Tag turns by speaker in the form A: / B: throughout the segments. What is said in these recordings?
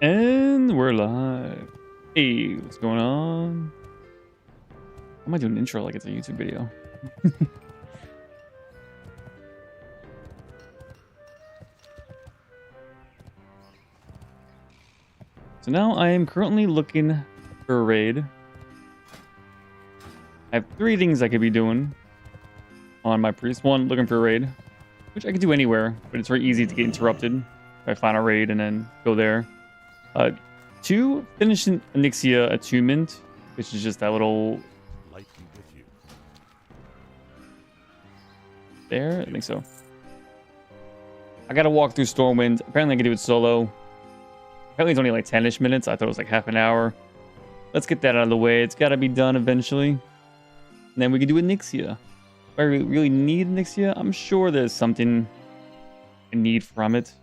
A: And we're live. Hey, what's going on? I might do an intro like it's a YouTube video. So now I am currently looking for a raid. I have 3 things I could be doing on my priest. 1, looking for a raid, which I could do anywhere, but it's very easy to get interrupted if I find a raid and then go there. 2, finish an Onyxia attunement, which is just that little
B: Light be with you.
A: there. I think so. I gotta walk through Stormwind. Apparently I can do it solo. Apparently it's only like 10-ish minutes. I thought it was like half an hour. Let's get that out of the way. It's gotta be done eventually. And then we can do Onyxia. If I really need Onyxia, I'm sure there's something I need from it.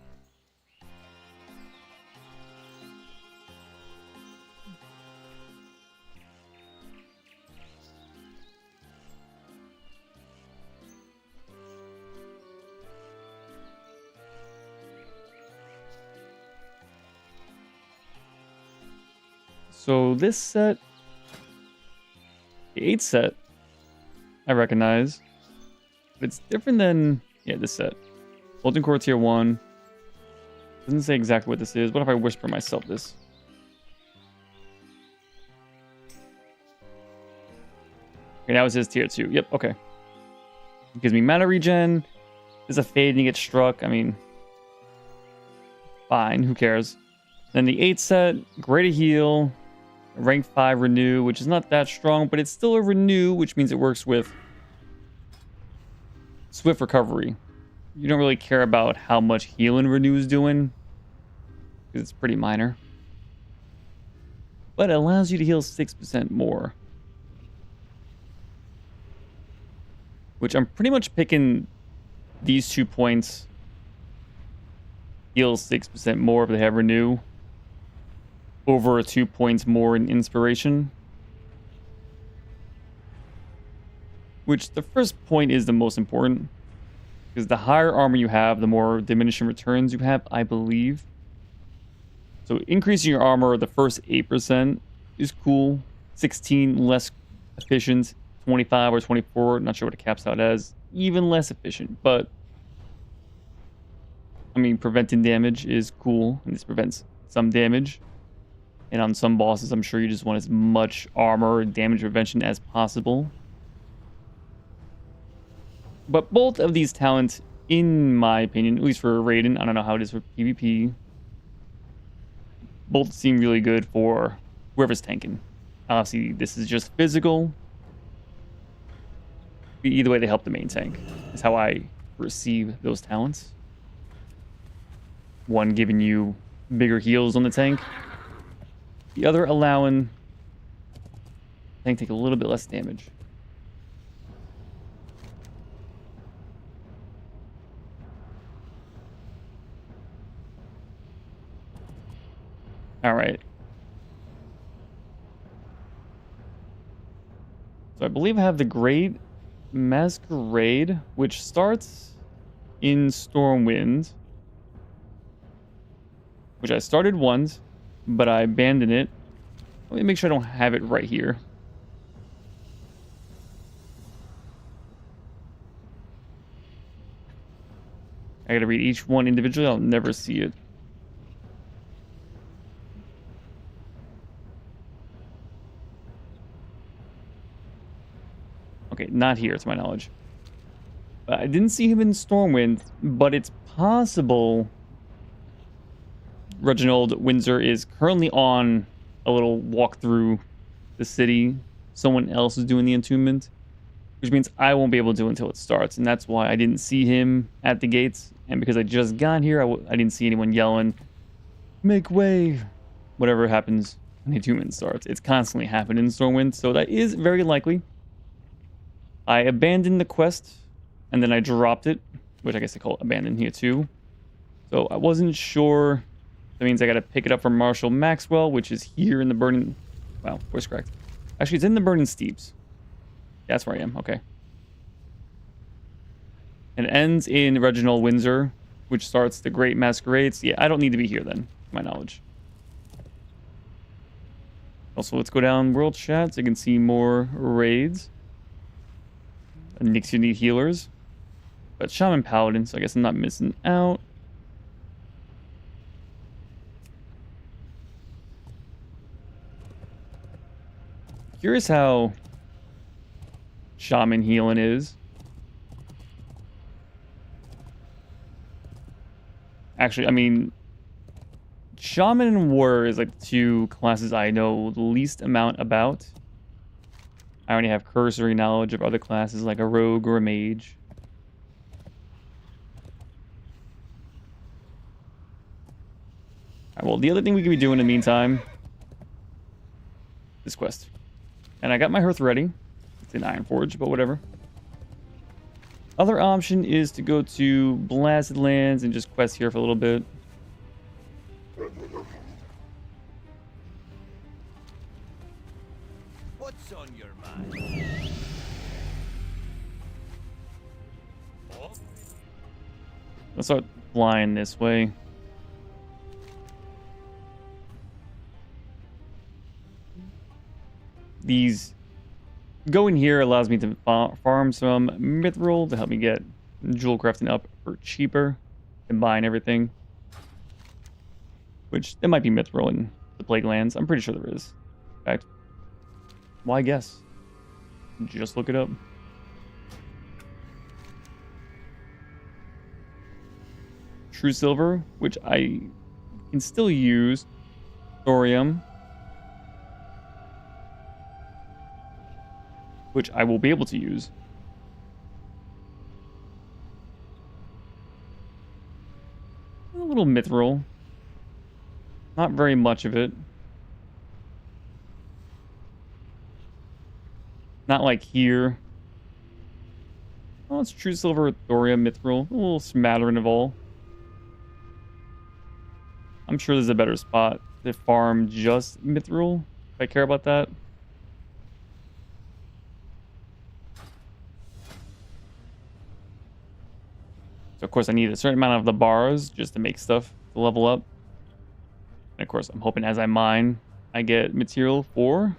A: So this set, the 8 set, I recognize, but it's different than, yeah, this set. Molten Core Tier 1. Doesn't say exactly what this is. What if I whisper myself this? Okay, now it says Tier 2. Yep, okay. It gives me mana regen. There's a fade and you get struck. I mean, fine, who cares? Then the 8 set, Greater Heal. Rank 5 renew, which is not that strong, but it's still a renew, which means it works with swift recovery. You don't really care about how much healing renew is doing, because it's pretty minor. But it allows you to heal 6% more. Which I'm pretty much picking these 2 points. Heal 6% more if they have renew. Over 2 points more in inspiration. Which the first point is the most important. Because the higher armor you have, the more diminishing returns you have, I believe. So increasing your armor the first 8% is cool. 16 less efficient. 25 or 24, not sure what it caps out as. Even less efficient, but I mean, preventing damage is cool. And this prevents some damage. And on some bosses, I'm sure you just want as much armor and damage prevention as possible. But both of these talents, in my opinion, at least for Raiden, I don't know how it is for PvP, both seem really good for whoever's tanking. Obviously, this is just physical. Either way, they help the main tank. Is how I receive those talents. One giving you bigger heals on the tank. The other allowing tank take a little bit less damage. All right. So I believe I have the Great Masquerade, which starts in Stormwind, which I started once, but I abandoned it. Let me make sure I don't have it right here. I gotta read each one individually. I'll never see it. Okay, not here, to my knowledge. I didn't see him in Stormwind, but it's possible Reginald Windsor is currently on a little walk through the city. Someone else is doing the attunement, which means I won't be able to do it until it starts. And that's why I didn't see him at the gates. And because I just got here, I didn't see anyone yelling, "Make way!" Whatever happens when the attunement starts. It's constantly happening in Stormwind, so that is very likely. I abandoned the quest, and then I dropped it, which I guess they call it abandon here too. So I wasn't sure. That means I gotta pick it up from Marshall Maxwell, which is here in the Burning... Wow, voice cracked. Actually, it's in the Burning Steeps. That's where I am, okay. And it ends in Reginald Windsor, which starts the Great Masquerades. Yeah, I don't need to be here then, to my knowledge. Also, let's go down world chat so you can see more raids. Nix, you need healers. But Shaman Paladin, so I guess I'm not missing out. Curious how Shaman healing is. Actually, I mean, Shaman and Warrior is like the two classes I know the least amount about. I only have cursory knowledge of other classes like a rogue or a mage. Alright, well, the other thing we could be doing in the meantime, this quest. And I got my hearth ready. It's an Iron Forge, but whatever. Other option is to go to Blasted Lands and just quest here for a little bit.
B: What's on your mind?
A: Let's start flying this way. These going here allows me to farm some mithril to help me get jewel crafting up for cheaper, combine everything. Which there might be mithril in the Plague Lands. I'm pretty sure there is. In fact, why guess? Just look it up. True silver, which I can still use. Thorium, which I will be able to use. A little mithril. Not very much of it. Not like here. Oh, it's true silver, thorium, mithril. A little smattering of all. I'm sure there's a better spot to farm just mithril, if I care about that. So, of course, I need a certain amount of the bars just to make stuff to level up. And, of course, I'm hoping as I mine, I get material for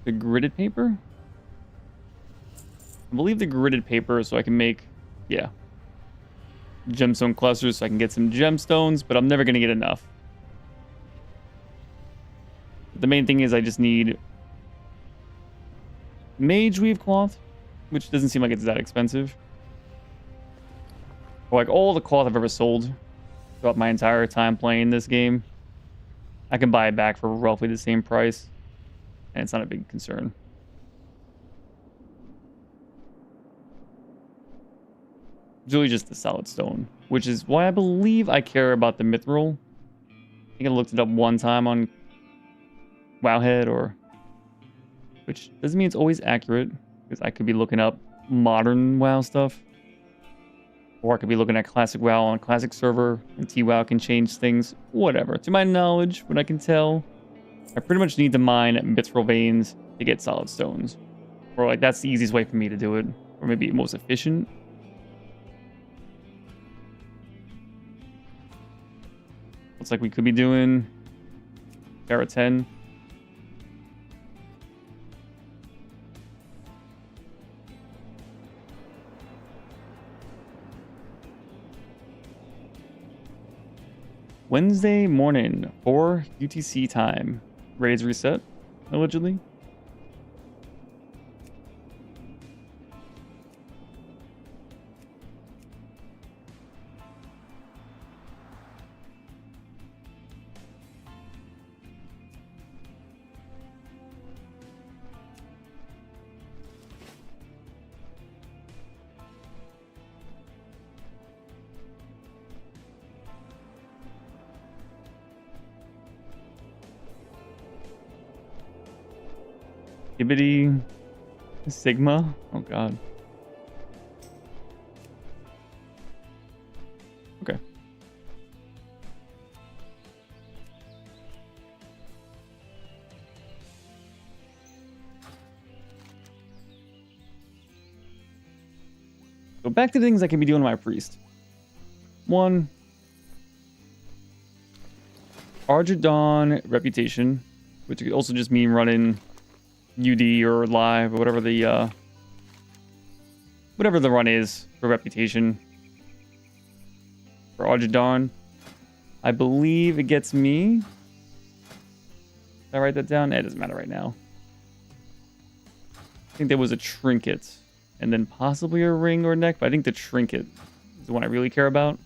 A: the gridded paper. I believe the gridded paper so I can make, yeah, gemstone clusters so I can get some gemstones, but I'm never going to get enough. The main thing is I just need mage weave cloth, which doesn't seem like it's that expensive. For like all the cloth I've ever sold throughout my entire time playing this game, I can buy it back for roughly the same price, and it's not a big concern. It's really just the solid stone, which is why I believe I care about the mithril. I think I looked it up one time on Wowhead, which doesn't mean it's always accurate, because I could be looking up modern WoW stuff, or I could be looking at classic WoW on a classic server, and TWoW can change things. Whatever. To my knowledge, what I can tell, I pretty much need to mine mithril veins to get solid stones, or like that's the easiest way for me to do it, or maybe most efficient. Looks like we could be doing Para 10. Wednesday morning, 4 UTC time. Raids reset, allegedly. Gibbity Sigma. Oh god. Okay. So back to the things I can be doing to my priest. One, Argidon Reputation, which could also just mean running UD or live or whatever the run is for Reputation. For Argidon, I believe it gets me. Did I write that down? It doesn't matter right now. I think there was a trinket and then possibly a ring or neck, but I think the trinket is the one I really care about.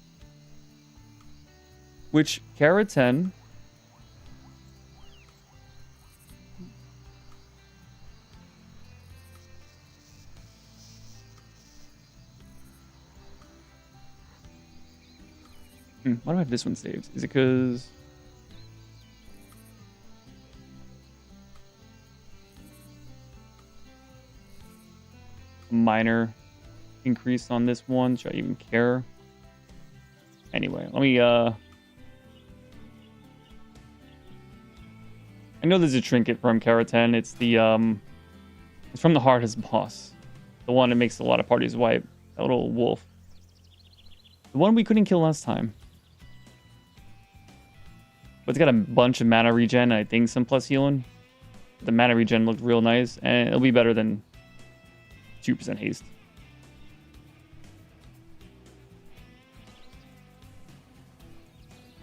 A: Which, Kara 10. Why do I have this one saved? Is it because... minor increase on this one? Should I even care? Anyway, let me... I know there's a trinket from Kara 10. It's the... It's from the hardest boss. The one that makes a lot of parties wipe. That little wolf. The one we couldn't kill last time. But it's got a bunch of mana regen, and I think some plus healing. The mana regen looked real nice, and it'll be better than 2% haste.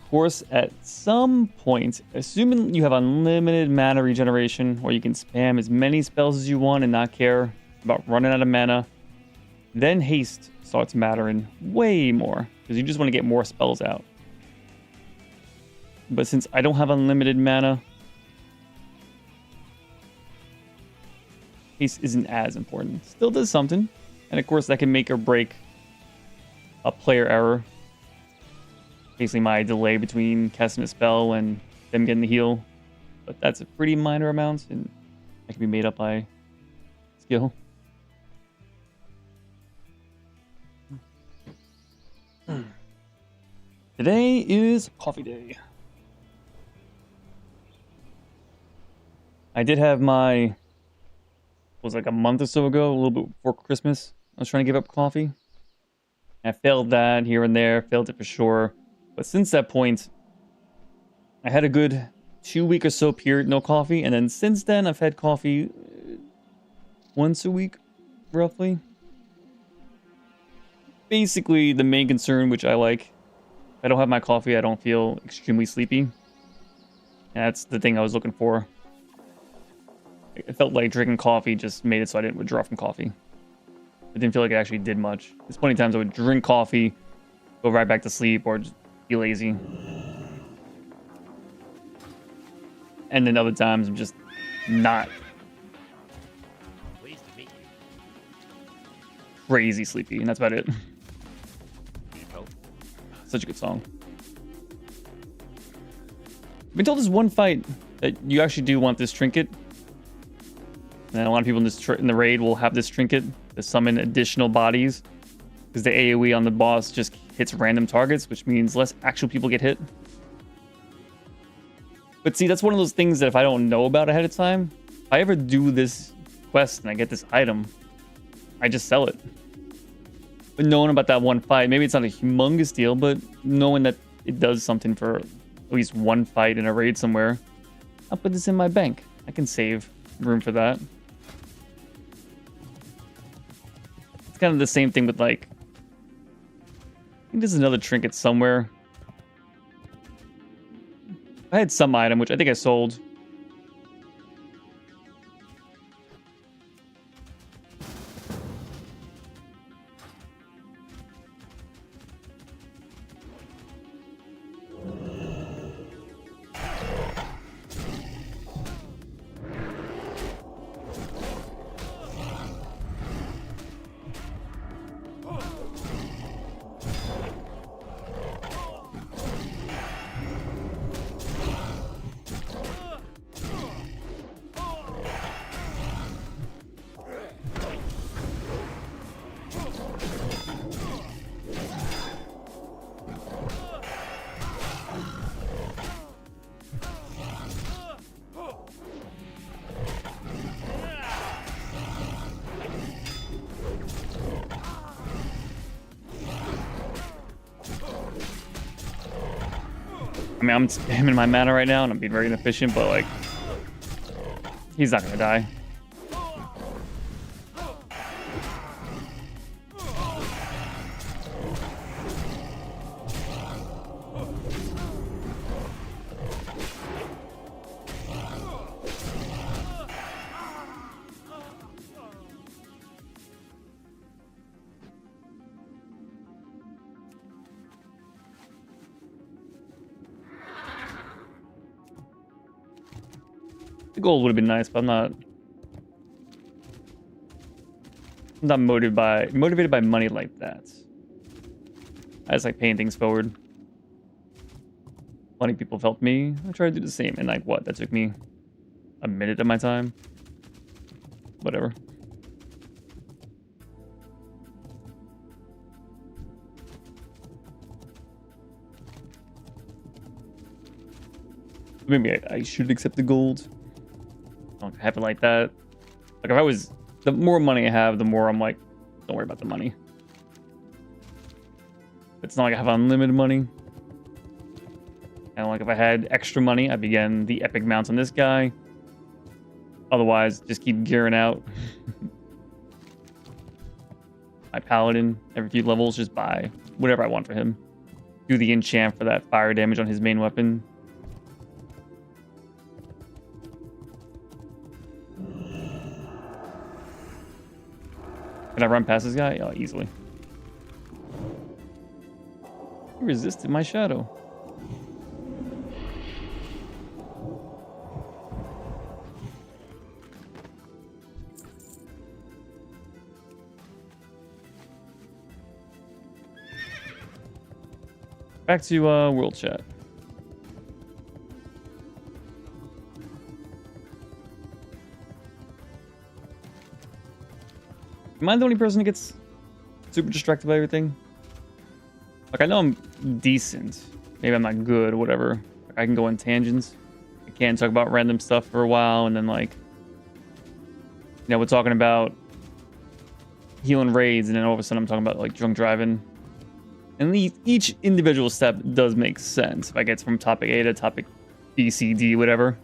A: Of course, at some point, assuming you have unlimited mana regeneration, or you can spam as many spells as you want and not care about running out of mana, then haste starts mattering way more, because you just want to get more spells out. But since I don't have unlimited mana, haste isn't as important. Still does something. And of course, that can make or break a player error. Basically, my delay between casting a spell and them getting the heal. But that's a pretty minor amount, and that can be made up by skill. Today is coffee day. I did have my, was like a month or so ago, a little bit before Christmas, I was trying to give up coffee. I failed that here and there, failed it for sure. But since that point, I had a good 2 week or so period, no coffee. And then since then, I've had coffee once a week, roughly. Basically, the main concern, which I like, if I don't have my coffee, I don't feel extremely sleepy. And that's the thing I was looking for. It felt like drinking coffee just made it so I didn't withdraw from coffee. It didn't feel like it actually did much. There's plenty of times I would drink coffee, go right back to sleep, or just be lazy. And then other times I'm just not crazy sleepy, and that's about it. Such a good song. I've been told there's one fight that you actually do want this trinket. And a lot of people in the raid will have this trinket to summon additional bodies, because the AoE on the boss just hits random targets, which means less actual people get hit. But see, that's one of those things that if I don't know about ahead of time, if I ever do this quest and I get this item, I just sell it. But knowing about that one fight, maybe it's not a humongous deal, but knowing that it does something for at least one fight in a raid somewhere, I'll put this in my bank. I can save room for that. It's kind of the same thing with, like, I think there's another trinket somewhere. I had some item, which I think I sold. I mean, I'm spamming my mana right now, and I'm being very inefficient, but, like, he's not gonna die. The gold would have been nice, but I'm not motivated by money like that. I just like paying things forward. Plenty of people have helped me. I try to do the same. And like what? That took me a minute of my time. Whatever. Maybe I should accept the gold. I don't have it like that. Like if I was, the more money I have, the more I'm like, don't worry about the money. It's not like I have unlimited money. And like if I had extra money, I'd begin the epic mounts on this guy. Otherwise, just keep gearing out. My paladin, every few levels, just buy whatever I want for him. Do the enchant for that fire damage on his main weapon. Can I run past this guy? Oh, easily. He resisted my shadow. Back to world chat. Am I the only person who gets super distracted by everything? Like, I know I'm decent. Maybe I'm not good or whatever. Like, I can go on tangents. I can talk about random stuff for a while, and then, like, you know, we're talking about healing raids, and then all of a sudden I'm talking about, like, drunk driving. And each individual step does make sense. If I get from topic A to topic B, C, D, whatever.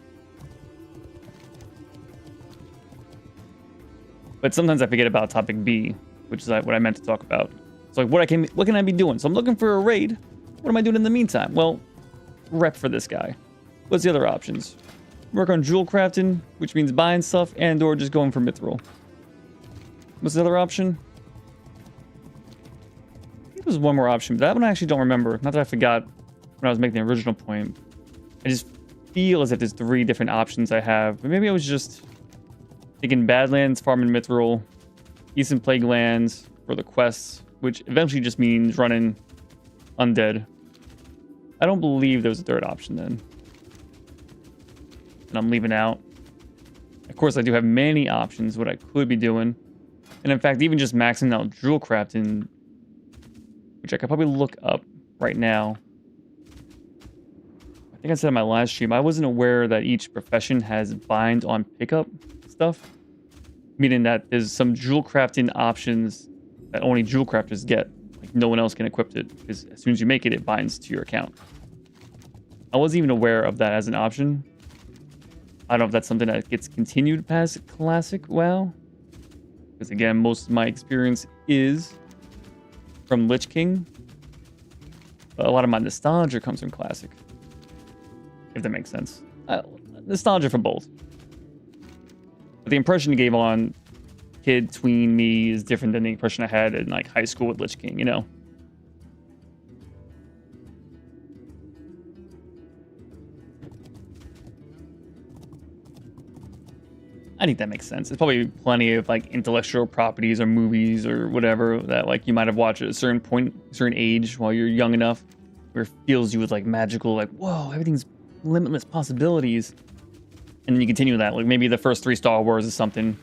A: But sometimes I forget about topic B, which is like what I meant to talk about. So like what can I be doing? So I'm looking for a raid. What am I doing in the meantime? Well, rep for this guy. What's the other options? Work on jewel crafting, which means buying stuff, and or just going for mithril. What's the other option? I think there's one more option, but that one I actually don't remember. Not that I forgot when I was making the original point. I just feel as if there's 3 different options I have. But maybe I was just taking Badlands, farming mithril, Eastern Plague Lands for the quests, which eventually just means running undead. I don't believe there was a 3rd option then. And I'm leaving out. Of course, I do have many options what I could be doing. And in fact, even just maxing out jewel crafting, which I could probably look up right now. I think I said in my last stream, I wasn't aware that each profession has bind on pickup stuff, meaning that there's some jewel crafting options that only jewel crafters get. Like no one else can equip it because as soon as you make it, it binds to your account. I wasn't even aware of that as an option. I don't know if that's something that gets continued past Classic WoW, because again, most of my experience is from Lich King, but a lot of my nostalgia comes from Classic, if that makes sense. Nostalgia for both. But the impression you gave on kid tween me is different than the impression I had in like high school with Lich King, you know? I think that makes sense. There's probably plenty of like intellectual properties or movies or whatever that like you might have watched at a certain point, certain age while you're young enough, where it fills you with like magical, like, whoa, everything's limitless possibilities. And then you continue that. Like maybe the first 3 Star Wars is something.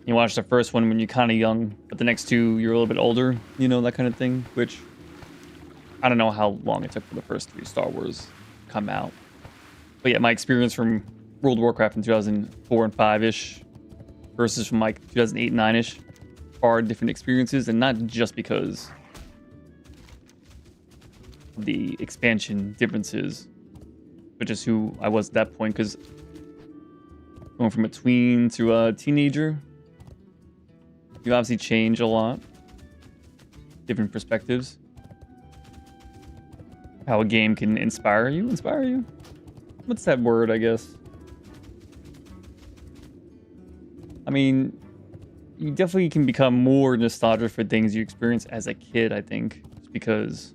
A: You watch the first one when you're kind of young, but the next 2 you're a little bit older, you know, that kind of thing. Which I don't know how long it took for the first 3 Star Wars to come out. But yeah, my experience from World of Warcraft in 2004 and 5-ish versus from like 2008 and 9-ish are different experiences, and not just because of the expansion differences, but just who I was at that point. Because going from a tween to a teenager, you obviously change a lot. Different perspectives. How a game can inspire you. Inspire you? What's that word, I guess? I mean, you definitely can become more nostalgic for things you experienced as a kid, I think. Just because...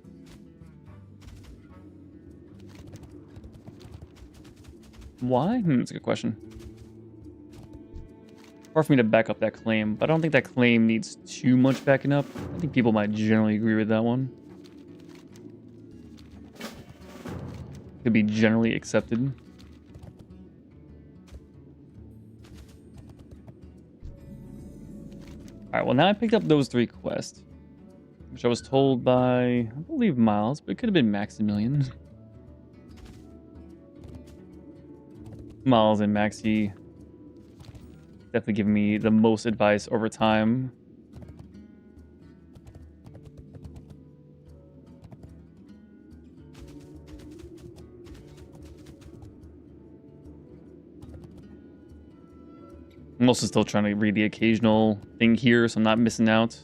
A: Why? That's a good question. Hard for me to back up that claim, but I don't think that claim needs too much backing up. I think people might generally agree with that one. Could be generally accepted. Alright, well now I picked up those 3 quests. Which I was told by, I believe, Miles, but it could have been Maximilian. Miles and Maxi definitely giving me the most advice over time. I'm also still trying to read the occasional thing here, so I'm not missing out.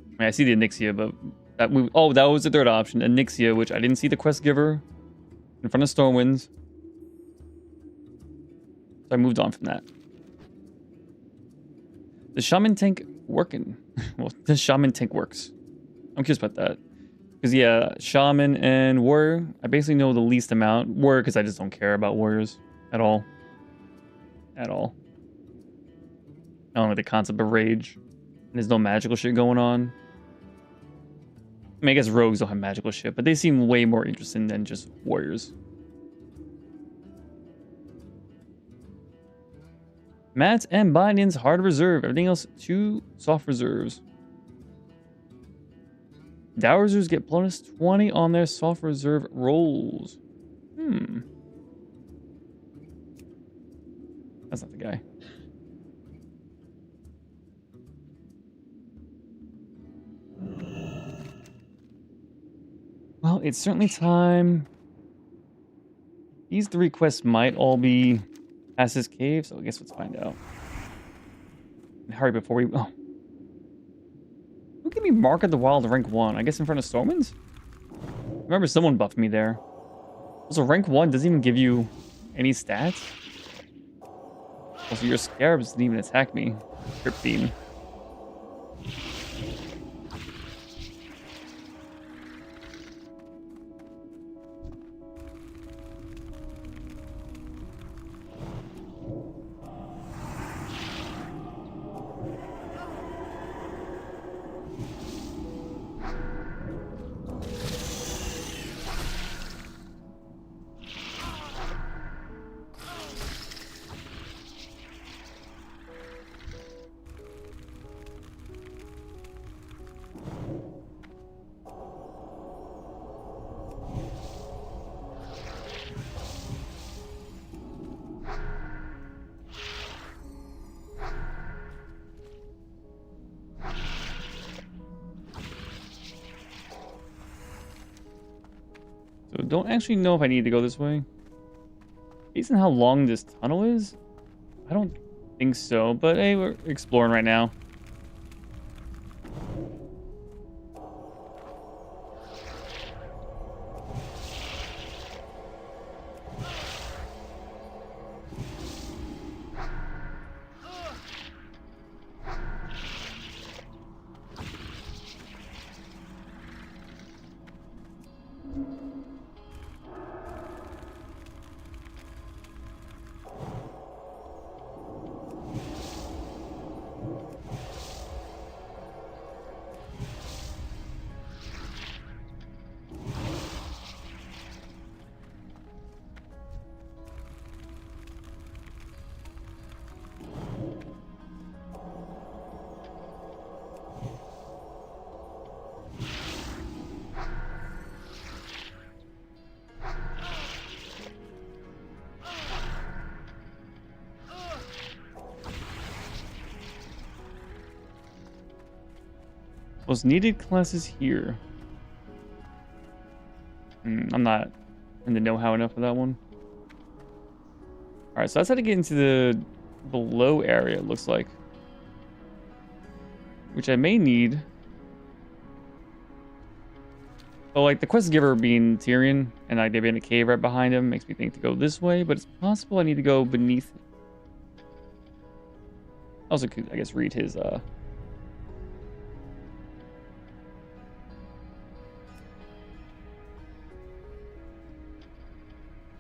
A: I mean, I see the Onyxia, but that was the 3rd option, Onyxia, which I didn't see the quest giver in front of Stormwinds. So I moved on from that. The Shaman tank working. Well, the Shaman tank works. I'm curious about that. Because, yeah, Shaman and Warrior, I basically know the least amount. Warrior, because I just don't care about Warriors at all. At all. I don't like the concept of rage. And there's no magical shit going on. I mean, I guess rogues don't have magical shit, but they seem way more interesting than just warriors. Mats and bindings, hard reserve. Everything else, 2 soft reserves. Dowsers get plus 20 on their soft reserve rolls. That's not the guy. Well, it's certainly time. These 3 quests might all be past this cave, so I guess let's find out. And hurry before we... Oh. Who gave me Mark of the Wild rank 1? I guess in front of Stormwinds? Remember someone buffed me there. Also, rank 1 doesn't even give you any stats. Also, your scarabs didn't even attack me. Trip beam. So don't actually know if I need to go this way. Based on how long this tunnel is, I don't think so. But hey, we're exploring right now. Most needed classes here. I'm not in the know-how enough for that one. All right, so that's how to get into the below area, it looks like. Which I may need. So, like, the quest giver being Tyrion, and like, there being a cave right behind him makes me think to go this way, but it's possible I need to go beneath. I also could, I guess, read his,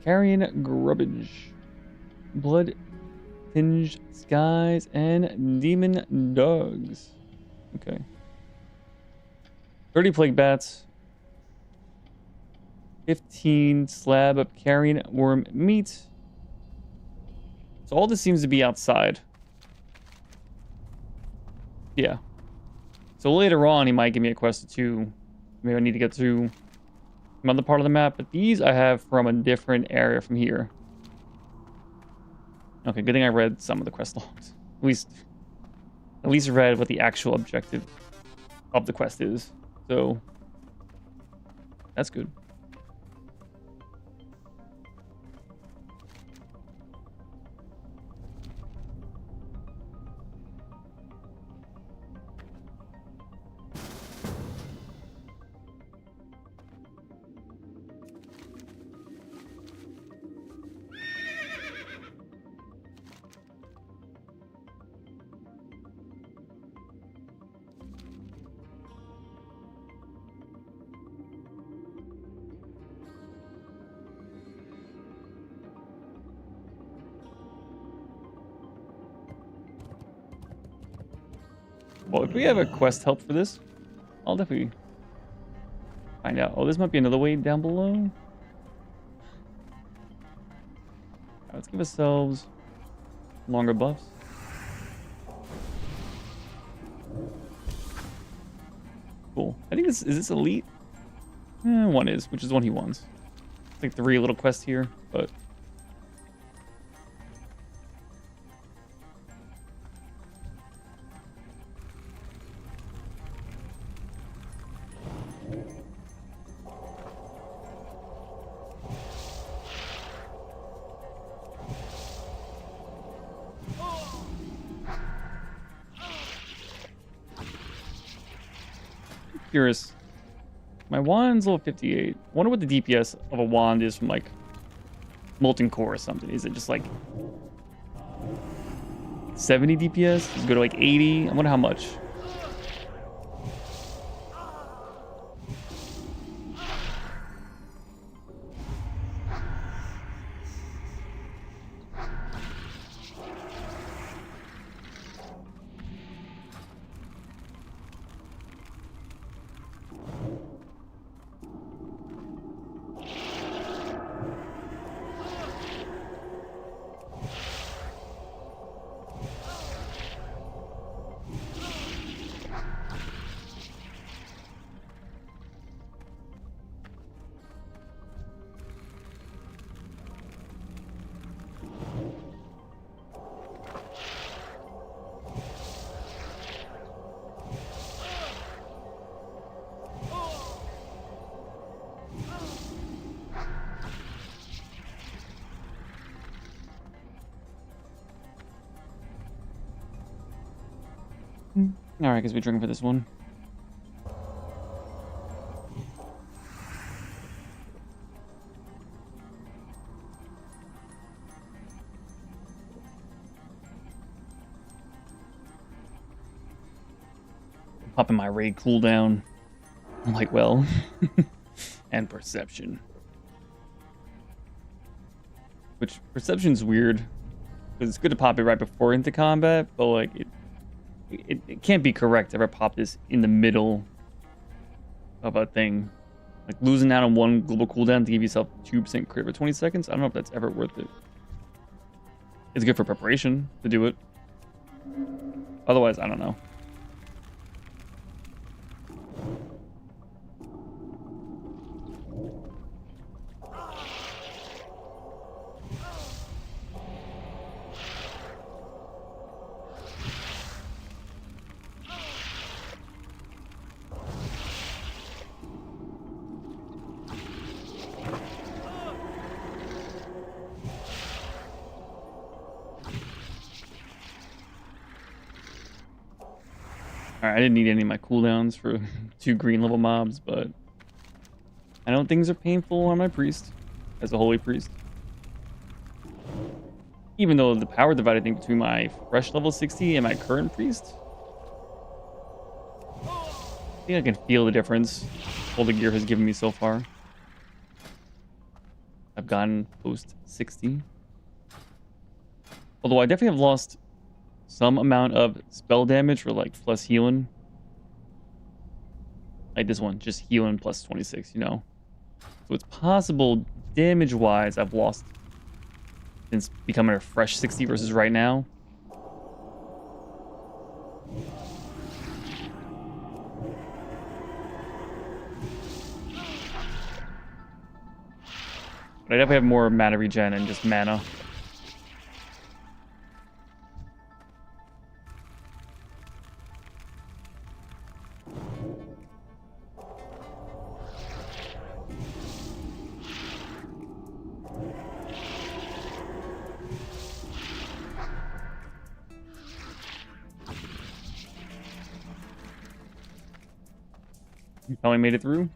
A: Carrying grubbage. Blood-tinged skies and demon dogs. Okay. 30 plague bats. 15 slab of carrion worm meat. So all this seems to be outside. Yeah. So later on, he might give me a quest or two. Maybe I need to get to another part of the map. But these I have from a different area from here. Okay, good thing I read some of the quest logs. At least read what the actual objective of the quest is. So that's good. Well, if we have a quest help for this, I'll definitely find out. Oh, this might be another way down below. All right, let's give ourselves longer buffs. Cool. I think this is this elite? One is, which is one he wants. It's like 3 little quests here, but curious. My wand's level 58. Wonder what the DPS of a wand is from like Molten Core or something. Is it just like 70 DPS? Does it go to like 80? I wonder how much. Alright, I guess we're drinking for this one. Popping my raid cooldown. I'm like, well, and perception. Which perception's weird. Because it's good to pop it right before into combat, but like it can't be correct to ever pop this in the middle of a thing. Like losing out on 1 global cooldown to give yourself 2% crit for 20 seconds. I don't know if that's ever worth it. It's good for preparation to do it. Otherwise, I don't know. Alright, I didn't need any of my cooldowns for 2 green level mobs, but I know things are painful on my priest as a holy priest. Even though the power divide, I think, between my fresh level 60 and my current priest, I think I can feel the difference all the gear has given me so far. I've gotten post 60. Although I definitely have lost some amount of spell damage for like plus healing. Like this one, just healing plus 26, you know. So it's possible damage-wise I've lost since becoming a fresh 60 versus right now. But I definitely have more mana regen and just mana. You probably made it through.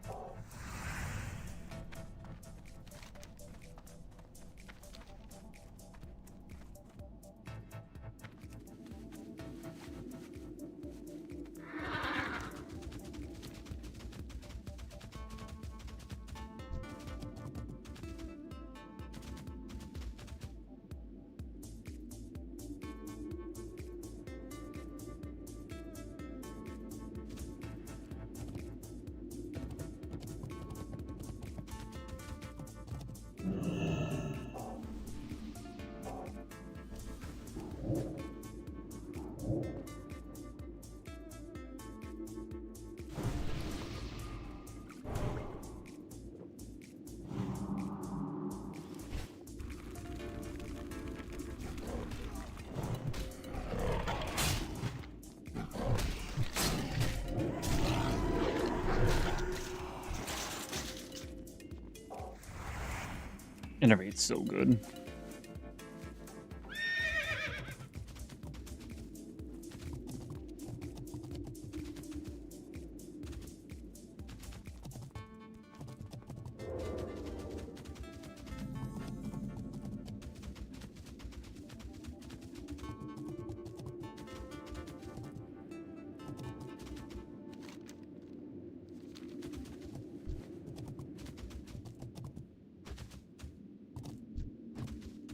A: Innovate's so good.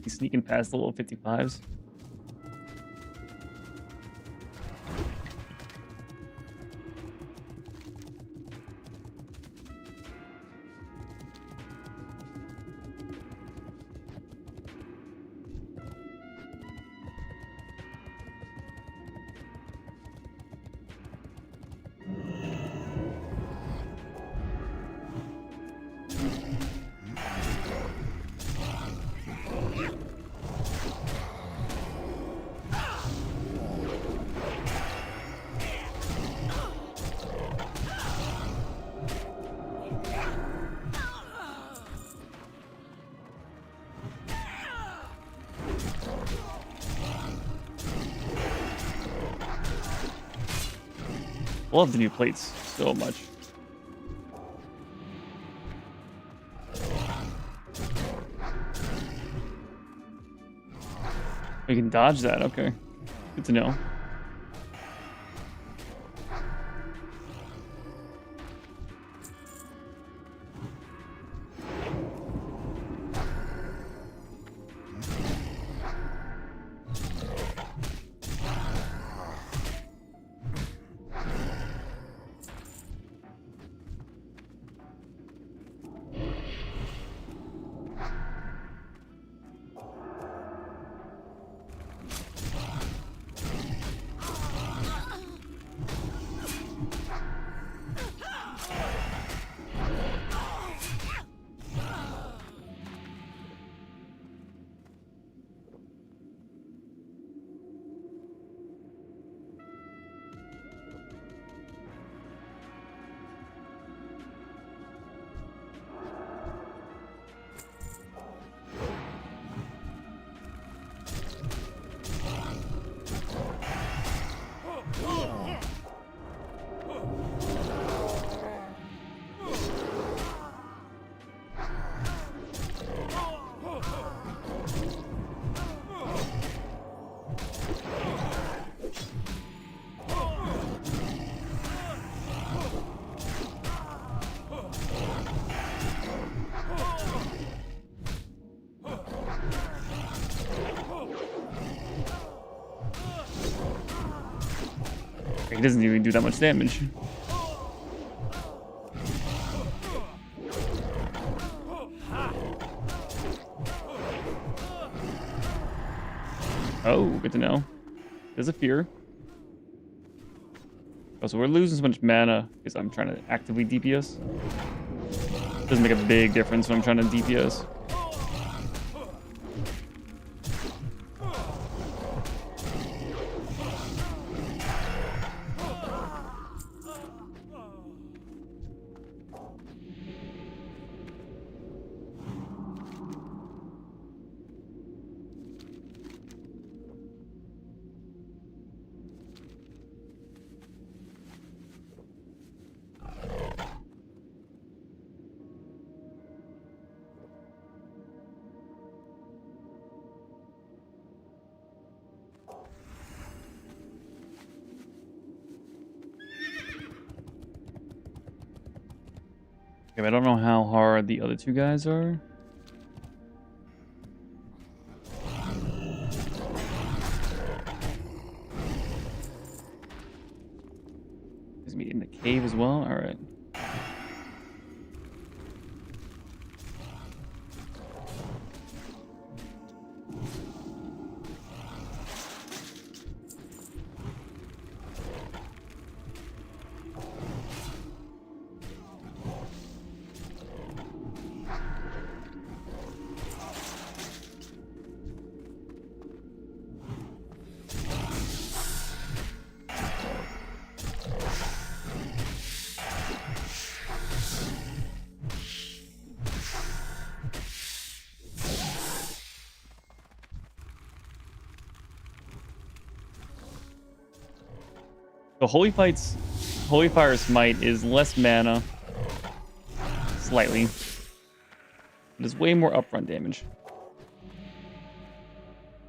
A: He's sneaking past the little 55s. Love the new plates so much. We can dodge that, okay. Good to know. He doesn't even do that much damage. Oh, good to know. There's a fear. Oh, so we're losing so much mana because I'm trying to actively DPS. Doesn't make a big difference when I'm trying to DPS. Okay, but I don't know how hard the other two guys are. Is me in the cave as well? Alright. So Holy Fire Smite is less mana, slightly, but it's way more upfront damage.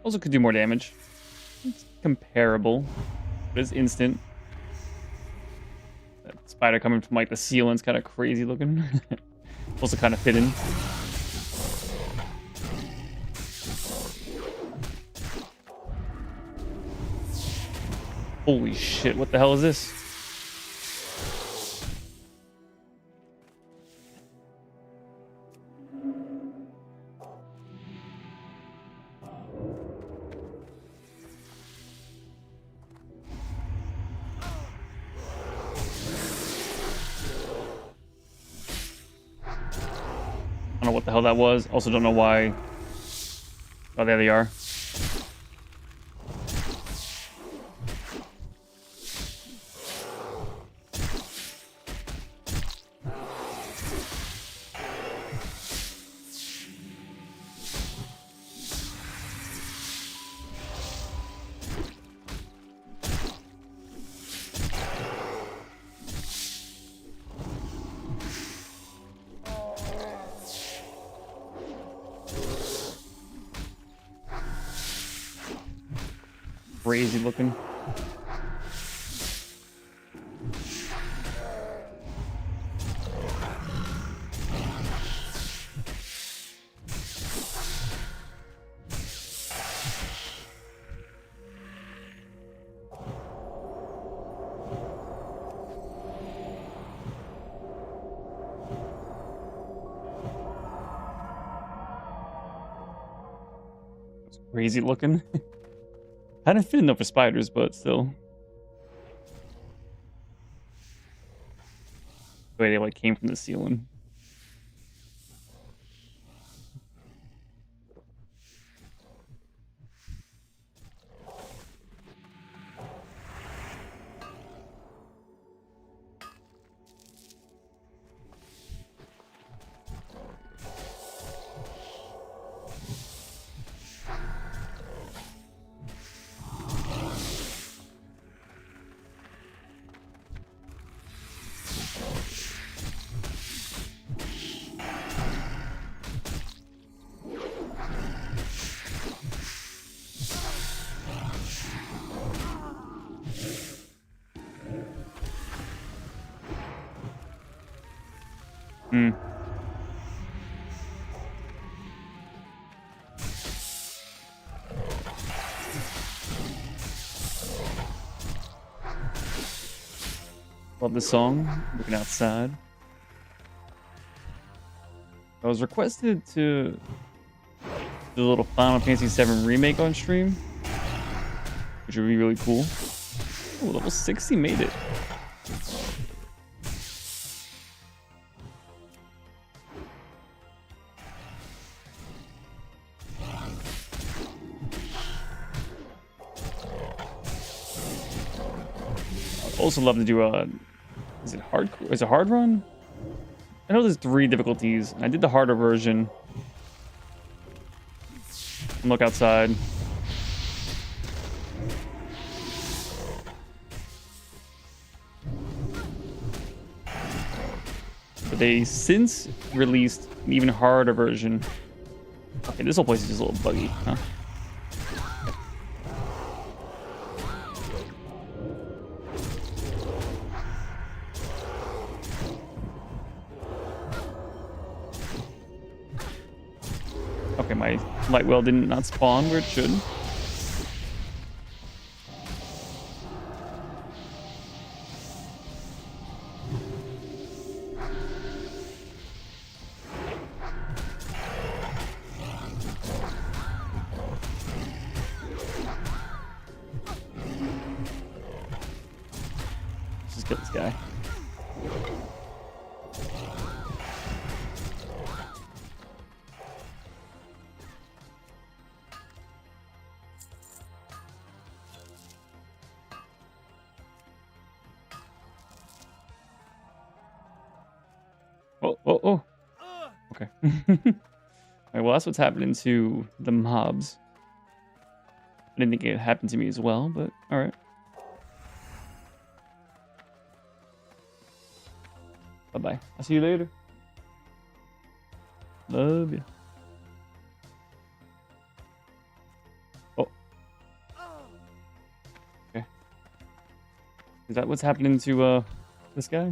A: Also could do more damage. It's comparable, but it's instant. That spider coming from like the ceiling's kind of crazy looking. Also kind of fit in. Holy shit, what the hell is this? I don't know what the hell that was. Also don't know why. Oh, there they are. Crazy looking. That's crazy looking. Kind of fit enough for spiders, but still. The way they like came from the ceiling. Hmm. Love this song. Looking outside. I was requested to do a little Final Fantasy VII remake on stream, which would be really cool. Oh, level 60 made it. I'd also love to do a, is it hardcore? Is it hard run? I know there's 3 difficulties. I did the harder version. Look outside. But they since released an even harder version. Okay, this whole place is just a little buggy, huh? Okay, my light well did not spawn where it should. Let's just kill this guy. Oh. Okay. Alright, well, that's what's happening to the mobs. I didn't think it happened to me as well, but alright. Bye-bye. I'll see you later. Love you. Oh. Okay. Is that what's happening to this guy?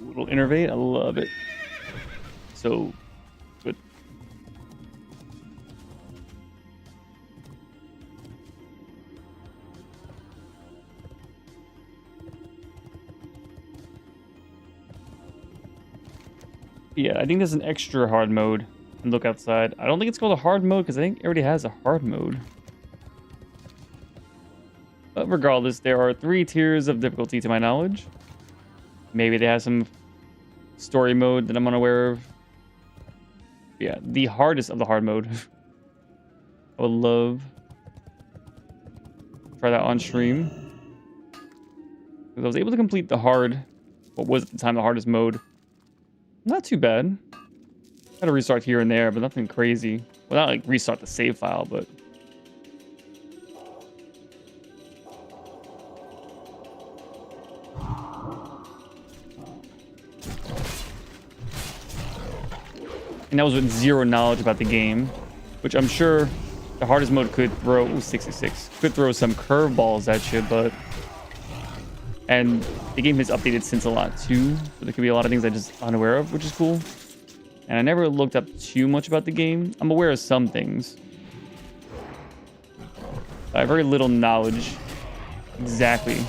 A: Little innervate, I love it. So good. Yeah, I think there's an extra hard mode. And look outside. I don't think it's called a hard mode because I think it already has a hard mode. But regardless, there are 3 tiers of difficulty to my knowledge. Maybe they have some story mode that I'm unaware of. Yeah, the hardest of the hard mode. I would love to try that on stream. Because I was able to complete the hard, what was at the time the hardest mode. Not too bad. Had to restart here and there, but nothing crazy. Well, not like restart the save file, but... And that was with 0 knowledge about the game, which I'm sure the hardest mode could throw, ooh, 66, could throw some curveballs at you, but... And the game has updated since a lot too, so there could be a lot of things I'm just unaware of, which is cool. And I never looked up too much about the game. I'm aware of some things. I have very little knowledge exactly.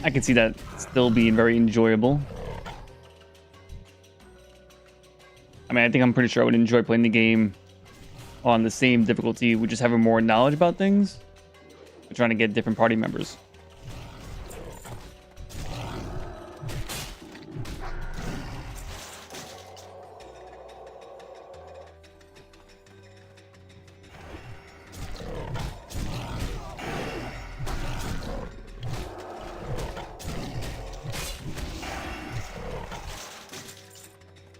A: I can see that still being very enjoyable. I mean, I think I'm pretty sure I would enjoy playing the game on the same difficulty with just having more knowledge about things. We're trying to get different party members.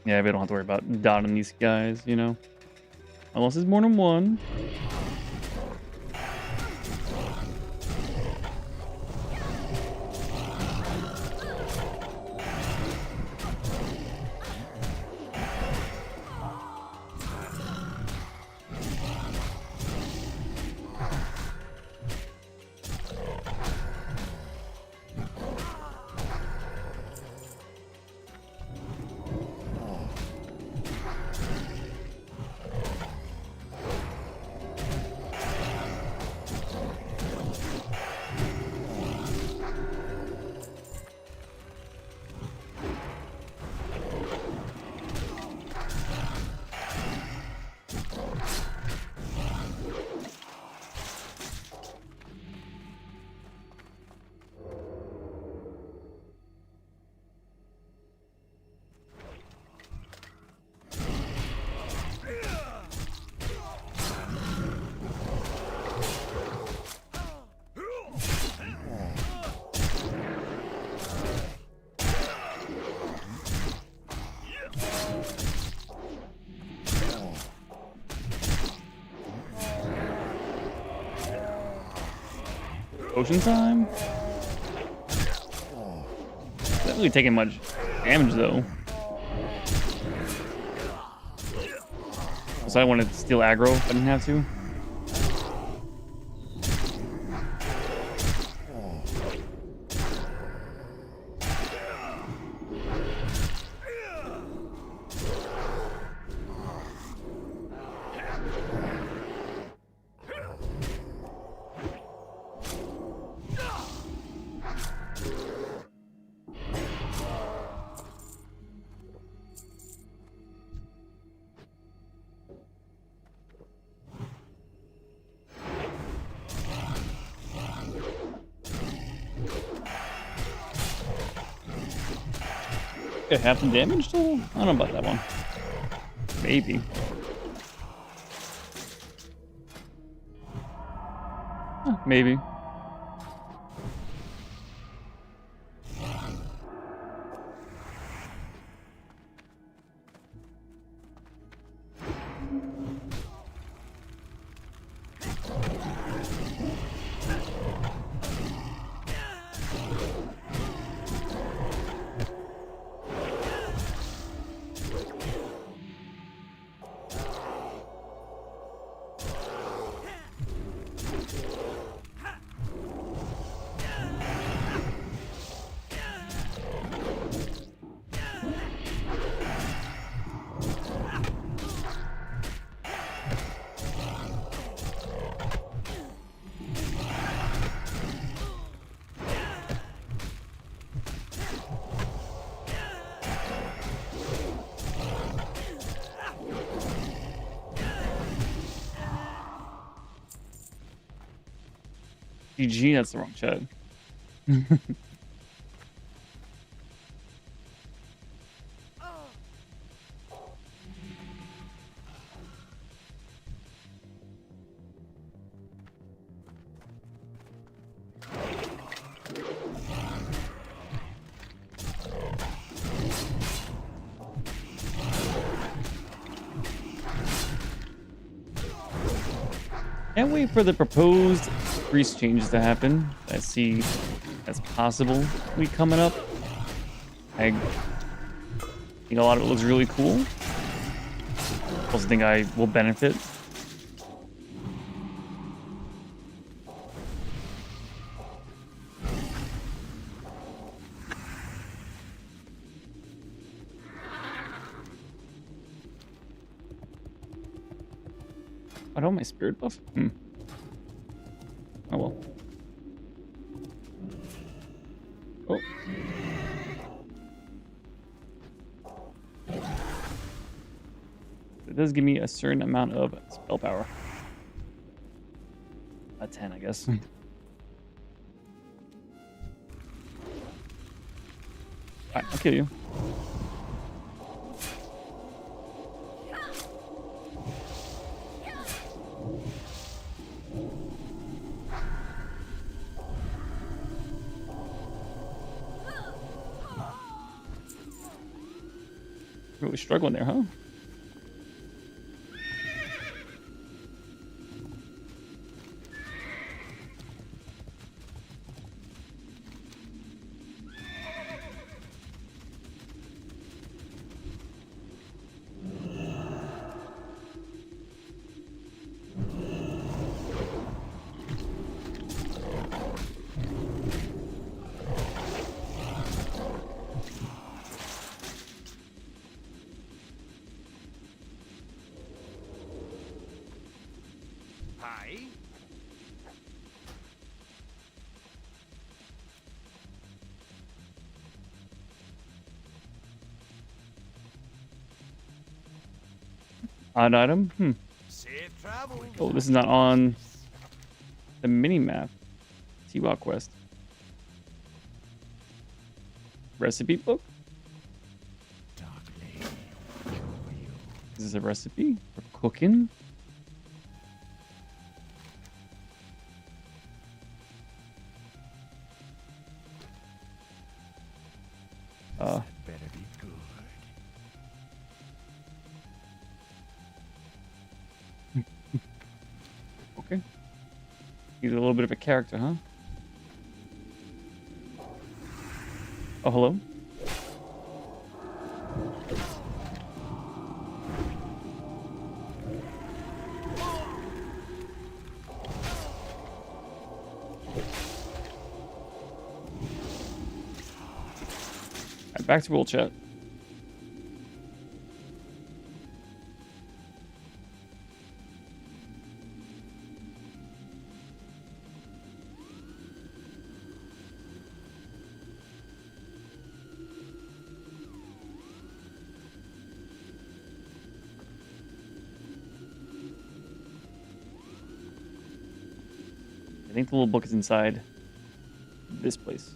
A: Yeah, we don't have to worry about dotting these guys, you know? Unless it's more than one. Potion time? Not really taking much damage though. So I want to steal aggro if I didn't have to. Get half the damage total? I don't know about that one. Maybe. Huh, maybe. GG, that's the wrong chat. Can't wait for the proposed priest changes to happen. I see as possible week coming up. I think a lot of it looks really cool. Also think I will benefit. I don't have my spirit buff. Oh well. It does give me a certain amount of spell power. A 10, I guess. Alright, I'll kill you. Really struggling there, huh?
B: Hi.
A: Odd item?
B: Safe travel.
A: Oh, this is not on the mini map. T-Walk quest. Recipe book? Is this a recipe for cooking?
B: Better be good.
A: Okay. He's a little bit of a character, huh? Oh, hello? Alright, back to roll chat. I think the little book is inside this place.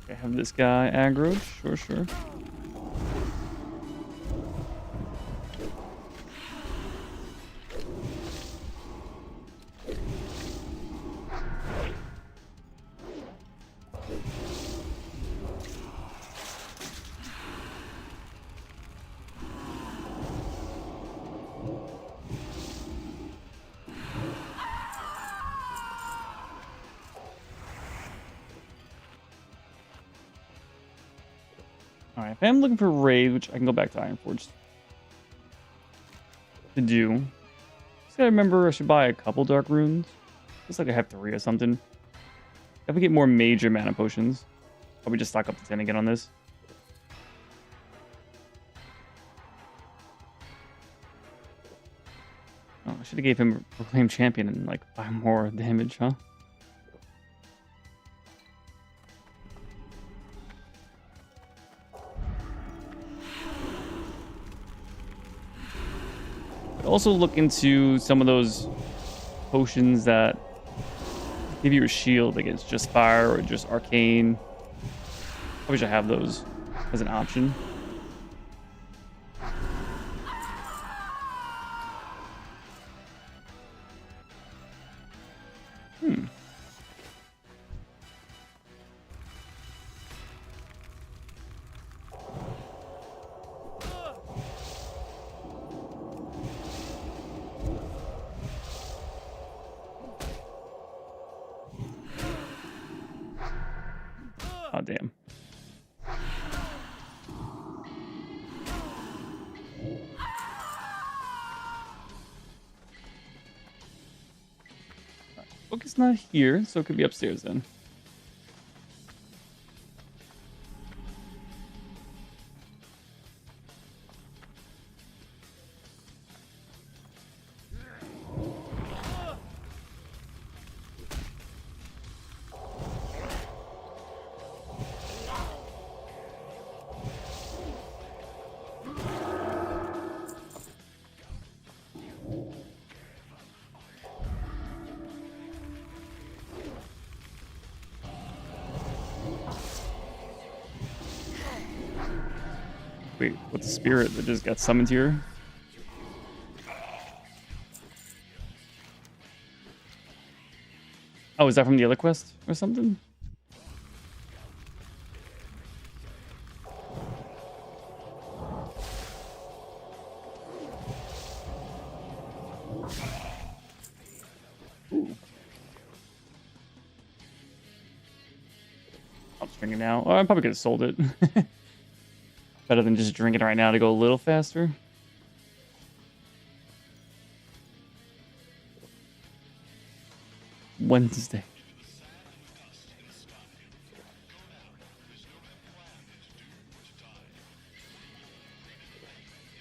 A: Okay, have this guy aggroed. Sure, sure. Alright, if I'm looking for raid, which I can go back to Ironforge to do. Just gotta remember I should buy a couple dark runes. Looks like I have 3 or something. If we get more major mana potions, probably just stock up to 10 again on this. Oh, I should have gave him Proclaim Champion and like 5 more damage, huh? Also look into some of those potions that give you a shield against just fire or just arcane. Probably should have those as an option. Oh, damn. Book is not here, so it could be upstairs then. Wait, what's the spirit that just got summoned here? Oh, is that from the other quest or something? Ooh. I'll just drink it now. Oh, I probably could have sold it. Better than just drinking right now to go a little faster. Wednesday.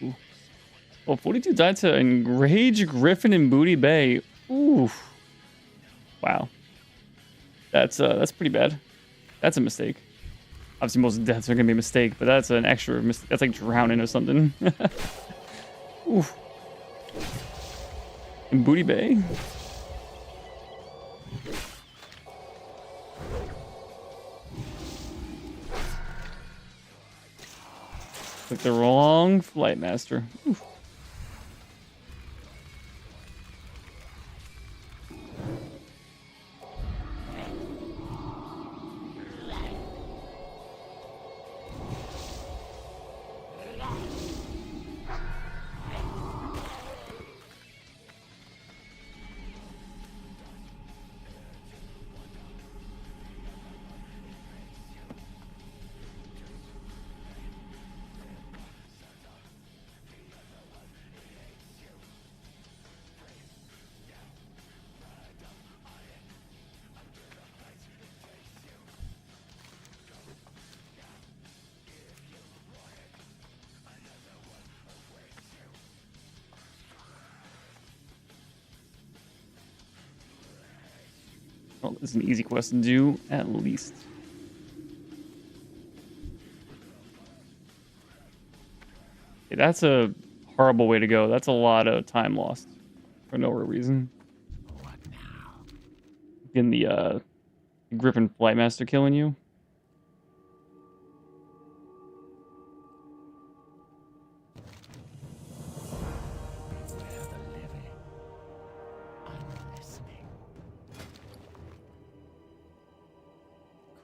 A: Ooh. Well, 42 died to Enrage Griffin and Booty Bay. Ooh. Wow. That's pretty bad. That's a mistake. Obviously, most deaths are gonna be a mistake, but that's an extra mistake. That's like drowning or something. Oof. In Booty Bay. Like the wrong flight master. Oof. Well, this is an easy quest to do, at least. Okay, that's a horrible way to go. That's a lot of time lost for no real reason.
B: What now?
A: Getting the Griffin Flightmaster killing you.
B: Beware the living. I'm listening.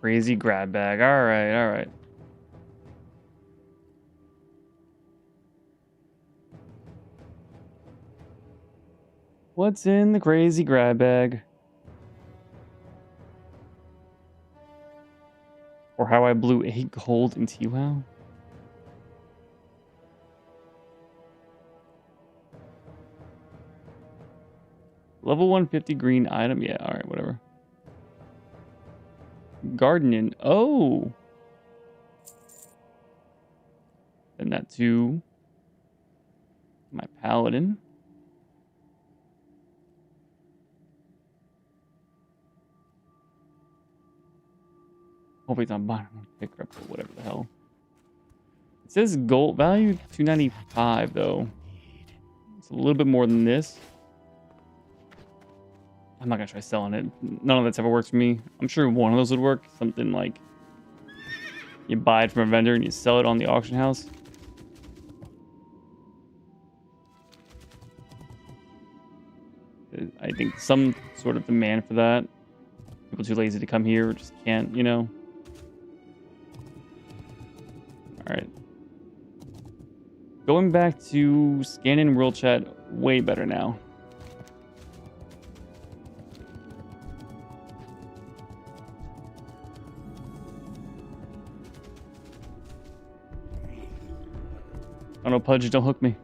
A: Crazy grab bag. All right, all right. What's in the crazy grab bag? Or how I blew 8 gold into WoW? Level 150 green item. Yeah, all right, whatever. Gardening. Oh. Send that to my paladin. Hopefully it's on bottom. Pick her up or whatever the hell. It says gold value 295 though. It's a little bit more than this. I'm not gonna try selling it. None of that's ever worked for me. I'm sure one of those would work. Something like you buy it from a vendor and you sell it on the auction house. I think some sort of demand for that. People too lazy to come here or just can't, you know. All right. Going back to scanning world chat, way better now. Oh no, Pudge, don't hook me.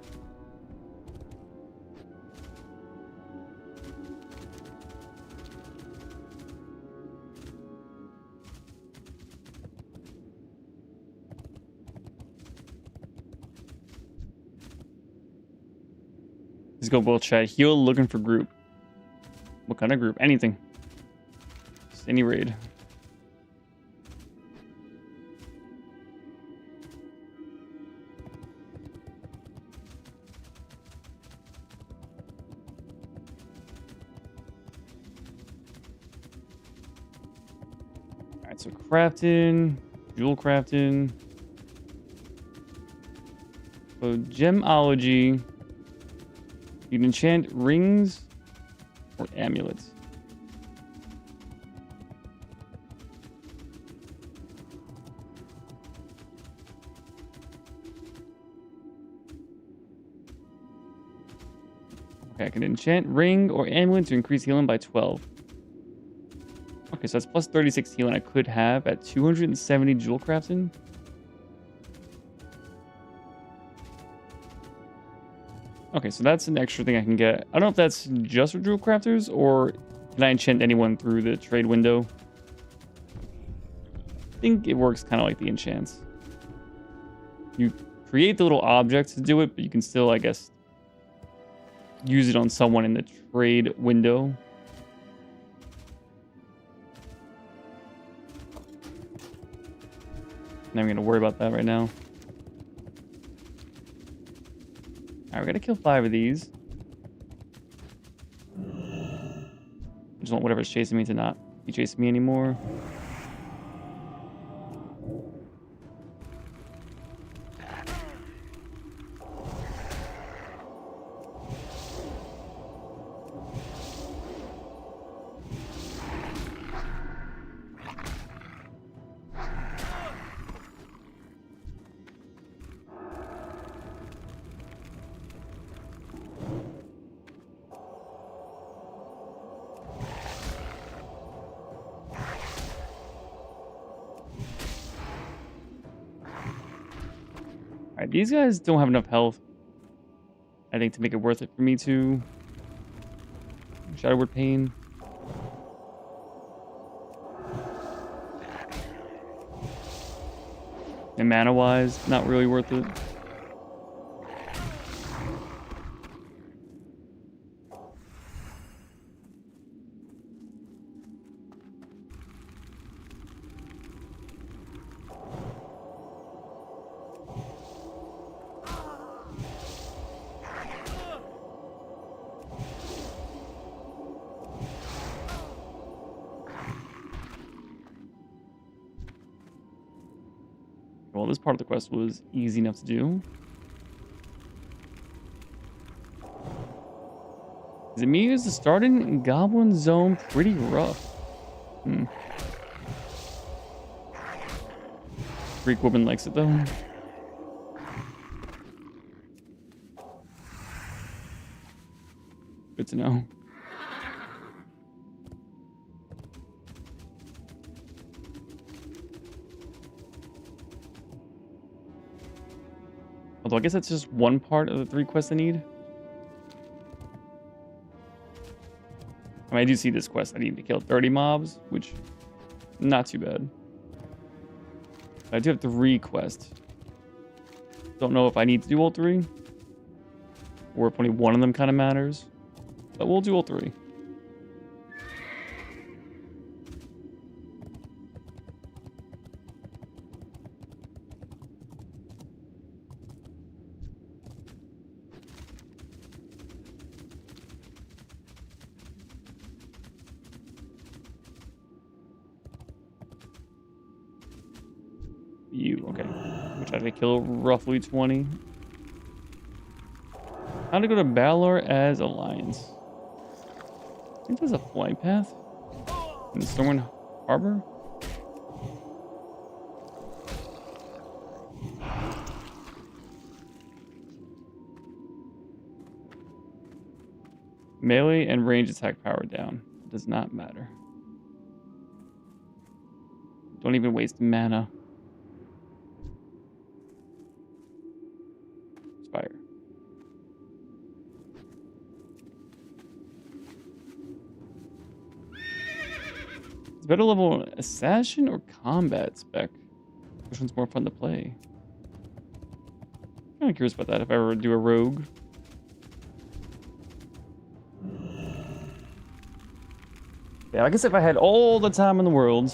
A: Let's go both chat. Heal looking for group. What kind of group? Anything. Just any raid. Alright, so crafting, jewel crafting. So gemology. You can enchant rings or amulets. Okay, I can enchant ring or amulet to increase healing by 12. Okay, so that's plus 36 healing I could have at 270 jewel crafting. Okay, so that's an extra thing I can get. I don't know if that's just for jewel crafters or can I enchant anyone through the trade window? I think it works kind of like the enchants. You create the little objects to do it, but you can still, I guess, use it on someone in the trade window. Not even gonna worry about that right now. Alright, we're gonna kill 5 of these. I just want whatever's chasing me to not be chasing me anymore. Alright, these guys don't have enough health, I think, to make it worth it for me to Shadowward Pain. And mana-wise, not really worth it. Well, this part of the quest was easy enough to do. Is it me? Is the starting Goblin Zone pretty rough? Greek woman likes it though. Good to know. Although I guess that's just one part of the 3 quests I need. I mean, I do see this quest. I need to kill 30 mobs, which not too bad. I do have 3 quests. Don't know if I need to do all 3. Or if only one of them kind of matters. But we'll do all 3. You, okay. Which I had to kill roughly 20. How to go to Balor as Alliance? I think there's a flight path in the Stormwind Harbor. Melee and range attack power down. It does not matter. Don't even waste mana. Fire. It's better level assassin or combat spec. Which one's more fun to play? Kind of curious about that if I ever do a rogue. Yeah, I guess if I had all the time in the world,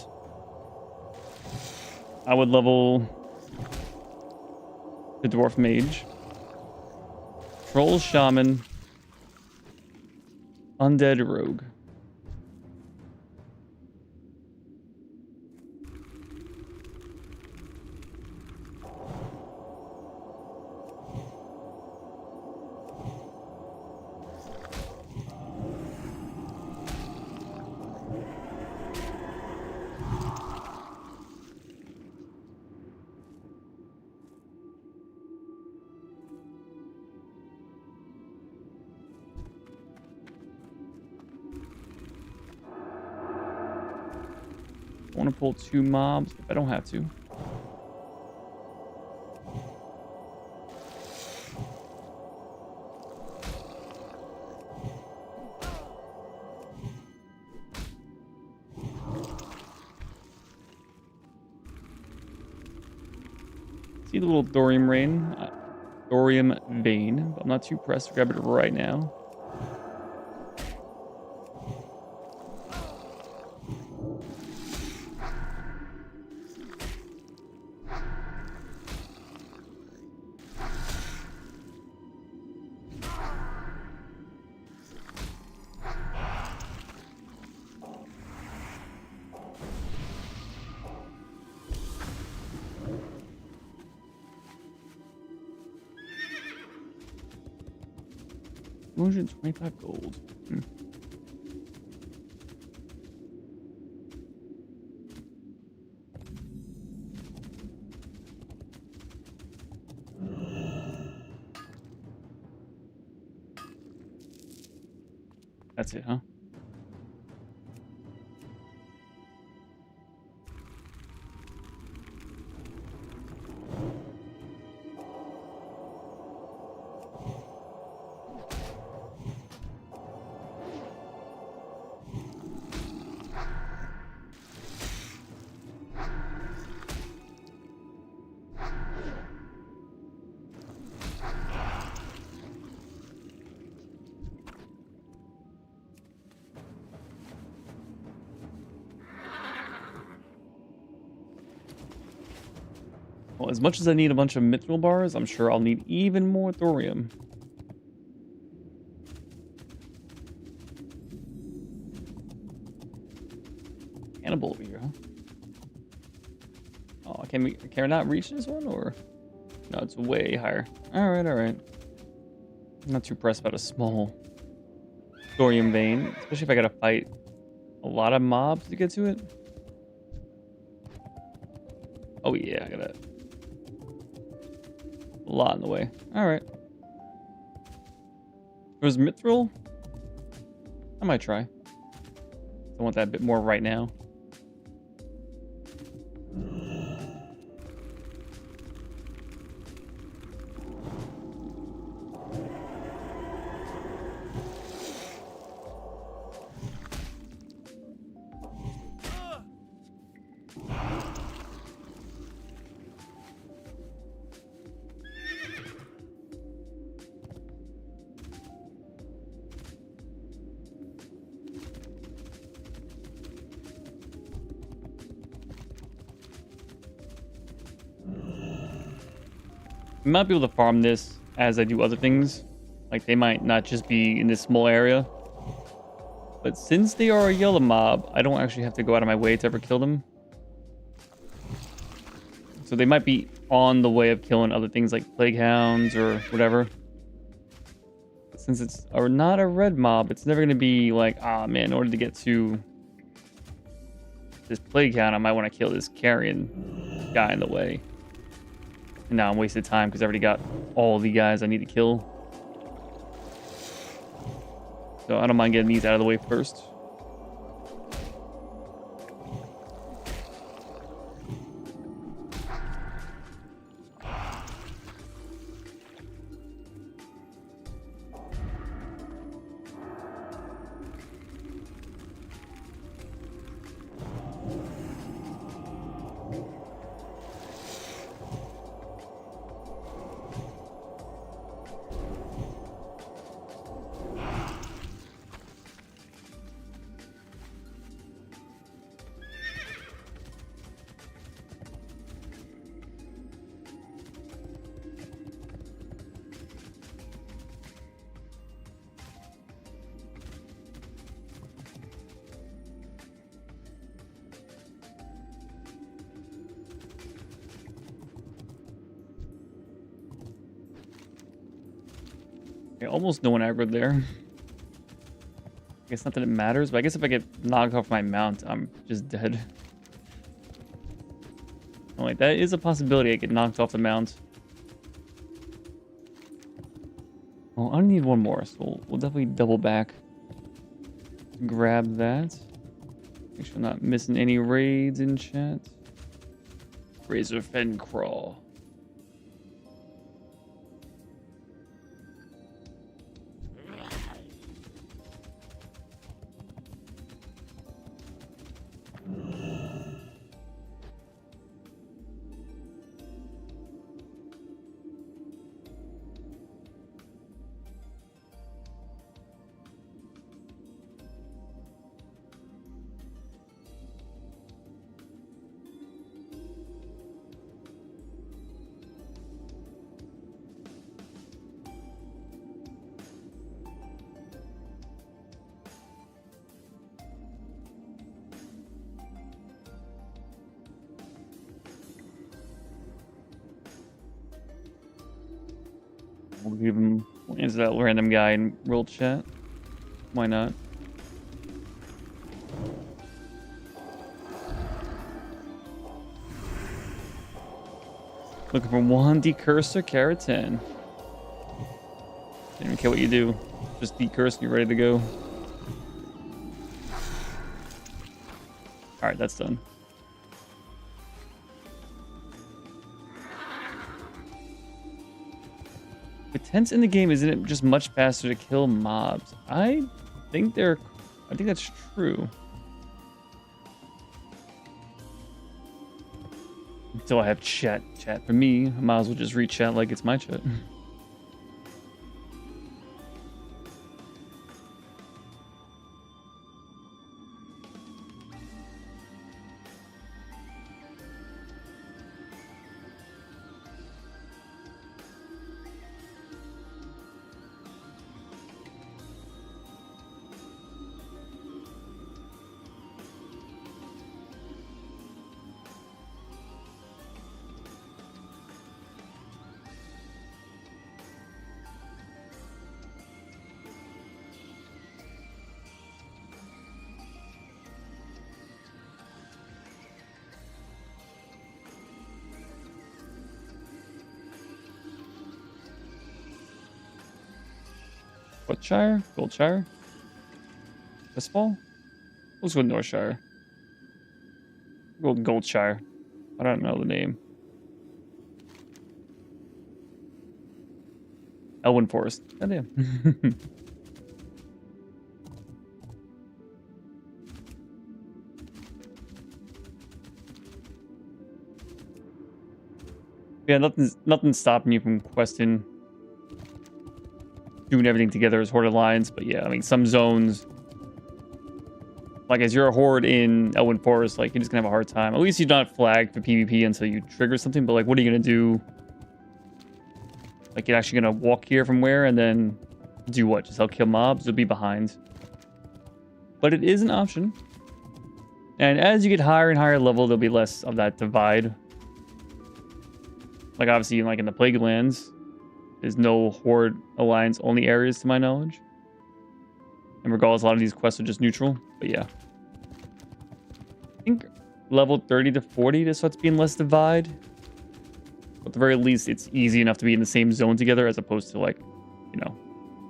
A: I would level the Dwarf Mage, Troll Shaman, Undead Rogue. I want to pull 2 mobs if I don't have to. See the little thorium vein, but I'm not too pressed to grab it right now. $225 gold. That's it, huh? Well, as much as I need a bunch of mithril bars, I'm sure I'll need even more thorium. Cannibal over here, huh? Oh, can I not reach this one, or? No, it's way higher. Alright, alright. I'm not too pressed about a small thorium vein, especially if I gotta fight a lot of mobs to get to it. Oh yeah, I got a lot in the way. Alright. There's mithril? I might try. I want that a bit more right now. I might be able to farm this as I do other things. Like, they might not just be in this small area. But since they are a yellow mob, I don't actually have to go out of my way to ever kill them. So they might be on the way of killing other things like plague hounds or whatever. But since it's not a red mob, it's never going to be like, ah, man, in order to get to this plague hound, I might want to kill this carrion guy in the way. And now I'm wasted time because I already got all the guys I need to kill. So I don't mind getting these out of the way first. Okay, almost no one aggroed there. I guess not that it matters, but I guess if I get knocked off my mount, I'm just dead. Like, that is a possibility I get knocked off the mount. Well, I need one more, so we'll definitely double back. Grab that. Make sure I'm not missing any raids in chat. Razor Fen Crawl. We'll answer that random guy in real chat. Why not? Looking for one decursor, carrot 10. Don't even care what you do. Just decurse and you're ready to go. Alright, that's done. With tents in the game, isn't it just much faster to kill mobs? I think that's true. Until I have chat for me, I might as well just read chat like it's my chat. What Shire? Goldshire? Westfall? Let's go Northshire. Go Goldshire. I don't know the name. Elwyn Forest. Goddamn. Yeah, nothing's stopping you from questing. Doing everything together as Horde Alliance, but yeah, I mean, some zones, like as you're a Horde in Elwyn Forest, like you're just gonna have a hard time. At least you're not flagged for PvP until you trigger something, but like, what are you gonna do? Like, you're actually gonna walk here from where and then do what? Just help kill mobs? You'll be behind. But it is an option. And as you get higher and higher level, there'll be less of that divide. Like, obviously, like in the Plague Lands, there's no Horde Alliance only areas to my knowledge. And regardless, a lot of these quests are just neutral. But yeah. I think level 30 to 40 this starts being less divide. But at the very least, it's easy enough to be in the same zone together as opposed to like, you know,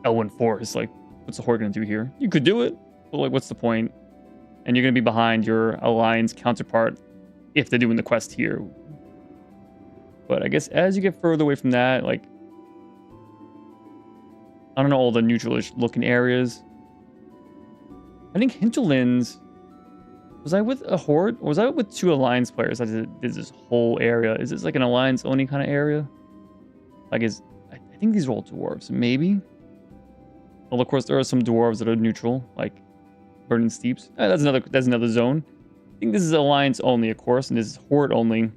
A: Elwyn Forest. Like, what's the Horde gonna do here? You could do it, but like, what's the point? And you're gonna be behind your Alliance counterpart if they're doing the quest here. But I guess as you get further away from that, like, I don't know, all the neutral-ish looking areas. I think Hinterlands... Was I with a Horde? Or was I with 2 Alliance players that did this whole area? Is this like an Alliance-only kind of area? Like, I think these are all dwarves. Maybe? Well, of course, there are some dwarves that are neutral, like Burning Steeps. That's another zone. I think this is Alliance-only, of course, and this is Horde-only.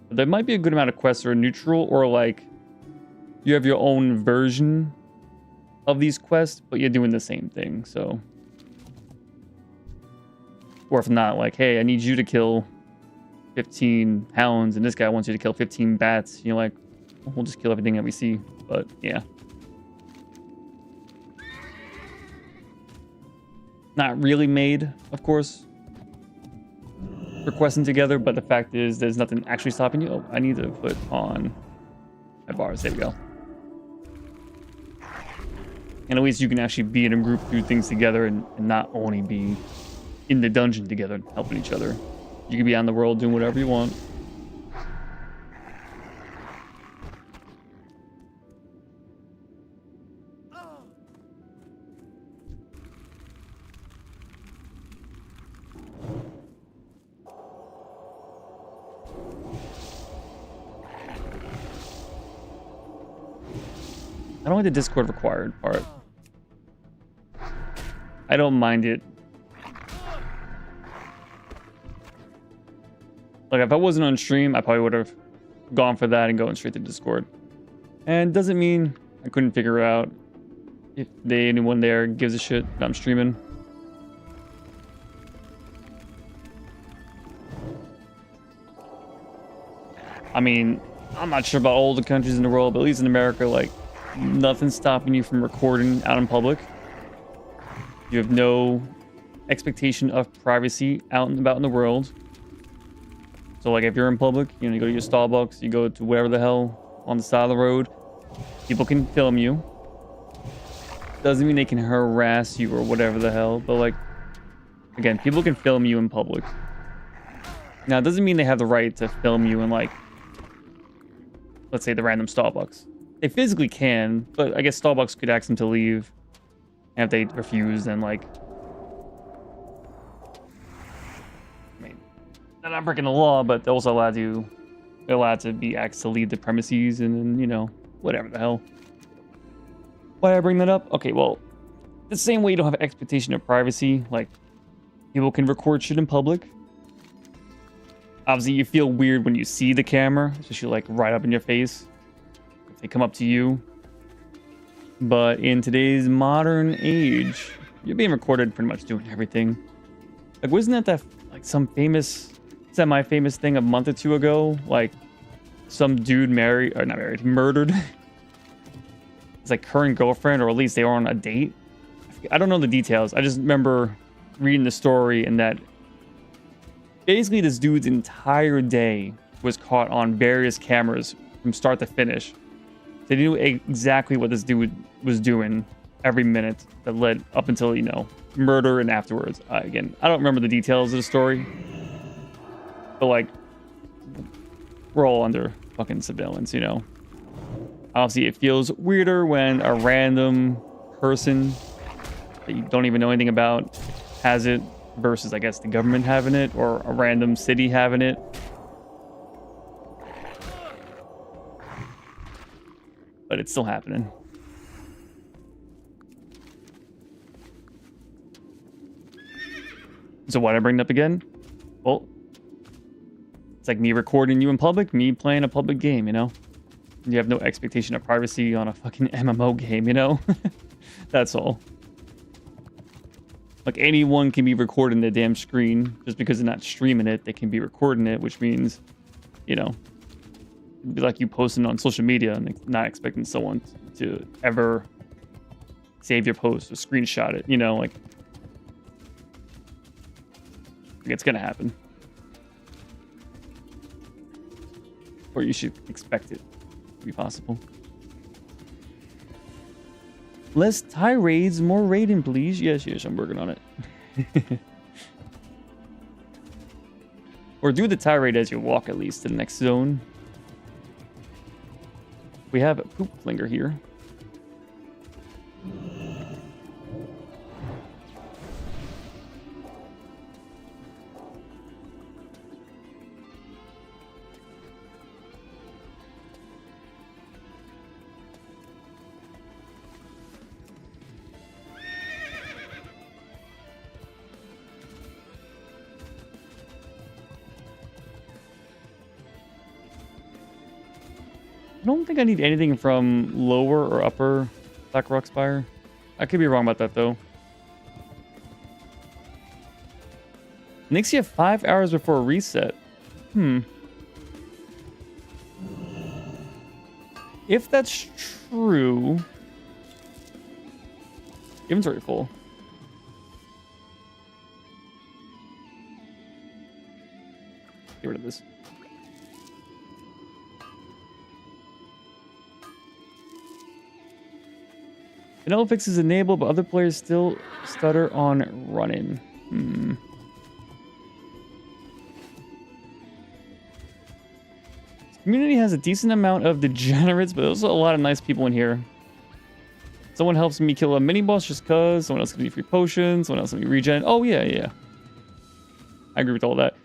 A: But there might be a good amount of quests that are neutral, or like, you have your own version of these quests, but you're doing the same thing, so. Or if not, like, hey, I need you to kill 15 hounds, and this guy wants you to kill 15 bats. You're like, we'll just kill everything that we see. But yeah. not really made, of course, for questing together, but the fact is there's nothing actually stopping you. Oh, I need to put on my bars. There we go. And at least you can actually be in a group, do things together, and not only be in the dungeon together, helping each other. You can be out in the world doing whatever you want. I don't like the Discord required part. I don't mind it. Like, if I wasn't on stream, I probably would have gone for that and going straight to Discord. And doesn't mean I couldn't figure out if anyone there gives a shit that I'm streaming. I mean, I'm not sure about all the countries in the world, but at least in America, like, nothing's stopping you from recording out in public. You have no expectation of privacy out and about in the world. So, like, if you're in public, you know, you go to your Starbucks, you go to wherever the hell on the side of the road, people can film you. Doesn't mean they can harass you or whatever the hell, but, like, again, people can film you in public. Now, it doesn't mean they have the right to film you in, like, let's say the random Starbucks. They physically can, but I guess Starbucks could ask them to leave. And if they refuse, then, like, I mean, they're not breaking the law, but they're also allowed to be asked to leave the premises, and then, you know, whatever the hell. Why did I bring that up? Okay, well, the same way you don't have expectation of privacy, like, people can record shit in public. Obviously, you feel weird when you see the camera, especially, like, right up in your face. If they come up to you. But in today's modern age, you're being recorded pretty much doing everything. Like, wasn't that like, some famous, semi-famous thing a month or two ago? Like, some dude murdered his, like, current girlfriend, or at least they were on a date. I don't know the details. I just remember reading the story, and that basically this dude's entire day was caught on various cameras from start to finish. They knew exactly what this dude was doing every minute that led up until, you know, murder and afterwards. Again, I don't remember the details of the story, but, like, we're all under fucking surveillance, you know. Obviously, it feels weirder when a random person that you don't even know anything about has it versus, I guess, the government having it, or a random city having it. But it's still happening. So why'd I bring it up again? Well, it's like me recording you in public, me playing a public game, you know? You have no expectation of privacy on a fucking MMO game, you know? That's all. Like, anyone can be recording the damn screen. Just because they're not streaming it, they can be recording it, which means, you know, it'd be like you posting on social media and not expecting someone to ever save your post or screenshot it, you know, like it's gonna happen. Or you should expect it to be possible. Less tirades, more raiding, please. Yes, I'm working on it. Or do the tirade as you walk, at least, to the next zone. We have a poop flinger here. I don't think I need anything from lower or upper Black Rock Spire. I could be wrong about that, though. Makes you 5 hours before a reset. If that's true... Inventory full. Get rid of this. Vanilla fix is enabled, but other players still stutter on running. This community has a decent amount of degenerates, but also a lot of nice people in here. Someone helps me kill a mini boss just cause. Someone else gives me free potions. Someone else gives me regen. Oh yeah. I agree with all that.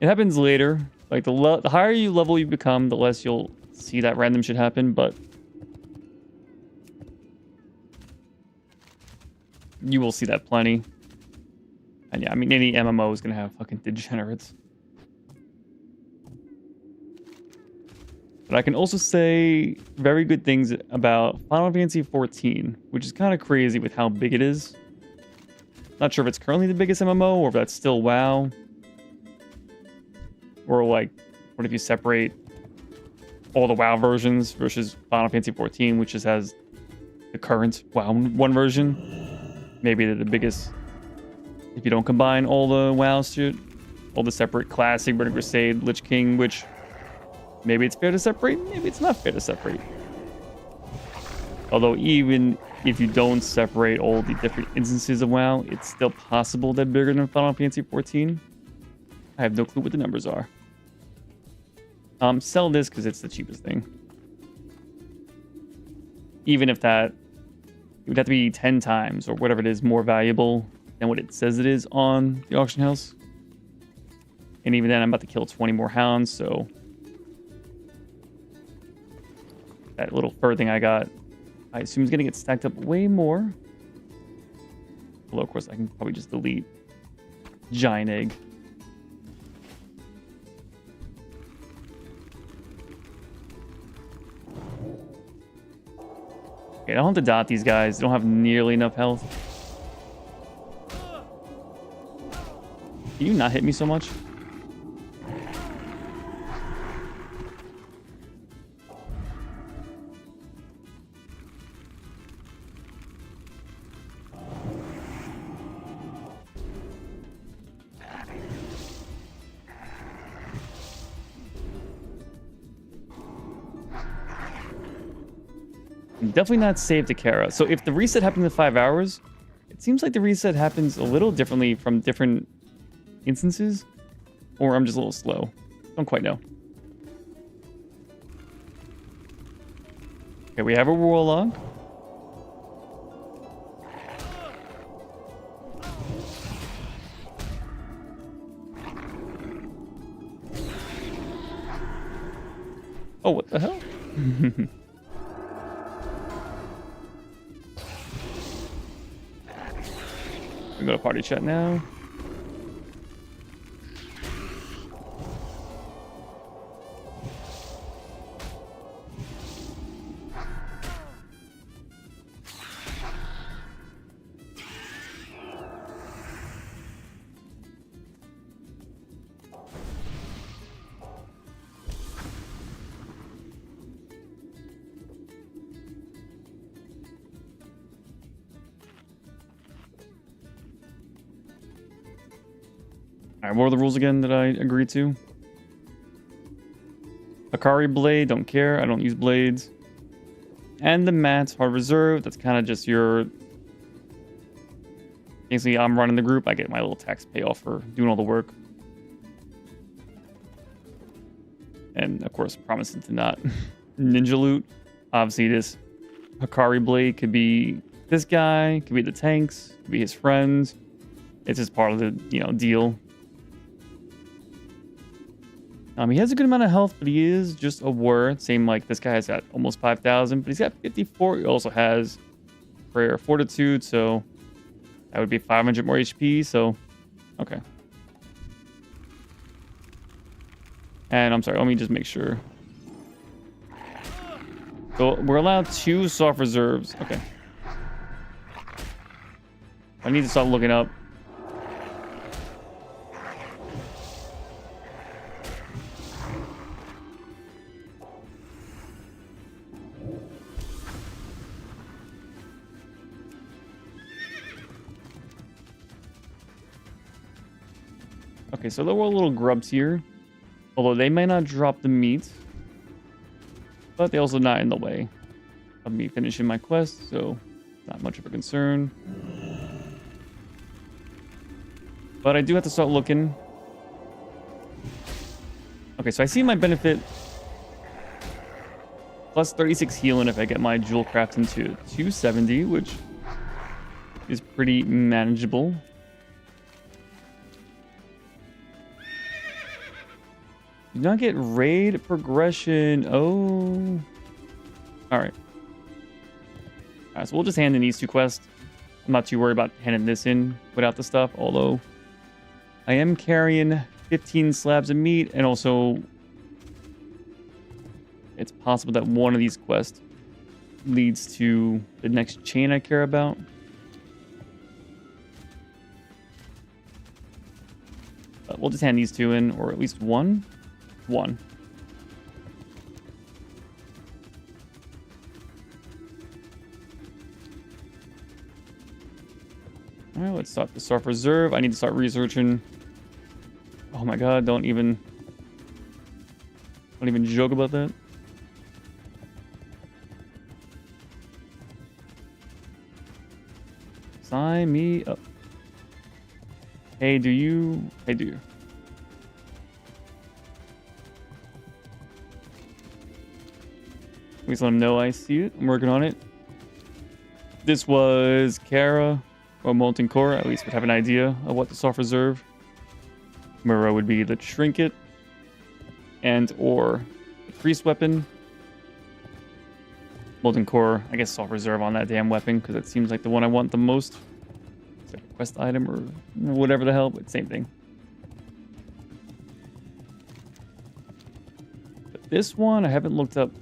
A: It happens later. Like the higher level you become, the less you'll see that random shit happen. But you will see that plenty. And yeah, I mean, any MMO is gonna have fucking degenerates. But I can also say very good things about Final Fantasy XIV, which is kind of crazy with how big it is. Not sure if it's currently the biggest MMO or if that's still WoW. Or like, what if you separate all the WoW versions versus Final Fantasy XIV, which just has the current WoW 1 version. Maybe they're the biggest if you don't combine all the WoW shit. All the separate Classic, Burning Crusade, Lich King, which maybe it's fair to separate, maybe it's not fair to separate. Although even if you don't separate all the different instances of WoW, it's still possible they're bigger than Final Fantasy XIV. I have no clue what the numbers are. Sell this because it's the cheapest thing. Even if that, it would have to be 10 times or whatever it is more valuable than what it says it is on the auction house. And even then, I'm about to kill 20 more hounds, so that little fur thing I got, I assume is going to get stacked up way more. Although, of course, I can probably just delete Giant Egg. Okay, I don't have to dot these guys. They don't have nearly enough health. Can you not hit me so much? Definitely not save to Kara. So if the reset happens in 5 hours, it seems like the reset happens a little differently from different instances, or I'm just a little slow. Don't quite know. Okay, we have a warlock. Oh, what the hell? We go to party chat now. Alright, what are the rules again that I agreed to? Akari blade, don't care. I don't use blades. And the mats are reserved. That's kind of just your... Basically, I'm running the group. I get my little tax payoff for doing all the work. And, of course, promising to not ninja loot. Obviously, this Akari blade could be this guy. Could be the tanks. Could be his friends. It's just part of the, deal. He has a good amount of health, but he is just a word. Same like this guy has got almost 5,000, but he's got 54. He also has prayer fortitude, so that would be 500 more HP. So, okay. And I'm sorry, let me just make sure. So we're allowed 2 soft reserves. Okay. I need to stop looking up. Okay, so there were little grubs here. Although they may not drop the meat, but they're also not in the way of me finishing my quest, so not much of a concern. But I do have to start looking. Okay, so I see my benefit. Plus 36 healing if I get my jewel craft into 270, which is pretty manageable. Do not get raid progression. Oh. Alright. Alright, so we'll just hand in these two quests. I'm not too worried about handing this in without the stuff, although I am carrying 15 slabs of meat, and also it's possible that one of these quests leads to the next chain I care about. But we'll just hand these two in, or at least one. One. All right, let's start the Soft Reserve. I need to start researching. Oh my god, don't even joke about that. Sign me up. Hey, do you? Hey, do you? Please let them know I see it. I'm working on it. This was Kara or Molten Core. At least would have an idea of what the Soft Reserve. Muro would be the Trinket and or the Priest Weapon. Molten Core, I guess Soft Reserve on that damn weapon because it seems like the one I want the most. It's like a quest item or whatever the hell, but same thing. But this one I haven't looked up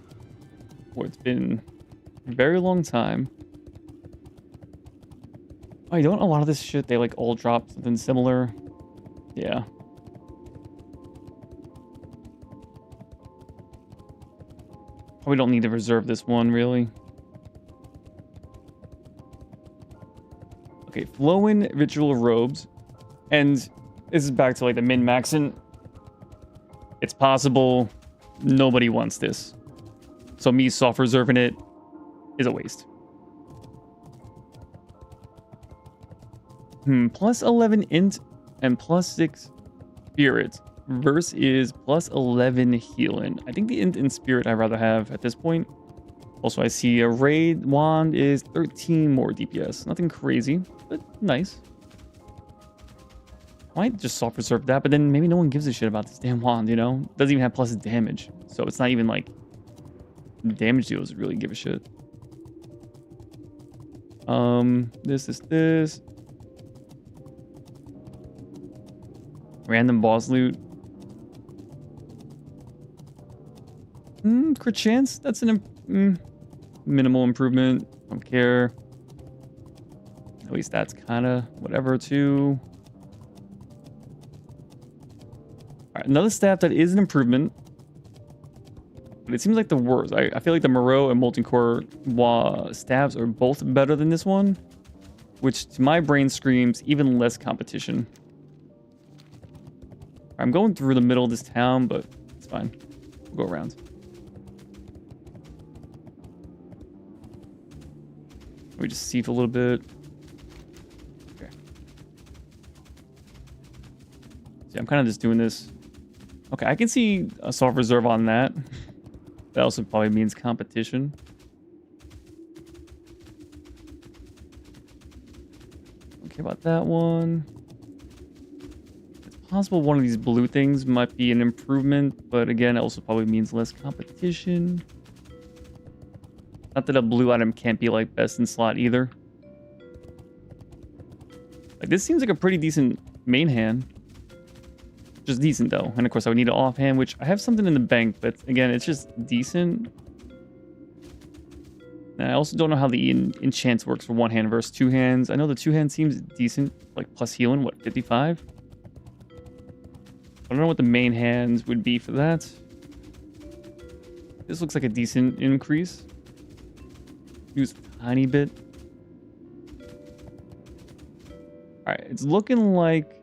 A: for. It's been a very long time. Oh, you don't? A lot of this shit, they like all drop something similar. Yeah. We don't need to reserve this one, really. Okay, flowing ritual robes. And this is back to like the min-maxing. It's possible nobody wants this. So me soft reserving it is a waste. Plus 11 int and plus 6 spirit. Verse is plus 11 healing. I think the int and spirit I'd rather have at this point. Also, I see a raid wand is 13 more DPS. Nothing crazy, but nice. I might just soft reserve that, but then maybe no one gives a shit about this damn wand, you know? Doesn't even have plus damage. So it's not even like damage deals really give a shit. This. Random boss loot. Crit chance. That's an minimal improvement. Don't care. At least that's kind of whatever too. All right, another staff that is an improvement, but it seems like the worst. I feel like the Moreau and Molten Core staffs are both better than this one, which to my brain screams even less competition. I'm going through the middle of this town, but it's fine. We'll go around. Let me just see for a little bit. Okay. See, I'm kind of just doing this. Okay, I can see a soft reserve on that. That also probably means competition. Okay, about that one. It's possible one of these blue things might be an improvement, but again, it also probably means less competition. Not that a blue item can't be like best in slot either. Like this seems like a pretty decent main hand. Just decent though. And of course I would need an offhand, which I have something in the bank, but again, it's just decent. And I also don't know how the enchant works for one hand versus two hands. I know the two hand seems decent, like plus healing, what, 55? I don't know what the main hands would be for that. This looks like a decent increase. Use a tiny bit. Alright, it's looking like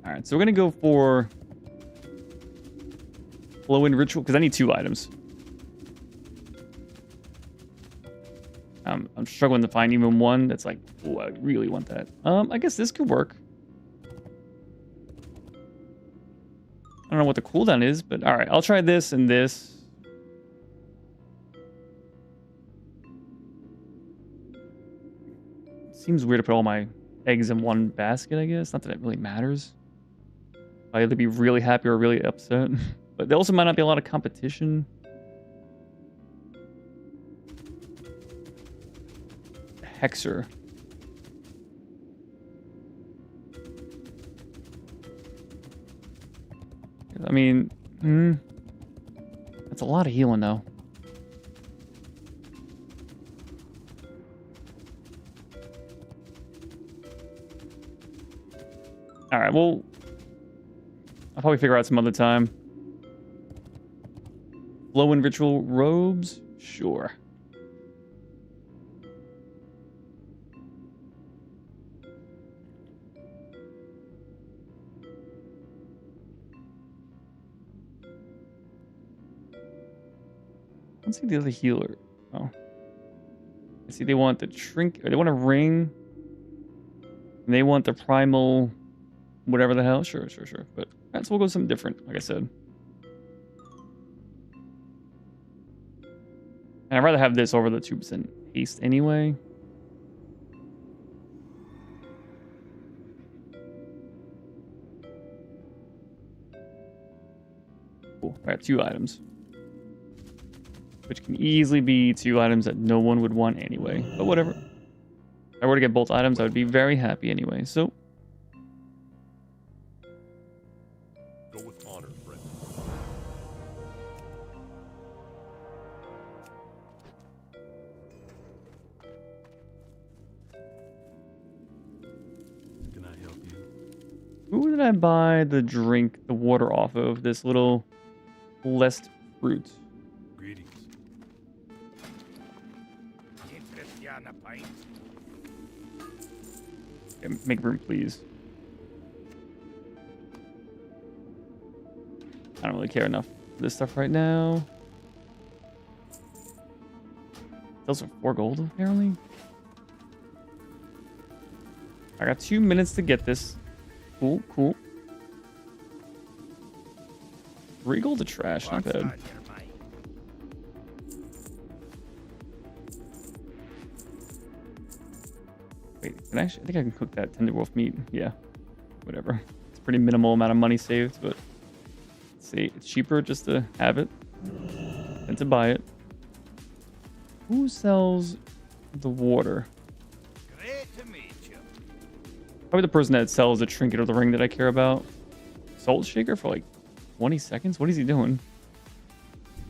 A: All right, so we're gonna go for flow-in ritual because I need 2 items. I'm struggling to find even one that's like, oh, I really want that. I guess this could work. I don't know what the cooldown is, but all right, I'll try this and this. Seems weird to put all my eggs in one basket, I guess. Not that it really matters. I'll either be really happy or really upset. But there also might not be a lot of competition. Hexer. I mean, that's a lot of healing, though. All right, well, I'll probably figure out some other time. Flow-in ritual robes? Sure. Let's see the other healer. Oh. I see they want the trinket, or they want a ring. And they want the primal, whatever the hell. Sure. But that's we'll go with something different, like I said. And I'd rather have this over the 2% haste anyway. Cool. I got 2 items. Which can easily be 2 items that no one would want anyway. But whatever. If I were to get both items, I would be very happy anyway. So.
B: Go with honor, friend. Can I help you?
A: Who did I buy the drink, the water off of? This little blessed fruit.
B: Greetings.
A: Okay, make room, please. I don't really care enough for this stuff right now. Those are 4 gold, apparently. I got 2 minutes to get this. Cool. 3 gold to trash, not bad. Wait, I think I can cook that tender wolf meat. Yeah, whatever. It's a pretty minimal amount of money saved, but let's see, it's cheaper just to have it than to buy it. Who sells the water?
C: Great to meet you.
A: Probably the person that sells the trinket or the ring that I care about. Salt shaker for like 20 seconds? What is he doing?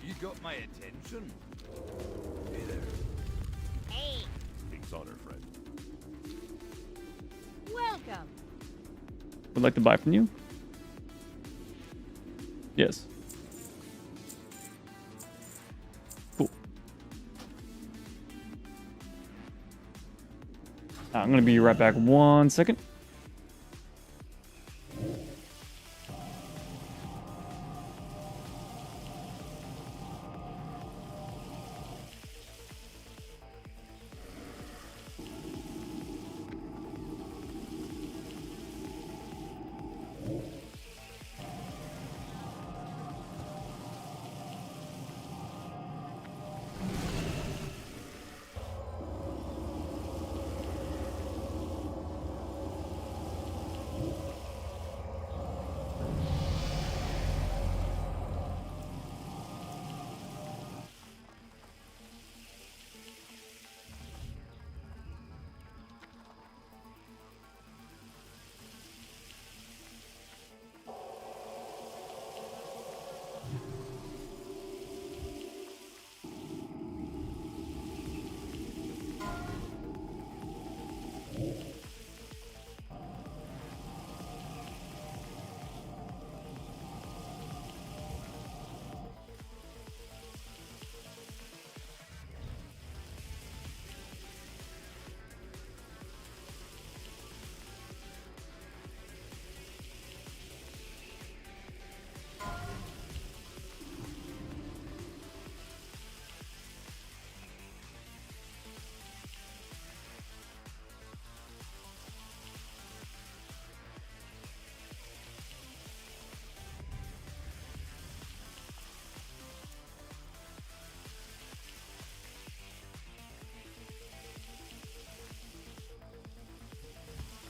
C: You got my attention.
B: Hey there.
D: Hey,
B: King's honor, friend.
D: welcome.
A: Would like to buy from you? Yes. Cool. I'm gonna be right back 1 second.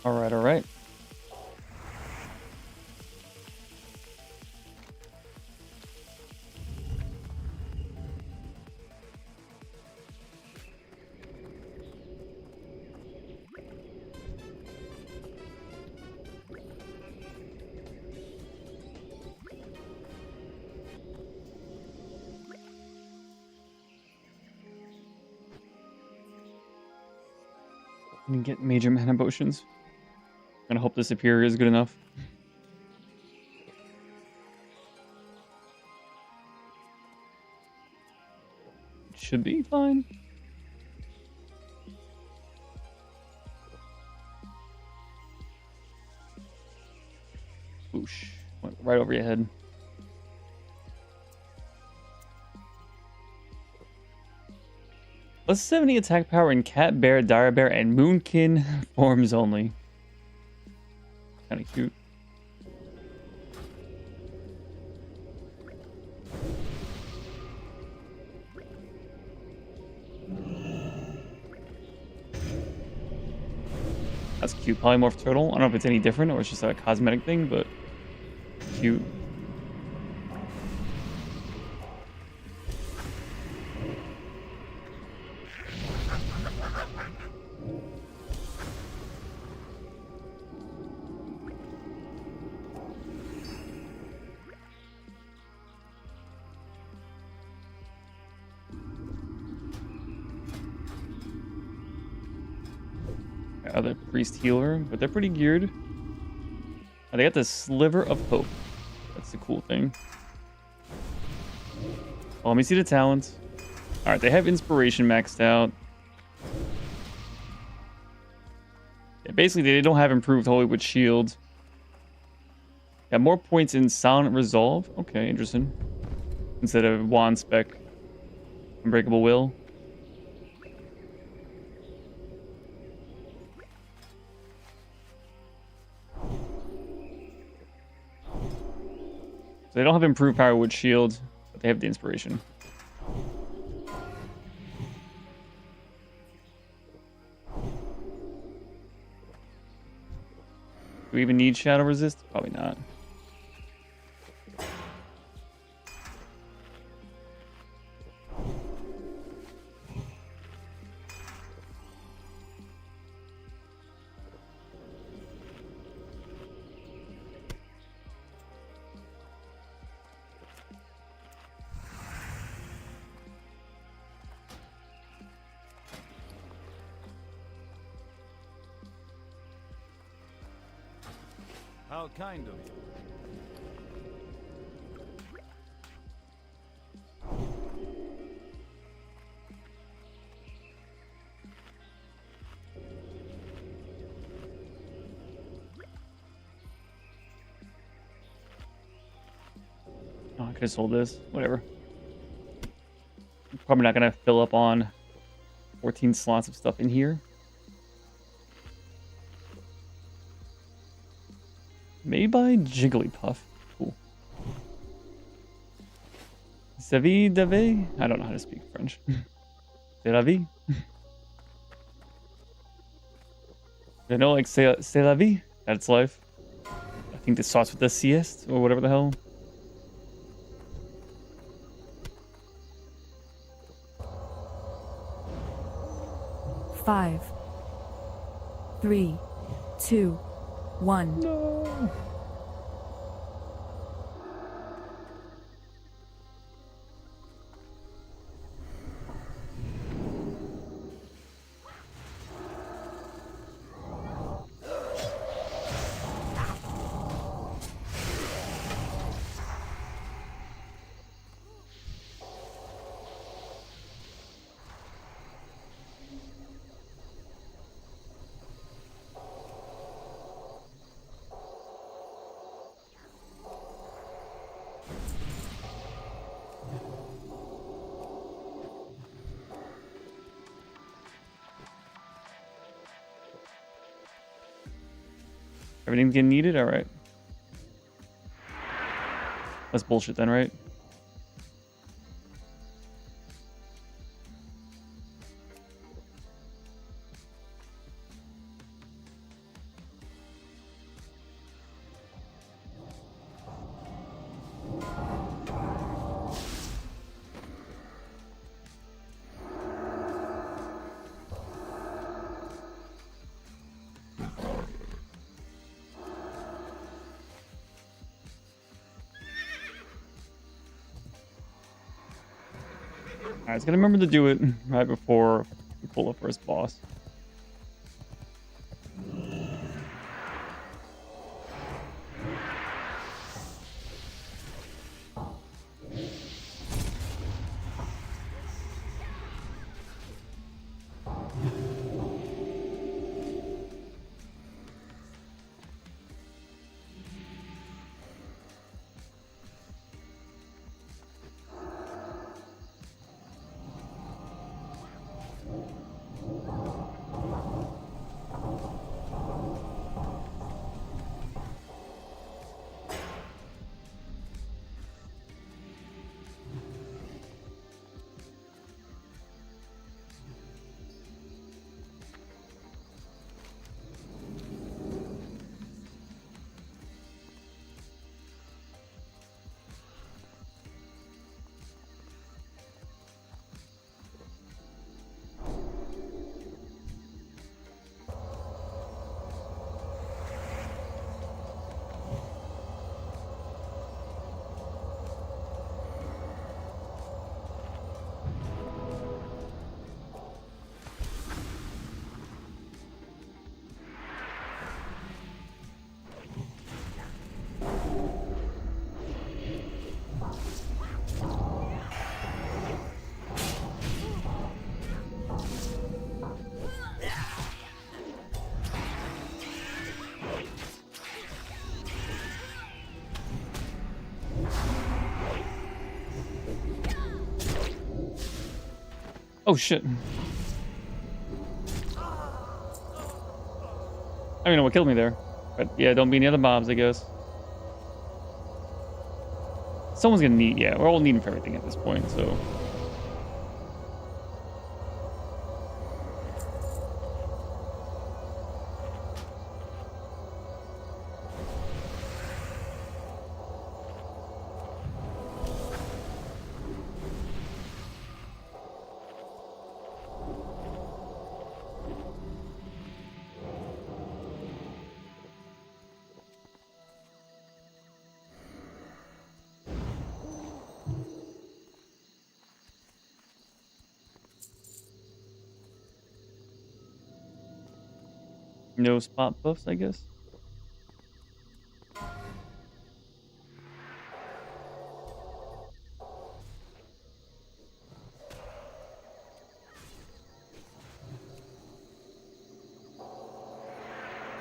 A: All right, all right. And get major mana potions. Gonna hope the superior is good enough. Should be fine. Whoosh. Went right over your head. Plus 70 attack power in cat, bear, dire bear, and moonkin forms only. Kind of cute. That's cute. Polymorph turtle. I don't know if it's any different or it's just a cosmetic thing, but cute. Other priest healer, but they're pretty geared. Oh, they got the sliver of hope. That's the cool thing. Oh, let me see the talents. All right, they have inspiration maxed out. Yeah, basically, they don't have improved Holy Witch Shield. Got more points in Silent Resolve. Okay, interesting. Instead of Wand Spec. Unbreakable Will. So they don't have improved Power Witch Shield, but they have the inspiration. Do we even need Shadow Resist? Probably not.
B: How kind of you.
A: Oh, I could have sold this. Whatever. Probably not going to fill up on 14 slots of stuff in here. Made by Jigglypuff. Cool. Savi Dave? I don't know how to speak French. C'est la vie? I know, like, c'est la vie? That's life. I think this starts with the sieste, or whatever the hell.
E: Five, 3, 2, 1.
A: No. Everything's getting needed? Alright. That's bullshit then, right? I was gonna remember to do it right before we pull the first boss. Oh shit. I don't know what killed me there. But yeah, don't be near the mobs, I guess. Someone's gonna need, yeah, we're all needing for everything at this point, so. No spot buffs, I guess.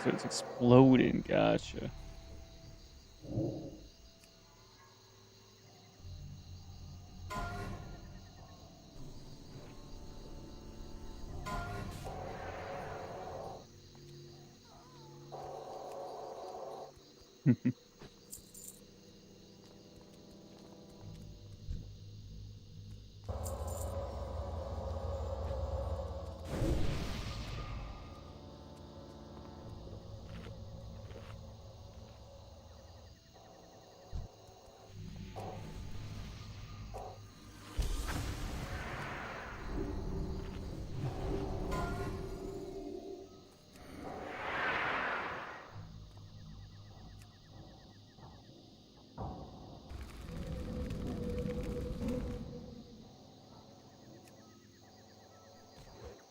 A: So it's exploding, gotcha.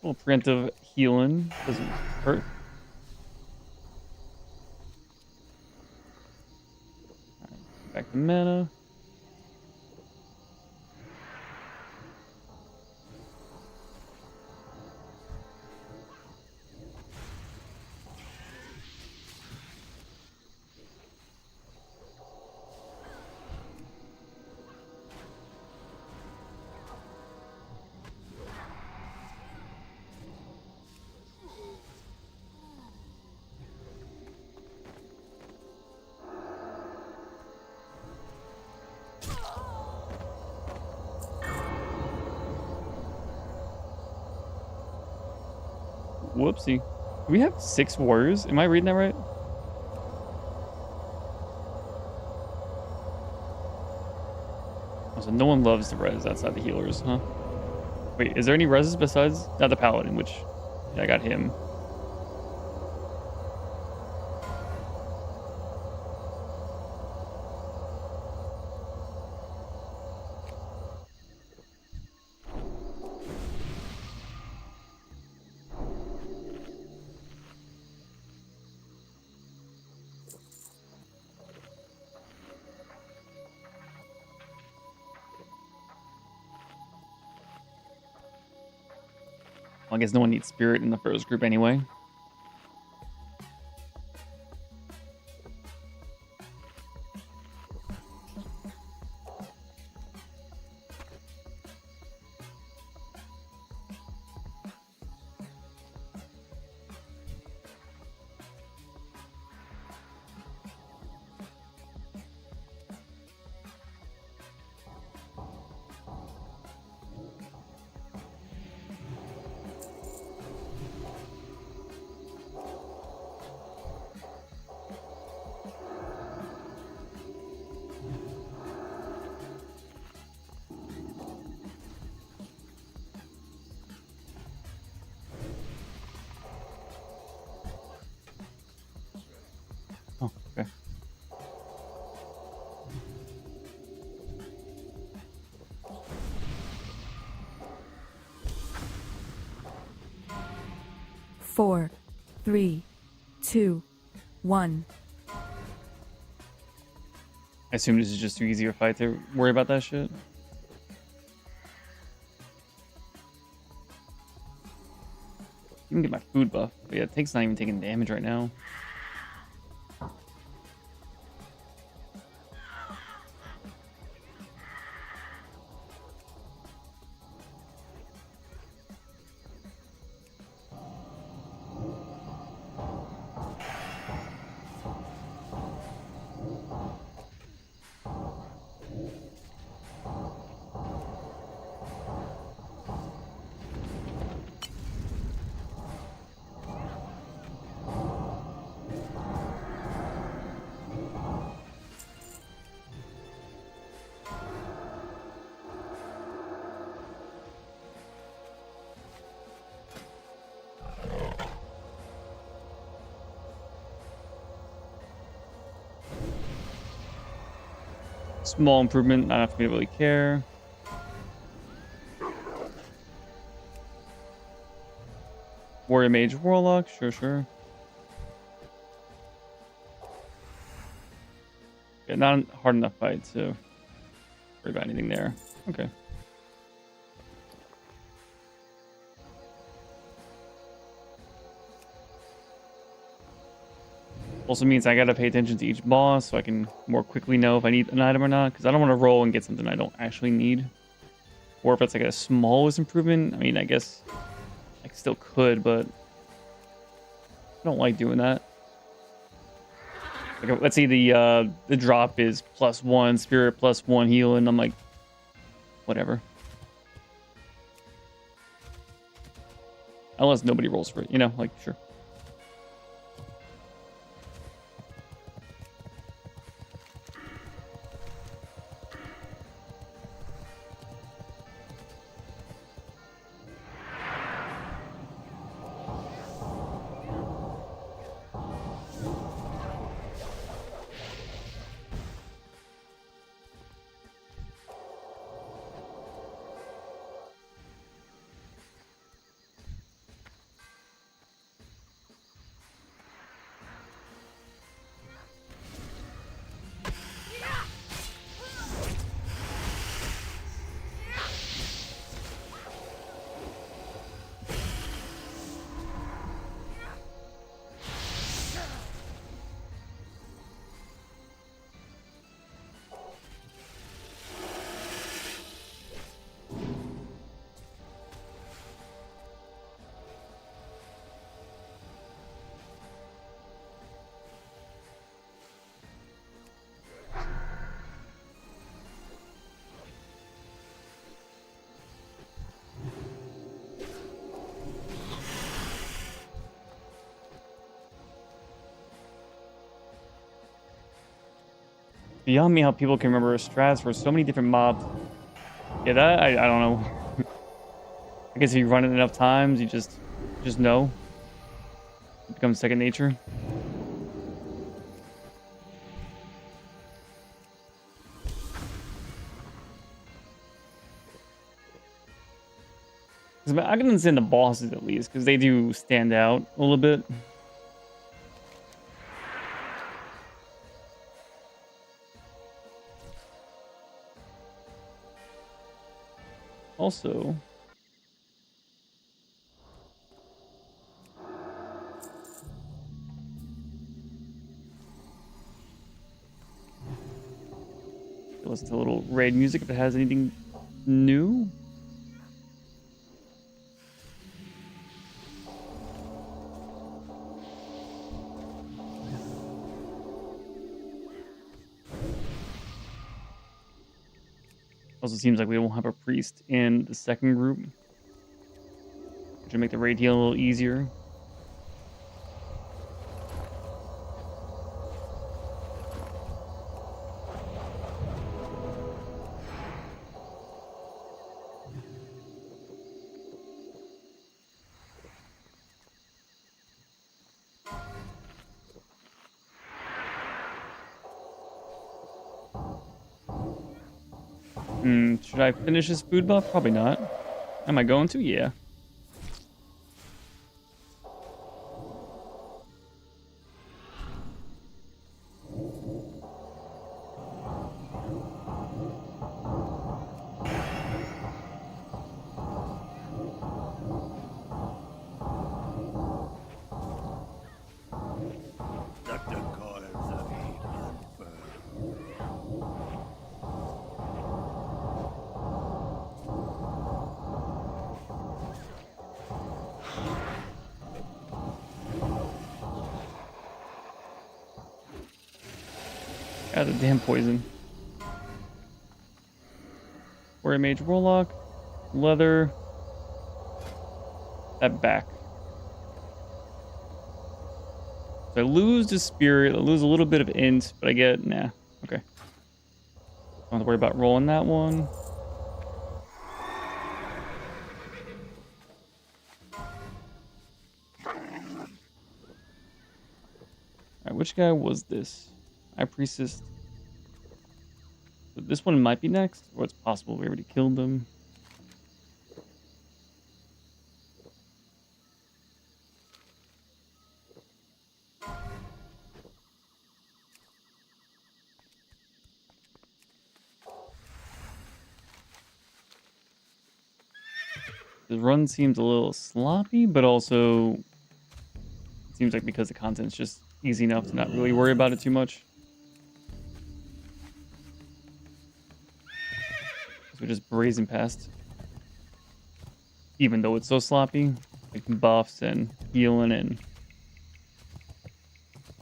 A: Little preemptive healing doesn't hurt. Alright, back to mana. Whoopsie. Do we have 6 warriors? Am I reading that right? Oh, so no one loves the res outside the healers, huh? Wait, is there any reses besides? Not the paladin, which yeah, I got him. Well, I guess no one needs spirit in the first group anyway. Oh, okay.
E: Four, three, two, one.
A: I assume this is just too easy a fight to worry about that shit. You can get my food buff. But yeah, Tank's not even taking damage right now. Small improvement, not enough for me to really care. Warrior Mage Warlock, sure. Yeah, not a hard enough fight to worry about anything there. Okay. Also means I gotta pay attention to each boss so I can more quickly know if I need an item or not, because I don't want to roll and get something I don't actually need. Or if it's like a smallest improvement, I mean, I guess I still could, but I don't like doing that. Like, let's say the drop is +1 spirit, +1 heal, and I'm like, whatever. Unless nobody rolls for it, you know, like, sure. Beyond me how people can remember strats for so many different mobs. Yeah, that I don't know. I guess if you run it enough times, you just know. It becomes second nature. I can understand the bosses at least, because they do stand out a little bit. Also, Listen to a little raid music if it has anything new. Also seems like we won't have a priest in the second group, which will make the raid heal a little easier. Should I finish this food buff? Probably not. Am I going to? Yeah.
C: Dr. Collins of Heat.
A: Got the damn poison. Warrior Mage Warlock. Leather. That back. So I lose the spirit. I lose a little bit of int, but I get... Nah. Okay. Don't have to worry about rolling that one. Alright, which guy was this? High Priestess. So this one might be next, or it's possible we already killed them. The run seems a little sloppy, but also it seems like because the content's just easy enough to not really worry about it too much. So we just brazen past. Even though it's so sloppy, like buffs and healing and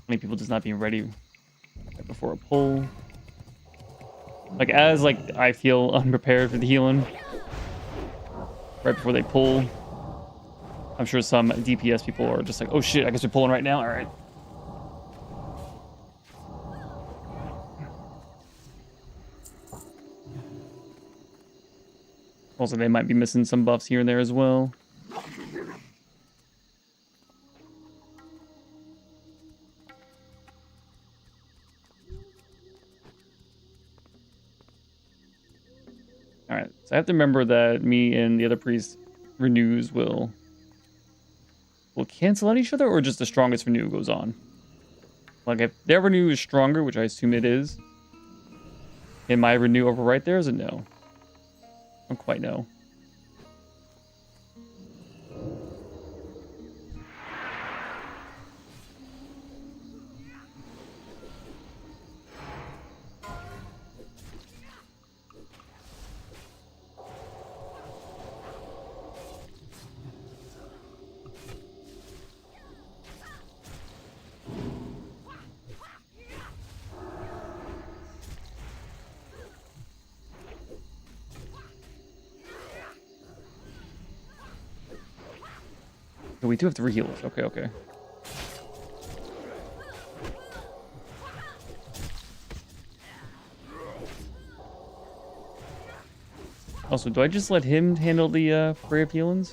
A: many people just not being ready right before a pull. Like as like I feel unprepared for the healing right before they pull. I'm sure some DPS people are just like, oh shit, I guess we're pulling right now. All right. Also, they might be missing some buffs here and there as well. Alright, so I have to remember that me and the other priest renews will cancel out each other, or just the strongest renew goes on? Like, if their renew is stronger, which I assume it is, can my renew overwrite theirs, or no? I don't quite know. We do have 3 healers. Okay, okay. Also, do I just let him handle the brave healings?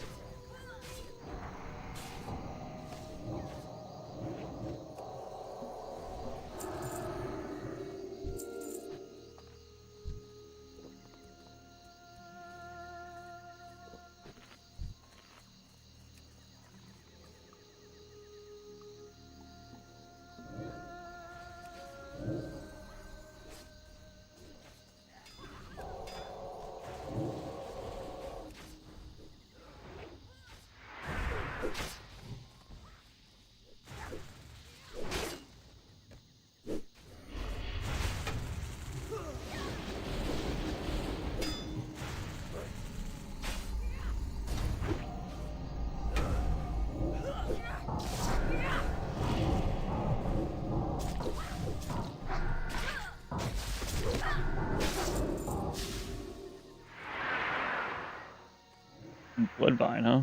A: Bloodvine, huh?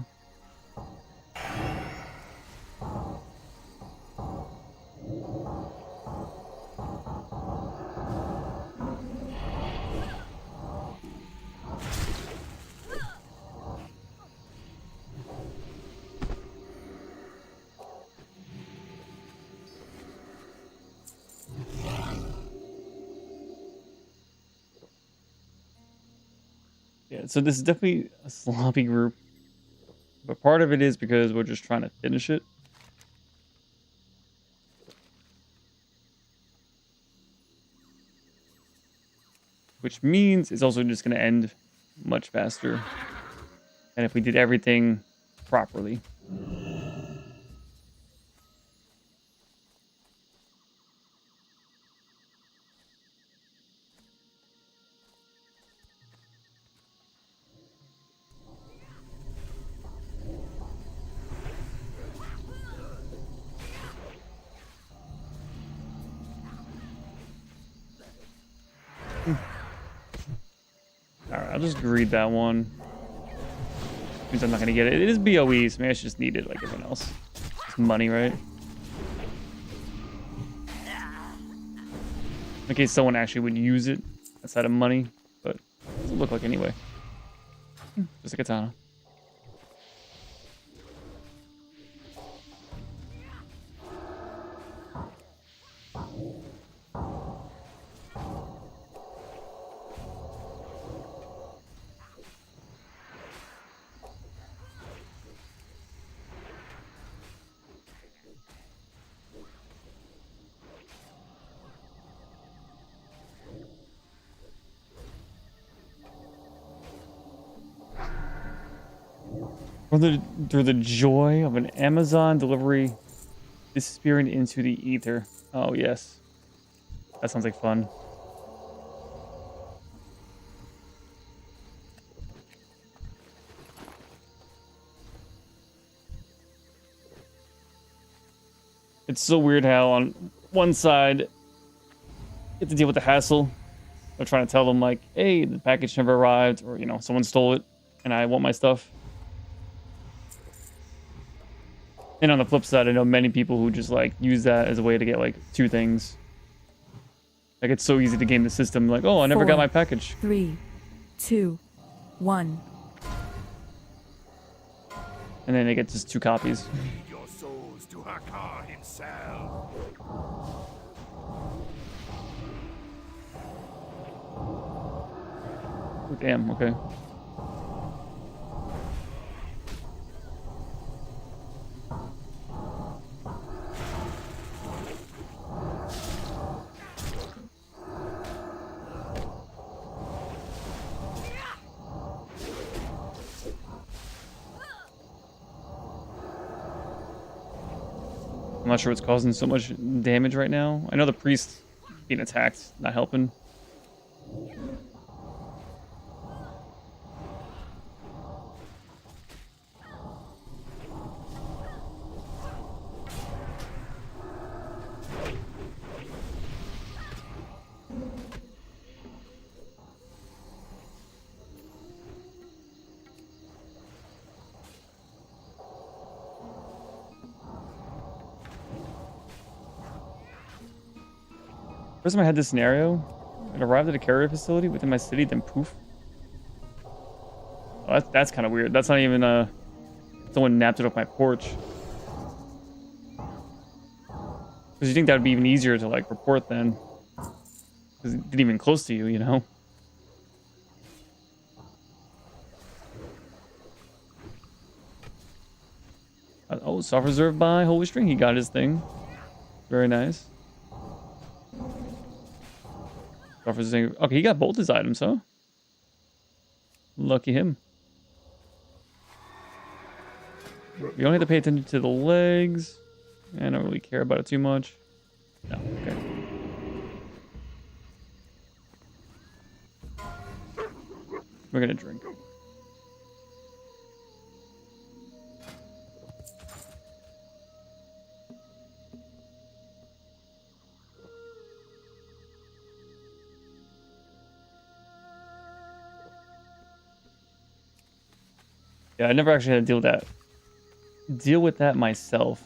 A: Yeah, so this is definitely a sloppy group, but part of it is because we're just trying to finish it. Which means it's also just going to end much faster than if we did everything properly. Alright, I'll just greed that one. Means I'm not gonna get it. It is BOE, so maybe I should just need it like everyone else. It's money, right? In case someone actually would use it outside of money, but it doesn't look like anyway. Just a katana. Through the joy of an Amazon delivery disappearing into the ether. Oh, yes. That sounds like fun. It's so weird how on one side, you have to deal with the hassle of trying to tell them, like, hey, the package never arrived, or, you know, someone stole it, and I want my stuff. And on the flip side, I know many people who just, like, use that as a way to get, like, two things. Like, it's so easy to game the system. Like, oh, I never got my package.
E: 3, 2, 1.
A: And then they get just two copies.
C: Lead your souls to Hakar himself.
A: Oh, damn, okay. I'm not sure what's causing so much damage right now. I know the priest being attacked, not helping. First time I had this scenario, it arrived at a carrier facility within my city, then poof. Oh, that's kind of weird. That's not even someone napped it off my porch. Because you think that would be even easier to like report then. Because it didn't even close to you, you know? Oh, soft reserve by Holy String. He got his thing. Very nice. Okay, he got both his items, huh? Lucky him. We only have to pay attention to the legs. I don't really care about it too much. No, okay. We're gonna drink. Yeah, I never actually had to deal with that myself.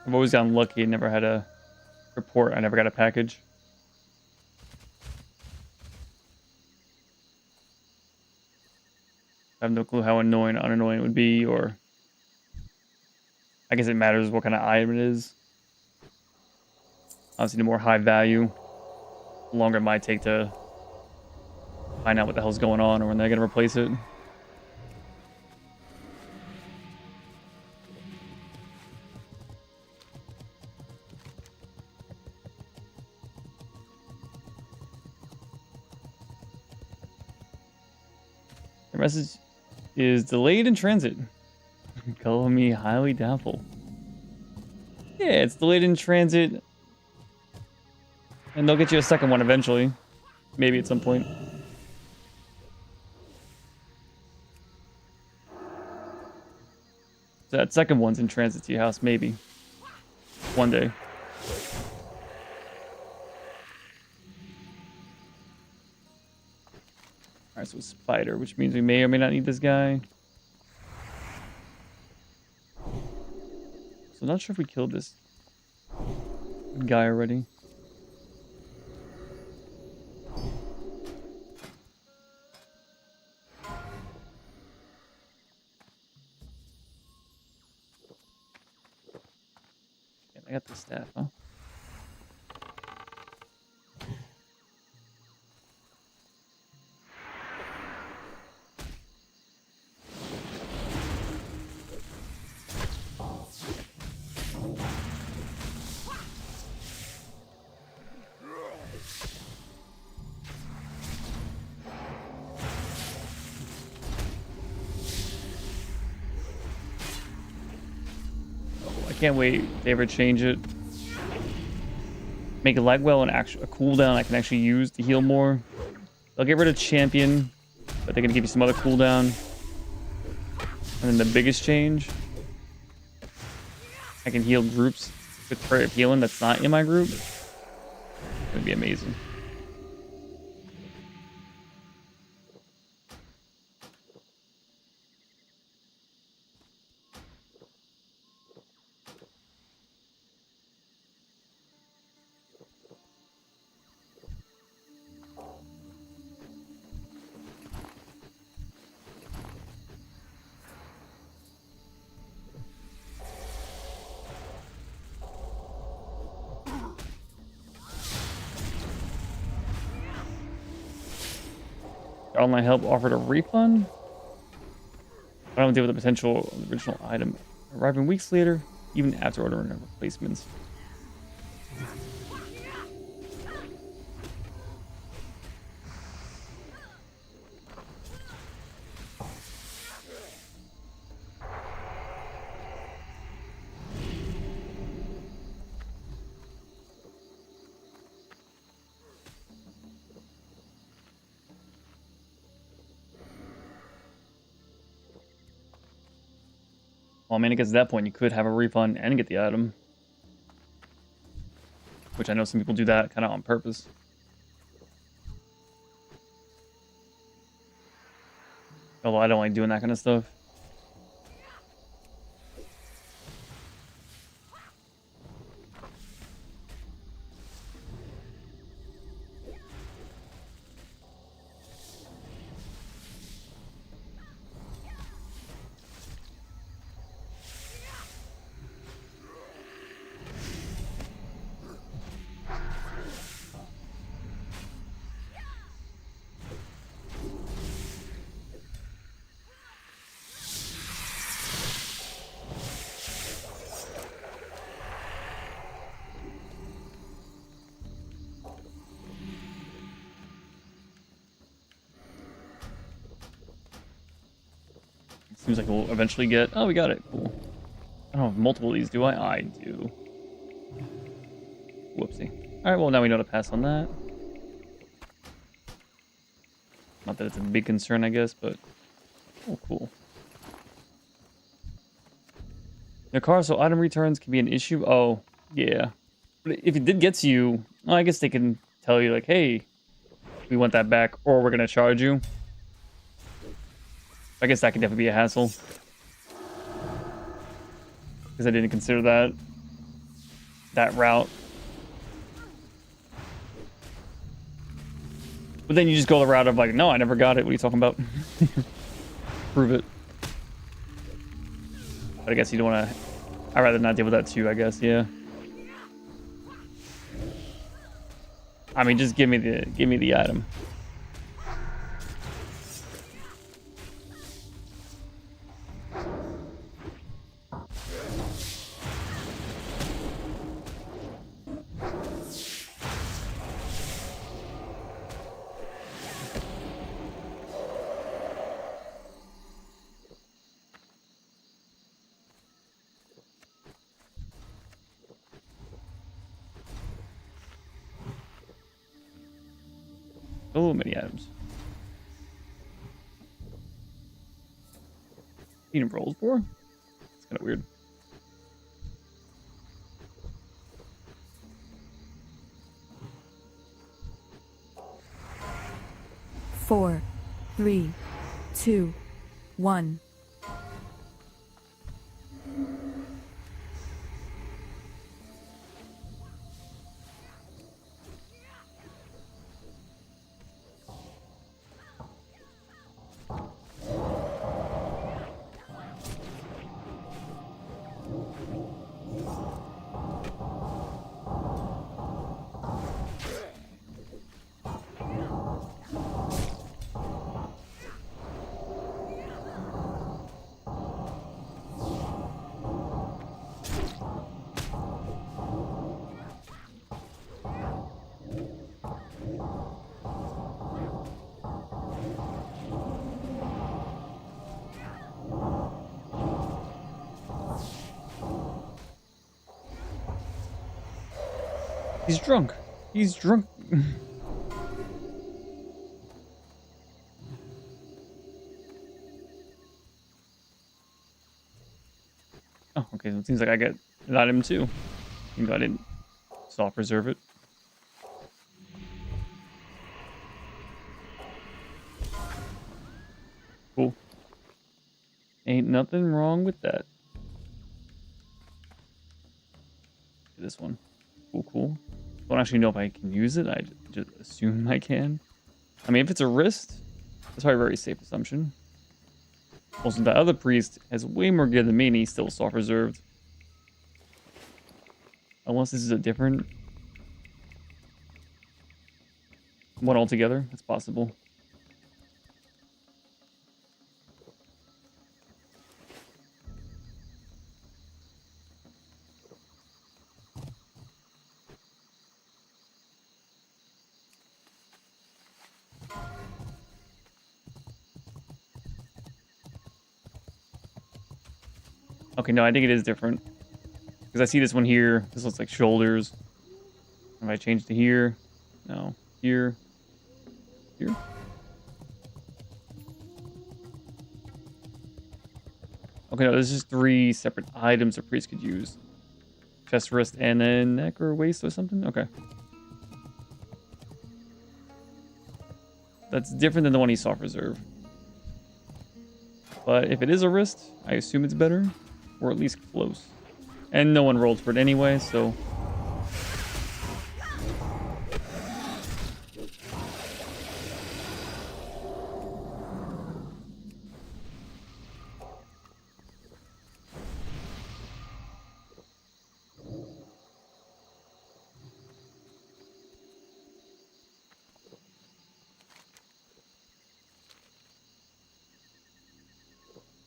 A: I've always gotten lucky and never had a report. I never got a package. I have no clue how annoying or unannoying it would be, or I guess it matters what kind of item it is. Obviously, the more high value, the longer it might take to find out what the hell's going on or when they're going to replace it. The message is delayed in transit. Call me highly doubtful. Yeah, it's delayed in transit. And they'll get you a second one eventually. Maybe at some point. So that second one's in transit to your house, maybe. One day. Alright, so spider, which means we may or may not need this guy. So I'm not sure if we killed this guy already. Yeah, I got the staff, huh? Can't wait if they ever change it. Make it light well and a cooldown I can actually use to heal more. They'll get rid of champion, but they're gonna give you some other cooldown. And then the biggest change, I can heal groups with prayer of healing that's not in my group. It's gonna be amazing. Online help offered a refund. I don't deal with the potential of the original item arriving weeks later, even after ordering replacements. Well, I mean, I guess at that point you could have a refund and get the item. Which I know some people do that kind of on purpose. Although I don't like doing that kind of stuff. Seems like we'll eventually get... Oh, we got it. Cool. I don't have multiple of these, do I? I do. Whoopsie. Alright, well, now we know to pass on that. Not that it's a big concern, I guess, but... Oh, cool. The car, so item returns can be an issue? Oh, yeah. But if it did get to you, well, I guess they can tell you, like, hey, we want that back, or we're going to charge you. I guess that could definitely be a hassle. Because I didn't consider that route. But then you just go the route of like, no, I never got it. What are you talking about? Prove it. But I guess you don't want to... I'd rather not deal with that too, I guess, yeah. I mean, just give me the item. So many items. Need rolls for? It's kind of weird.
E: Four, three, two, one.
A: He's drunk. He's drunk. Oh, okay. So it seems like I get an item too. Even though I didn't soft reserve it. Cool. Ain't nothing wrong with that. This one. Cool, cool. Don't actually know if I can use it. I just assume I can. I mean, if it's a wrist, that's probably a very safe assumption. Also, that other priest has way more gear than me, and he's still soft reserved. Unless this is a different one altogether. That's possible. Okay, no, I think it is different. Because I see this one here. This looks like shoulders. If I change to here. No. Here. Here. Okay, no, there's just 3 separate items a priest could use. Chest, wrist, and then neck or waist or something? Okay. That's different than the one he soft reserve. But if it is a wrist, I assume it's better. Or at least close. And no one rolled for it anyway, so...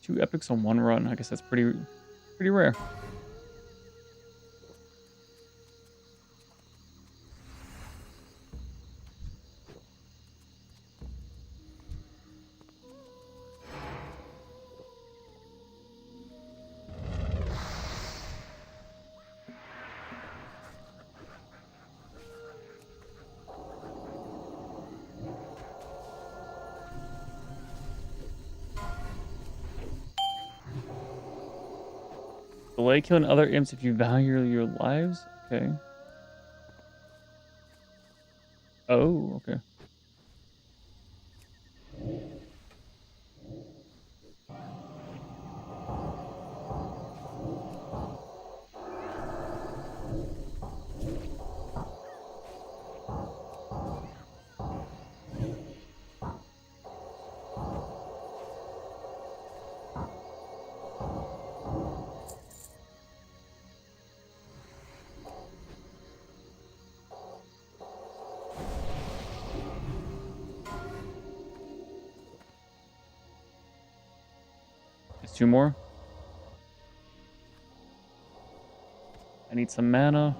A: Two epics on one run. I guess that's pretty rare. Delay killing other imps if you value your lives? Okay. Oh, okay. 2 more. I need some mana.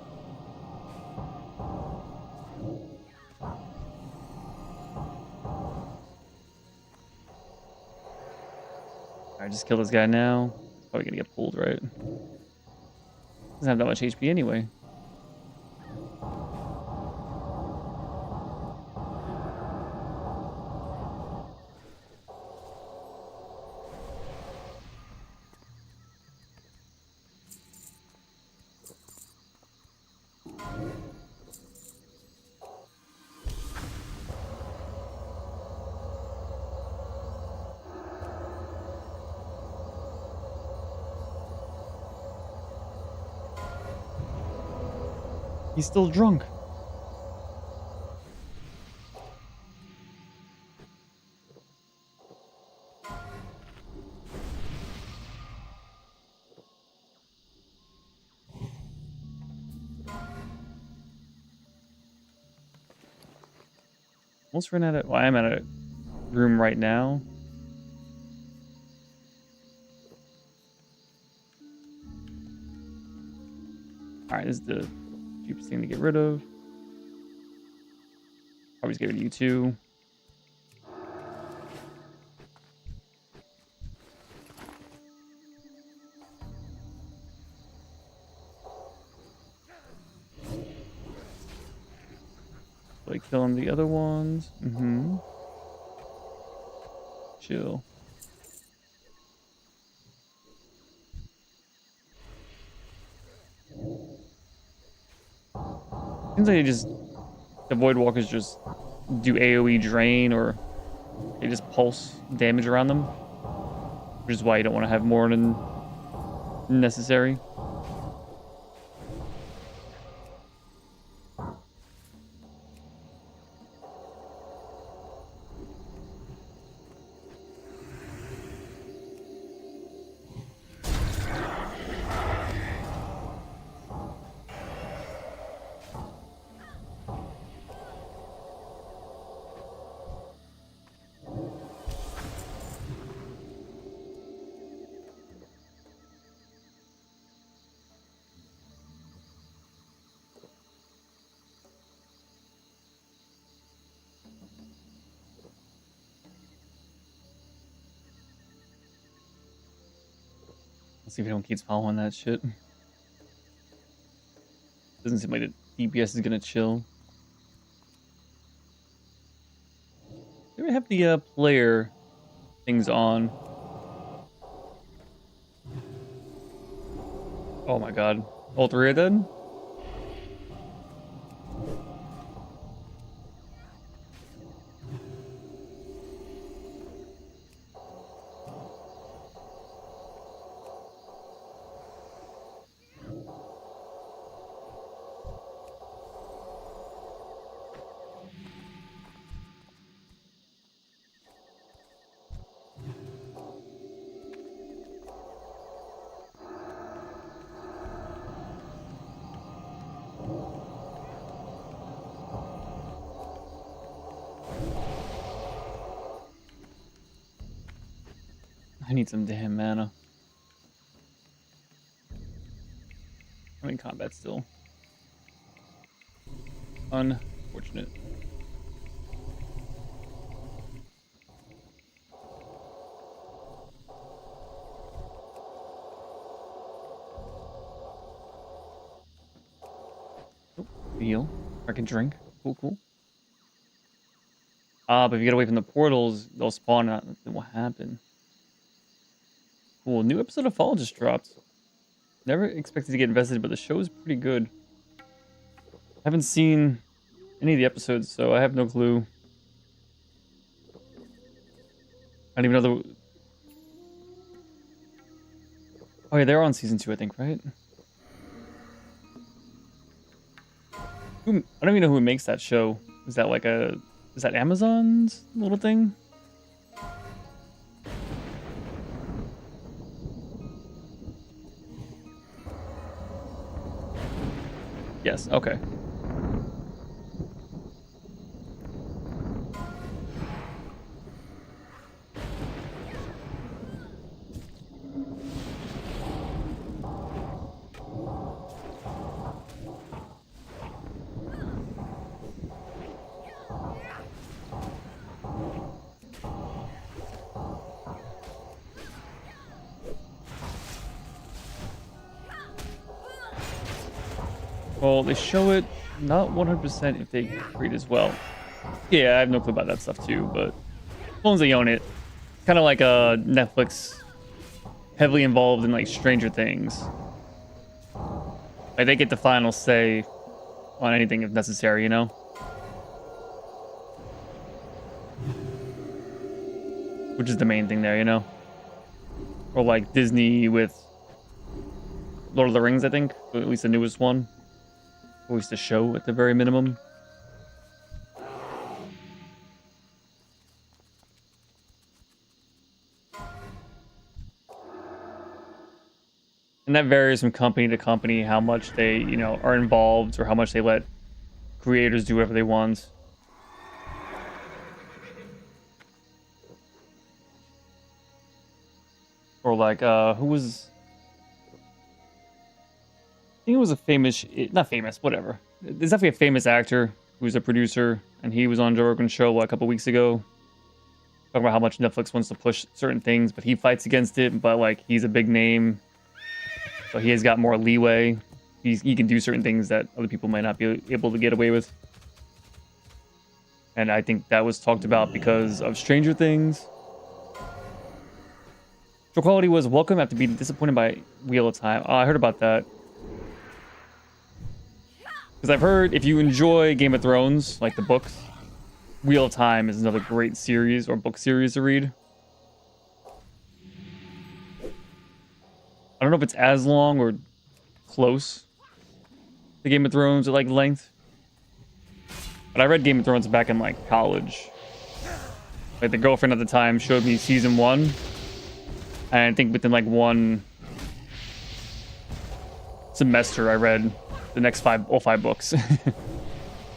A: Alright, just kill this guy now. Probably gonna get pulled, right? Doesn't have that much HP anyway. He's still drunk. Almost ran out of... Well, I'm at a room right now. Alright, this is the cheapest thing to get rid of. Probably just get rid of you too. Like killing the other ones. Chill. Seems like the Void Walkers just do AoE drain, or they just pulse damage around them, which is why you don't want to have more than necessary. Let's see if anyone keeps following that shit. Doesn't seem like the DPS is gonna chill. Do we have the player things on? Oh my god. All 3 are dead? I need some damn mana. I'm in combat still. Unfortunate. Oh, heal. I can drink. Cool, cool. But if you get away from the portals, they'll spawn out. Then what happened? Cool. New episode of Fall just dropped. Never expected to get invested, but the show is pretty good. Haven't seen any of the episodes, so I have no clue. I don't even know the... Oh yeah, they're on season 2, I think, right? I don't even know who makes that show. Is that like a... Is that Amazon's little thing? Yes, okay. Well, they show it not 100% if they read as well. Yeah, I have no clue about that stuff too, but as long as they own it, kind of like Netflix, heavily involved in like Stranger Things. Like they get the final say on anything if necessary, you know? Which is the main thing there, you know? Or like Disney with Lord of the Rings, I think, or at least the newest one. Always the show at the very minimum. And that varies from company to company, how much they, you know, are involved or how much they let creators do whatever they want. Or like, who was... I think it was a famous... Not famous, whatever. There's definitely a famous actor who's a producer, and he was on Joe Rogan's show a couple weeks ago. Talking about how much Netflix wants to push certain things, but he fights against it, but like, he's a big name. So he has got more leeway. He can do certain things that other people might not be able to get away with. And I think that was talked about because of Stranger Things. Show quality was welcome after being disappointed by Wheel of Time. Oh, I heard about that. Because I've heard if you enjoy Game of Thrones, like the books, Wheel of Time is another great series or book series to read. I don't know if it's as long or close to Game of Thrones at like length. But I read Game of Thrones back in like college. Like the girlfriend at the time showed me season 1. And I think within like one semester I read the next all five books.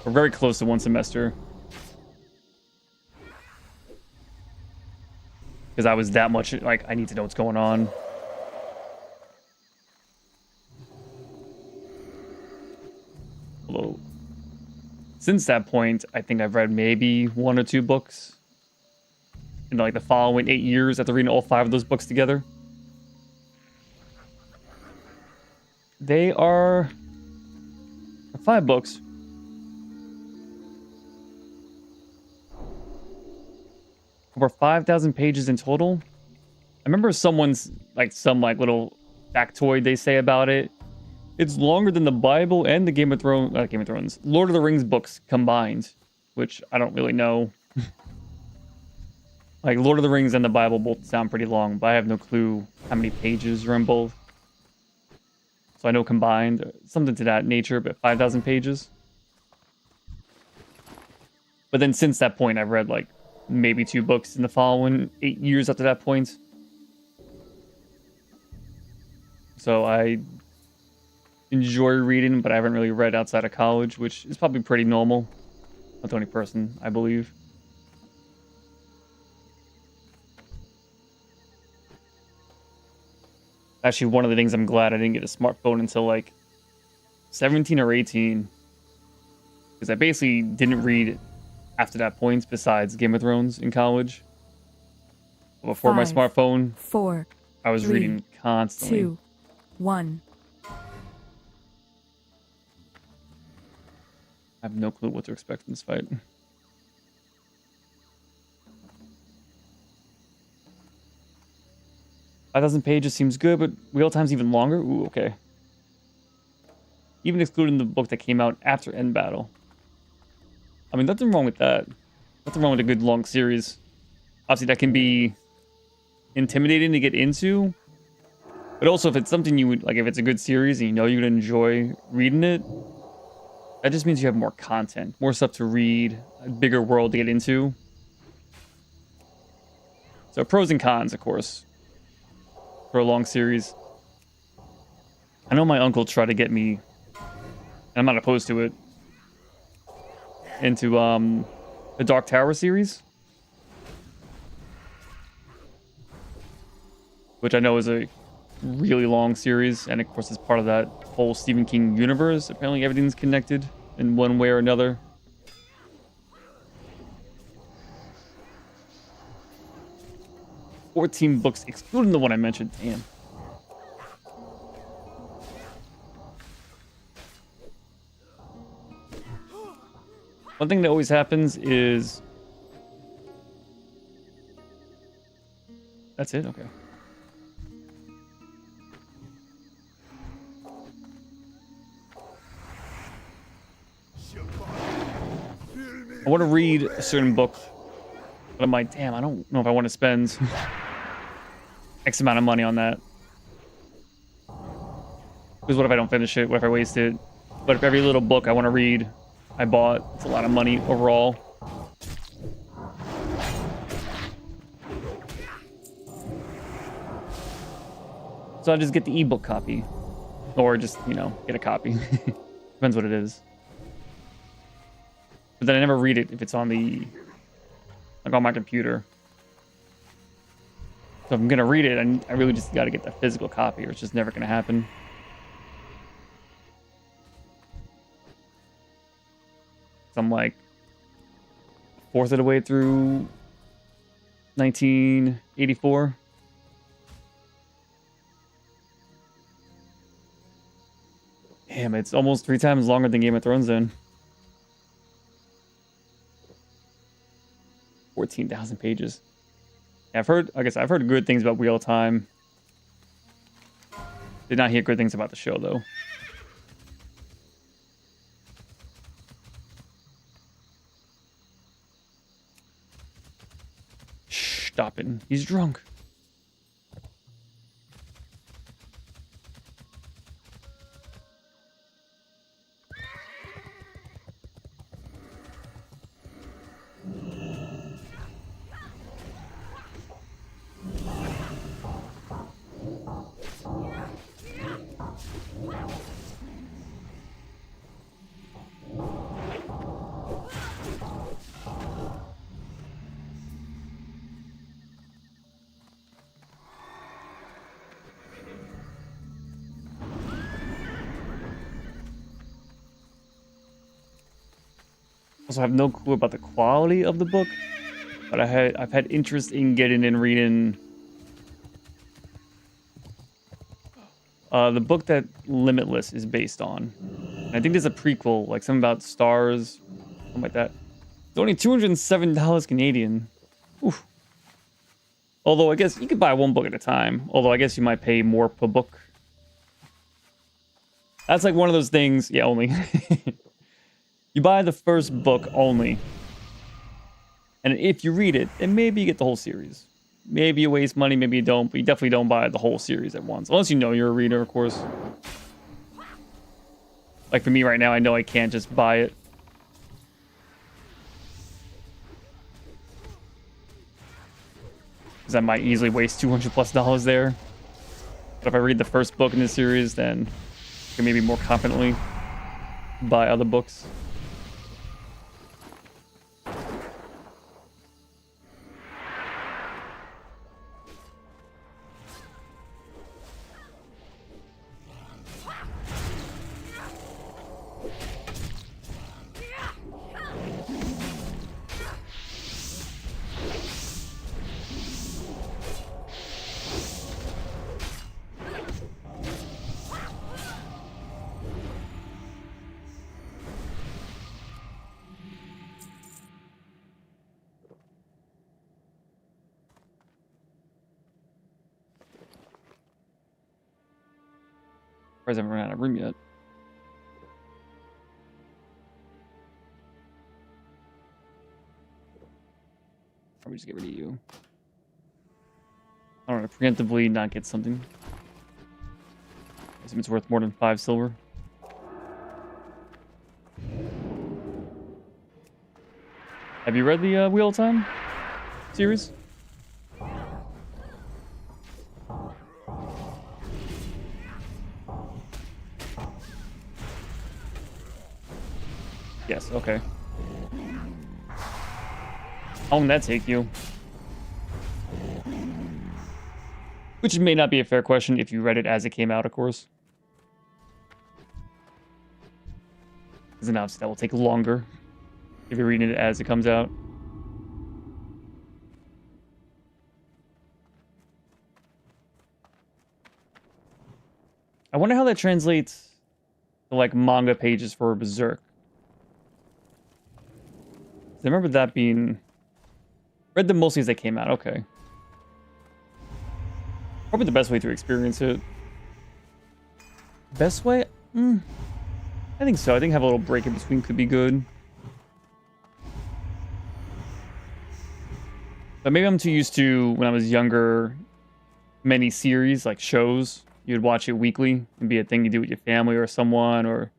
A: We're very close to one semester. Because I was that much like, I need to know what's going on. Although, since that point, I think I've read maybe 1 or 2 books in like the following 8 years after reading all 5 of those books together. They are 5 books. Over 5,000 pages in total. I remember some little factoid they say about it. It's longer than the Bible and the Game of Thrones, Lord of the Rings books combined, which I don't really know. Like, Lord of the Rings and the Bible both sound pretty long, but I have no clue how many pages are in both. So I know combined, something to that nature, but 5,000 pages. But then since that point, I've read, like, maybe 2 books in the following 8 years after that point. So I enjoy reading, but I haven't really read outside of college, which is probably pretty normal. Not the only person, I believe. Actually, one of the things I'm glad I didn't get a smartphone until like 17 or 18. Because I basically didn't read after that point besides Game of Thrones in college. Before my smartphone,
E: 4,
A: I was
E: 3,
A: reading constantly.
E: 2, 1.
A: I have no clue what to expect in this fight. $5,000 pages seems good, but Wheel of Time's even longer? Ooh, okay. Even excluding the book that came out after End Battle. I mean, nothing wrong with that. Nothing wrong with a good long series. Obviously, that can be intimidating to get into. But also, if it's something you would, like, if it's a good series and you know you'd enjoy reading it, that just means you have more content, more stuff to read, a bigger world to get into. So pros and cons, of course, for a long series. I know my uncle tried to get me, and I'm not opposed to it, into the Dark Tower series, which I know is a really long series, and of course it's part of that whole Stephen King universe. Apparently everything's connected in one way or another. $14 books, excluding the one I mentioned. Damn. One thing that always happens is... That's it? Okay. I want to read a certain book, but I'm like, damn, I don't know if I want to spend X amount of money on that. Because what if I don't finish it? What if I waste it? But if every little book I want to read, I bought, it's a lot of money overall. So I'll just get the ebook copy. Or just, you know, get a copy. Depends what it is. But then I never read it if it's on the... like on my computer. So if I'm gonna read it, I really just gotta get the physical copy or it's just never gonna happen. So I'm like... fourth of the way through... 1984. Damn, it's almost 3 times longer than Game of Thrones then. 14,000 pages. Yeah, I've heard good things about Wheel of Time. Did not hear good things about the show though. Shh, stop it. He's drunk. Also, I have no clue about the quality of the book, but I've had interest in getting and reading the book that Limitless is based on. And I think there's a prequel, like something about stars, something like that. It's only $207 Canadian. Oof. Although I guess you could buy one book at a time. Although I guess you might pay more per book. That's like one of those things. Yeah, only. You buy the first book only. And if you read it, then maybe you get the whole series. Maybe you waste money, maybe you don't, but you definitely don't buy the whole series at once. Unless you know you're a reader, of course. Like for me right now, I know I can't just buy it. Because I might easily waste $200+ there. But if I read the first book in this series, then I can maybe more confidently buy other books. I haven't run out of room yet. Probably just get rid of you. I don't want to preemptively not get something. I assume it's worth more than 5 silver. Have you read the Wheel of Time series? Yes, okay. How long did that take you? Which may not be a fair question if you read it as it came out, of course. Because then obviously that will take longer if you're reading it as it comes out. I wonder how that translates to like manga pages for Berserk. I remember that being... Read them mostly as they came out. Okay. Probably the best way to experience it. Best way? I think so. I think have a little break in between could be good. But maybe I'm too used to, when I was younger, many series, like shows. You'd watch it weekly and be a thing you do with your family or someone, or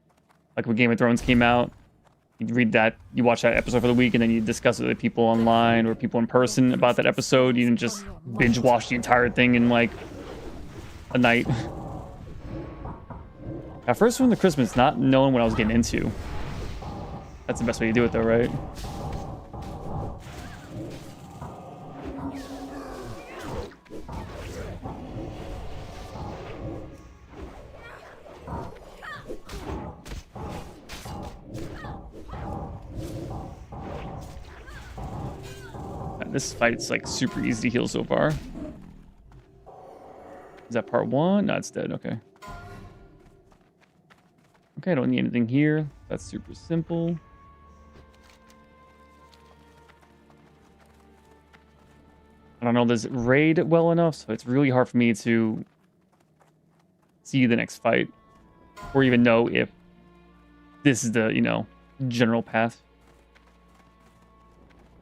A: like when Game of Thrones came out. You'd read that, you watch that episode for the week, and then you discuss it with people online or people in person about that episode. You didn't just binge watch the entire thing in like a night. At first one to Christmas, not knowing what I was getting into. That's the best way to do it though, right? This fight's like super easy to heal so far. Is that part 1? No, it's dead. Okay. Okay, I don't need anything here. That's super simple. I don't know this raid well enough, so it's really hard for me to see the next fight or even know if this is the, you know, general path.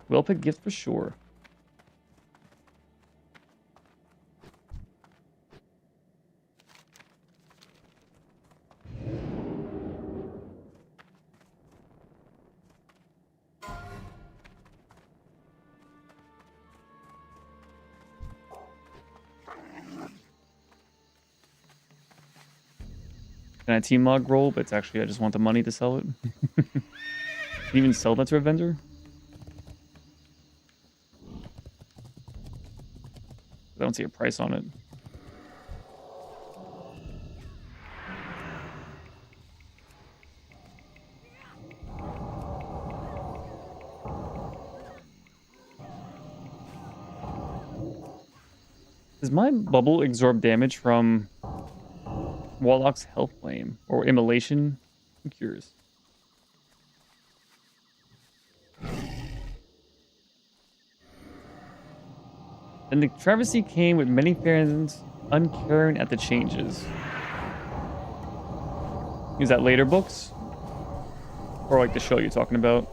A: Well picked gift for sure. Can I team log roll? But it's actually I just want the money to sell it. Can you even sell that to a vendor? I don't see a price on it. Does my bubble absorb damage from Warlock's health flame or immolation? I'm curious. And the travesty came with many fans uncaring at the changes. Is that later books? Or like the show you're talking about?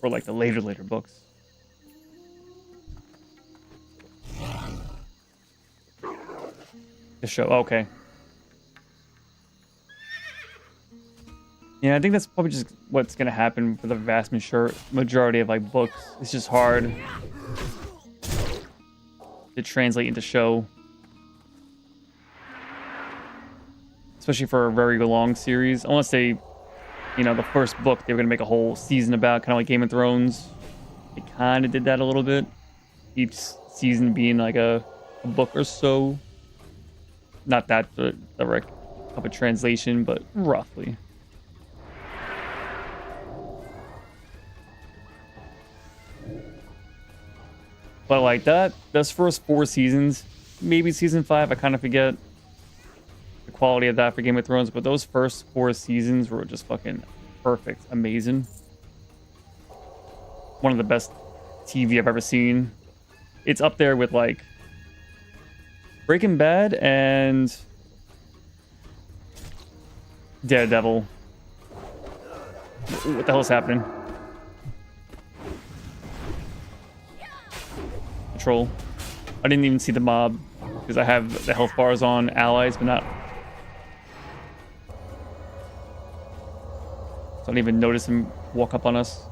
A: Or like the later books? The show, okay. Yeah, I think that's probably just what's gonna happen for the vast majority of like books. It's just hard to translate into show, especially for a very long series. Unless they, you know, the first book they were gonna make a whole season about, kind of like Game of Thrones. They kind of did that a little bit. Each season being like a book or so. Not that direct of a translation, but roughly. But like that, those first 4 seasons, maybe season 5, I kind of forget the quality of that for Game of Thrones, but those first 4 seasons were just fucking perfect, amazing. One of the best TV I've ever seen. It's up there with like Breaking Bad and Daredevil. What the hell is happening? Control. I didn't even see the mob because I have the health bars on allies, but not. So I didn't even notice him walk up on us.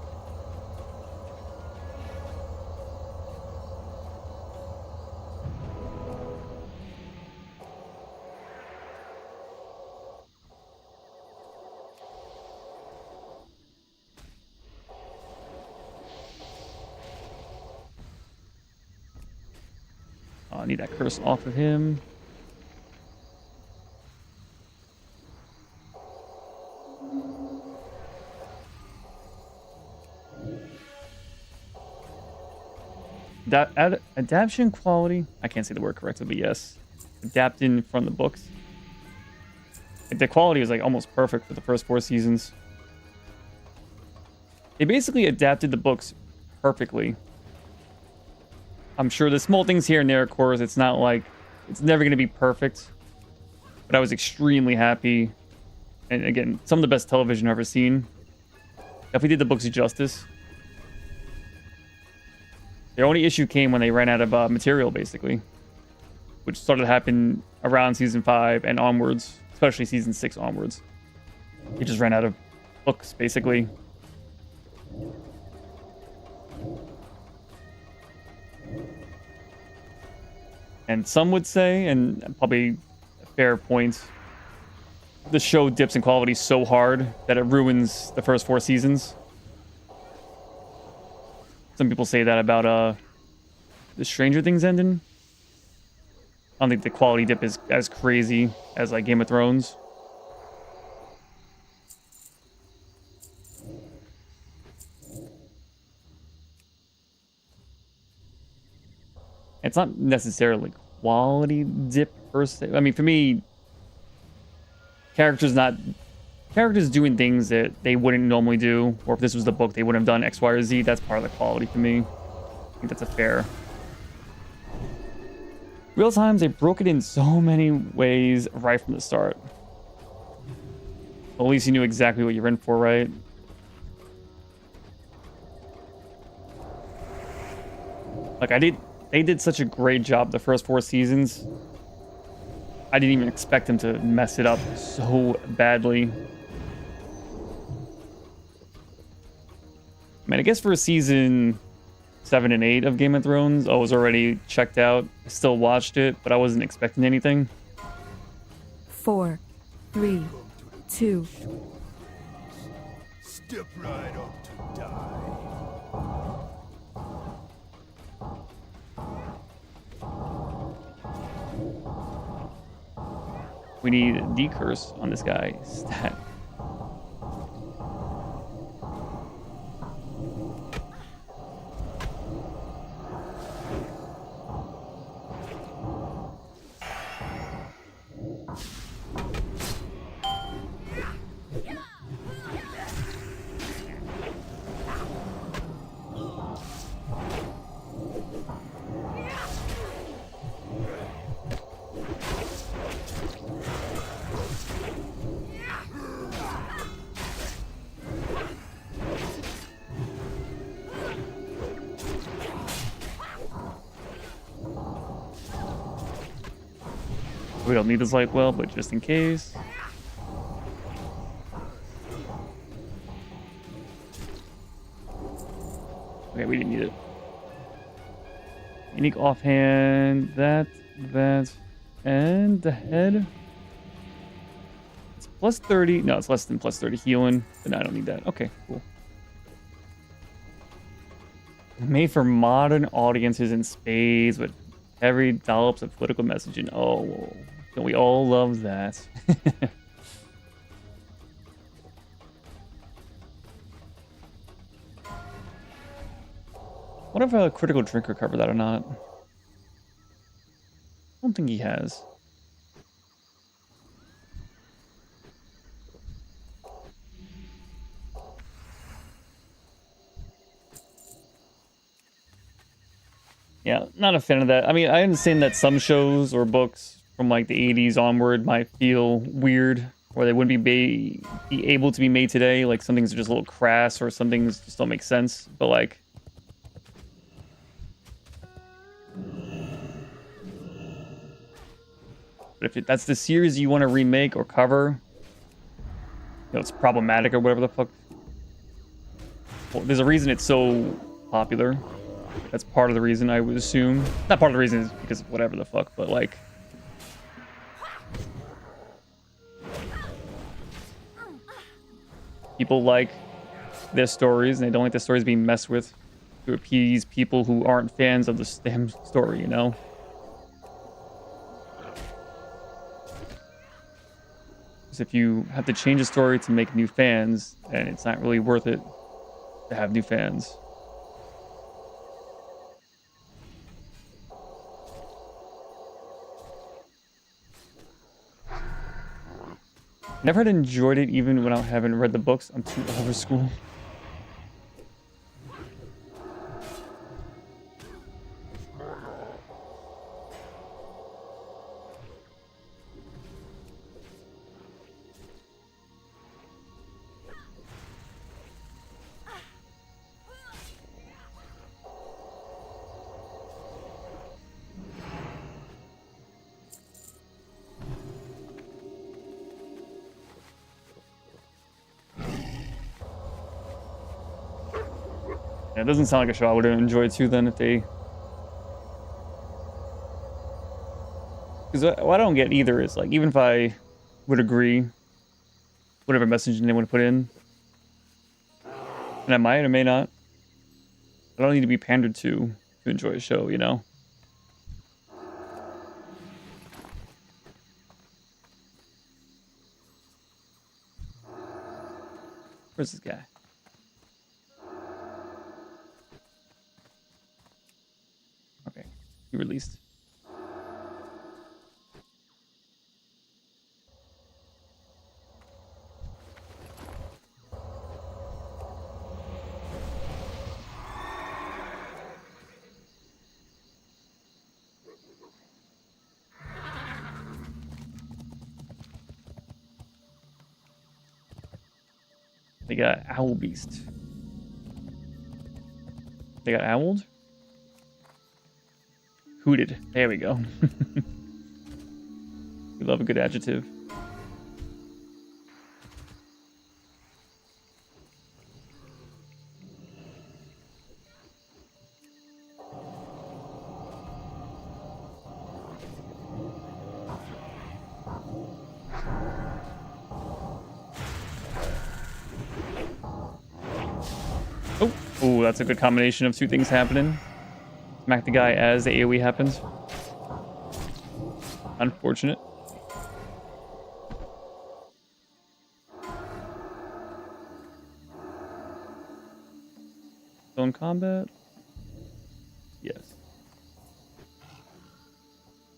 A: I need that curse off of him. That adaptation quality. I can't say the word correctly, but yes, adapting from the books. The quality was like almost perfect for the first 4 seasons. They basically adapted the books perfectly. I'm sure there's small things here and there, of course. It's not like it's never going to be perfect. But I was extremely happy. And again, some of the best television I've ever seen. Definitely did the books justice. Their only issue came when they ran out of material, basically. Which started to happen around season 5 and onwards. Especially season 6 onwards. They just ran out of books, basically. And some would say, and probably a fair point, the show dips in quality so hard that it ruins the first 4 seasons. Some people say that about the Stranger Things ending. I don't think the quality dip is as crazy as like Game of Thrones. It's not necessarily quality dip per se. I mean, for me, characters doing things that they wouldn't normally do, or if this was the book, they wouldn't have done X, Y, or Z. That's part of the quality for me. I think that's a fair. Real times, they broke it in so many ways right from the start. At least you knew exactly what you're in for, right? Like they did such a great job the first 4 seasons. I didn't even expect them to mess it up so badly. I mean, I guess for season 7 and 8 of Game of Thrones, I was already checked out. I still watched it, but I wasn't expecting anything.
E: 4, 3, 2.
C: Step right up to die.
A: We need a decurse on this guy. Stat. We don't need this light well, but just in case. Okay, we didn't need it. Unique offhand, that, and the head. It's plus 30. No, it's less than plus 30 healing. But I don't need that. Okay, cool. Made for modern audiences in spades with heavy dollops of political messaging. Oh, don't we all love that? What if a critical drinker covered that or not? I don't think he has. Yeah, not a fan of that. I mean, I understand that some shows or books from like the 80s onward might feel weird, or they wouldn't be able to be made today. Like some things are just a little crass, or some things just don't make sense. But like, but if that's the series you want to remake or cover, you know, it's problematic or whatever the fuck. Well, there's a reason it's so popular. That's part of the reason, I would assume. Not part of the reason is because of whatever the fuck, but like... people like their stories, and they don't like their stories being messed with to appease people who aren't fans of the damn story, you know? Because if you have to change a story to make new fans, then it's not really worth it to have new fans. Never had enjoyed it even when I haven't read the books. I'm too old for school. Yeah, it doesn't sound like a show I would have enjoyed too then if they... Because what I don't get either is, like, even if I would agree, whatever messaging they want to put in, and I might or may not, I don't need to be pandered to enjoy a show, you know? Where's this guy? Okay, he released. They got Owl Beast. They got owled? Hooted. There we go. We love a good adjective. Oh, that's a good combination of two things happening. Smack the guy as the AoE happens. Unfortunate. Still in combat? Yes.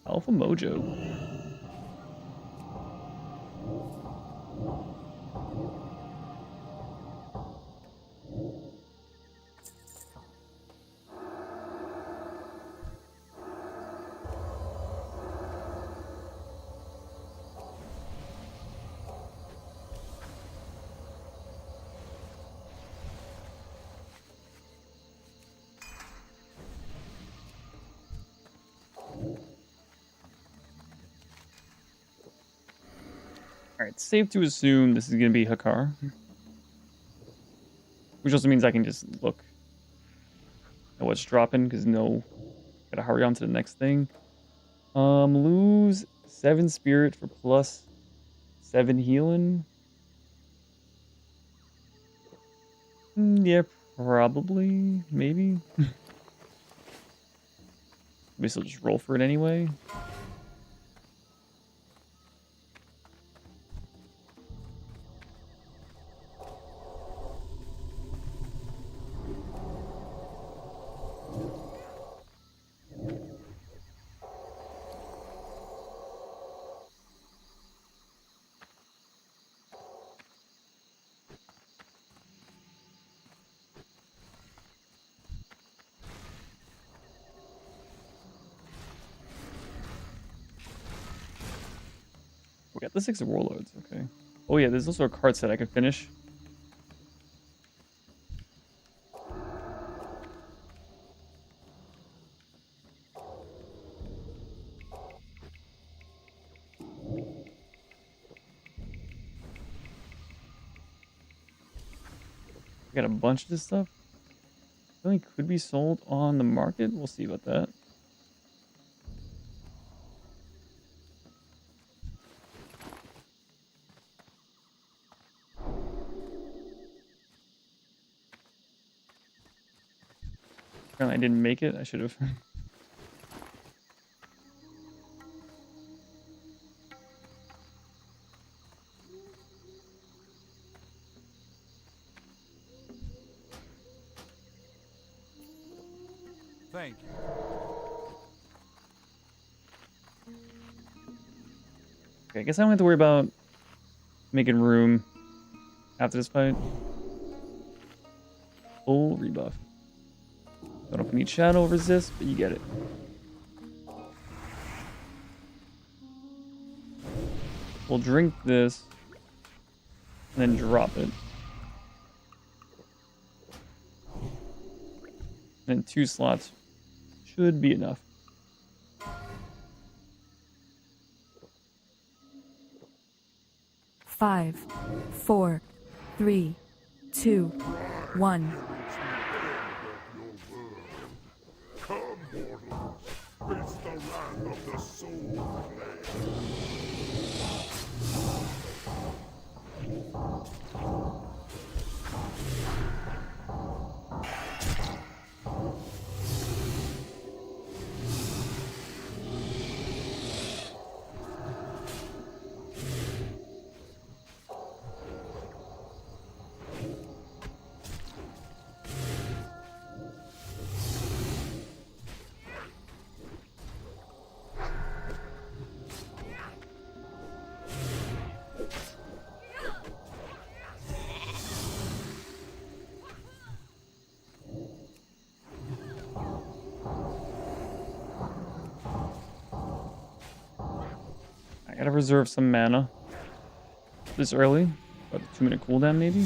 A: Alpha Mojo. Alright, safe to assume this is going to be Hakar. Which also means I can just look at what's dropping, because gotta hurry on to the next thing. Lose 7 spirit for plus 7 healing. Yeah, probably. Maybe. Maybe I'll just roll for it anyway. We got the 6 of Warlords, okay. Oh yeah, there's also a card set I could finish. We got a bunch of this stuff. I think could be sold on the market. We'll see about that. Apparently I didn't make it. I should have.
B: Thank you.
A: Okay, I guess I don't have to worry about making room after this fight. Full rebuff. Don't know if we need shadow resist, but you get it. We'll drink this and then drop it. And then 2 slots should be enough.
E: Five, 4, 3, 2, 1.
C: Face the wrath of the soul blade.
A: I gotta reserve some mana this early. About a 2-minute cooldown, maybe.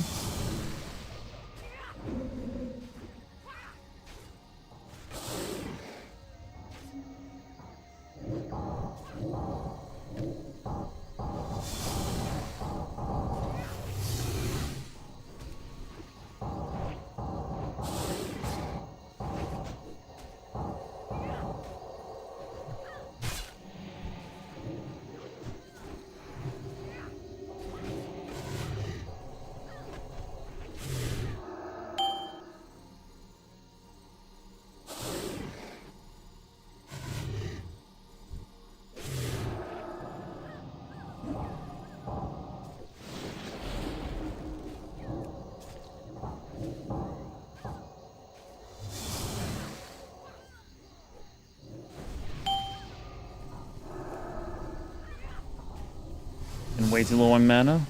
A: And way too low on mana.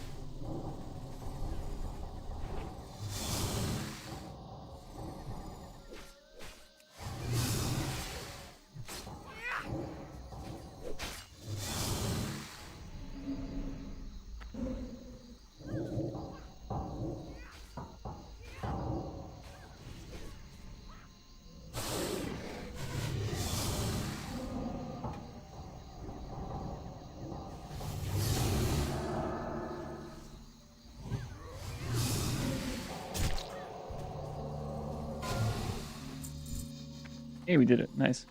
A: Hey, we did it. Nice.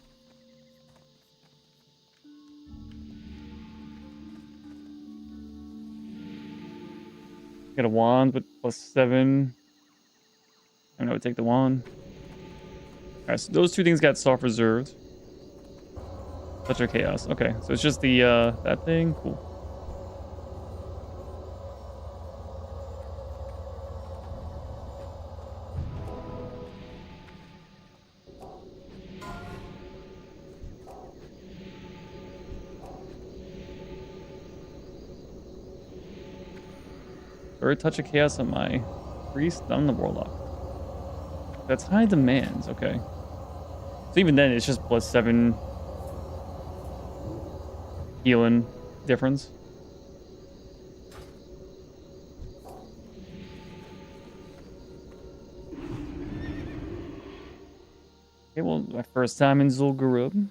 A: Get a wand with +7. I'm gonna take the wand. Alright, so those two things got soft reserved. Touch of Chaos. Okay, so it's just the that thing. Cool. Third touch of Chaos on my priest. I'm the warlock. That's high demands. Okay. So even then, it's just +7 healing difference. Okay, well, my first time in Zul'Gurub.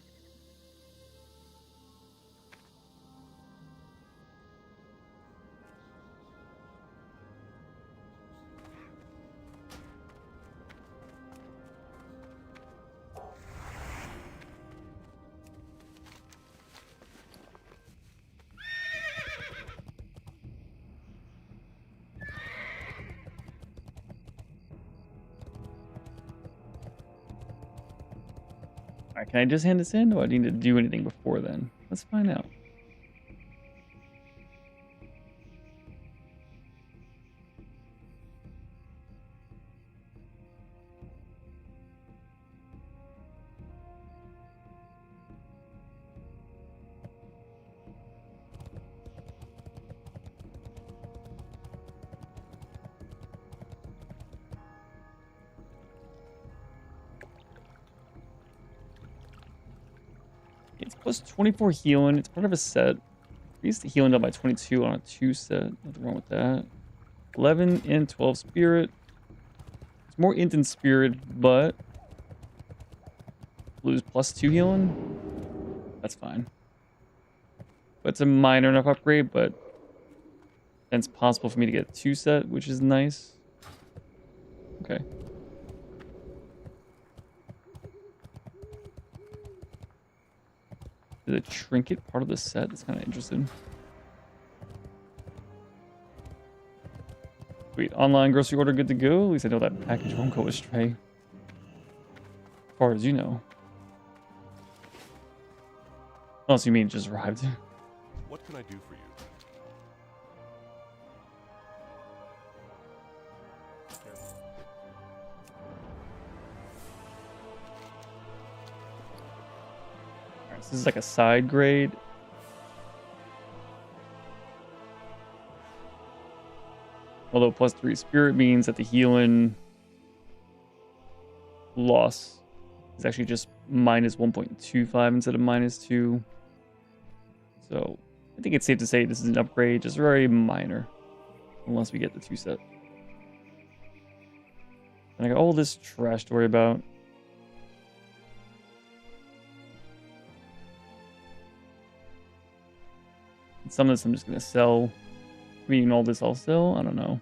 A: Alright, can I just hand this in, or do I need to do anything before then? Let's find out. It's +24 healing. It's part of a set. We used to healing up by 22 on a 2 set. Nothing wrong with that. 11 and 12 spirit. It's more int and spirit, but lose +2 healing. That's fine. But it's a minor enough upgrade, but then it's possible for me to get 2 set, which is nice. Okay. Is a trinket part of the set? That's kind of interesting. Sweet. Online grocery order good to go? At least I know that package won't go astray. As far as you know. Unless you mean it just arrived.
F: What can I do for you?
A: Alright, so this is like a side grade. Although +3 spirit means that the healing loss is actually just minus 1.25 instead of -2. So I think it's safe to say this is an upgrade, just very minor. Unless we get the 2 set. And I got all this trash to worry about. And some of this I'm just going to sell. I mean, all this I'll sell? I don't know.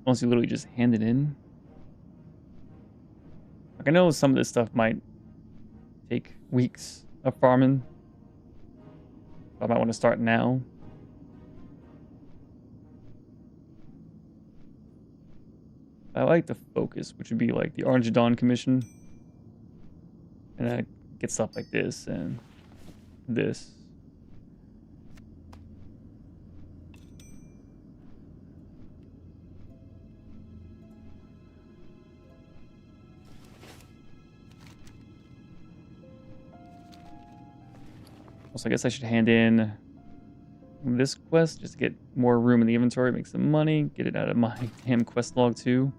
A: Unless you literally just hand it in. Like, I know some of this stuff might take weeks of farming. I might want to start now. I like the focus, which would be like the Orange Dawn commission. And I get stuff like this and this. Also, I guess I should hand in this quest just to get more room in the inventory, make some money, get it out of my damn quest log too.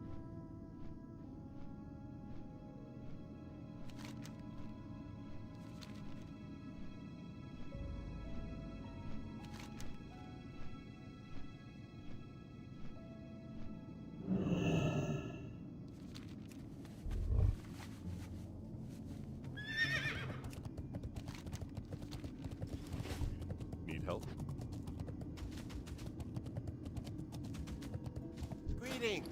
F: Need help?
C: Greetings.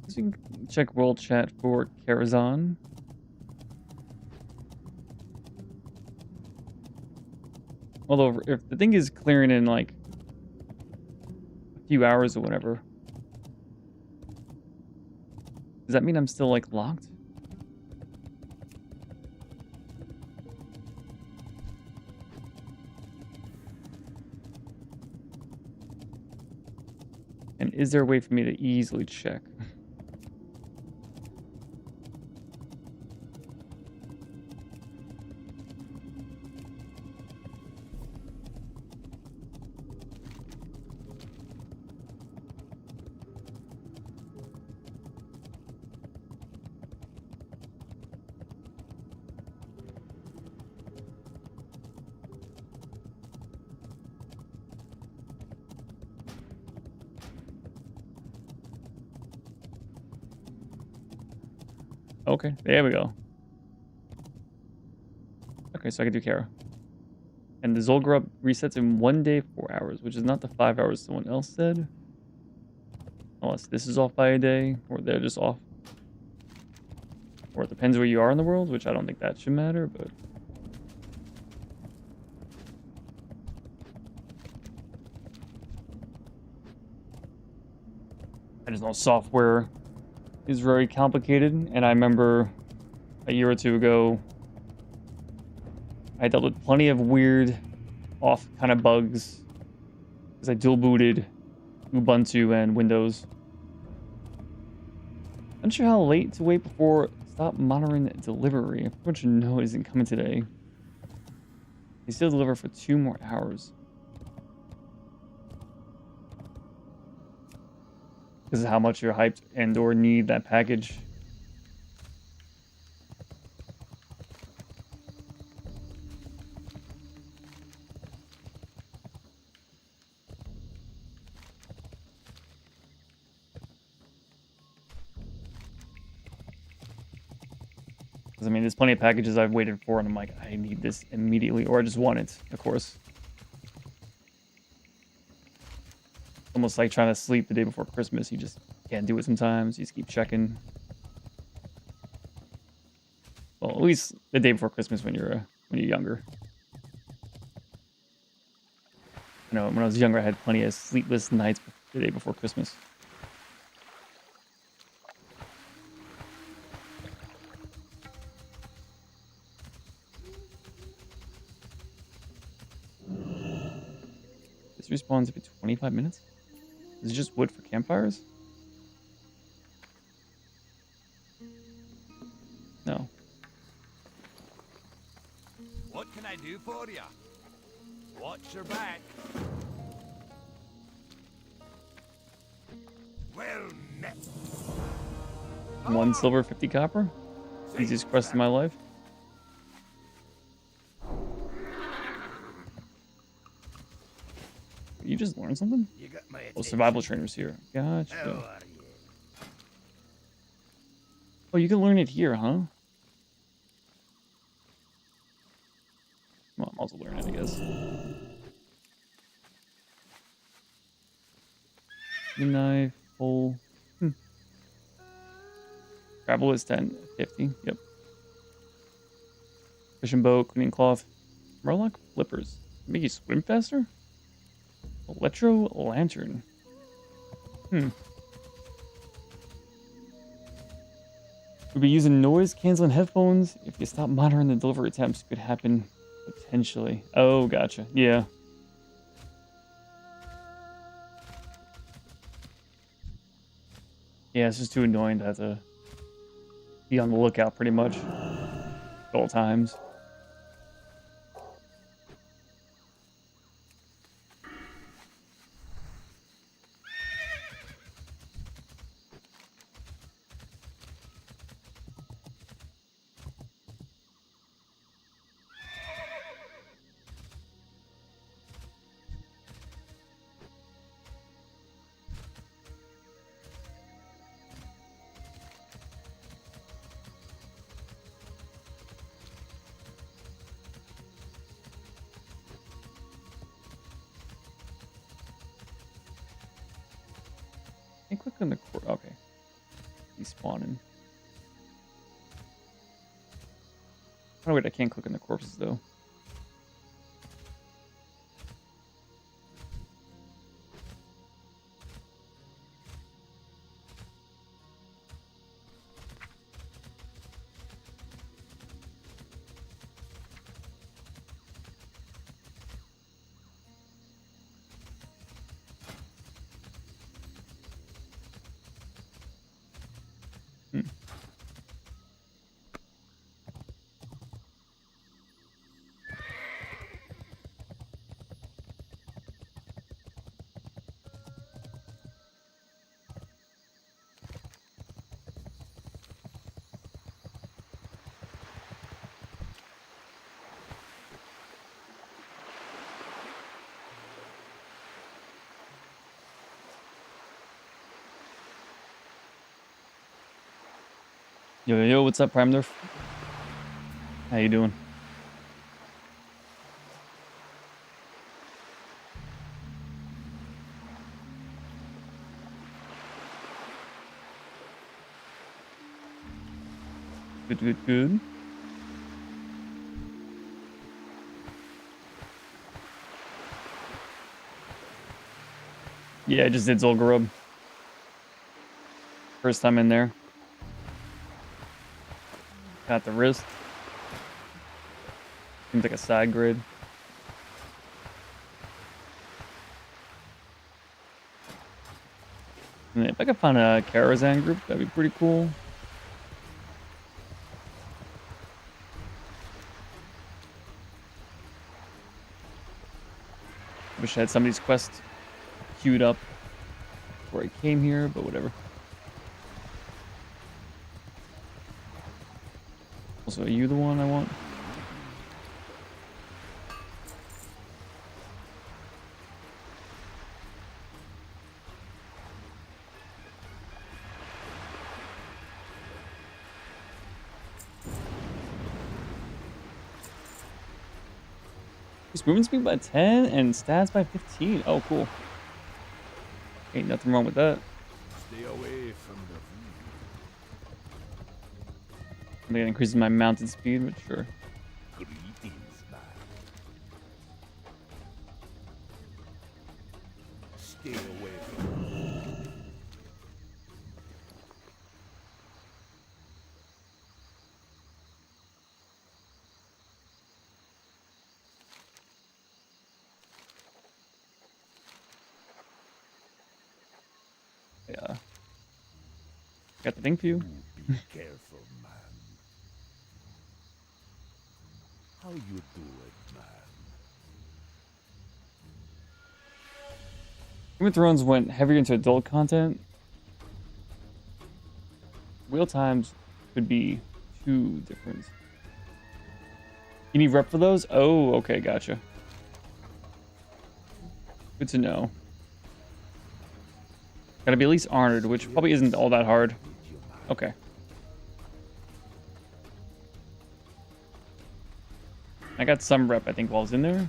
A: So you can check world chat for Karazhan. Although, if the thing is clearing in like a few hours or whatever, does that mean I'm still like locked? And is there a way for me to easily check? Okay, there we go. Okay, so I can do Kara. And the Zul'Gurub resets in 1 day, 4 hours, which is not the 5 hours someone else said. Unless this is off by a day, or they're just off. Or it depends where you are in the world, which I don't think that should matter, but... I just know software is very complicated, and I remember a year or two ago I dealt with plenty of weird off kind of bugs because I dual booted Ubuntu and Windows. I'm not sure how late to wait before stop monitoring delivery. I pretty much know it isn't coming today. They still deliver for 2 more hours. Because of how much you're hyped and or need that package. Because, I mean, there's plenty of packages I've waited for, and I'm like, I need this immediately, or I just want it, of course. Almost like trying to sleep the day before Christmas. You just can't do it sometimes. You just keep checking. Well, at least the day before Christmas when you're younger. You know, when I was younger, I had plenty of sleepless nights the day before Christmas. This respawns every 25 minutes? Is it just wood for campfires? No.
B: What can I do for you? Watch your back.
C: Well met.
A: 1 silver, 50 copper? Easiest quest of my life. You just learned something?
C: You got my
A: Oh,
C: attention.
A: survival trainers here.
C: How
A: Gotcha.
C: are you?
A: Oh, you can learn it here, huh? Well, I'll also learn it, I guess. Knife, pole. Travel is 10.50. Yep. Fishing boat, cleaning cloth. Murloc flippers. Make you swim faster? Electro lantern. We'll be using noise canceling headphones. If you stop monitoring the delivery attempts, could happen potentially. Oh, gotcha. Yeah. Yeah, it's just too annoying to have to be on the lookout pretty much at all times. Can I click on the okay. He's spawning. Oh wait, I can't click on the corpses though. Yo, what's up, Prime Nerf? How you doing? Good. Yeah, I just did Zul'Gurub. First time in there. Got the wrist. Seems like a side grid. And if I could find a Karazhan group, that'd be pretty cool. Wish I had some of these quests queued up before I came here, but whatever. Also, are you the one I want? Increase movement speed by 10 and stats by 15. Oh, cool. Ain't nothing wrong with that.
C: Stay away from the
A: I think it increases my mounted speed, but sure.
C: view. Greetings, man. Stay away from the view.
A: Yeah. Got the thank you.
C: Be careful, man. How you do it, man?
A: Game of Thrones went heavier into adult content. Wheel times could be too different. You need rep for those? Oh, okay, gotcha. Good to know. Gotta be at least honored, which probably isn't all that hard. Okay. I got some rep, I think, while I was in there.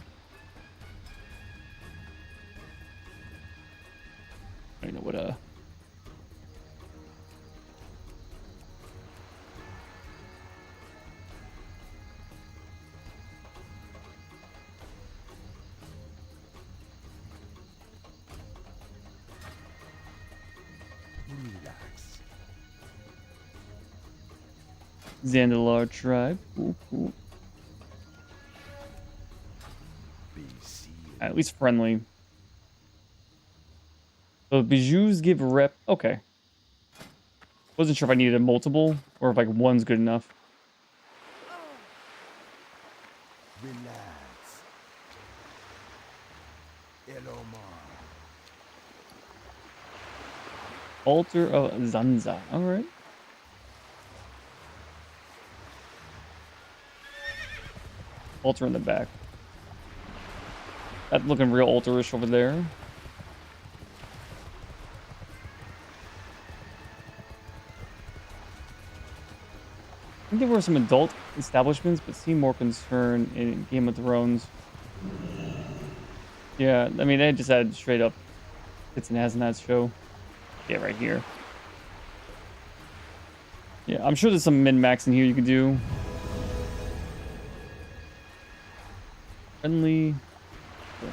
A: I don't know what,
C: Relax.
A: Zandalar tribe. Cool, cool.
C: Be sealed.
A: At least friendly. So bijous give rep. Okay. Wasn't sure if I needed a multiple or if like one's good enough.
C: Relax. Elomar.
A: Altar of Zanza. Alright. Altar in the back. That looking real altar-ish over there. I think there were some adult establishments, but seem more concerned in Game of Thrones. Yeah, I mean, they just had straight up Tits and Ass in that show. Yeah, right here. Yeah, I'm sure there's some min-max in here you could do. Friendly. Sure.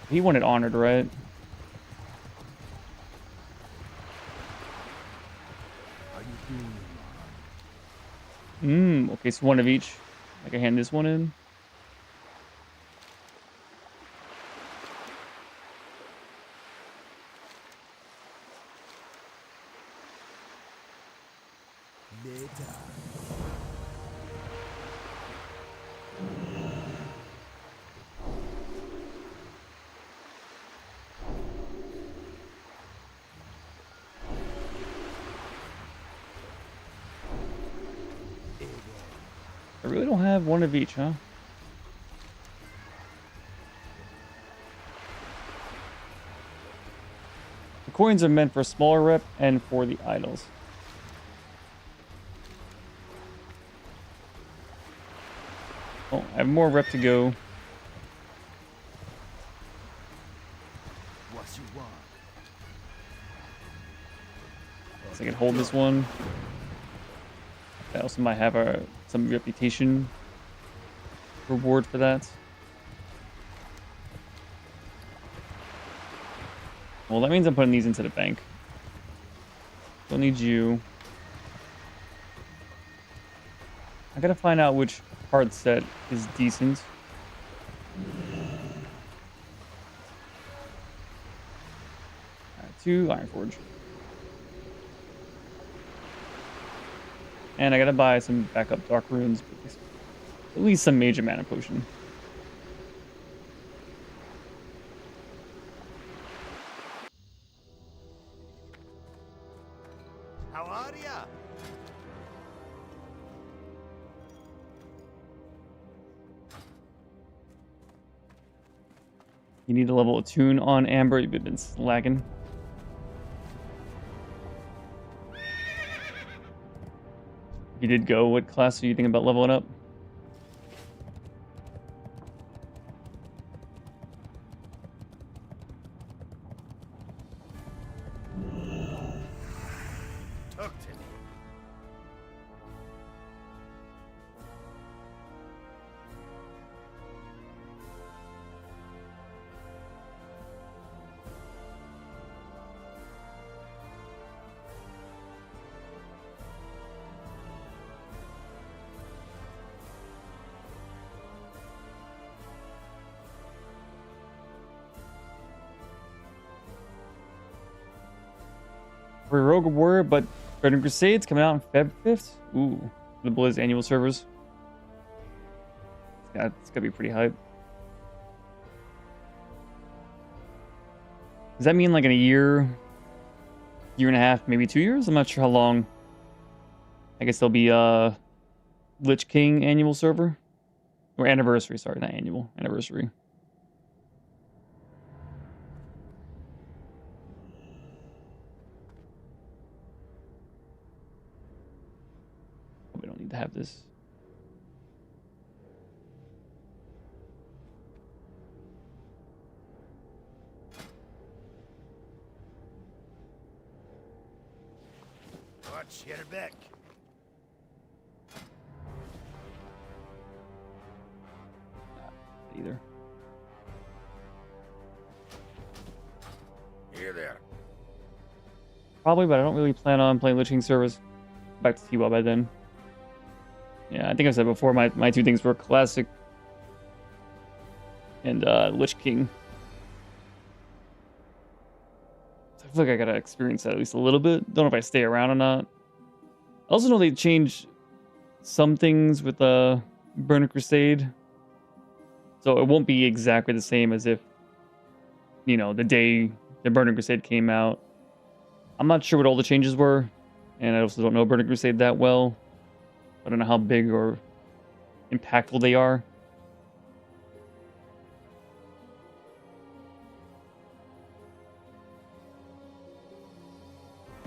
A: He wanted honored, right?
C: How you doing, man?
A: Okay, so one of each. I can hand this one in.
C: Later.
A: I really don't have one of each, huh? The coins are meant for smaller rep and for the idols. Oh, I have more rep to go.
C: What you want?
A: So I can hold this one. I also might have some reputation reward for that. Well, that means I'm putting these into the bank. Don't need you. I gotta find out which card set is decent. Alright, 2 Ironforge. And I gotta buy some backup Dark Runes, but at least some Major Mana Potion.
B: How are ya?
A: You need to level a tune on Amber. You've been slacking. If you did go, what class are you thinking about leveling up?
C: Talk to me.
A: For Rogue Warrior, but Burning Crusades coming out on Feb 5th. Ooh, the Blizz annual servers. It's gotta be pretty hype. Does that mean like in a year, year and a half, maybe 2 years? I'm not sure how long. I guess there'll be Lich King annual server or anniversary. Sorry, not annual, anniversary. We don't need to have this.
C: Watch your back.
A: Either.
C: Here there.
A: Probably, but I don't really plan on playing Lich King servers. Back to T-WoW by then. Yeah, I think I said before, my two things were Classic and Lich King. So I feel like I gotta experience that at least a little bit. Don't know if I stay around or not. I also know they changed some things with Burning Crusade. So it won't be exactly the same as if, you know, the day the Burning Crusade came out. I'm not sure what all the changes were, and I also don't know Burning Crusade that well. I don't know how big or impactful they are.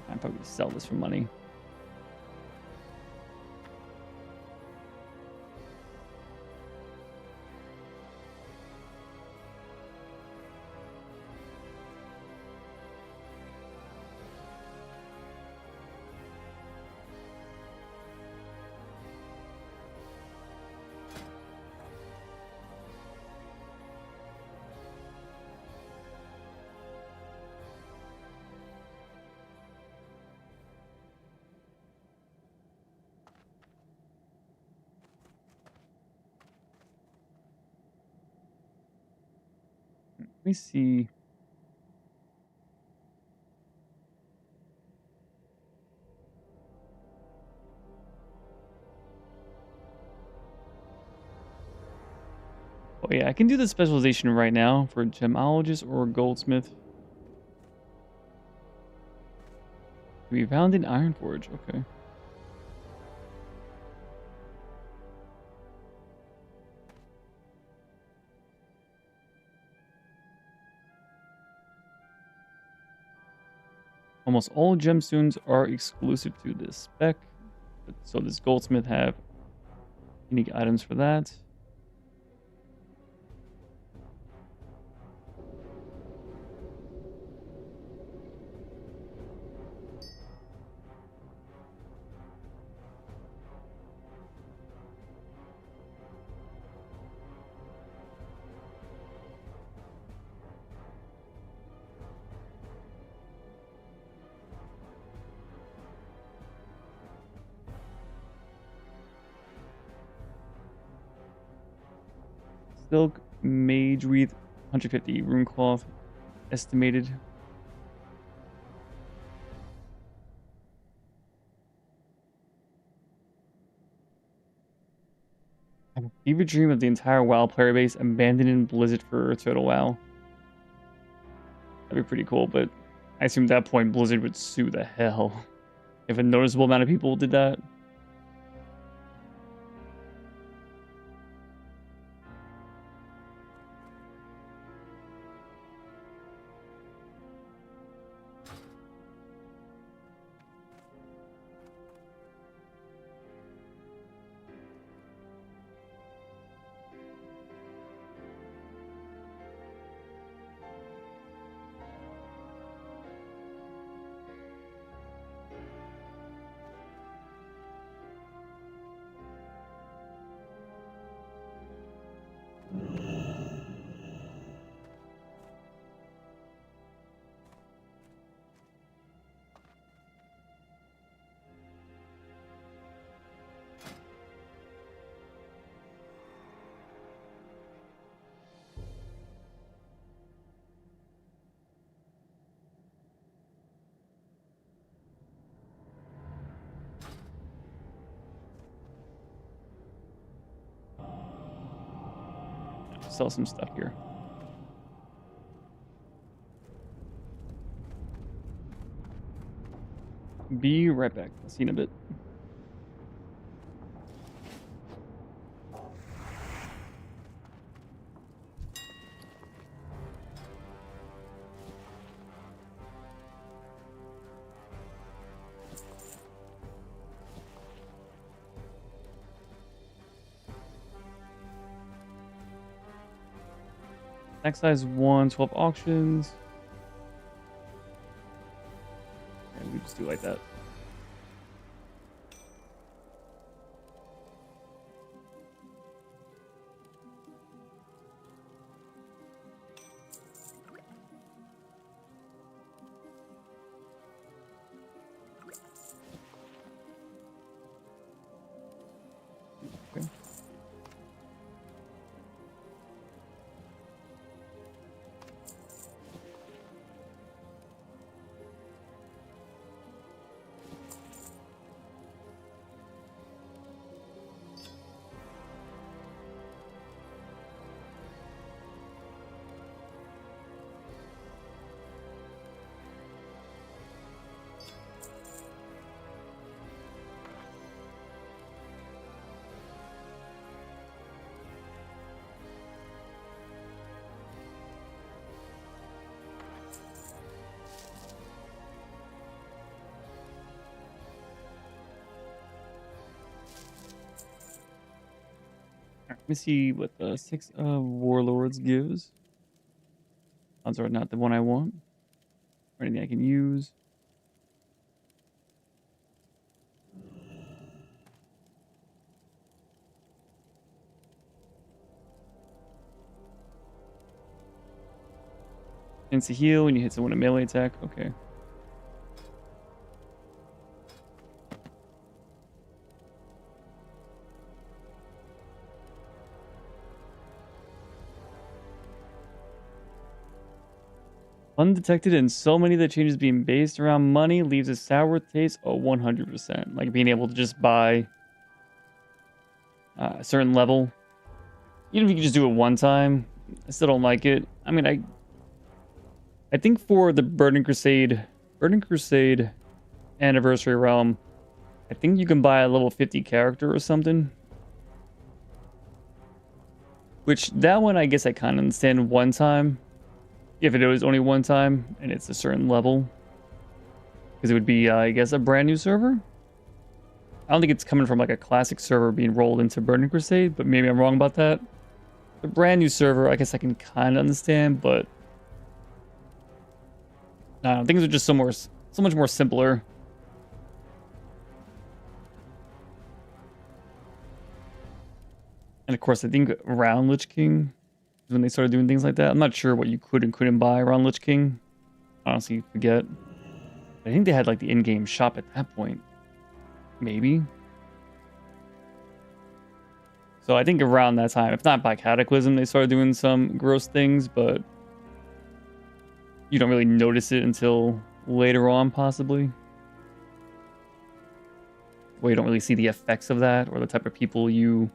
A: I'm probably gonna sell this for money. Let me see. Oh yeah, I can do the specialization right now for gemologist or goldsmith. To be found in Ironforge. Okay. Almost all gemstones are exclusive to this spec. So does goldsmith have unique items for that? Silk Mage Wreath, 150 rune cloth estimated. I have a fever dream of the entire WoW player base abandoning Blizzard for Total WoW. That'd be pretty cool, but I assume at that point Blizzard would sue the hell if a noticeable amount of people did that. sell some stuff here. Be right back. I'll see you in a bit. Next size 1, 12 auctions. And we just do like that. Okay. Let me see what the 6 of Warlords gives. Odds are not the one I want. Or anything I can use. Chance to heal when you hit someone a melee attack. Okay. Undetected, and so many of the changes being based around money leaves a sour taste. Oh, 100%. Like being able to just buy a certain level. Even if you can just do it one time, I still don't like it. I mean, I think for the Burning Crusade Anniversary Realm, I think you can buy a level 50 character or something. Which, that one I guess I kind of understand one time. If it was only one time, and it's a certain level. Because it would be, I guess, a brand new server? I don't think it's coming from like a classic server being rolled into Burning Crusade, but maybe I'm wrong about that. A brand new server, I guess I can kind of understand, but... I don't know, things are just so much more simpler. And of course, I think around Lich King... when they started doing things like that. I'm not sure what you could and couldn't buy around Lich King. Honestly, forget. I think they had like the in-game shop at that point. Maybe. So I think around that time, if not by Cataclysm, they started doing some gross things, but you don't really notice it until later on, possibly. Where you don't really see the effects of that, or the type of people you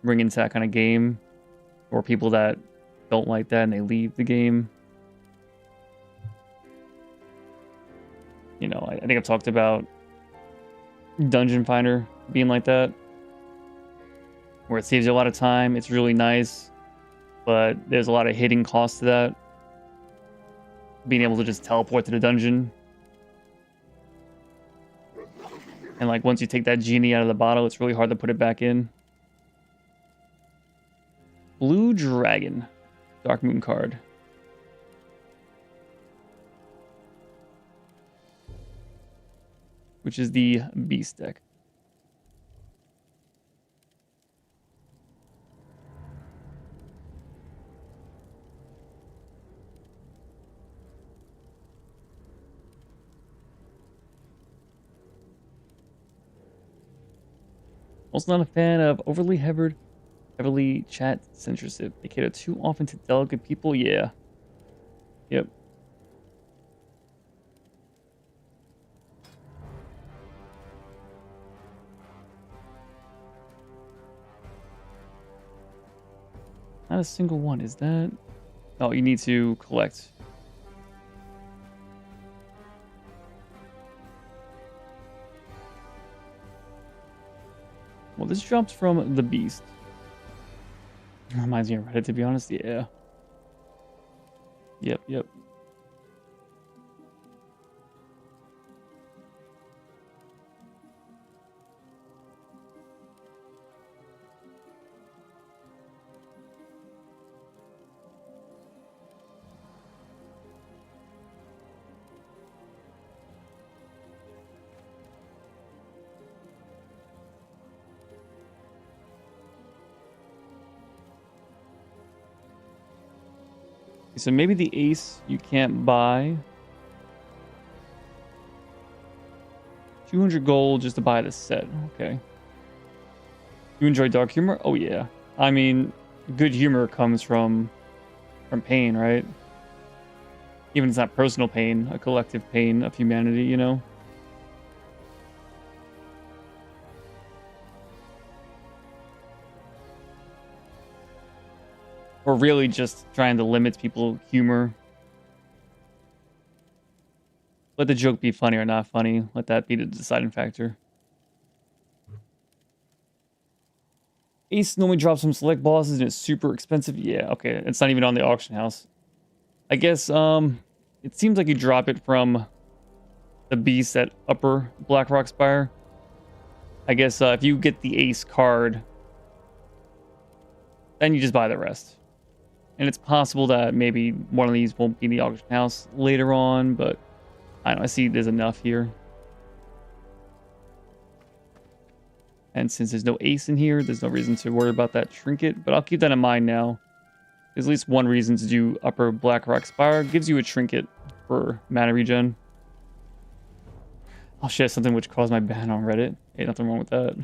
A: bring into that kind of game. Or people that don't like that and they leave the game. You know, I think I've talked about Dungeon Finder being like that. Where it saves you a lot of time. It's really nice. But there's a lot of hidden costs to that. Being able to just teleport to the dungeon. And like once you take that genie out of the bottle, it's really hard to put it back in. Blue Dragon. Dark Moon card. Which is the Beast deck. Also not a fan of overly heavily chat censorship. They cater too often to delicate people. Yeah. Yep. Not a single one. Is that? Oh, you need to collect. Well, this drops from the beast. Reminds me of Reddit, to be honest. Yeah. Yep. So maybe the ace you can't buy. 200 gold just to buy the set. Okay. You enjoy dark humor? Oh yeah. I mean, good humor comes from pain, right? Even if it's not personal pain, a collective pain of humanity, you know? Or really just trying to limit people's humor. Let the joke be funny or not funny. Let that be the deciding factor. Ace normally drops some select bosses and it's super expensive. Yeah, okay. It's not even on the auction house. I guess it seems like you drop it from the beast at Upper Blackrock Spire. I guess if you get the ace card, then you just buy the rest. And it's possible that maybe one of these won't be in the auction house later on, but I don't know. I see there's enough here. And since there's no ace in here, there's no reason to worry about that trinket. But I'll keep that in mind now. There's at least one reason to do Upper Blackrock Spire. Gives you a trinket for mana regen. I'll share something which caused my ban on Reddit. Ain't nothing wrong with that.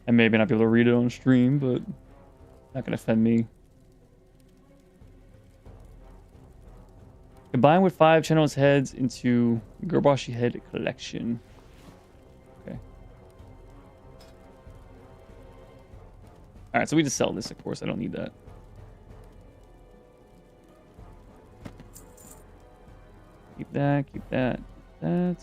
A: I may not be able to read it on stream, but not gonna offend me. Combine with 5 Channel's heads into Gerbashi head collection. Okay. Alright, so we just sell this, of course. I don't need that. Keep that, keep that, keep that.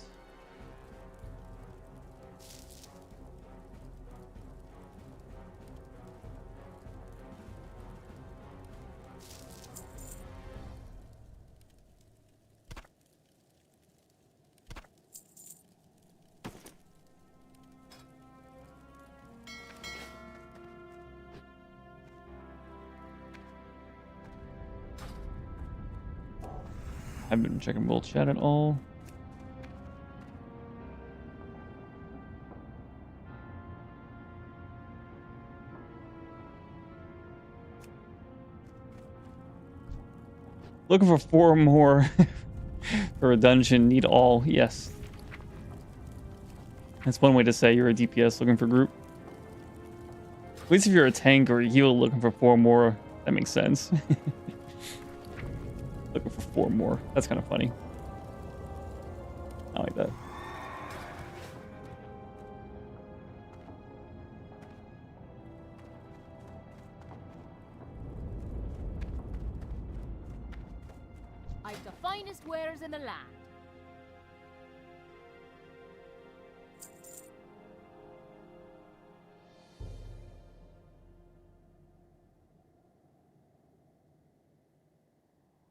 A: I haven't been checking world chat at all. Looking for 4 more for a dungeon. Need all. Yes. That's one way to say you're a DPS looking for group. At least if you're a tank or a healer looking for 4 more, that makes sense. Looking for 4 more. That's kind of funny. I like that.
D: I've the finest wares in the land.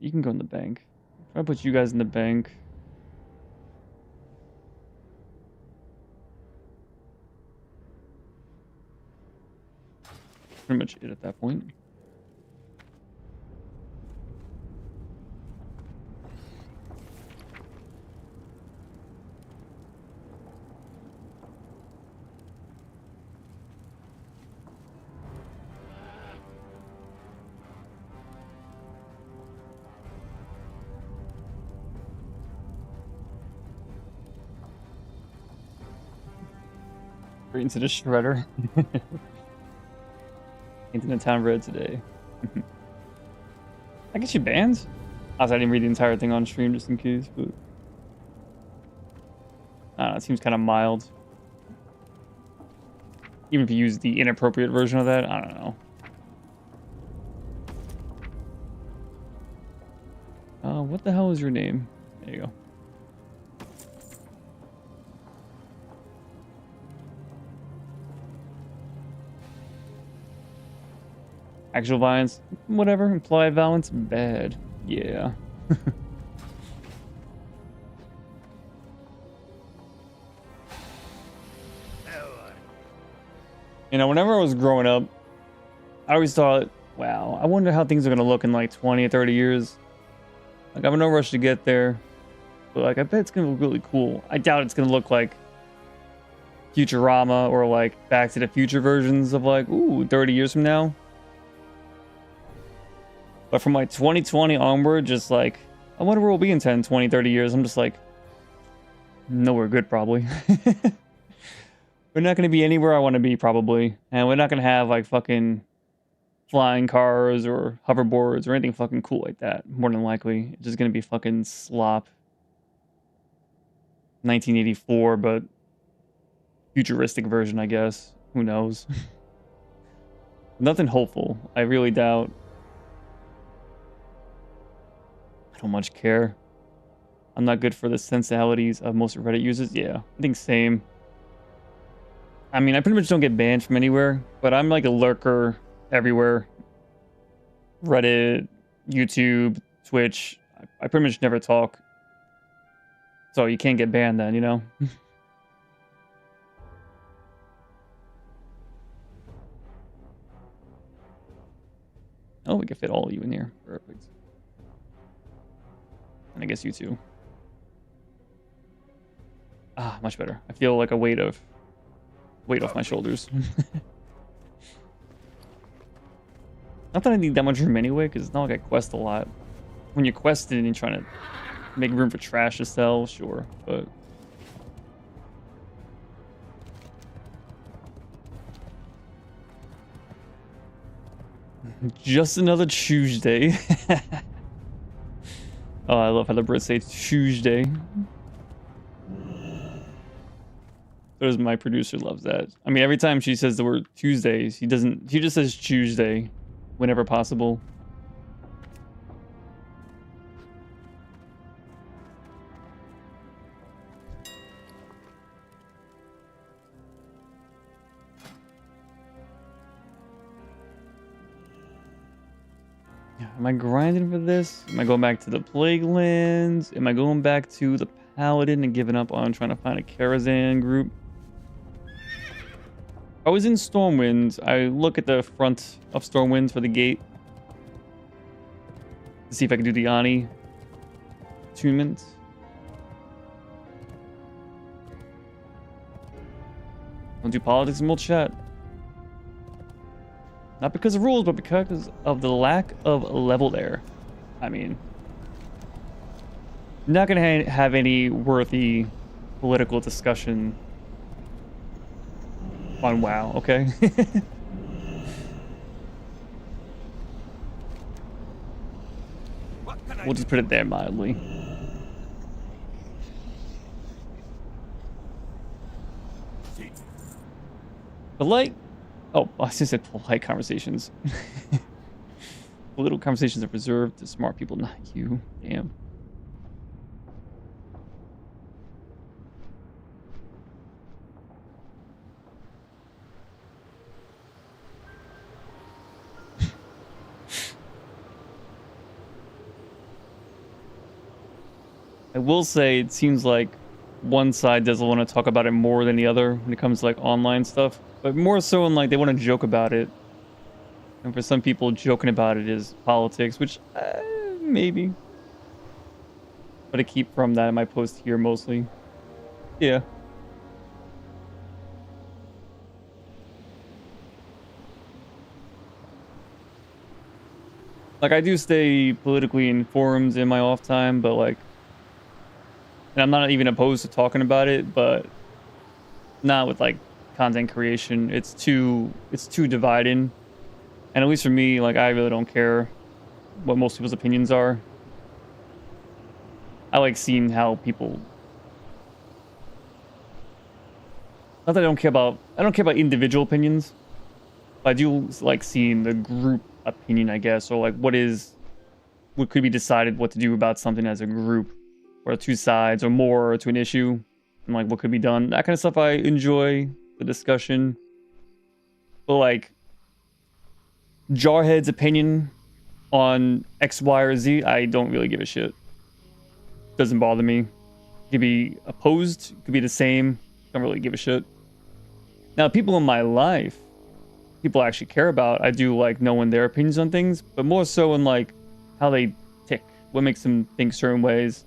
A: You can go in the bank. Try to put you guys in the bank. Pretty much it at that point. Right into the shredder. Into the town red today. I guess you banned? I didn't read the entire thing on stream just in case, but I don't know, it seems kind of mild. Even if you use the inappropriate version of that, I don't know. What the hell is your name? There you go. Actual violence, whatever. Implied violence, bad. Yeah. You know, whenever I was growing up, I always thought, wow, I wonder how things are going to look in like 20 or 30 years. Like, I'm in no rush to get there. But, like, I bet it's going to look really cool. I doubt it's going to look like Futurama or, like, Back to the Future versions of, like, ooh, 30 years from now. But from, like, 2020 onward, just, like, I wonder where we'll be in 10, 20, 30 years. I'm just like, nowhere good, probably. We're not going to be anywhere I want to be, probably. And we're not going to have, like, fucking flying cars or hoverboards or anything fucking cool like that. More than likely. It's just going to be fucking slop. 1984, but futuristic version, I guess. Who knows? Nothing hopeful. I really doubt. I don't much care. I'm not good for the sensibilities of most Reddit users. Yeah, I think same. I mean, I pretty much don't get banned from anywhere, but I'm like a lurker everywhere. Reddit, YouTube, Twitch. I pretty much never talk. So you can't get banned then, you know? Oh, we can fit all of you in here. Perfect. And I guess you too. Ah, much better. I feel like a weight off my shoulders. Not that I need that much room anyway, because it's not like I quest a lot. When you're questing and you're trying to make room for trash to sell, sure, but... Just another Tuesday. Oh, I love how the Brits say Tuesday. So does my producer, loves that. I mean, every time she says the word Tuesdays, he just says Tuesday whenever possible. Am I grinding for this? Am I going back to the Plague Lands? Am I going back to the Paladin and giving up on trying to find a Karazhan group? I was in Stormwind. I look at the front of Stormwind for the gate to see if I can do the Ani attunement. Don't do politics and we'll chat. Not because of rules, but because of the lack of level there. I mean, not gonna have any worthy political discussion on WoW, okay? We'll just put it there mildly. Polite? Oh, I just said polite conversations. Political conversations are reserved to smart people, not you. Damn. I will say it seems like one side doesn't want to talk about it more than the other when it comes to like online stuff, but more so in like they want to joke about it. And for some people, joking about it is politics, which maybe. But I keep from that in my post here mostly. Yeah. Like I do stay politically in forums in my off time, but like, and I'm not even opposed to talking about it, but not with like content creation. It's too dividing. And at least for me, like I really don't care what most people's opinions are. I like seeing how people, not that I don't care about individual opinions, but I do like seeing the group opinion, I guess, or like what is what could be decided what to do about something as a group, or two sides, or more to an issue, and like what could be done. That kind of stuff I enjoy the discussion. But like Jarhead's opinion on X, Y, or Z, I don't really give a shit. Doesn't bother me. It could be opposed, it could be the same. Don't really give a shit. Now, people in my life, people I actually care about, I do like knowing their opinions on things, but more so in like how they tick, what makes them think certain ways.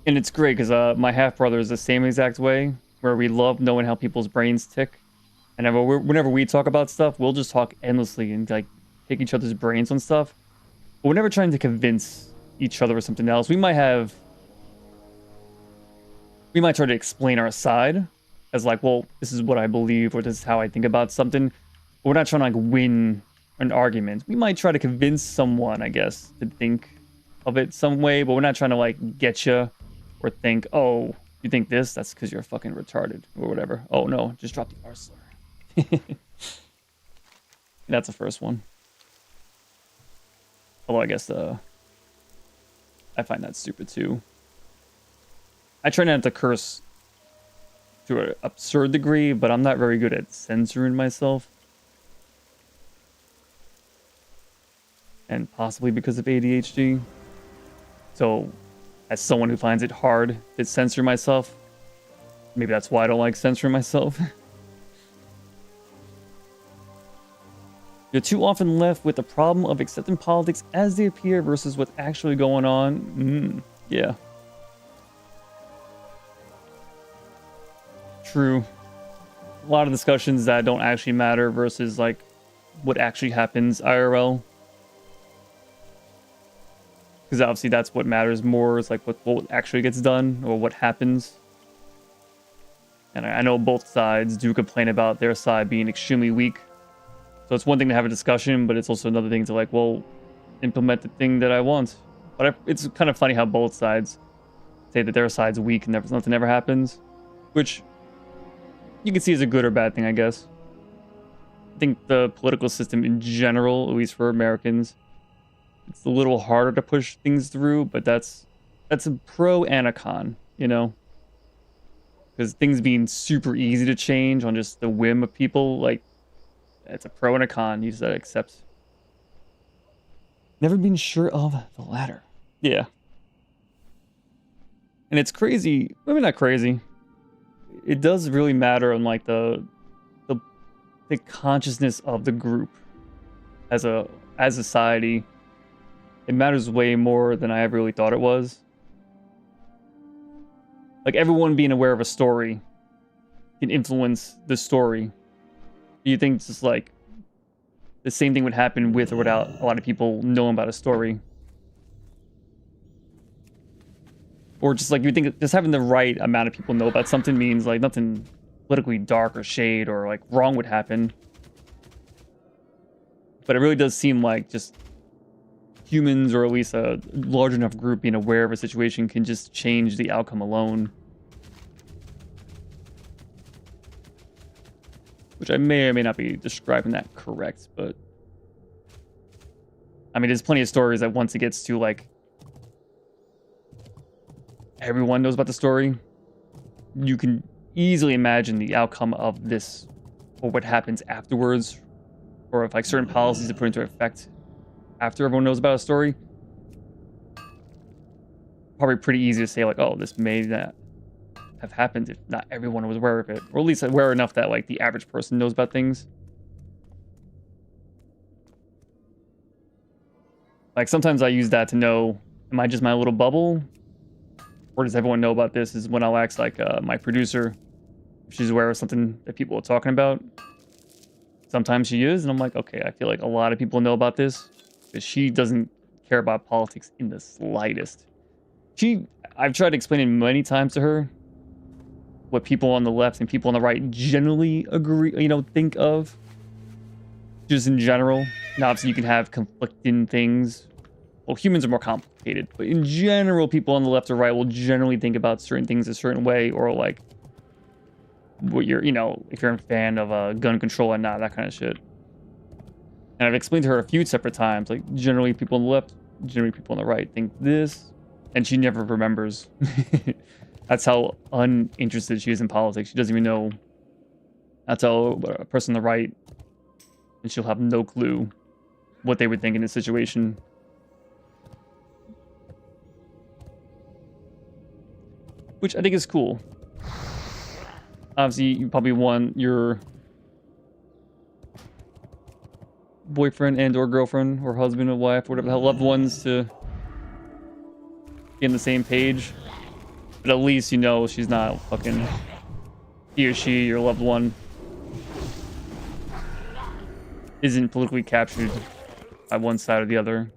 A: And it's great because my half brother is the same exact way, where we love knowing how people's brains tick. And whenever we talk about stuff, we'll just talk endlessly and like pick each other's brains on stuff. But we're never trying to convince each other or something else. We might try to explain our side as like, well, this is what I believe, or this is how I think about something. But we're not trying to like win an argument. We might try to convince someone, I guess, to think of it some way, but we're not trying to like get you or think, oh, you think this? That's because you're fucking retarded or whatever. Oh no, just drop the R slur. That's the first one. Although I guess I find that stupid too. I try not to curse to an absurd degree, but I'm not very good at censoring myself. And possibly because of ADHD. So, as someone who finds it hard to censor myself, maybe that's why I don't like censoring myself. You're too often left with the problem of accepting politics as they appear versus what's actually going on. Yeah. True. A lot of discussions that don't actually matter versus like what actually happens IRL. Because obviously that's what matters more, is like what actually gets done or what happens. And I know both sides do complain about their side being extremely weak. So it's one thing to have a discussion, but it's also another thing to like, well, implement the thing that I want. But it's kind of funny how both sides say that their side's weak and nothing ever happens. Which you can see as a good or bad thing, I guess. I think the political system in general, at least for Americans, it's a little harder to push things through, but that's a pro and a con, you know? Because things being super easy to change on just the whim of people, like, it's a pro and a con. You just gotta accept. Never been sure of the latter. Yeah. And it's crazy. Maybe not crazy. It does really matter on like the consciousness of the group as a society. It matters way more than I ever really thought it was. Like everyone being aware of a story can influence the story. Do you think it's just like the same thing would happen with or without a lot of people knowing about a story? Or just like you think just having the right amount of people know about something means like nothing politically dark or shade or like wrong would happen. But it really does seem like just humans, or at least a large enough group, being aware of a situation can just change the outcome alone. Which I may or may not be describing that correct, but I mean, there's plenty of stories that once it gets to like everyone knows about the story, you can easily imagine the outcome of this or what happens afterwards, or if like certain policies are put into effect after everyone knows about a story. Probably pretty easy to say like, oh, this may not have happened if not everyone was aware of it, or at least aware enough that like the average person knows about things. Like sometimes I use that to know, am I just my little bubble, or does everyone know about this? Is when I'll ask like my producer if she's aware of something that people are talking about. Sometimes she is, and I'm like, okay, I feel like a lot of people know about this, because she doesn't care about politics in the slightest. I've tried explaining many times to her what people on the left and people on the right generally agree, think of. Just in general. Now, obviously, you can have conflicting things. Well, humans are more complicated, but in general, people on the left or right will generally think about certain things a certain way, or like what you're, if you're a fan of gun control and not, that kind of shit. And I've explained to her a few separate times, like generally people on the left, generally people on the right think this, and she never remembers. That's how uninterested she is in politics. She doesn't even know. That's how a person on the right, and she'll have no clue what they would think in this situation. Which I think is cool. Obviously, you probably want your boyfriend and or girlfriend or husband or wife or whatever the hell, loved ones to get on the same page. But at least you know she's not fucking he or she, your loved one, isn't politically captured by one side or the other.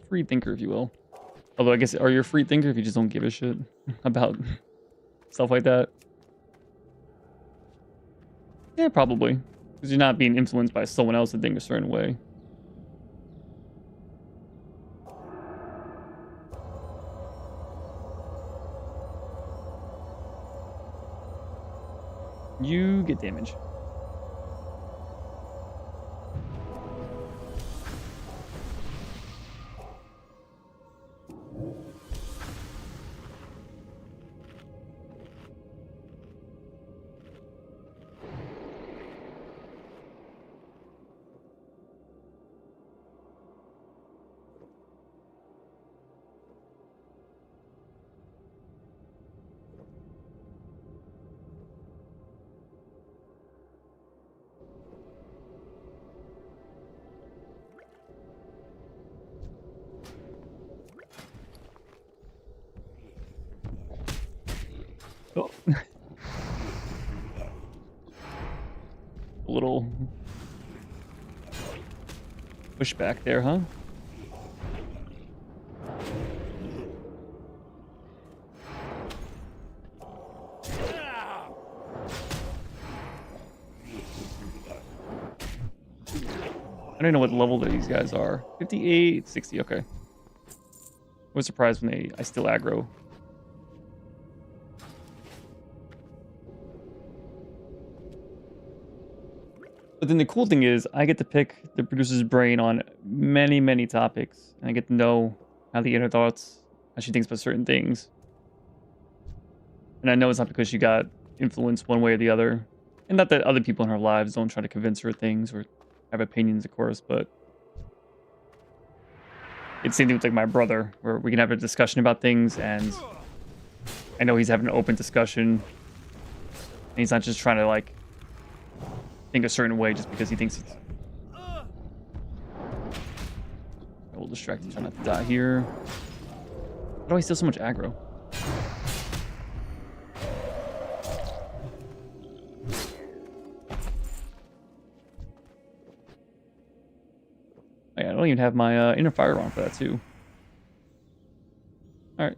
A: Free thinker, if you will. Although I guess, are you a free thinker if you just don't give a shit about stuff like that? Yeah, probably. Because you're not being influenced by someone else to think a certain way. You get damage. Oh. A little pushback there, huh? I don't know what level these guys are. 58, 60, okay. I was surprised when I still aggro. But then the cool thing is I get to pick the producer's brain on many, many topics. And I get to know how the inner thoughts, how she thinks about certain things. And I know it's not because she got influenced one way or the other. And not that other people in her lives don't try to convince her of things or have opinions, of course, but it's same thing with like my brother, where we can have a discussion about things, and I know he's having an open discussion, and he's not just trying to like think a certain way just because he thinks it's. I will distract you, try not to die here. Why do I steal so much aggro? I don't even have my inner fire on for that too. All right.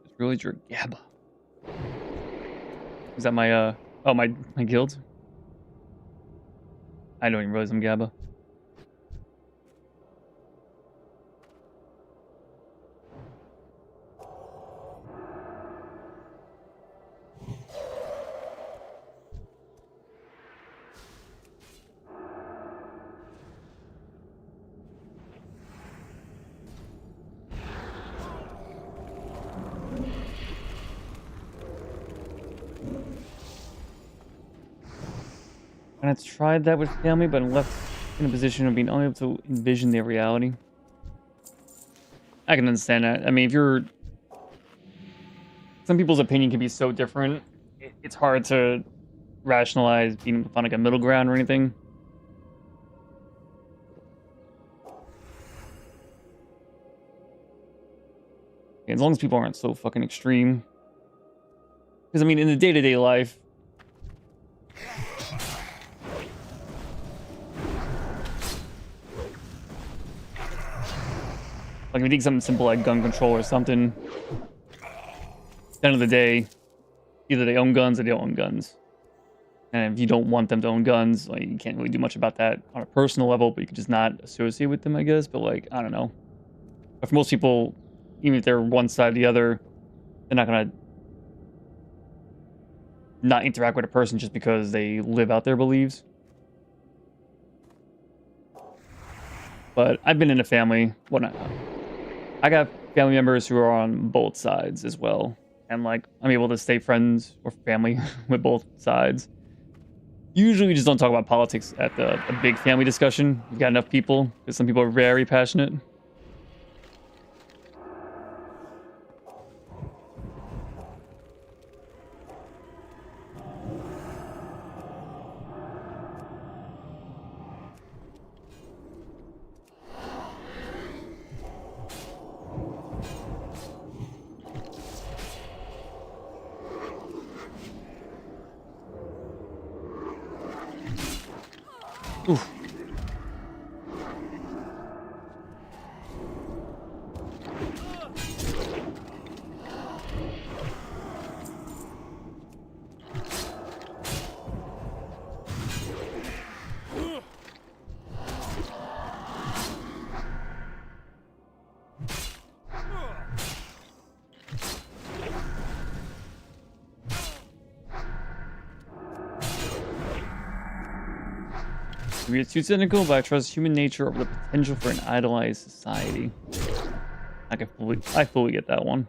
A: It's really your GABA. Is that my oh my guild? I don't even realize I'm GABA. And I tried that with family, but I'm left in a position of being unable to envision their reality. I can understand that. I mean, if you're... Some people's opinion can be so different. It's hard to rationalize being able to find like a middle ground or anything. As long as people aren't so fucking extreme. Because, I mean, in the day-to-day life... Like, if you take something simple like gun control or something, at the end of the day, either they own guns or they don't own guns. And if you don't want them to own guns, like, you can't really do much about that on a personal level, but you can just not associate with them, I guess. But, like, I don't know. But for most people, even if they're one side or the other, they're not gonna not interact with a person just because they live out their beliefs. But I've been in a family. I got family members who are on both sides as well, and like I'm able to stay friends or family with both sides. Usually, we just don't talk about politics at a big family discussion. You've got enough people because some people are very passionate. Oof. Maybe it's too cynical, but I trust human nature over the potential for an idolized society. I fully get that one.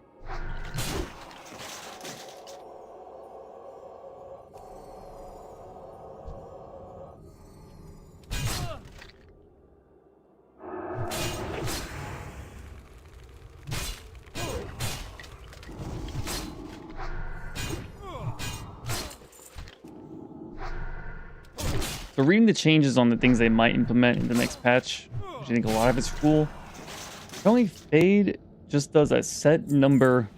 A: So reading the changes on the things they might implement in the next patch, which I think a lot of it's cool. Apparently Fade just does a set number.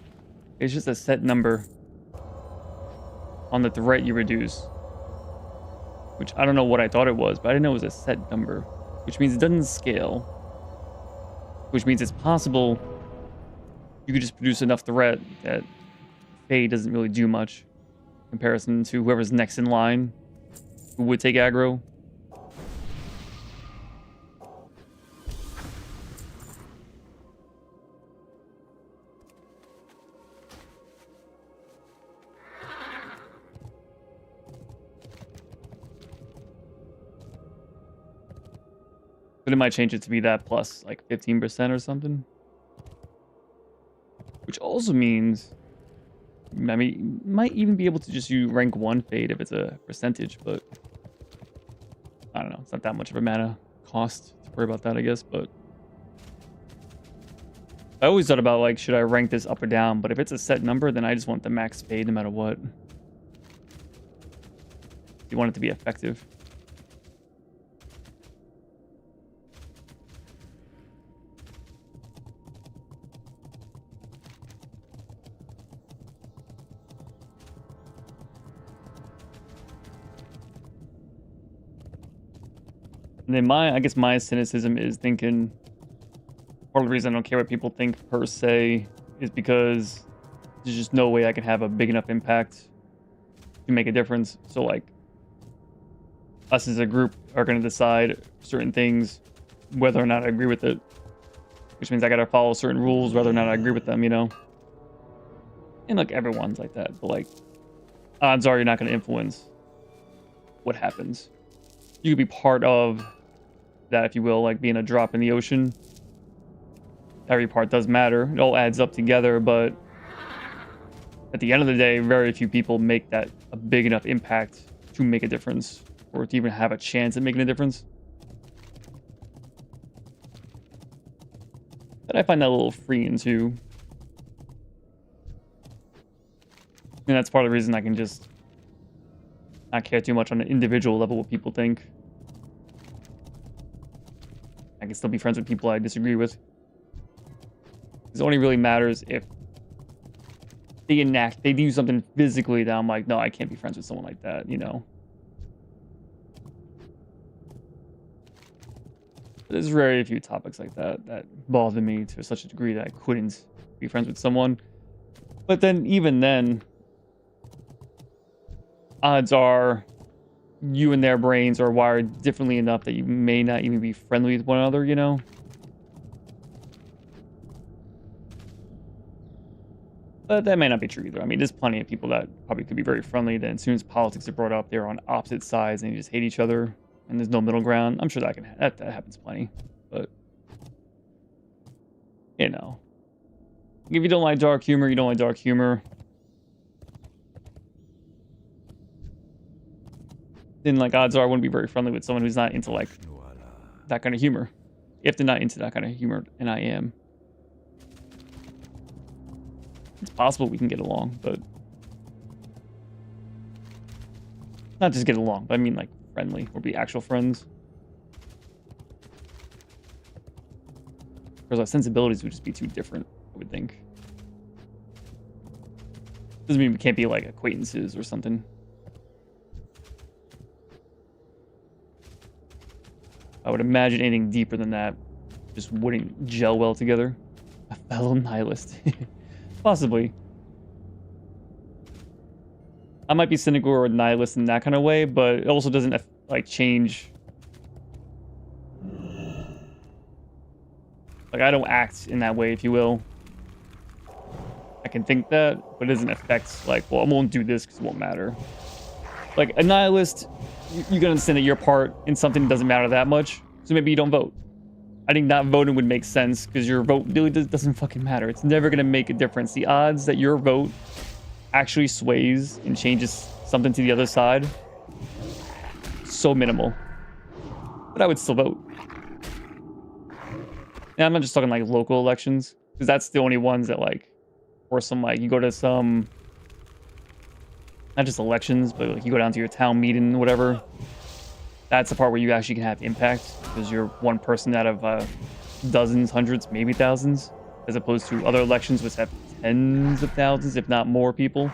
A: It's just a set number on the threat you reduce. Which I don't know what I thought it was, but I didn't know it was a set number. Which means it doesn't scale. Which means it's possible you could just produce enough threat that Fade doesn't really do much in comparison to whoever's next in line who would take aggro. But it might change it to be that plus like 15% or something. Which also means, I mean, you might even be able to just use rank 1 Fade if it's a percentage, but I don't know. It's not that much of a mana cost to worry about that, I guess, but I always thought about like, should I rank this up or down? But if it's a set number, then I just want the max Fade no matter what. You want it to be effective. And then I guess my cynicism is thinking part of the reason I don't care what people think per se is because there's just no way I can have a big enough impact to make a difference. So like us as a group are going to decide certain things whether or not I agree with it, which means I got to follow certain rules whether or not I agree with them, you know? And like everyone's like that, but like odds are you're not going to influence what happens. You could be part of that, if you will, like being a drop in the ocean. Every part does matter. It all adds up together, but at the end of the day, very few people make that a big enough impact to make a difference or to even have a chance at making a difference. But I find that a little freeing too. And that's part of the reason I can just not care too much on an individual level what people think. I can still be friends with people I disagree with. It only really matters if they do something physically that I'm like, no, I can't be friends with someone like that, you know? There's very few topics like that that bother me to such a degree that I couldn't be friends with someone. But then, even then, odds are you and their brains are wired differently enough that you may not even be friendly with one another, you know? But that may not be true either. I mean, there's plenty of people that probably could be very friendly. Then as soon as politics are brought up, they're on opposite sides and they just hate each other. And there's no middle ground. I'm sure that happens plenty. But, you know. If you don't like dark humor, you don't like dark humor. Then, like, odds are I wouldn't be very friendly with someone who's not into, like, that kind of humor. If they're not into that kind of humor, and I am. It's possible we can get along, but... Not just get along, but I mean, like, friendly. Or be actual friends. Because our sensibilities would just be too different, I would think. Doesn't mean we can't be, like, acquaintances or something. I would imagine anything deeper than that just wouldn't gel well together. A fellow nihilist. Possibly. I might be cynical or a nihilist in that kind of way, but it also doesn't, like, change. Like, I don't act in that way, if you will. I can think that, but it doesn't affect, like, well, I won't do this because it won't matter. Like, a nihilist, you can understand that your part in something doesn't matter that much, so maybe you don't vote. I think not voting would make sense because your vote really doesn't fucking matter. It's never going to make a difference. The odds that your vote actually sways and changes something to the other side, so minimal. But I would still vote. And I'm not just talking like local elections, because that's the only ones that like, or some like, you go to some, not just elections, but like you go down to your town meeting, whatever. That's the part where you actually can have impact, because you're one person out of dozens, hundreds, maybe thousands, as opposed to other elections which have tens of thousands, if not more people.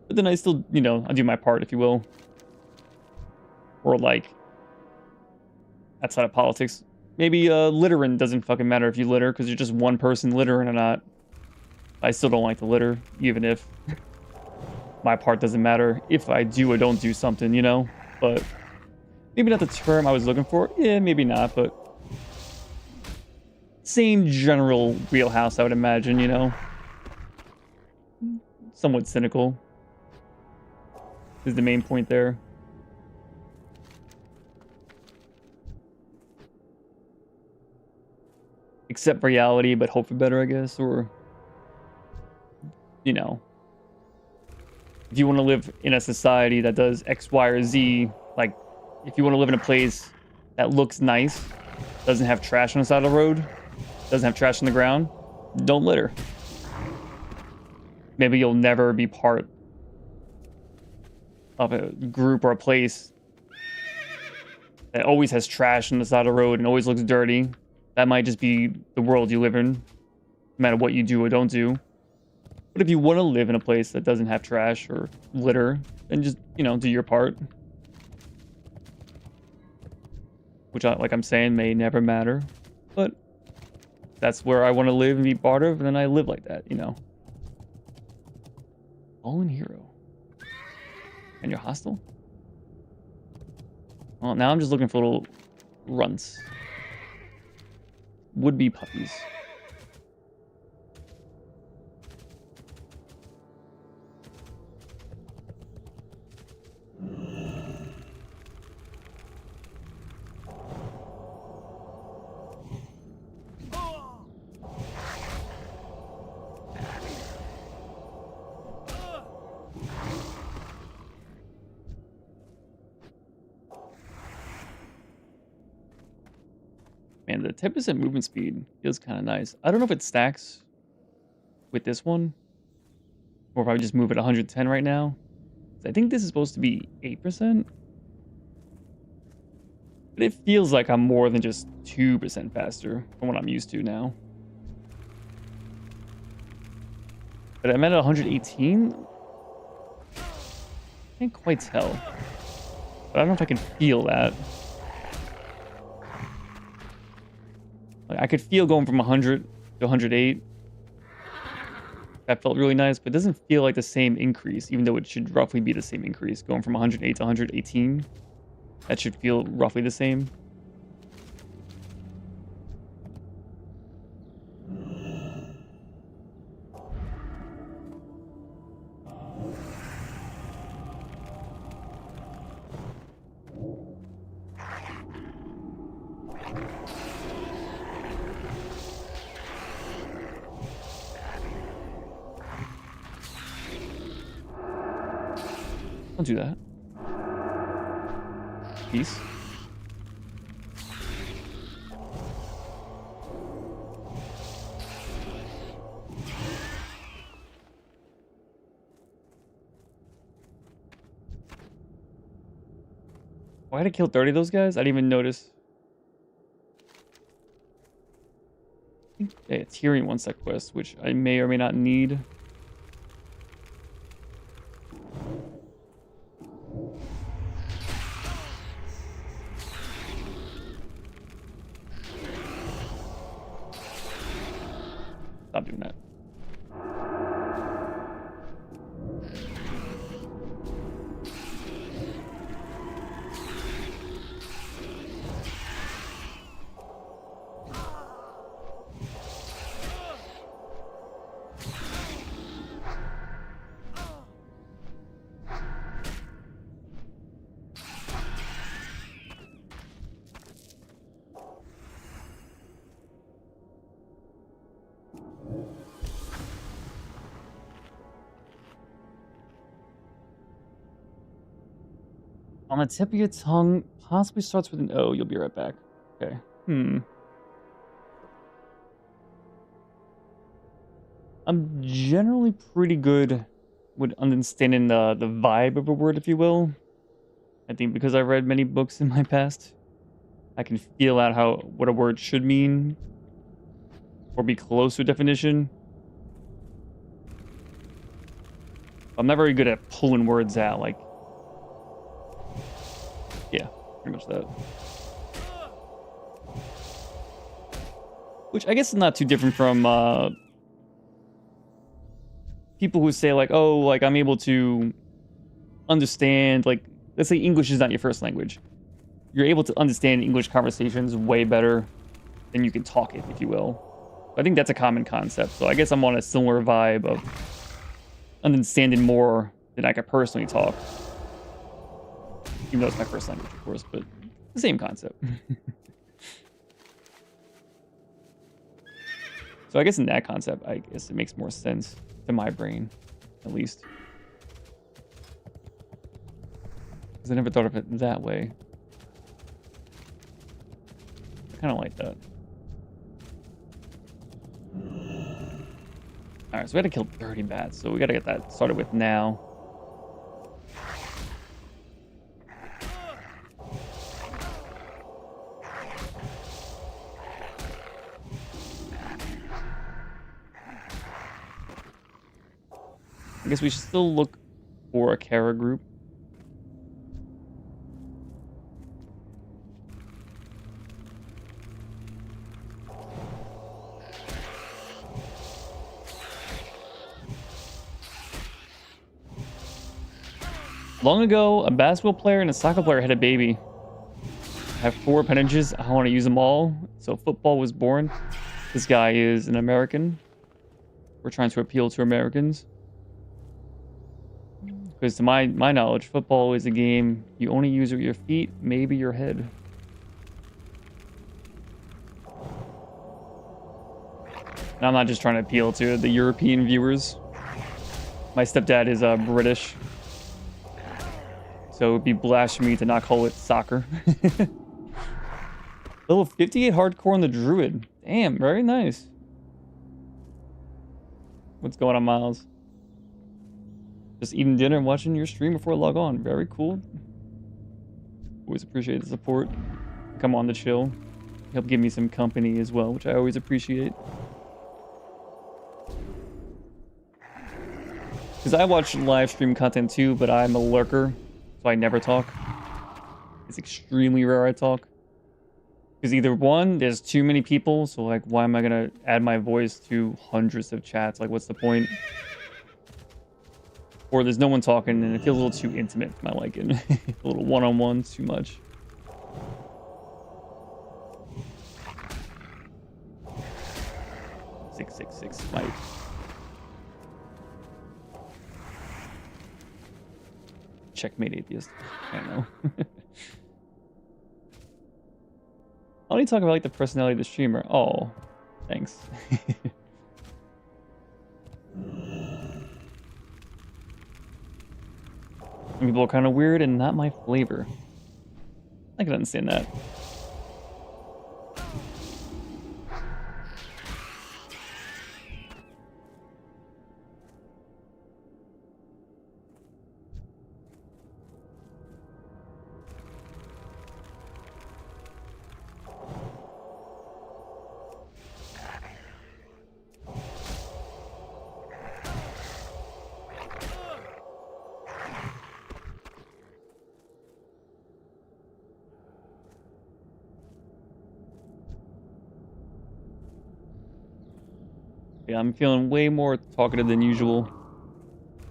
A: But then I still, you know, I do my part, if you will. Or like, outside of politics, maybe littering doesn't fucking matter if you litter, because you're just one person littering or not. I still don't like to litter, even if my part doesn't matter if I do or don't do something, you know? But maybe not the term I was looking for. Yeah, maybe not, but same general wheelhouse, I would imagine, you know? Somewhat cynical is the main point there. Accept reality, but hope for better, I guess, or, you know. If you want to live in a society that does X, Y, or Z, like, if you want to live in a place that looks nice, doesn't have trash on the side of the road, doesn't have trash on the ground, don't litter. Maybe you'll never be part of a group or a place that always has trash on the side of the road and always looks dirty. That might just be the world you live in, no matter what you do or don't do. But if you want to live in a place that doesn't have trash or litter, then just, you know, do your part. Which, like I'm saying, may never matter. But that's where I want to live and be part of, and then I live like that, you know. Fallen hero. And you're hostile? Well, now I'm just looking for little runts. Would-be puppies. Man, the 10% movement speed feels kind of nice. I don't know if it stacks with this one, or if I would just move at 110 right now. I think this is supposed to be 8%. But it feels like I'm more than just 2% faster from what I'm used to now. But I'm at 118? I can't quite tell. But I don't know if I can feel that. Like, I could feel going from 100 to 108. That felt really nice, but it doesn't feel like the same increase, even though it should roughly be the same increase. Going from 108 to 118, that should feel roughly the same. Don't do that. Peace. Why did I kill 30 of those guys? I didn't even notice. I think Tyrion wants that quest, which I may or may not need. Stop doing that. On the tip of your tongue, possibly starts with an O. You'll be right back. Okay. I'm generally pretty good with understanding the vibe of a word, if you will. I think because I've read many books in my past, I can feel out what a word should mean or be close to a definition. I'm not very good at pulling words out, like, yeah, pretty much that. Which I guess is not too different from people who say like, oh, like I'm able to understand, like, let's say English is not your first language. You're able to understand English conversations way better than you can talk it, if you will. I think that's a common concept. So I guess I'm on a similar vibe of understanding more than I could personally talk. Even though it's my first language, of course, but the same concept. So I guess in that concept, I guess it makes more sense to my brain, at least. Because I never thought of it that way. I kind of like that. Alright, so we had to kill 30 bats, so we gotta get that started with now. I guess we should still look for a Kara group. Long ago, a basketball player and a soccer player had a baby. I have 4 appendages. I want to use them all. So football was born. This guy is an American. We're trying to appeal to Americans. Because to my knowledge, football is a game you only use with your feet, maybe your head. And I'm not just trying to appeal to the European viewers. My stepdad is British. So it would be blasphemy to not call it soccer. Level 58 hardcore on the druid. Damn, very nice. What's going on, Miles? Just eating dinner and watching your stream before I log on. Very cool. Always appreciate the support. Come on to chill. Help give me some company as well, which I always appreciate. Because I watch live stream content too, but I'm a lurker, so I never talk. It's extremely rare I talk. Because either one, there's too many people, so like, why am I gonna add my voice to hundreds of chats? Like, what's the point? Or there's no one talking and it feels a little too intimate for my liking. A little one-on-one, too much. "666 Mike." Checkmate atheist. I don't know. I only talk about like the personality of the streamer. Oh, thanks. Some people are kind of weird and not my flavor. I can understand that. Yeah, I'm feeling way more talkative than usual.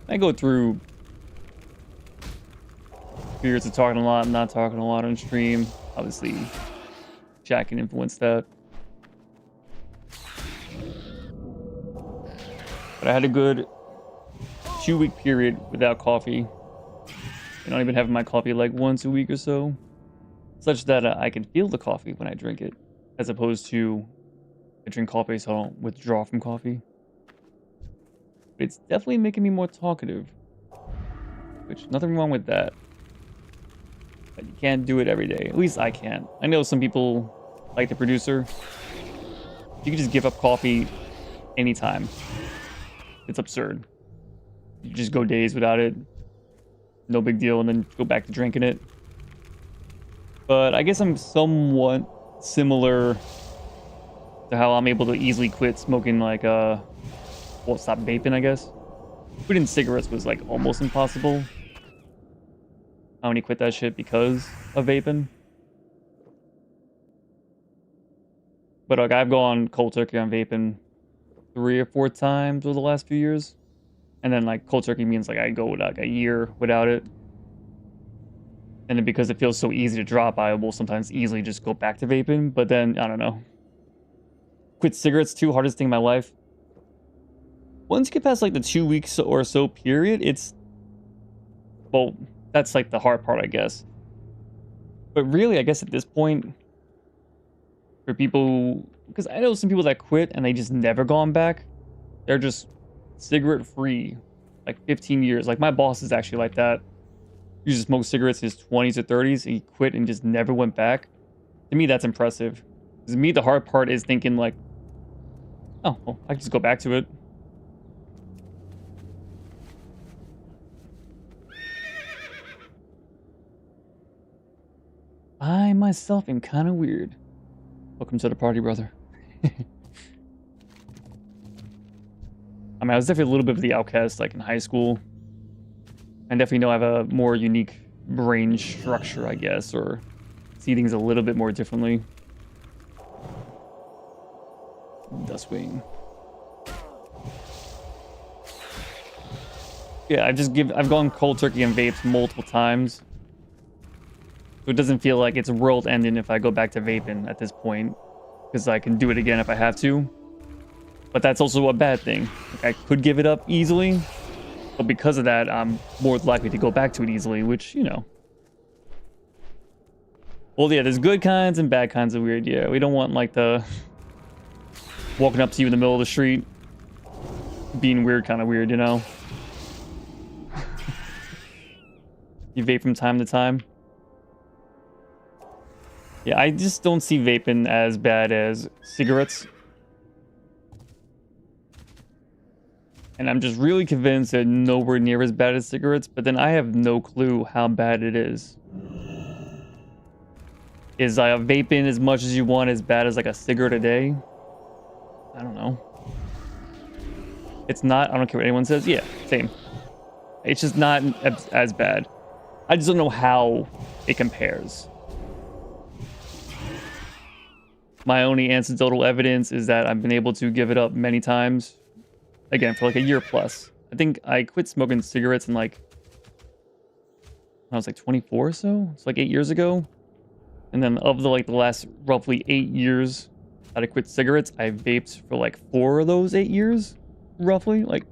A: I go through periods of talking a lot, not talking a lot on stream. Obviously, chat can influence that. But I had a good 2-week period without coffee. I don't even have my coffee like once a week or so. Such that I can feel the coffee when I drink it. As opposed to I drink coffee so I don't withdraw from coffee. But it's definitely making me more talkative. Which, nothing wrong with that. But you can't do it every day. At least I can't. I know some people, like the producer, you can just give up coffee anytime. It's absurd. You just go days without it. No big deal, and then go back to drinking it. But I guess I'm somewhat similar to how I'm able to easily quit smoking, like, well, stop vaping, I guess. Quitting cigarettes was, like, almost impossible. I only quit that shit because of vaping. But, like, I've gone cold turkey on vaping 3 or 4 times over the last few years. And then, like, cold turkey means, like, I go, like, a year without it. And then because it feels so easy to drop, I will sometimes easily just go back to vaping. But then, I don't know. Quit cigarettes too, hardest thing in my life. Once you get past like the 2 weeks or so period, it's, well, that's like the hard part, I guess. But really, I guess at this point, for people, because I know some people that quit and they just never gone back. They're just cigarette free, like 15 years. Like my boss is actually like that. He used to smoke cigarettes in his 20s or 30s. And he quit and just never went back. To me, that's impressive. Because me, the hard part is thinking like, oh, well, I can just go back to it. I myself am kind of weird. Welcome to the party, brother. I mean, I was definitely a little bit of the outcast, like in high school. I definitely know I have a more unique brain structure, I guess, or see things a little bit more differently. Dustwing. Yeah, I've gone cold turkey and vaped multiple times. So it doesn't feel like it's world ending if I go back to vaping at this point. Because I can do it again if I have to. But that's also a bad thing. Like, I could give it up easily. But because of that, I'm more likely to go back to it easily, which, you know. Well, yeah, there's good kinds and bad kinds of weird. Yeah, we don't want, like, the walking up to you in the middle of the street being weird, kind of weird, you know? You vape from time to time. Yeah, I just don't see vaping as bad as cigarettes. And I'm just really convinced that nowhere near as bad as cigarettes, but then I have no clue how bad it is. Is vaping as much as you want as bad as like a cigarette a day? I don't know. It's not, I don't care what anyone says. Yeah, same. It's just not as bad. I just don't know how it compares. My only anecdotal evidence is that I've been able to give it up many times. Again, for like a year plus. I think I quit smoking cigarettes in like, I was like 24 or so. It's like 8 years ago. And then of the last roughly 8 years that I quit cigarettes, I vaped for like 4 of those 8 years, roughly. Like,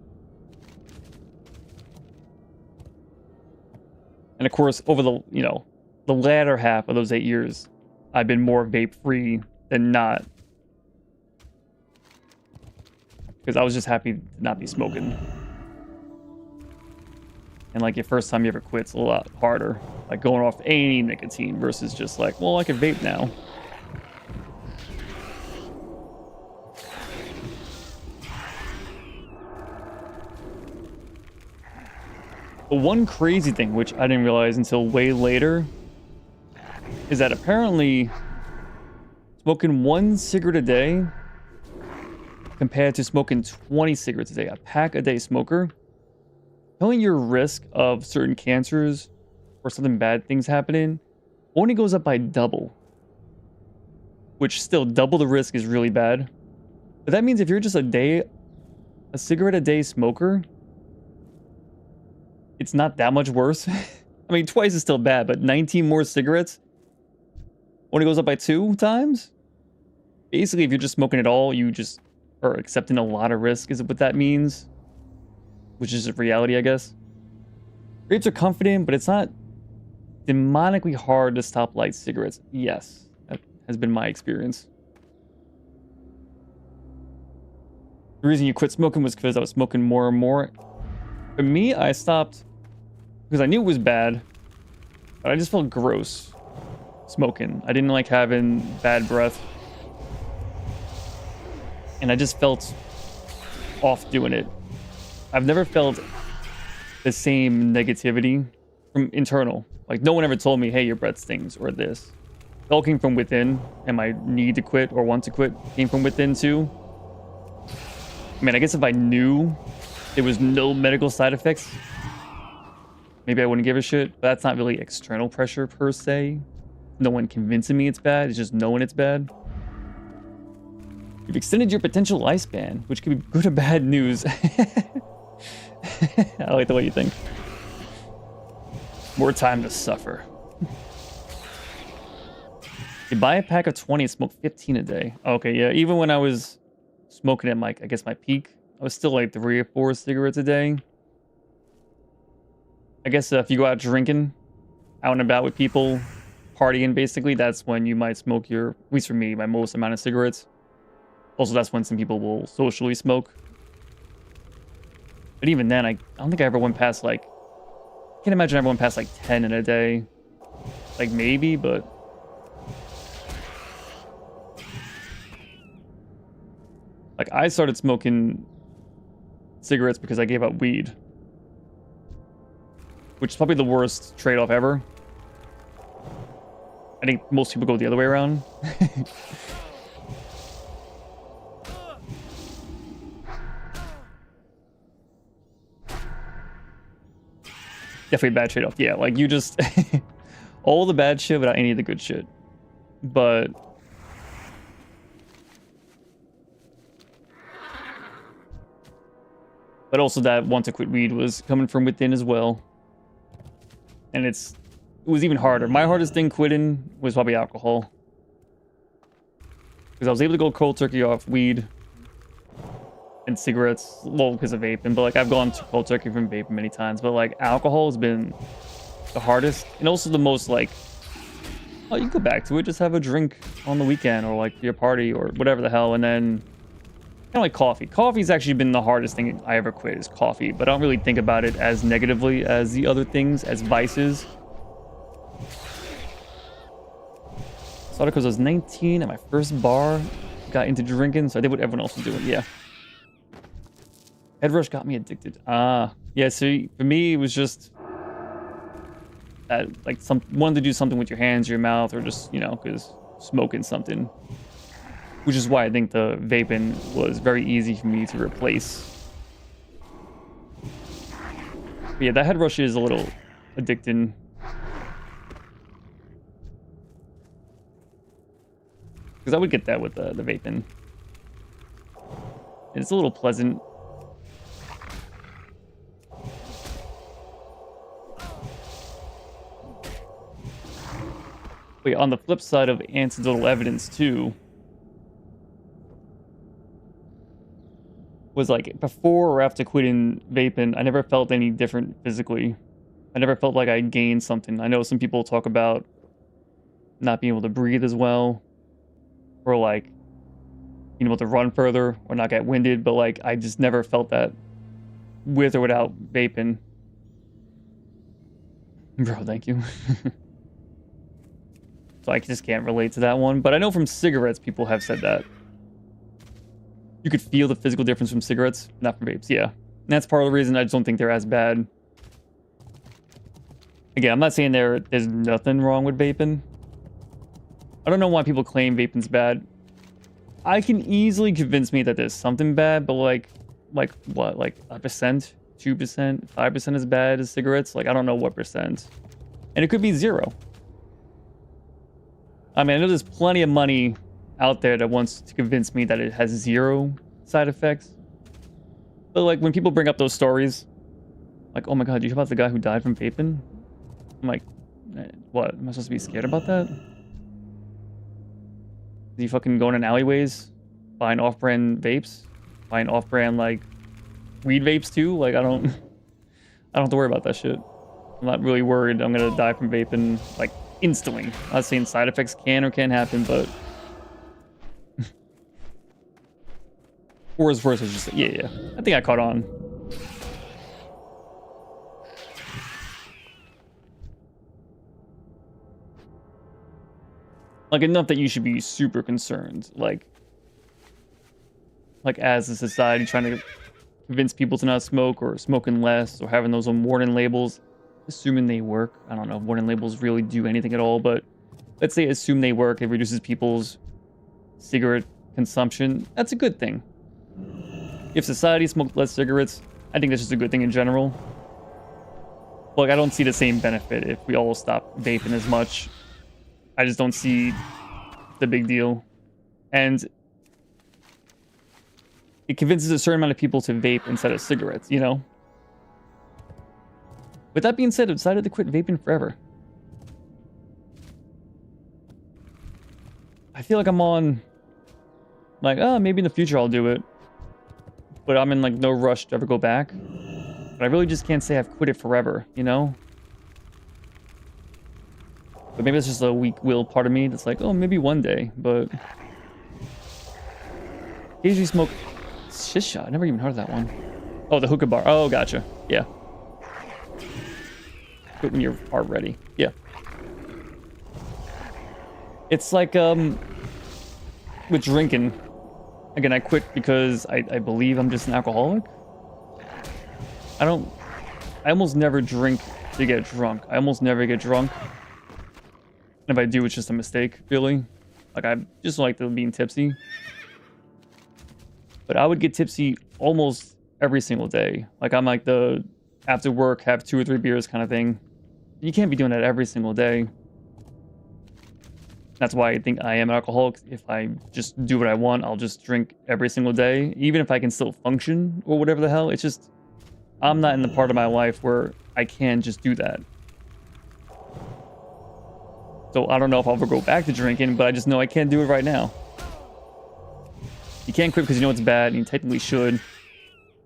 A: and of course, over the, you know, the latter half of those 8 years, I've been more vape free than not. Because I was just happy to not be smoking. And like your first time you ever quit's a lot harder. Like going off any nicotine versus just like, well, I can vape now. But one crazy thing, which I didn't realize until way later, is that apparently smoking 1 cigarette a day compared to smoking 20 cigarettes a day, a pack a day smoker, telling your risk of certain cancers or something bad things happening only goes up by double. Which still, double the risk is really bad. But that means if you're just a cigarette a day smoker, it's not that much worse. I mean, twice is still bad, but 19 more cigarettes only goes up by 2 times? Basically, if you're just smoking at all, you just are accepting a lot of risk, is what that means. Which is a reality, I guess. Vapes are comforting, but it's not demonically hard to stop light cigarettes. Yes, that has been my experience. The reason you quit smoking was because I was smoking more and more. For me, I stopped because I knew it was bad, but I just felt gross smoking. I didn't like having bad breath. And I just felt off doing it. I've never felt the same negativity from internal. Like, no one ever told me, hey, your breath stings or this. It all came from within, and my need to quit or want to quit came from within too. I mean, I guess if I knew there was no medical side effects, maybe I wouldn't give a shit, but that's not really external pressure per se. No one convincing me it's bad, it's just knowing it's bad. You've extended your potential lifespan, which could be good or bad news. I like the way you think. More time to suffer. You buy a pack of 20 and smoke 15 a day. Okay, yeah, even when I was smoking at my, I guess my peak, I was still like 3 or 4 cigarettes a day. I guess if you go out drinking, out and about with people, partying basically, that's when you might smoke your, at least for me, my most amount of cigarettes. Also, that's when some people will socially smoke. But even then, I don't think I ever went past like, I can't imagine I ever went past like 10 in a day. Like maybe, but like I started smoking cigarettes because I gave up weed, which is probably the worst trade-off ever. I think most people go the other way around. Definitely a bad trade-off. Yeah, like you just all the bad shit without any of the good shit. But also that want to quit weed was coming from within as well. And it was even harder. My hardest thing quitting was probably alcohol. Because I was able to go cold turkey off weed and cigarettes, well, because of vaping, but like I've gone to cold turkey from vaping many times, but like alcohol has been the hardest and also the most like, oh, you can go back to it, just have a drink on the weekend or like your party or whatever the hell. And then kind of like coffee. Coffee's actually been the hardest thing I ever quit is coffee, but I don't really think about it as negatively as the other things, as vices. Started because I was 19 at my first bar, got into drinking, so I did what everyone else was doing. Yeah. Head rush got me addicted. Yeah, so for me, it was just like wanted to do something with your hands, your mouth, or just, you know, because smoking something. Which is why I think the vaping was very easy for me to replace. But yeah, that head rush is a little addicting. Because I would get that with the vaping. And it's a little pleasant. Wait, on the flip side of anecdotal evidence too, was like before or after quitting vaping, I never felt any different physically. I never felt like I gained something. I know some people talk about not being able to breathe as well, or like being able to run further or not get winded, but like I just never felt that with or without vaping. Bro, thank you. So I just can't relate to that one. But I know from cigarettes, people have said that. You could feel the physical difference from cigarettes, not from vapes. Yeah. And that's part of the reason I just don't think they're as bad. Again, I'm not saying there's nothing wrong with vaping. I don't know why people claim vaping's bad. I can easily convince me that there's something bad, but like what? Like 1%, 2%, 5% as bad as cigarettes? Like, I don't know what percent. And it could be 0. I mean, I know there's plenty of money out there that wants to convince me that it has 0 side effects. But like, when people bring up those stories, like, oh my god, you hear about the guy who died from vaping? I'm like, what? Am I supposed to be scared about that? Is he fucking going in alleyways, buying off-brand vapes, buying off-brand like weed vapes too? Like, I don't have to worry about that shit. I'm not really worried I'm gonna die from vaping like instantly. I'm not saying side effects can or can't happen, but worse, I just yeah. I think I caught on. Like, enough that you should be super concerned. Like as a society trying to convince people to not smoke or smoking less or having those on warning labels, assuming they work. I don't know if warning labels really do anything at all, but let's say assume they work. It reduces people's cigarette consumption. That's a good thing. If society smoked less cigarettes, I think that's just a good thing in general. Like, I don't see the same benefit if we all stop vaping as much. I just don't see the big deal. And it convinces a certain amount of people to vape instead of cigarettes, you know? With that being said, I've decided to quit vaping forever. I feel like I'm on, like, oh, maybe in the future I'll do it. But I'm in, like, no rush to ever go back. But I really just can't say I've quit it forever, you know? But maybe it's just a weak-willed part of me that's like, oh, maybe one day, but... Occasionally smoke... Shisha, I never even heard of that one. Oh, the hookah bar. Oh, gotcha. Yeah. Quit when you are ready. Yeah. It's like, with drinking. Again, I quit because I believe I'm just an alcoholic. I almost never drink to get drunk. I almost never get drunk. If I do, it's just a mistake, really. Like, I just like being tipsy. But I would get tipsy almost every single day. Like, I'm like the after work, have 2 or 3 beers kind of thing. You can't be doing that every single day. That's why I think I am an alcoholic. If I just do what I want, I'll just drink every single day. Even if I can still function or whatever the hell. It's just, I'm not in the part of my life where I can just do that. So I don't know if I'll ever go back to drinking, but I just know I can't do it right now. You can't quit because you know it's bad, and you technically should.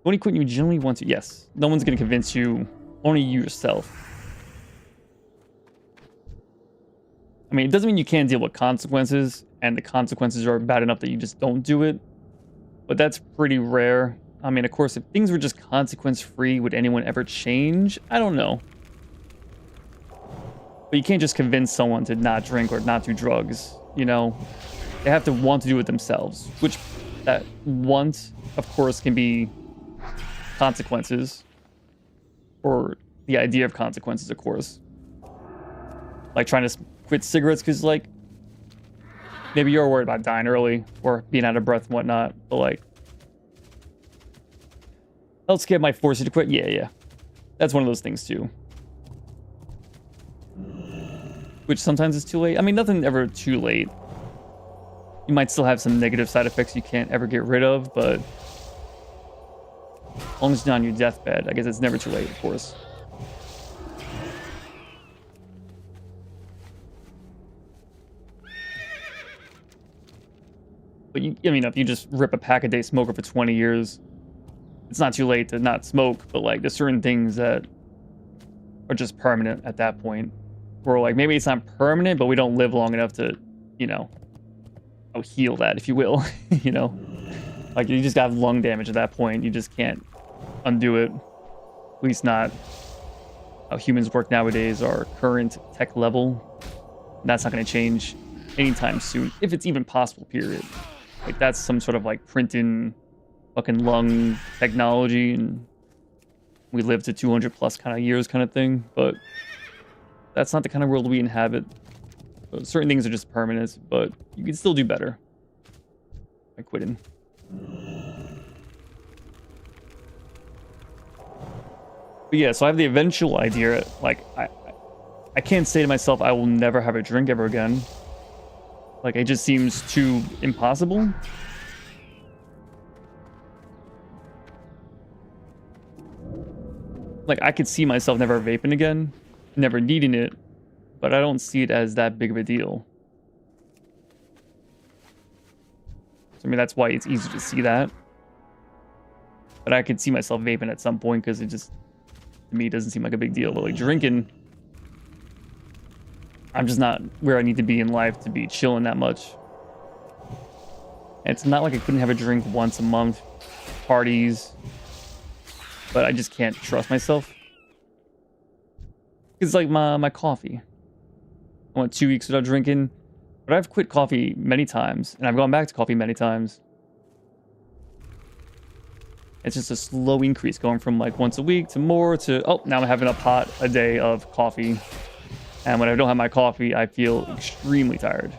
A: Only quit when you genuinely want to. Yes. No one's going to convince you. Only you yourself. I mean, it doesn't mean you can't deal with consequences, and the consequences are bad enough that you just don't do it. But that's pretty rare. I mean, of course, if things were just consequence-free, would anyone ever change? I don't know. But you can't just convince someone to not drink or not do drugs, you know? They have to want to do it themselves, which that want, of course, can be consequences. Or the idea of consequences, of course. Like trying to quit cigarettes because, like, maybe you're worried about dying early or being out of breath and whatnot, but, like, healthcare might force you to quit. Yeah. That's one of those things, too. Which sometimes is too late. I mean, nothing ever too late. You might still have some negative side effects you can't ever get rid of, but as long as you're not on your deathbed, I guess it's never too late, of course. But I mean, if you just rip a pack-a-day smoker for 20 years, it's not too late to not smoke, but, like, there's certain things that are just permanent at that point. Where, like, maybe it's not permanent, but we don't live long enough to, you know, heal that, if you will. You know? Like, you just got lung damage at that point. You just can't undo it. At least not how humans work nowadays, our current tech level. That's not going to change anytime soon, if it's even possible, period. Like, that's some sort of like printing fucking lung technology, and we live to 200 plus kind of years kind of thing. But that's not the kind of world we inhabit. So certain things are just permanent, but you can still do better by quitting. But yeah, so I have the eventual idea. Like, I can't say to myself I will never have a drink ever again. Like, it just seems too impossible. Like, I could see myself never vaping again, never needing it, but I don't see it as that big of a deal. So, I mean, that's why it's easy to see that. But I could see myself vaping at some point because it just, to me, doesn't seem like a big deal. But like drinking, I'm just not where I need to be in life to be chilling that much. And it's not like I couldn't have a drink once a month, parties, but I just can't trust myself. It's like my coffee. I went 2 weeks without drinking, but I've quit coffee many times, and I've gone back to coffee many times. It's just a slow increase going from like once a week to more to, oh, now I'm having a pot a day of coffee. And when I don't have my coffee, I feel extremely tired.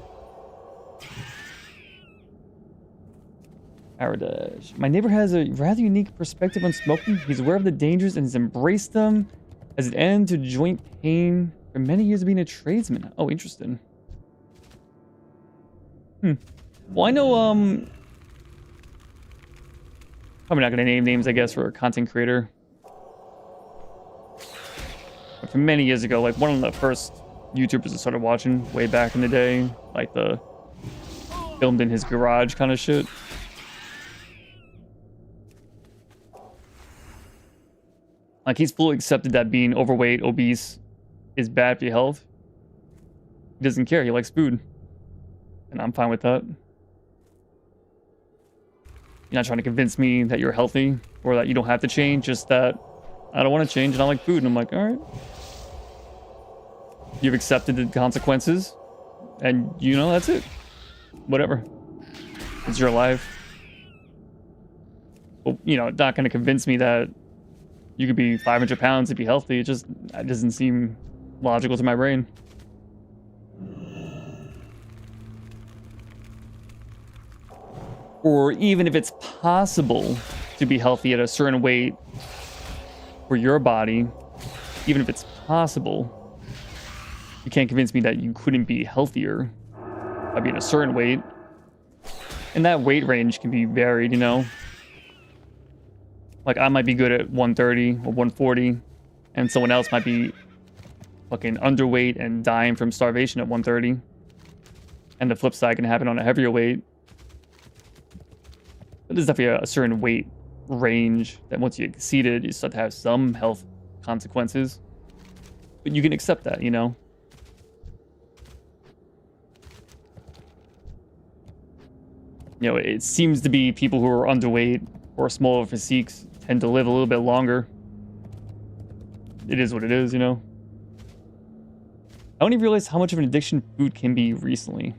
A: Aradash. My neighbor has a rather unique perspective on smoking. He's aware of the dangers and has embraced them as an end to joint pain for many years of being a tradesman. Oh, interesting. Well, I know, probably not going to name names, I guess, for a content creator. But from many years ago, like one of the first YouTubers I started watching way back in the day, like the filmed in his garage kind of shit. Like, he's fully accepted that being overweight, obese is bad for your health. He doesn't care. He likes food. And I'm fine with that. You're not trying to convince me that you're healthy or that you don't have to change, just that I don't want to change and I like food. And I'm like, all right. You've accepted the consequences and, you know, that's it. Whatever. It's your life. Well, you know, not going to convince me that you could be 500 pounds and be healthy. It doesn't seem logical to my brain. Or even if it's possible to be healthy at a certain weight for your body, even if it's possible, you can't convince me that you couldn't be healthier by being a certain weight. And that weight range can be varied, you know? Like, I might be good at 130 or 140, and someone else might be fucking underweight and dying from starvation at 130. And the flip side can happen on a heavier weight. But there's definitely a certain weight range that once you exceed it, you start to have some health consequences. But you can accept that, you know? You know, it seems to be people who are underweight or smaller physiques tend to live a little bit longer. It is what it is, you know? I only realized how much of an addiction food can be recently.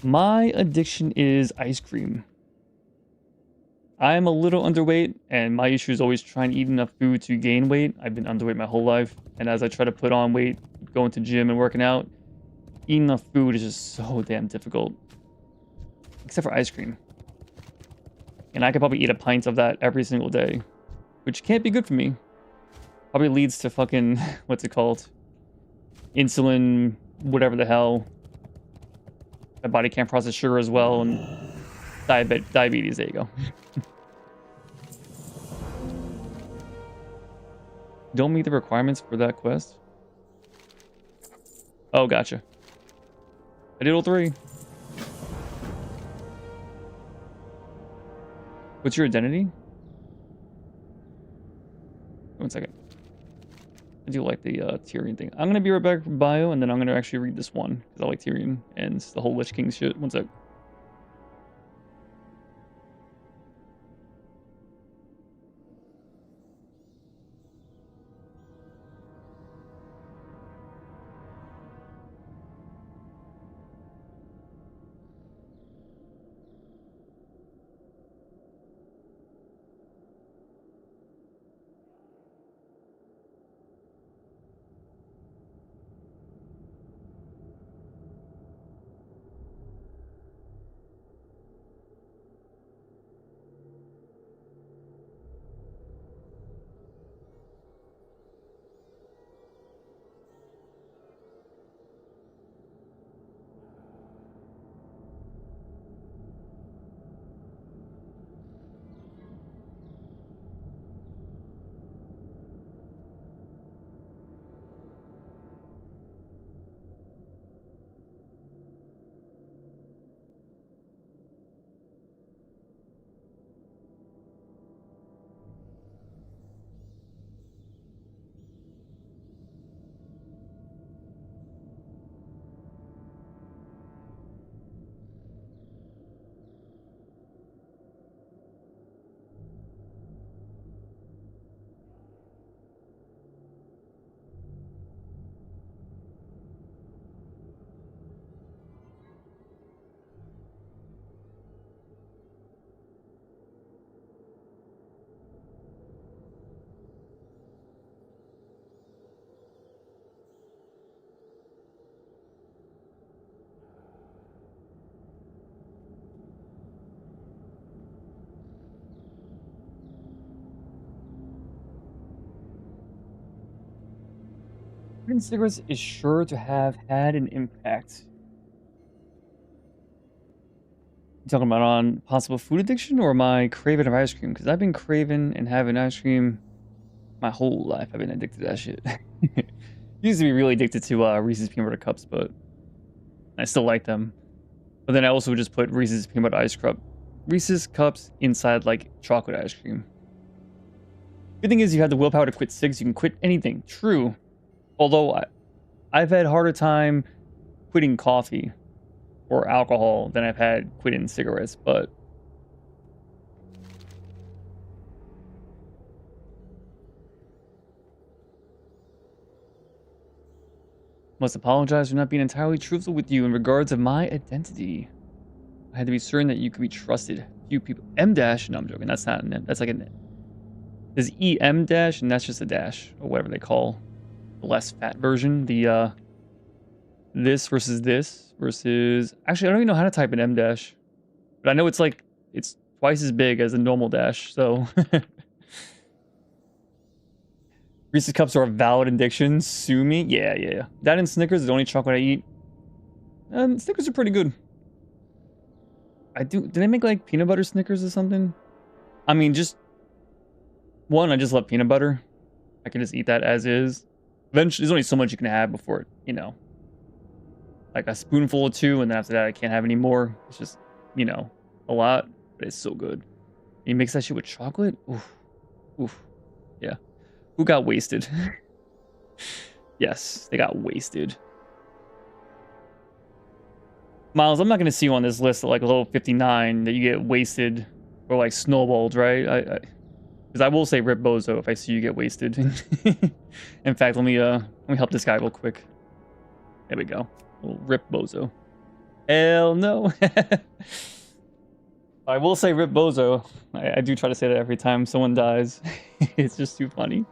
A: My addiction is ice cream. I'm a little underweight, and my issue is always trying to eat enough food to gain weight. I've been underweight my whole life, and as I try to put on weight, going to gym and working out, eating enough food is just so damn difficult. Except for ice cream. And I could probably eat a pint of that every single day, which can't be good for me. Probably leads to fucking, what's it called? Insulin, whatever the hell. My body can't process sugar as well, and diabetes, there you go. Don't meet the requirements for that quest? Oh, gotcha. I did all three. What's your identity? One second. I do like the Tyrion thing. I'm going to be right back from bio, and then I'm going to actually read this one, because I like Tyrion and the whole Lich King shit. One sec. Quitting cigarettes is sure to have had an impact. You talking about on possible food addiction or my craving of ice cream? Because I've been craving and having ice cream my whole life. I've been addicted to that shit. Used to be really addicted to Reese's peanut butter cups, but I still like them. But then I also would just put Reese's peanut butter Reese's cups inside like chocolate ice cream. Good thing is you have the willpower to quit cigs. You can quit anything. True. Although I've had harder time quitting coffee or alcohol than I've had quitting cigarettes, but must apologize for not being entirely truthful with you in regards of my identity. I had to be certain that you could be trusted. Few people. M dash? No, I'm joking. That's not an. That's like an. There's EM dash, and that's just a dash, or whatever they call the less fat version. The this versus. Actually, I don't even know how to type an M dash, but I know it's like it's twice as big as a normal dash. So. Reese's Cups are a valid addiction. Sue me. Yeah. That and Snickers is the only chocolate I eat. And Snickers are pretty good. Do they make like peanut butter Snickers or something? I mean, just one, I just love peanut butter. I can just eat that as is. Eventually, there's only so much you can have before it, you know, like a spoonful or two, and then after that, I can't have any more. It's just, you know, a lot, but it's so good. You mix that shit with chocolate? Oof. Yeah. Who got wasted? Yes, they got wasted. Miles, I'm not going to see you on this list at like level 59 that you get wasted or like snowballed, right? Because I will say rip bozo if I see you get wasted. In fact, let me help this guy real quick. There we go. Little rip bozo. Hell no. I will say rip bozo. I do try to say that every time someone dies. It's just too funny.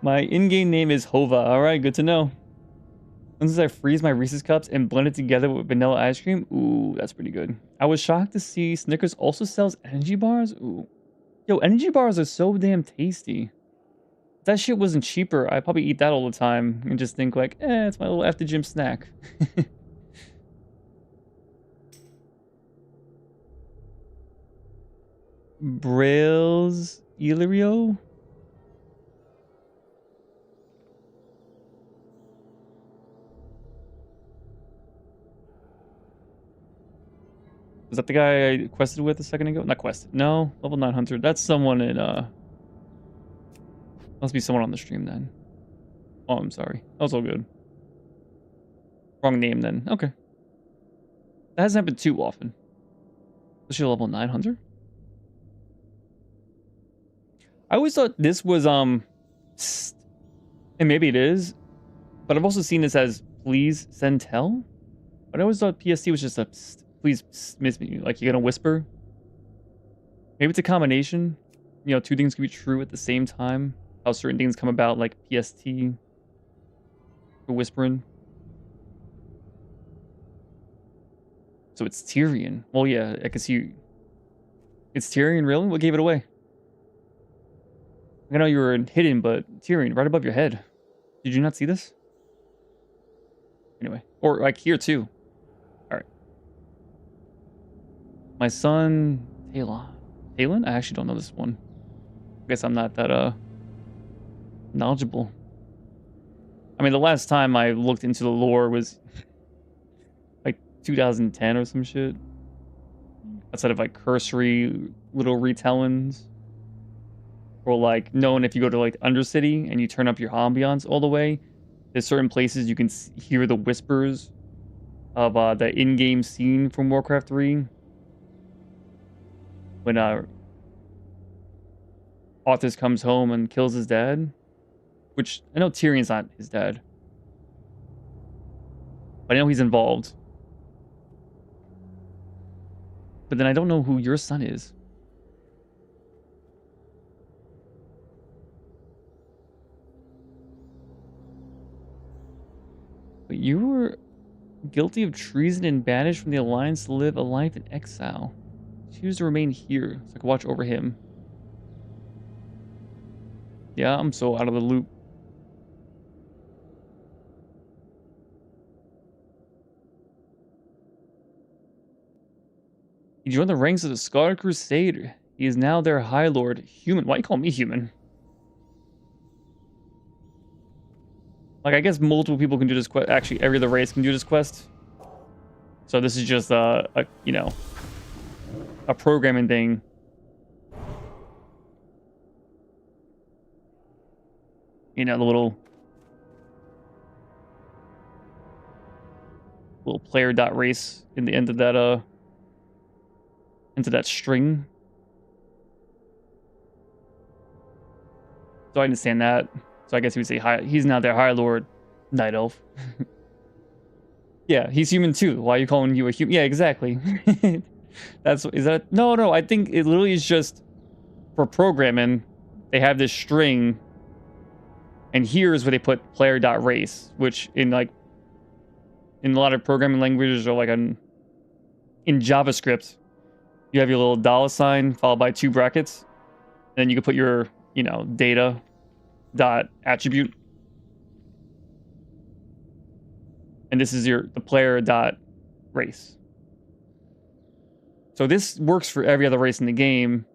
A: My in-game name is Hova. Alright, good to know. Since I freeze my Reese's Cups and blend it together with vanilla ice cream, ooh, that's pretty good. I was shocked to see Snickers also sells energy bars. Ooh. Yo, energy bars are so damn tasty. If that shit wasn't cheaper, I'd probably eat that all the time and just think like, it's my little after gym snack. Braille's Illyrio? Was that the guy I quested with a second ago? Not quested. No, level 900. That's someone in, must be someone on the stream then. Oh, I'm sorry. That was all good. Wrong name then. Okay. That hasn't happened too often. Was she level 900? I always thought this was, and maybe it is, but I've also seen this as please send tell. But I always thought PST was just a please miss me. Like you're gonna whisper. Maybe it's a combination. You know, two things can be true at the same time. How certain things come about, like PST for whispering. So it's Tyrion. Well, yeah, I can see. It's Tyrion, really? What gave it away? I know you were hidden, but Tyrion, right above your head. Did you not see this? Anyway, or like here too. All right. My son, Talon? I actually don't know this one. I guess I'm not that knowledgeable. I mean, the last time I looked into the lore was like 2010 or some shit. Outside of like cursory little retellings. Or like knowing if you go to like Undercity and you turn up your ambiance all the way, there's certain places you can hear the whispers of the in-game scene from Warcraft 3. When Arthas comes home and kills his dad. Which, I know Tyrion's not his dad. But I know he's involved. But then I don't know who your son is. But you were guilty of treason and banished from the Alliance to live a life in exile. Choose to remain here so I can watch over him. Yeah, I'm so out of the loop. He joined the ranks of the Scarlet Crusade. He is now their High Lord. Human. Why you call me human? Like, I guess multiple people can do this quest. Actually, every other race can do this quest. So this is just you know, a programming thing. You know, the little player dot race in the end of that into that string. So I understand that. So I guess he would say he's not their High Lord, Night Elf. Yeah, he's human too. Why are you calling you a human? Yeah, exactly. No, I think it literally is just for programming. They have this string, and here's where they put player.race, which in a lot of programming languages, or in JavaScript, you have your little $ followed by 2 brackets, and then you can put your, data dot attribute, and this is the player dot race. So this works for every other race in the game,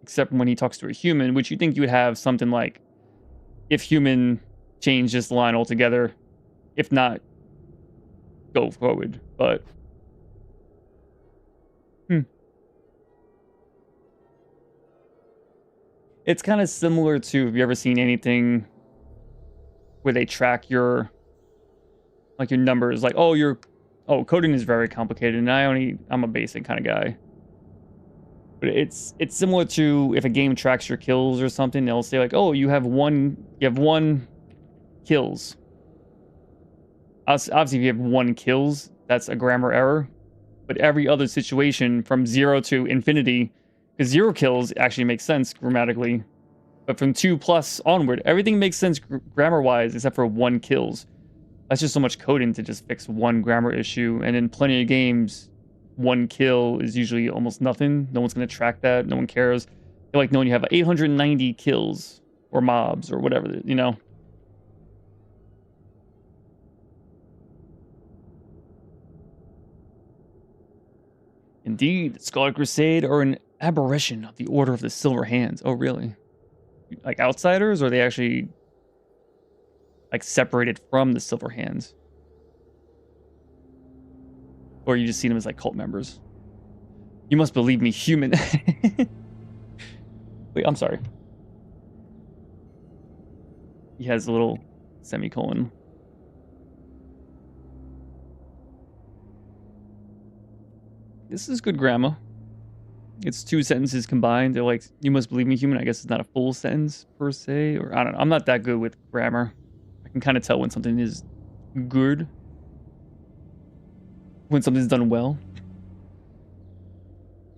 A: except when he talks to a human, which you think you would have something like, if human, change this line altogether. If not, go forward. But it's kind of similar to, have you ever seen anything where they track your numbers? Like, coding is very complicated, and I'm a basic kind of guy. But it's similar to if a game tracks your kills or something. They'll say like, oh, you have one kills. Obviously, if you have 1 kills, that's a grammar error. But every other situation from 0 to infinity, because 0 kills actually makes sense grammatically. But from 2+ onward, everything makes sense grammar-wise except for 1 kills. That's just so much coding to just fix 1 grammar issue. And in plenty of games, 1 kill is usually almost nothing. No one's going to track that. No one cares. They're like, knowing you have 890 kills or mobs or whatever, Indeed, the Scarlet Crusade are an aberration of the Order of the Silver Hands. Oh, really? Like outsiders, or are they actually separated from the Silver Hands? Or you just see them as cult members? You must believe me, human. Wait, I'm sorry. He has a little semicolon. This is good grammar. It's 2 sentences combined. They're like, you must believe me, human. I guess it's not a full sentence per se, or I don't know. I'm not that good with grammar. I can kind of tell when something is good, when something's done well.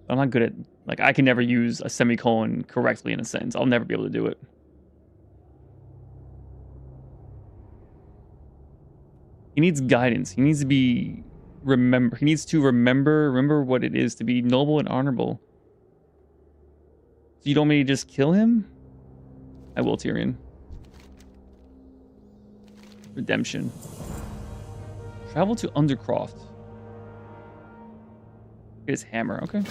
A: I'm not good at, I can never use a semicolon correctly in a sentence. I'll never be able to do it. He needs guidance. He needs to remember what it is to be noble and honorable. So you don't want me to just kill him? I will, Tyrion. Redemption. Travel to Undercroft. Get his hammer, okay.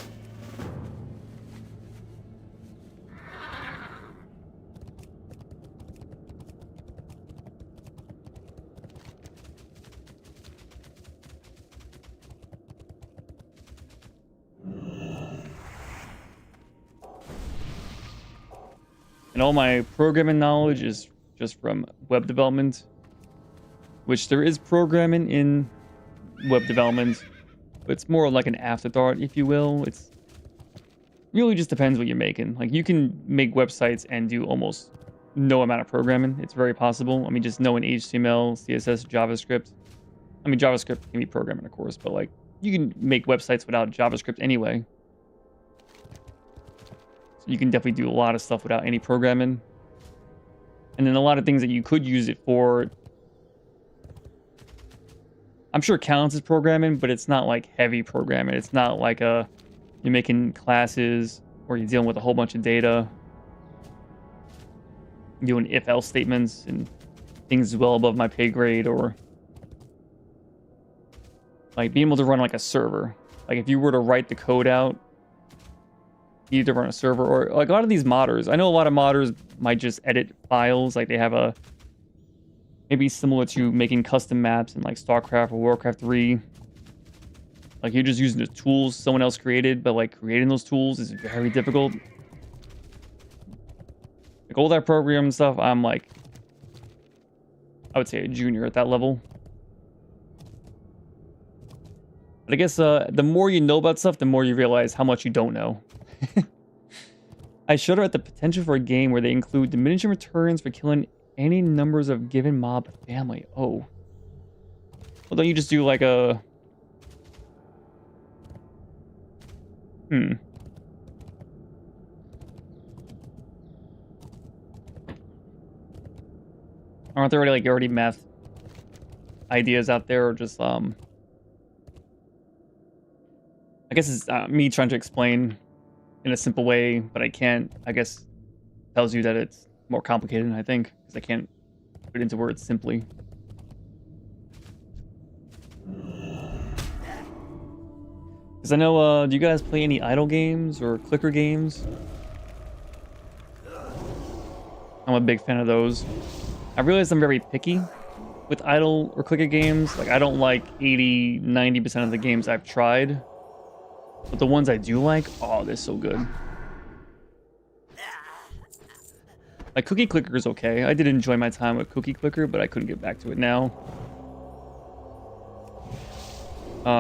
A: And all my programming knowledge is just from web development, which there is programming in web development, but it's more like an afterthought, if you will. It's really just depends what you're making. You can make websites and do almost no amount of programming. It's very possible. I mean, just knowing HTML, CSS, JavaScript. I mean, JavaScript can be programming, of course, but you can make websites without JavaScript anyway. You can definitely do a lot of stuff without any programming. And then a lot of things that you could use it for, I'm sure counts as programming, but it's not heavy programming. It's not you're making classes or you're dealing with a whole bunch of data, doing if-else statements and things well above my pay grade, or being able to run a server. If you were to write the code out either run a server or like a lot of these modders. I know a lot of modders might just edit files, like they have a maybe similar to making custom maps in like StarCraft or Warcraft 3. Like you're just using the tools someone else created, but like creating those tools is very difficult. Like all that program stuff, I'm like, I would say a junior at that level. But I guess the more you know about stuff, the more you realize how much you don't know. I shudder at the potential for a game where they include diminishing returns for killing any numbers of given mob family. Oh. Well, don't you just do like a... Aren't there already math ideas out there, or just I guess it's me trying to explain in a simple way, but I can't. I guess tells you that it's more complicated, I think, because I can't put it into words simply. Because I know, do you guys play any idle games or clicker games? I'm a big fan of those. I realize I'm very picky with idle or clicker games. Like, I don't like 80, 90% of the games I've tried. But the ones I do like, oh, they're so good. Like, Cookie Clicker is okay. I did enjoy my time with Cookie Clicker, but I couldn't get back to it now.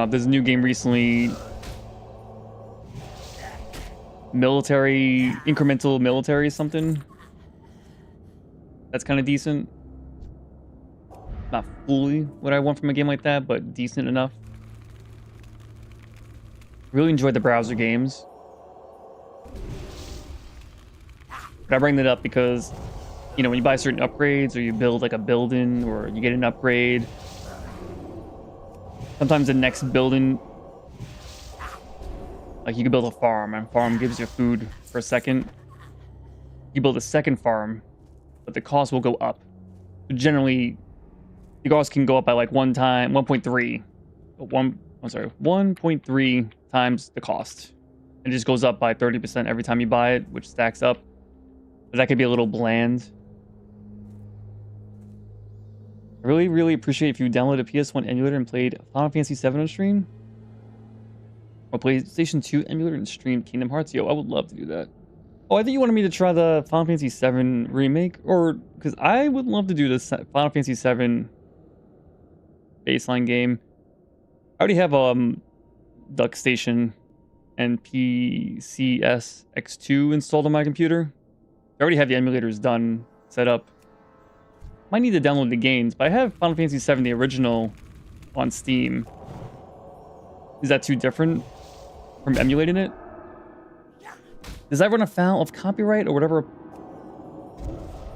A: There's a new game recently. Incremental military something. That's kind of decent. Not fully what I want from a game like that, but decent enough. Really enjoyed the browser games. But I bring that up because, you know, when you buy certain upgrades or you build like a building or you get an upgrade, sometimes the next building, like you can build a farm and farm gives you food for a second. You build a second farm, but the cost will go up. Generally, the cost can go up by like 1.3 times the cost. It just goes up by 30% every time you buy it, which stacks up. But that could be a little bland. I really, really appreciate if you downloaded a PS1 emulator and played Final Fantasy VII on stream. Or PlayStation 2 emulator and streamed Kingdom Hearts. Yo, I would love to do that. Oh, I think you wanted me to try the Final Fantasy VII remake, or because I would love to do this Final Fantasy VII baseline game. I already have Duck Station and PCS X2 installed on my computer. I already have the emulators done, set up. Might need to download the games, but I have Final Fantasy VII, the original, on Steam. Is that too different from emulating it? Does that run afoul of copyright or whatever?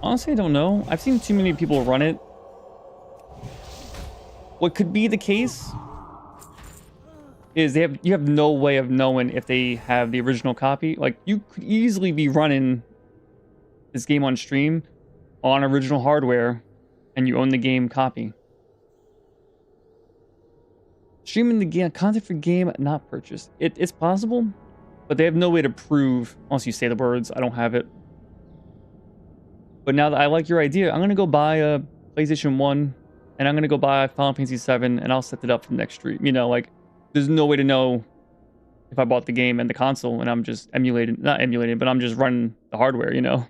A: Honestly, I don't know. I've seen too many people run it. What could be the case is you have no way of knowing if they have the original copy. Like, you could easily be running this game on stream on original hardware and you own the game copy. Streaming the game content for game not purchased. It's possible, but they have no way to prove unless you say the words. I don't have it. But now that I like your idea, I'm gonna go buy a PlayStation 1 and I'm gonna go buy Final Fantasy 7 and I'll set it up for the next stream. You know, like, there's no way to know if I bought the game and the console and I'm just not emulating, but I'm just running the hardware, you know?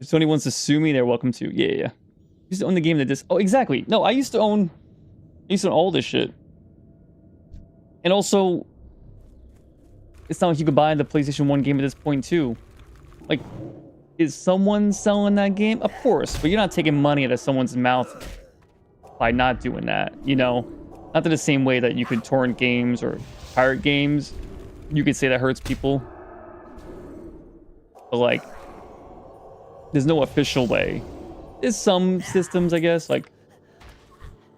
A: If Sony wants to sue me, they're welcome to. Yeah. I used to own the game that this. Oh, exactly. No, I used to own all this shit. And also, it's not like you could buy the PlayStation 1 game at this point, too. Like, is someone selling that game? Of course, but you're not taking money out of someone's mouth by not doing that, you know? Not in the same way that you could torrent games or pirate games. You could say that hurts people. But, like, there's no official way. There's some systems, I guess, like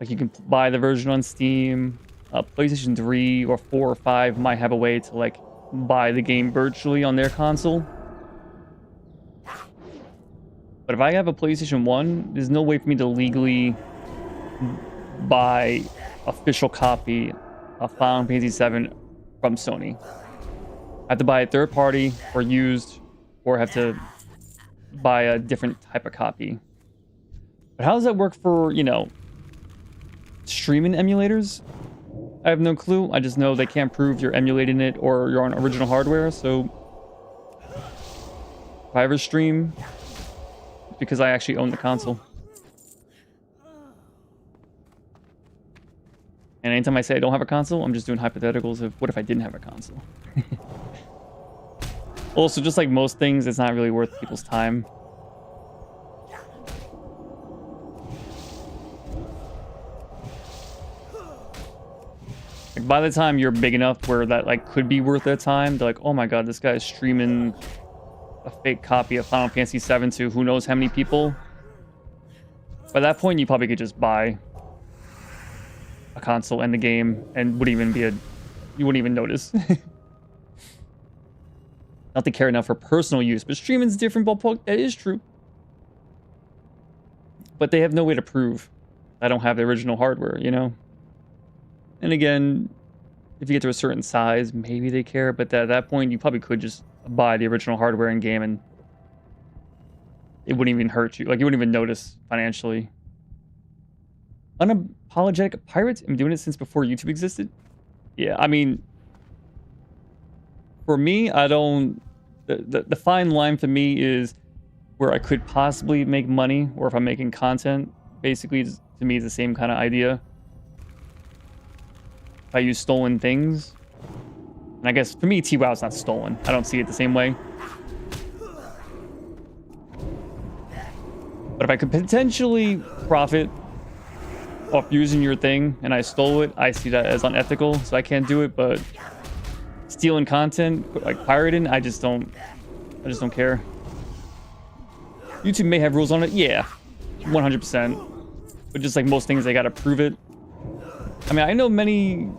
A: you can buy the version on Steam. PlayStation 3 or 4 or 5 might have a way to, like, buy the game virtually on their console. But if I have a PlayStation 1, there's no way for me to legally buy official copy of Final Fantasy VII from Sony. have to buy a third party or used, or have to buy a different type of copy. But how does that work for, you know, streaming emulators? I have no clue. I just know they can't prove you're emulating it or you're on original hardware. So if I ever stream, it's because I actually own the console. And anytime I say I don't have a console, I'm just doing hypotheticals of what if I didn't have a console. Also, just like most things, it's not really worth people's time. Like, by the time you're big enough where that like could be worth their time, they're like, oh my god, this guy's streaming a fake copy of Final Fantasy VII to who knows how many people. By that point, you probably could just buy a console and the game and wouldn't even be you wouldn't even notice. Not to care enough for personal use, but streaming's different ballpark. That is true. But they have no way to prove I don't have the original hardware, you know? And again, if you get to a certain size, maybe they care, but at that point, you probably could just buy the original hardware and game and it wouldn't even hurt you. Like, you wouldn't even notice financially. Unapologetic pirates? I'm doing it since before YouTube existed? Yeah, I mean, for me, I don't... The fine line for me is where I could possibly make money, or if I'm making content. Basically, to me, it's the same kind of idea. If I use stolen things. And I guess, for me, TWoW is not stolen. I don't see it the same way. But if I could potentially profit off using your thing, and I stole it, I see that as unethical, so I can't do it, but... stealing content, like pirating, I just don't care. YouTube may have rules on it, yeah, 100%. But just like most things, they gotta prove it. I mean, I know many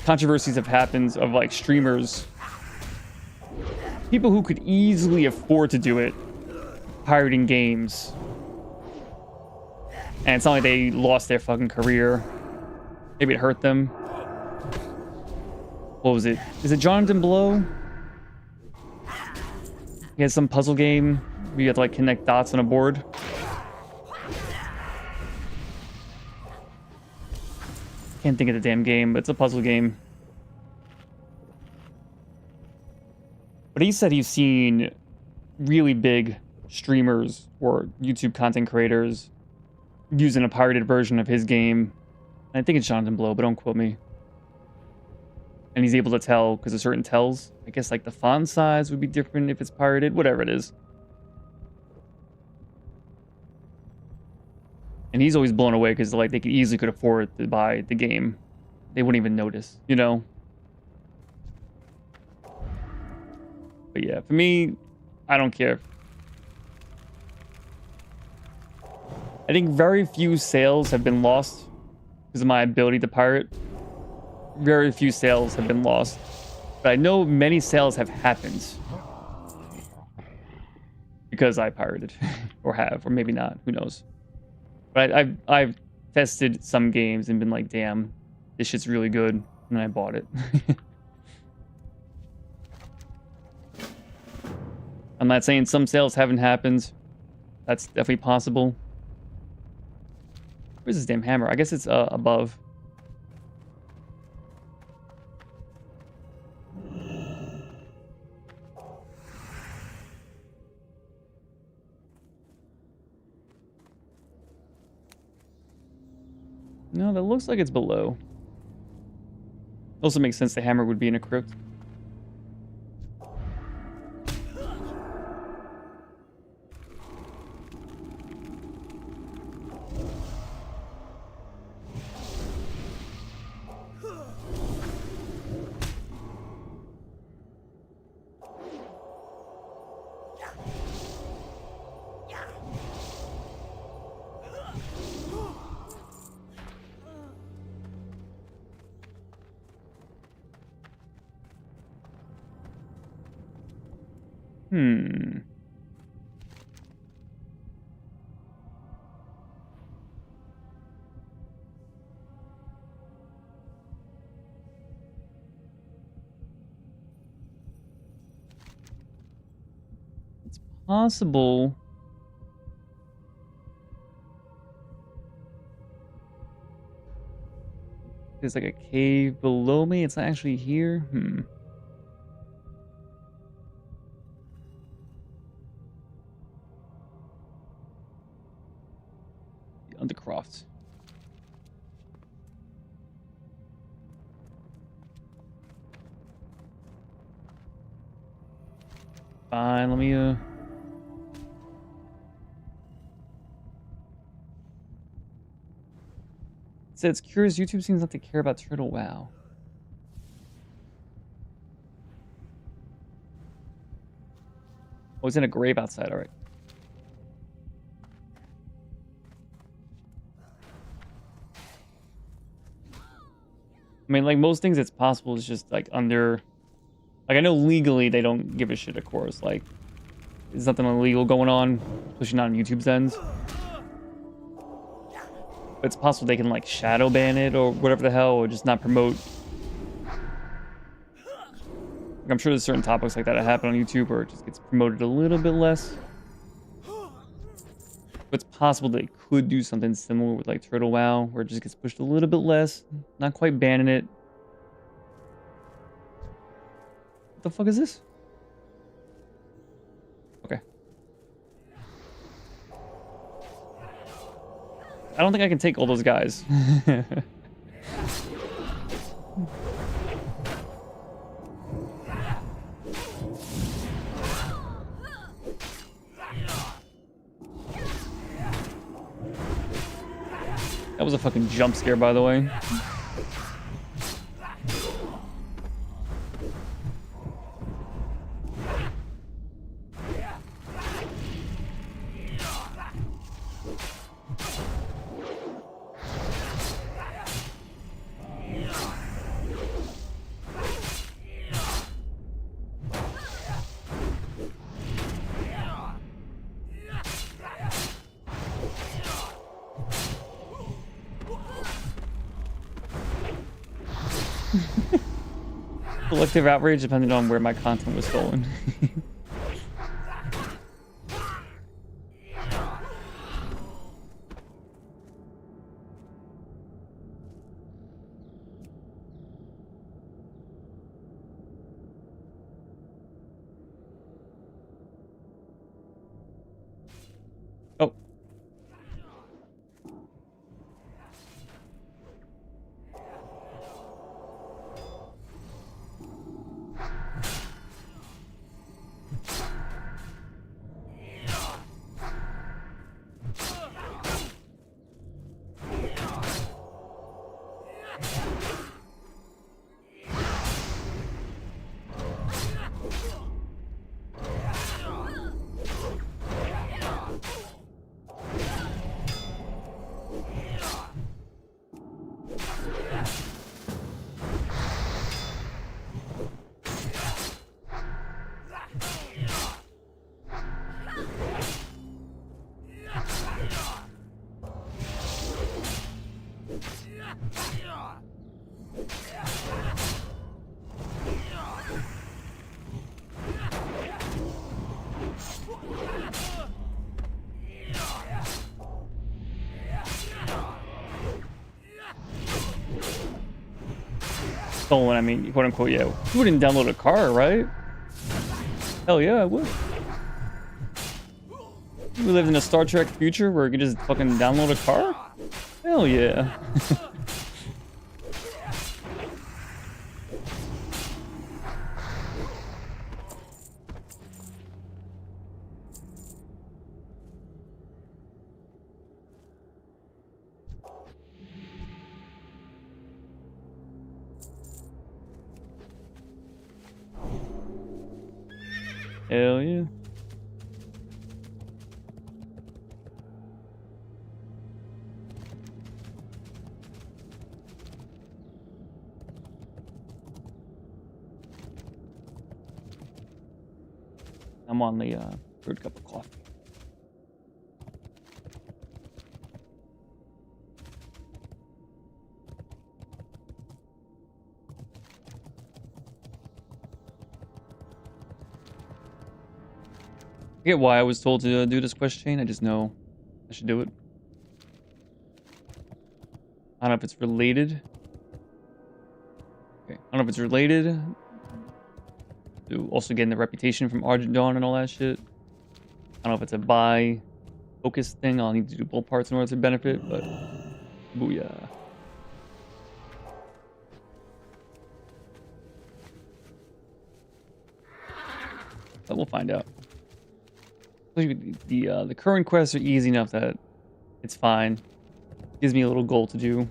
A: controversies have happened of like streamers, people who could easily afford to do it, pirating games. And it's not like they lost their fucking career. Maybe it hurt them. What was it? Is it Jonathan Blow? He has some puzzle game where you have to like connect dots on a board. Can't think of the damn game, but it's a puzzle game. But he said he's seen really big streamers or YouTube content creators using a pirated version of his game. And I think it's Jonathan Blow, but don't quote me. And he's able to tell because of certain tells. I guess like the font size would be different if it's pirated, whatever it is. And he's always blown away because like they could afford to buy the game. They wouldn't even notice, you know? But yeah, for me, I don't care. I think very few sales have been lost because of my ability to pirate. Very few sales have been lost. But I know many sales have happened. Because I pirated. or maybe not. Who knows. But I've tested some games and been like, damn, this shit's really good. And then I bought it. I'm not saying some sales haven't happened. That's definitely possible. Where's this damn hammer? I guess it's above. No, that looks like it's below. Also makes sense the hammer would be in a crypt. possible. There's like a cave below me. It's not actually here. The Undercroft. Fine, let me It says curious YouTube seems not to care about turtle WoW. Oh, it's in a grave outside, alright. I mean, like most things, it's possible. It's just like under, like I know legally they don't give a shit. Of course, like there's nothing illegal going on, especially not on YouTube's end. But it's possible they can like shadow ban it or whatever the hell, or just not promote. Like, I'm sure there's certain topics like that happen on YouTube where it just gets promoted a little bit less. But it's possible they could do something similar with like Turtle WoW, where it just gets pushed a little bit less, not quite banning it. What the fuck is this? Okay. I don't think I can take all those guys. That was a fucking jump scare, by the way. Collective outrage depending on where my content was stolen. Oh. Stolen, I mean, quote unquote, yeah. You wouldn't download a car, right? Hell yeah, I would. We live in a Star Trek future where you could just fucking download a car? Hell yeah. Hell yeah. I'm on the third cup of coffee. forget why I was told to do this quest chain. I just know I should do it. I don't know if it's related. Okay. I don't know if it's related to also getting the reputation from Argent Dawn and all that shit. I don't know if it's a buy focus thing. I'll need to do both parts in order to benefit, but booyah. But we'll find out. The current quests are easy enough that it's fine. Gives me a little goal to do.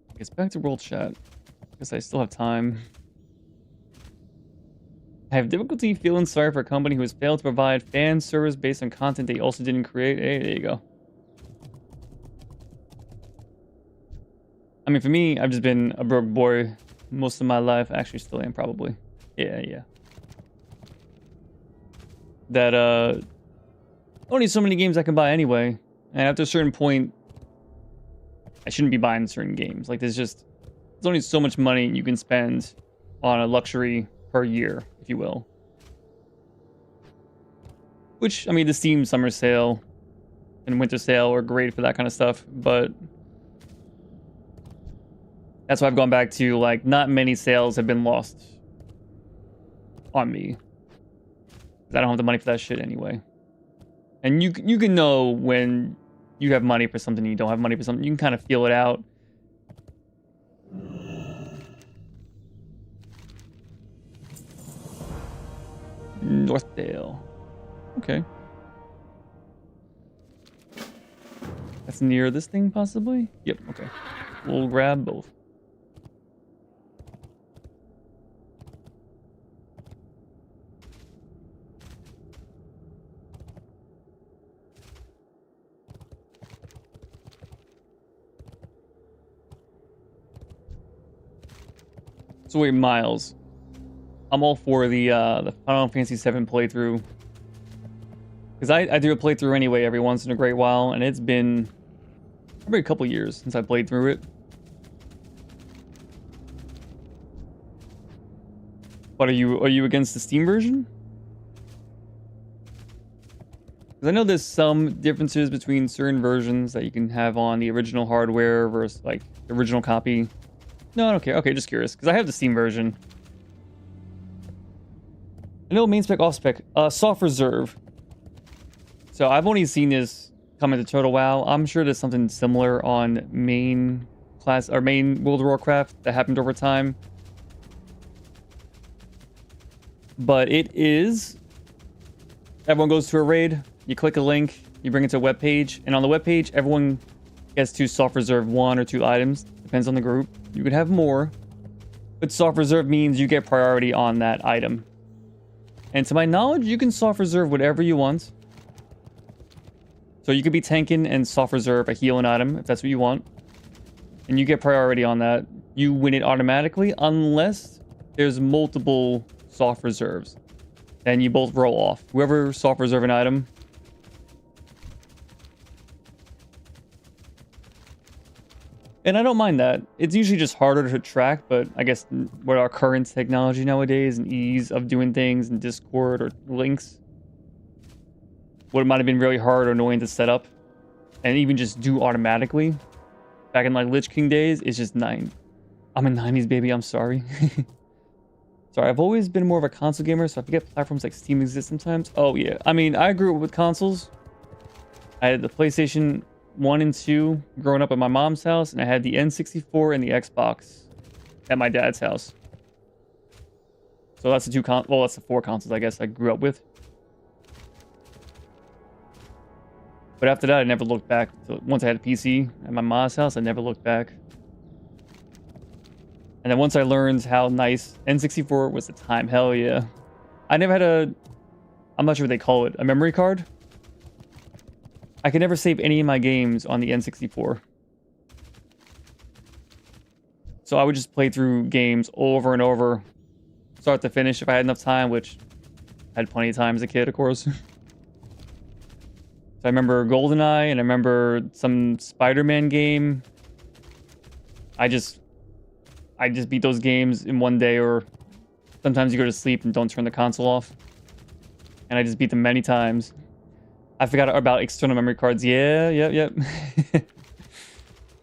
A: I guess back to world chat. I guess I still have time. I have difficulty feeling sorry for a company who has failed to provide fan service based on content they also didn't create. Hey, there you go. I mean, for me, I've just been a broke boy most of my life. Actually, still am, probably. Yeah. That, only so many games I can buy anyway. And after a certain point, I shouldn't be buying certain games. Like, there's only so much money you can spend on a luxury per year, if you will. Which, I mean, the Steam summer sale and winter sale are great for that kind of stuff, but that's why I've gone back to, like, not many sales have been lost on me. I don't have the money for that shit anyway. And you can know when you have money for something and you don't have money for something. You can kind of feel it out. Northdale. Okay. That's near this thing, possibly? Yep, okay. We'll grab both. So wait, Miles. I'm all for the Final Fantasy VII playthrough. Because I do a playthrough anyway every once in a great while, and it's been probably a couple years since I played through it. But are you against the Steam version? Because I know there's some differences between certain versions that you can have on the original hardware versus like the original copy. No, I don't care. Okay, just curious. Because I have the Steam version. I know main spec, off spec. Soft reserve. So I've only seen this come into Total WoW. I'm sure there's something similar on main class or main World of Warcraft that happened over time. But it is... Everyone goes to a raid. You click a link. You bring it to a web page. And on the web page, everyone gets to soft reserve 1 or 2 items. Depends on the group. You could have more. But soft reserve means you get priority on that item. And to my knowledge, you can soft reserve whatever you want. So you could be tanking and soft reserve a healing item if that's what you want. And you get priority on that. You win it automatically unless there's multiple soft reserves. Then you both roll off. Whoever soft reserve an item. And I don't mind that. It's usually just harder to track, but I guess with our current technology nowadays and ease of doing things in Discord or links, what might have been really hard or annoying to set up and even just do automatically back in like Lich King days is just 9. I'm a 90s baby, I'm sorry. Sorry, I've always been more of a console gamer, so I forget platforms like Steam exist sometimes. Oh yeah, I mean, I grew up with consoles. I had the PlayStation 1 and 2 growing up at my mom's house, and I had the N64 and the Xbox at my dad's house. So that's the that's the 4 consoles I guess I grew up with. But after that, I never looked back. So once I had a PC at my mom's house, I never looked back. And then once I learned how nice N64 was at the time, hell yeah. I never had I'm not sure what they call it, a memory card. I could never save any of my games on the N64. So I would just play through games over and over, start to finish if I had enough time, which had plenty of time as a kid, of course. So I remember GoldenEye, and I remember some Spider-Man game. I just beat those games in one day, or sometimes you go to sleep and don't turn the console off. And I just beat them many times. I forgot about external memory cards. Yeah, yep.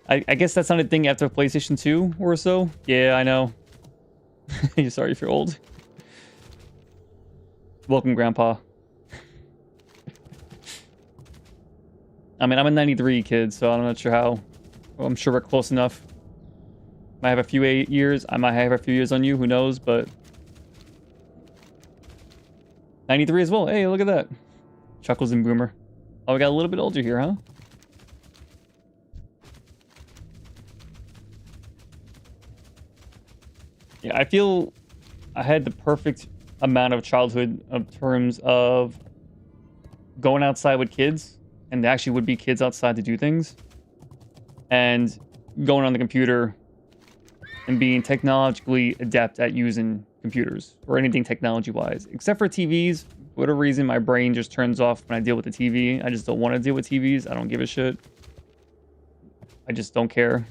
A: I guess that's not a thing after PlayStation 2 or so. Yeah, I know. Sorry if you're old. Welcome, Grandpa. I mean, I'm a 93 kid, so I'm not sure how. Well, I'm sure we're close enough. Might have a few years. I might have a few years on you. Who knows? But 93 as well. Hey, look at that. Chuckles and Boomer. Oh, we got a little bit older here, huh? Yeah, I feel I had the perfect amount of childhood in terms of going outside with kids, and there actually would be kids outside to do things, and going on the computer and being technologically adept at using computers or anything technology-wise, except for TVs. For whatever reason, my brain just turns off when I deal with the TV. I just don't want to deal with TVs. I don't give a shit. I just don't care.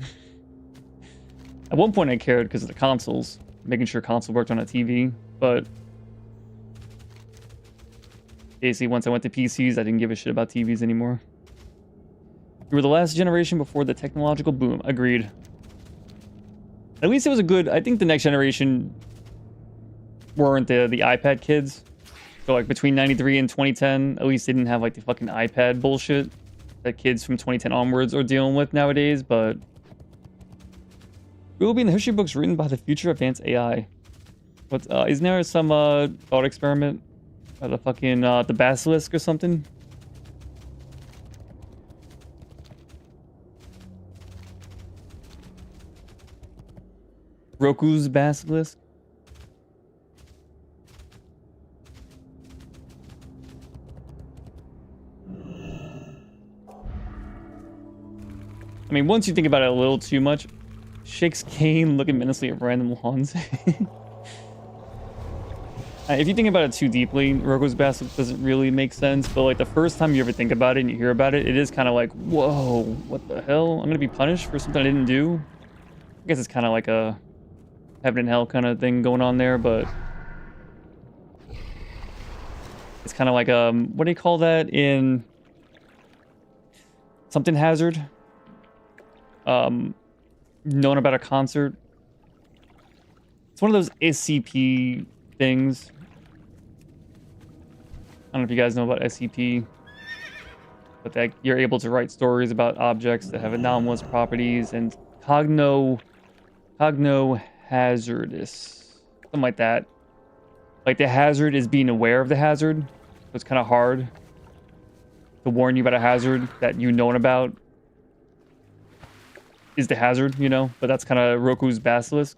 A: At one point I cared because of the consoles, making sure console worked on a TV, but basically once I went to PCs, I didn't give a shit about TVs anymore. We were the last generation before the technological boom. Agreed. At least it was a good... I think the next generation weren't the iPad kids. So like between 93 and 2010, at least they didn't have like the fucking iPad bullshit that kids from 2010 onwards are dealing with nowadays, but... We will be in the history books written by the future advanced AI. But isn't there some thought experiment? The fucking the basilisk or something? Roku's basilisk? I mean, once you think about it a little too much, shakes cane looking menacingly at random lawns. If you think about it too deeply, Roku's basilisk doesn't really make sense, but like the first time you ever think about it and you hear about it, it is kind of like, whoa, what the hell? I'm gonna be punished for something I didn't do? I guess it's kind of like a heaven and hell kind of thing going on there, but it's kind of like what do you call that in something hazard? Known about a concert. It's one of those SCP things. I don't know if you guys know about SCP, but that you're able to write stories about objects that have anomalous properties and cogno-hazardous, something like that. Like the hazard is being aware of the hazard, so it's kind of hard to warn you about a hazard that you know about is the hazard, you know? But that's kind of Roku's basilisk,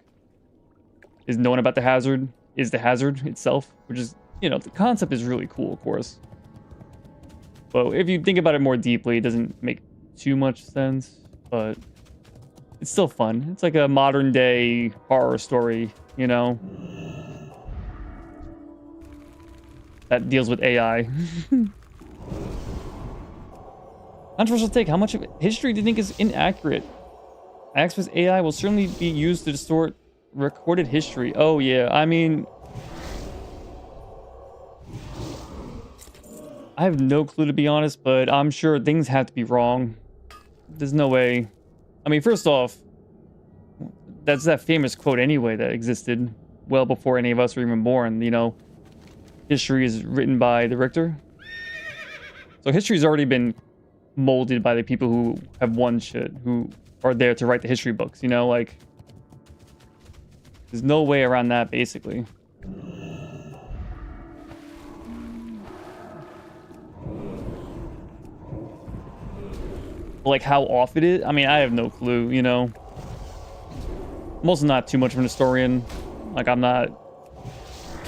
A: is knowing about the hazard is the hazard itself, which is, you know, the concept is really cool, of course. But if you think about it more deeply, it doesn't make too much sense, but it's still fun. It's like a modern day horror story, you know, that deals with AI. Controversial take. How much of history do you think is inaccurate? Access AI will certainly be used to distort recorded history. Oh yeah, I mean, I have no clue to be honest, but I'm sure things have to be wrong. There's no way. I mean, first off, that's that famous quote anyway that existed well before any of us were even born, you know. History is written by the Richter. So history's already been molded by the people who have won shit, who are there to write the history books, you know, like there's no way around that basically. Like how off it is, I mean, I have no clue, you know. I'm also not too much of an historian. Like I'm not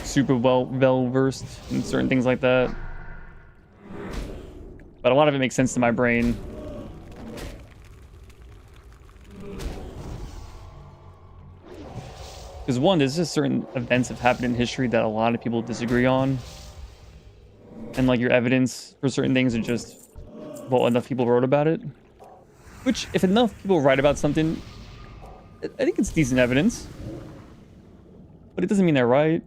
A: super well versed in certain things like that. But a lot of it makes sense to my brain. Because one, there's just certain events that have happened in history that a lot of people disagree on. and like your evidence for certain things are just, well, enough people wrote about it. Which, if enough people write about something, I think it's decent evidence. But it doesn't mean they're right.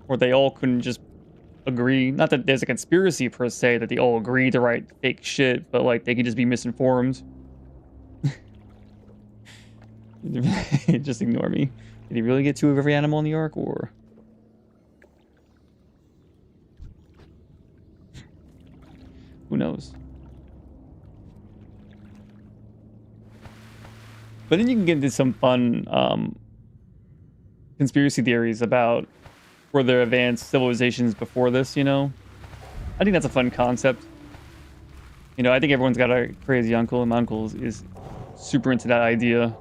A: Or they all couldn't just agree. Not that there's a conspiracy per se that they all agree to write fake shit, but like they could just be misinformed. Just ignore me. Did he really get 2 of every animal in the Ark, or? Who knows? But then you can get into some fun conspiracy theories about further advanced civilizations before this, you know? I think that's a fun concept. You know, I think everyone's got a crazy uncle, and my uncle is super into that idea.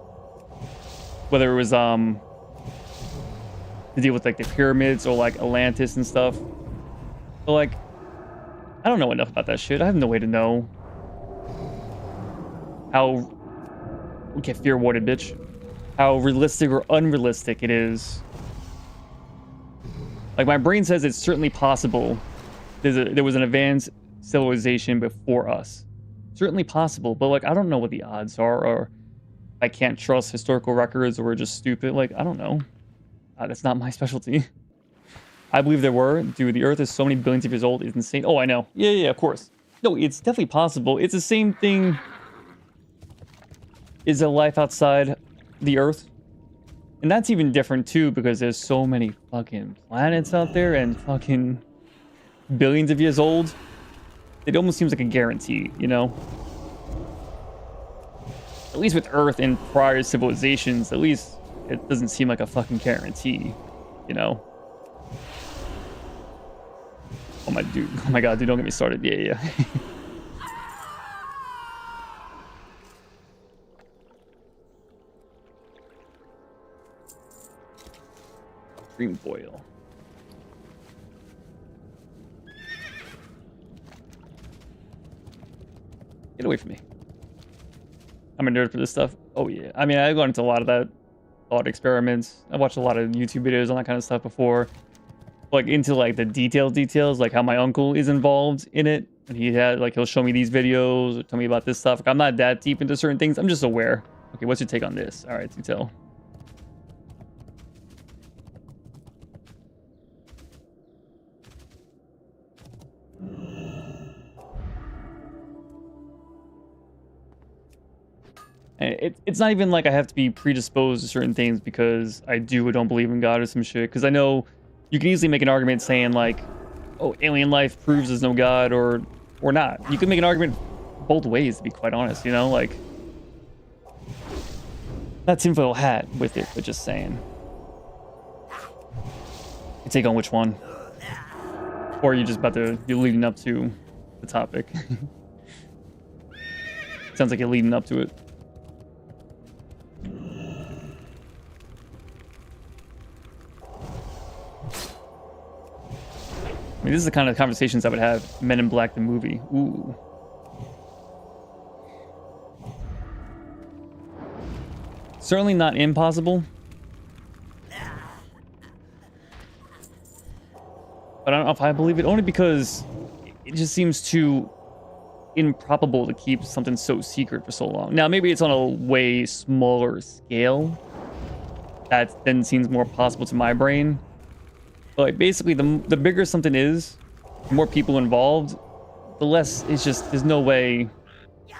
A: Whether it was to deal with like the pyramids or like Atlantis and stuff. But like, I don't know enough about that shit. I have no way to know how, okay, fear warded, bitch, how realistic or unrealistic it is. Like, my brain says it's certainly possible there was an advanced civilization before us. Certainly possible, but like, I don't know what the odds are, or I can't trust historical records, or we're just stupid. Like, I don't know. That's not my specialty. I believe there were. Dude, the Earth is so many billions of years old. It's insane. Oh, I know. Yeah, of course. No, it's definitely possible. It's the same thing. Is there life outside the Earth? And that's even different too, because there's so many fucking planets out there and fucking billions of years old. It almost seems like a guarantee, you know? At least with Earth and prior civilizations, at least it doesn't seem like a fucking guarantee, you know? Oh my god, dude, don't get me started. Yeah. Dream boil. Get away from me. I'm a nerd for this stuff. Oh yeah. I mean, I got into a lot of that thought experiments. I watched a lot of YouTube videos on that kind of stuff before. Like into like the details, like how my uncle is involved in it. And he had like, he'll show me these videos or tell me about this stuff. Like, I'm not that deep into certain things. I'm just aware. Okay, what's your take on this? All right, detail. It's not even like I have to be predisposed to certain things because I do or don't believe in God or some shit. Because I know you can easily make an argument saying like, oh, alien life proves there's no God, or not. You can make an argument both ways, to be quite honest, you know? Like, not tinfoil hat with it, but just saying. You take on which one? Or you're just you're leading up to the topic. Sounds like you're leading up to it. I mean, this is the kind of conversations I would have Men in Black the movie. Ooh. Certainly not impossible. But I don't know if I believe it, only because it just seems too improbable to keep something so secret for so long. Now, maybe it's on a way smaller scale. That then seems more possible to my brain. But like, basically, the bigger something is, the more people involved, the less it's just, there's no way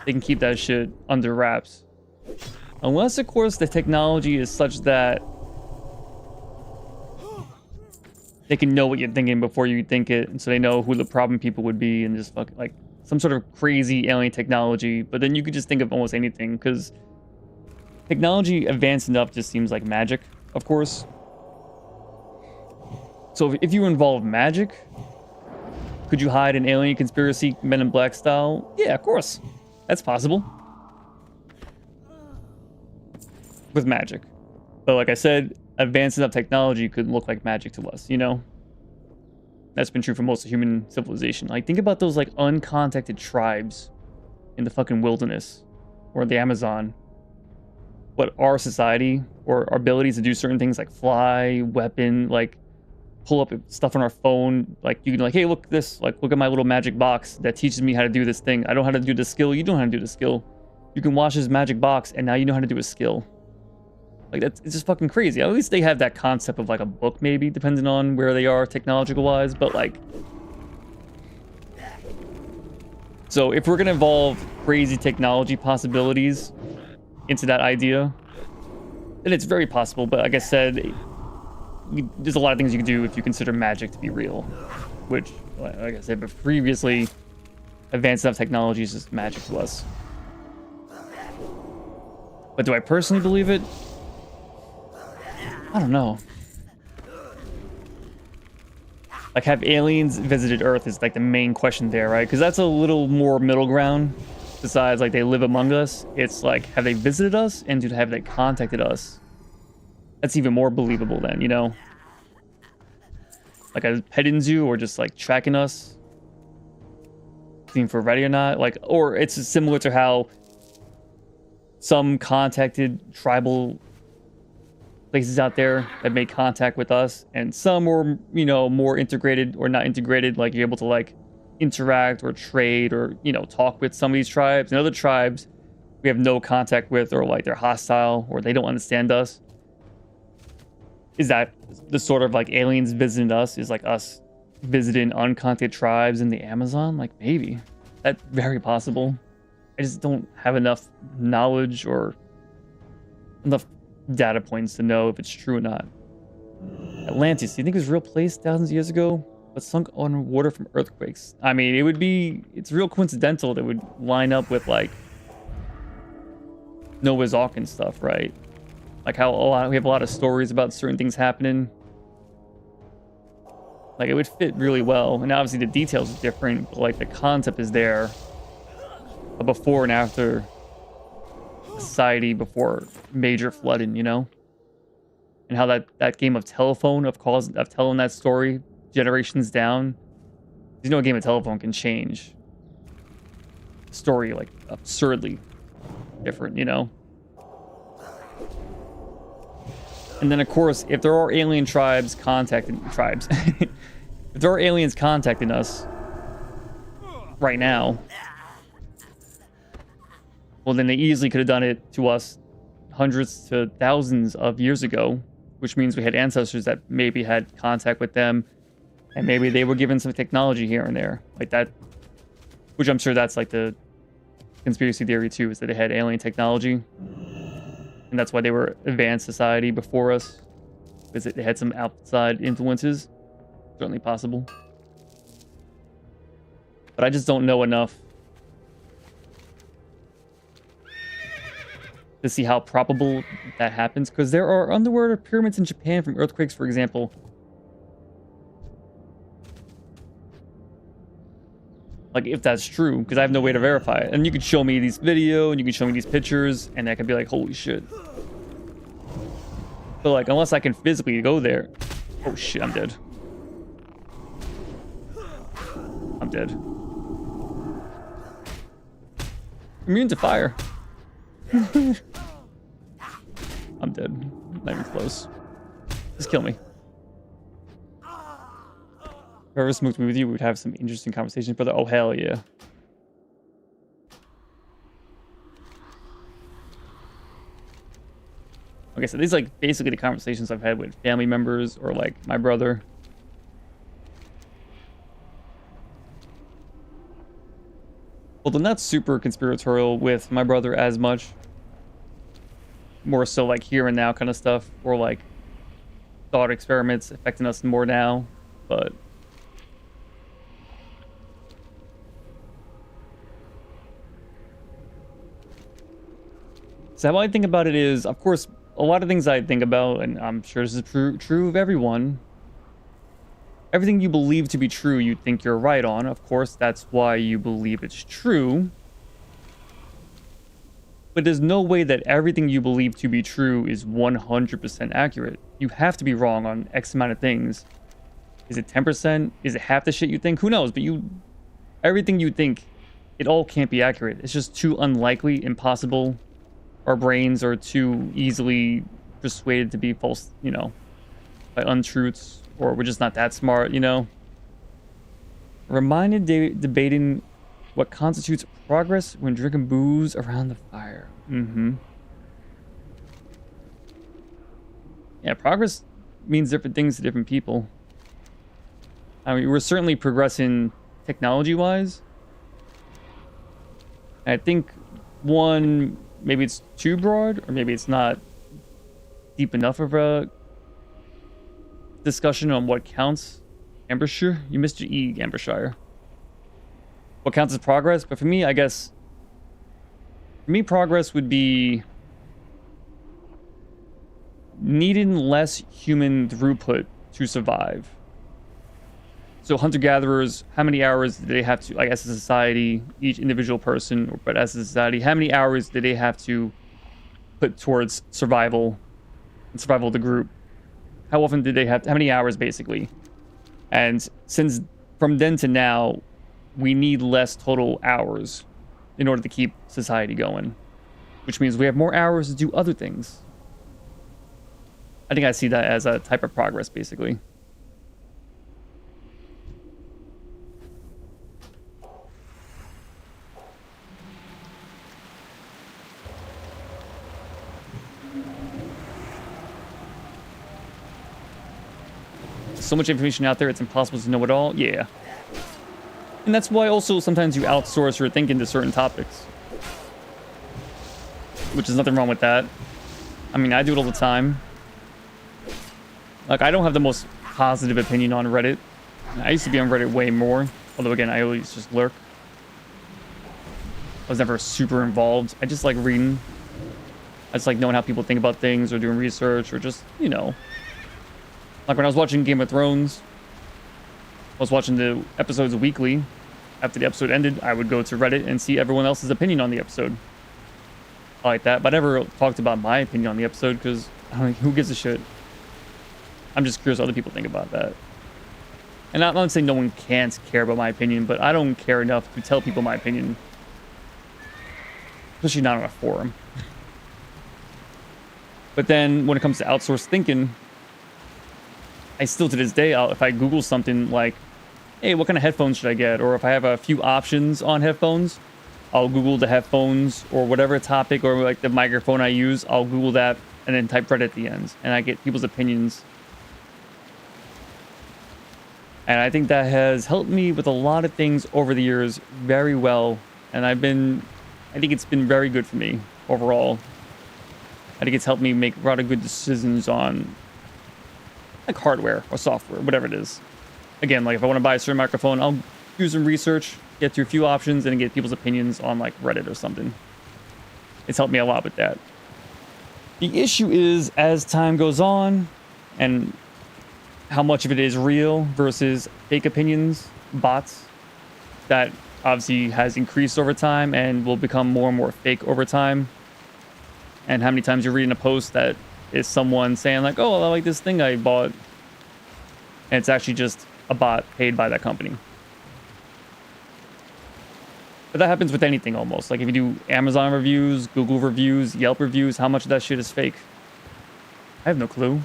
A: they can keep that shit under wraps. Unless, of course, the technology is such that they can know what you're thinking before you think it, and so they know who the problem people would be, and just fucking like some sort of crazy alien technology. But then you could just think of almost anything, because technology advanced enough just seems like magic, of course. So if you involve magic, could you hide an alien conspiracy, Men in Black style? Yeah, of course. That's possible. With magic. But like I said, advanced enough technology could look like magic to us, you know? That's been true for most of human civilization. Like, think about those, like, uncontacted tribes in the fucking wilderness or the Amazon. What our society or our abilities to do certain things like fly, weapon, like, pull up stuff on our phone. Like you can like, hey, look this, like look at my little magic box that teaches me how to do this thing. I don't know how to do the skill. You don't know how to do the skill. You can watch this magic box and now you know how to do a skill. Like it's just fucking crazy. At least they have that concept of like a book, maybe depending on where they are technological wise. But like, so if we're gonna evolve crazy technology possibilities into that idea, then it's very possible. But like I said, there's a lot of things you can do if you consider magic to be real, which, like I said, but previously, advanced enough technology is just magic to us. But do I personally believe it? I don't know. Like, have aliens visited Earth is like the main question there, right? Because that's a little more middle ground. Besides, like, they live among us. It's like, have they visited us? And have they contacted us? That's even more believable then, you know? Like a petting zoo or just like tracking us. Seeing if we're ready or not. Like, or it's similar to how some contacted tribal places out there that made contact with us, and some were, you know, more integrated or not integrated, like you're able to like interact or trade or, you know, talk with some of these tribes, and other tribes we have no contact with, or like they're hostile or they don't understand us. Is that the sort of like aliens visiting us is like us visiting uncontacted tribes in the Amazon? Like maybe that's very possible. I just don't have enough knowledge or enough data points to know if it's true or not. Atlantis, do you think it was a real place thousands of years ago, but sunk underwater from earthquakes? I mean, it would be, it's real coincidental that would line up with like Noah's Ark and stuff, right? Like how we have a lot of stories about certain things happening. Like it would fit really well. And obviously the details are different, but like the concept is there. A before and after society before major flooding, you know? And how that game of telephone of telling that story generations down. You know, a game of telephone can change the story like absurdly different, you know? And then of course, if there are alien tribes contacting tribes, if there are aliens contacting us right now, well then they easily could have done it to us hundreds to thousands of years ago, which means we had ancestors that maybe had contact with them, and maybe they were given some technology here and there like that, which I'm sure that's like the conspiracy theory too, is that they had alien technology. And that's why they were advanced society before us, because they had some outside influences. Certainly possible. But I just don't know enough to see how probable that happens, because there are underwater pyramids in Japan from earthquakes, for example. Like, if that's true, because I have no way to verify it. And you could show me these video, and you can show me these pictures, and I could be like, holy shit. But, like, unless I can physically go there... Oh, shit, I'm dead. I'm dead. Immune to fire. I'm dead. Not even close. Just kill me. If I ever smoked with you, we would have some interesting conversations, brother. Oh, hell yeah. Okay, so these like basically the conversations I've had with family members or like my brother. Although not super conspiratorial with my brother as much. More so like here and now kind of stuff, or like thought experiments affecting us more now, but so how I think about it is, of course, a lot of things I think about, and I'm sure this is true of everyone. Everything you believe to be true, you think you're right on. Of course, that's why you believe it's true. But there's no way that everything you believe to be true is 100% accurate. You have to be wrong on X amount of things. Is it 10%? Is it half the shit you think? Who knows? But everything you think, it all can't be accurate. It's just too unlikely, impossible. Our brains are too easily persuaded to be false, you know, by untruths or we're just not that smart, you know. Reminded debating what constitutes progress when drinking booze around the fire. Yeah, progress means different things to different people. I mean, we're certainly progressing technology-wise. I think one, maybe it's too broad, or maybe it's not deep enough of a discussion on what counts. Ambershire? You missed your E, Ambershire. What counts as progress? But for me, I guess... For me, progress would be... needing less human throughput to survive. So hunter-gatherers, how many hours do they have to... like, as a society, each individual person, but as a society, how many hours do they have to put towards survival and survival of the group? How often did they have... how many hours, basically? And since from then to now, we need less total hours in order to keep society going, which means we have more hours to do other things. I think I see that as a type of progress, basically. So much information out there, it's impossible to know it all. Yeah. And that's why also sometimes you outsource your thinking to certain topics. Which is nothing wrong with that. I mean, I do it all the time. Like, I don't have the most positive opinion on Reddit. I used to be on Reddit way more. Although, again, I always just lurk. I was never super involved. I just like reading. I just like knowing how people think about things or doing research or just, you know. Like when I was watching Game of Thrones, I was watching the episodes weekly. After the episode ended, I would go to Reddit and see everyone else's opinion on the episode. I like that, but I never talked about my opinion on the episode because I don't know, who gives a shit? I'm just curious what other people think about that. And I'm not saying no one can't care about my opinion, but I don't care enough to tell people my opinion. Especially not on a forum. But then when it comes to outsourced thinking, I still to this day, if I Google something like, hey, what kind of headphones should I get? Or if I have a few options on headphones, I'll Google the headphones or whatever topic or like the microphone I use, I'll Google that and then type Reddit at the end. And I get people's opinions. And I think that has helped me with a lot of things over the years very well. And I think it's been very good for me overall. I think it's helped me make a lot of good decisions on like hardware or software, whatever it is. Again, like if I want to buy a certain microphone, I'll do some research, get through a few options, and get people's opinions on like Reddit or something. It's helped me a lot with that. The issue is as time goes on and how much of it is real versus fake opinions, bots, that obviously has increased over time and will become more and more fake over time. And how many times you're reading a post that is someone saying like, oh, I like this thing I bought. And it's actually just a bot paid by that company. But that happens with anything almost. Like if you do Amazon reviews, Google reviews, Yelp reviews, how much of that shit is fake? I have no clue.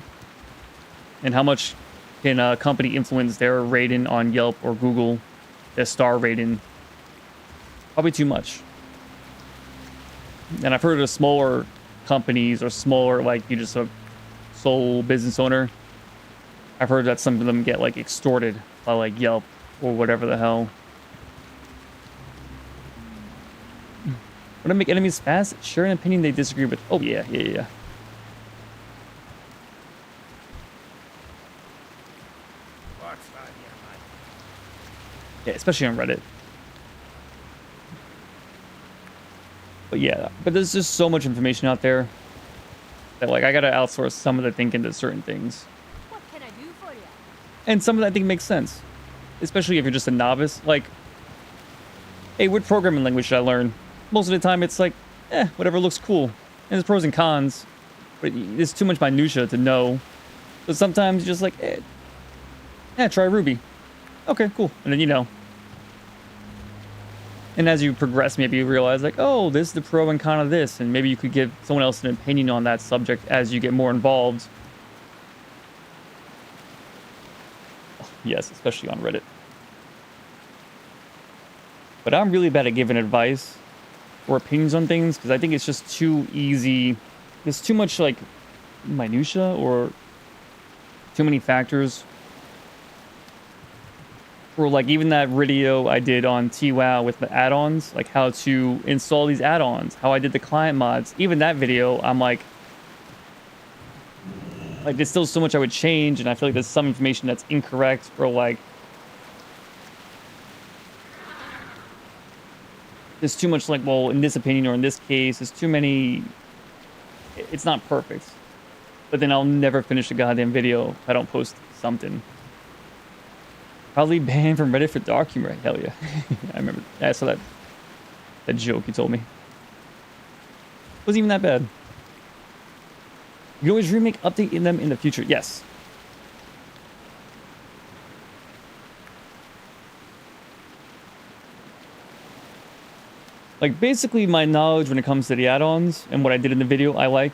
A: And how much can a company influence their rating on Yelp or Google, their star rating? Probably too much. And I've heard of smaller companies or smaller, like you just a sole business owner. I've heard that some of them get like extorted by like Yelp or whatever the hell. Want to make enemies fast? Share an opinion they disagree with. Oh yeah.
C: What's that, man?
A: Yeah, especially on Reddit. But yeah, but there's just so much information out there that like I gotta outsource some of the thinking to certain things.
D: What can I do for you?
A: And some of that I think makes sense. Especially if you're just a novice. Like, hey, what programming language should I learn? Most of the time it's like, whatever looks cool. And there's pros and cons. But it's too much minutia to know. So sometimes you're just like, try Ruby. Okay, cool. And then you know. And as you progress, maybe you realize like, oh, this is the pro and con of this. And maybe you could give someone else an opinion on that subject as you get more involved. Yes, especially on Reddit. But I'm really bad at giving advice or opinions on things because I think it's just too easy. There's too much like minutia or too many factors. Or like even that video I did on TWoW with the add-ons, like how to install these add-ons, how I did the client mods. Even that video, I'm like there's still so much I would change, and I feel like there's some information that's incorrect, or like there's too much like, well, in this opinion or in this case, there's too many. It's not perfect. But then I'll never finish a goddamn video if I don't post something. Probably banned from Reddit for dark humor. Hell yeah. I remember. I saw that joke you told me. Wasn't even that bad. You can always remake, update in them in the future. Yes. Like, basically, my knowledge when it comes to the add-ons and what I did in the video, I like.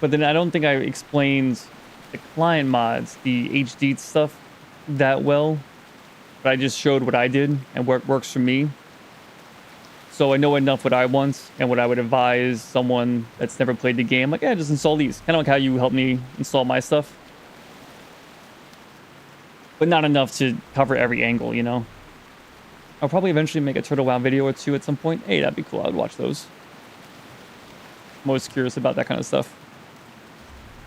A: But then I don't think I explained the client mods, the HD stuff, that well. But I just showed what I did and what works for me. So I know enough what I want and what I would advise someone that's never played the game. Like, yeah, just install these. Kind of like how you helped me install my stuff. But not enough to cover every angle, you know? I'll probably eventually make a Turtle WoW video or two at some point. Hey, that'd be cool. I would watch those. I'm always curious about that kind of stuff.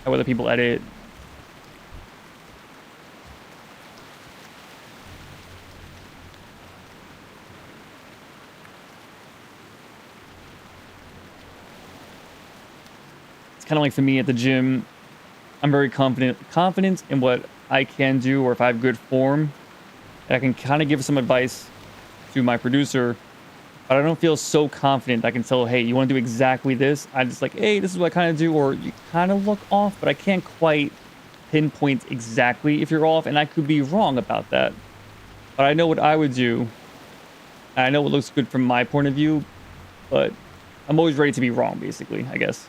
A: How other people edit. It's kind of like for me at the gym. I'm very confident in what I can do, or if I have good form. And I can kind of give some advice to my producer, but I don't feel so confident I can tell, hey, you want to do exactly this? I'm just like, hey, this is what I kind of do, or you kind of look off, but I can't quite pinpoint exactly if you're off, and I could be wrong about that. But I know what I would do, and I know what looks good from my point of view, but I'm always ready to be wrong, basically, I guess.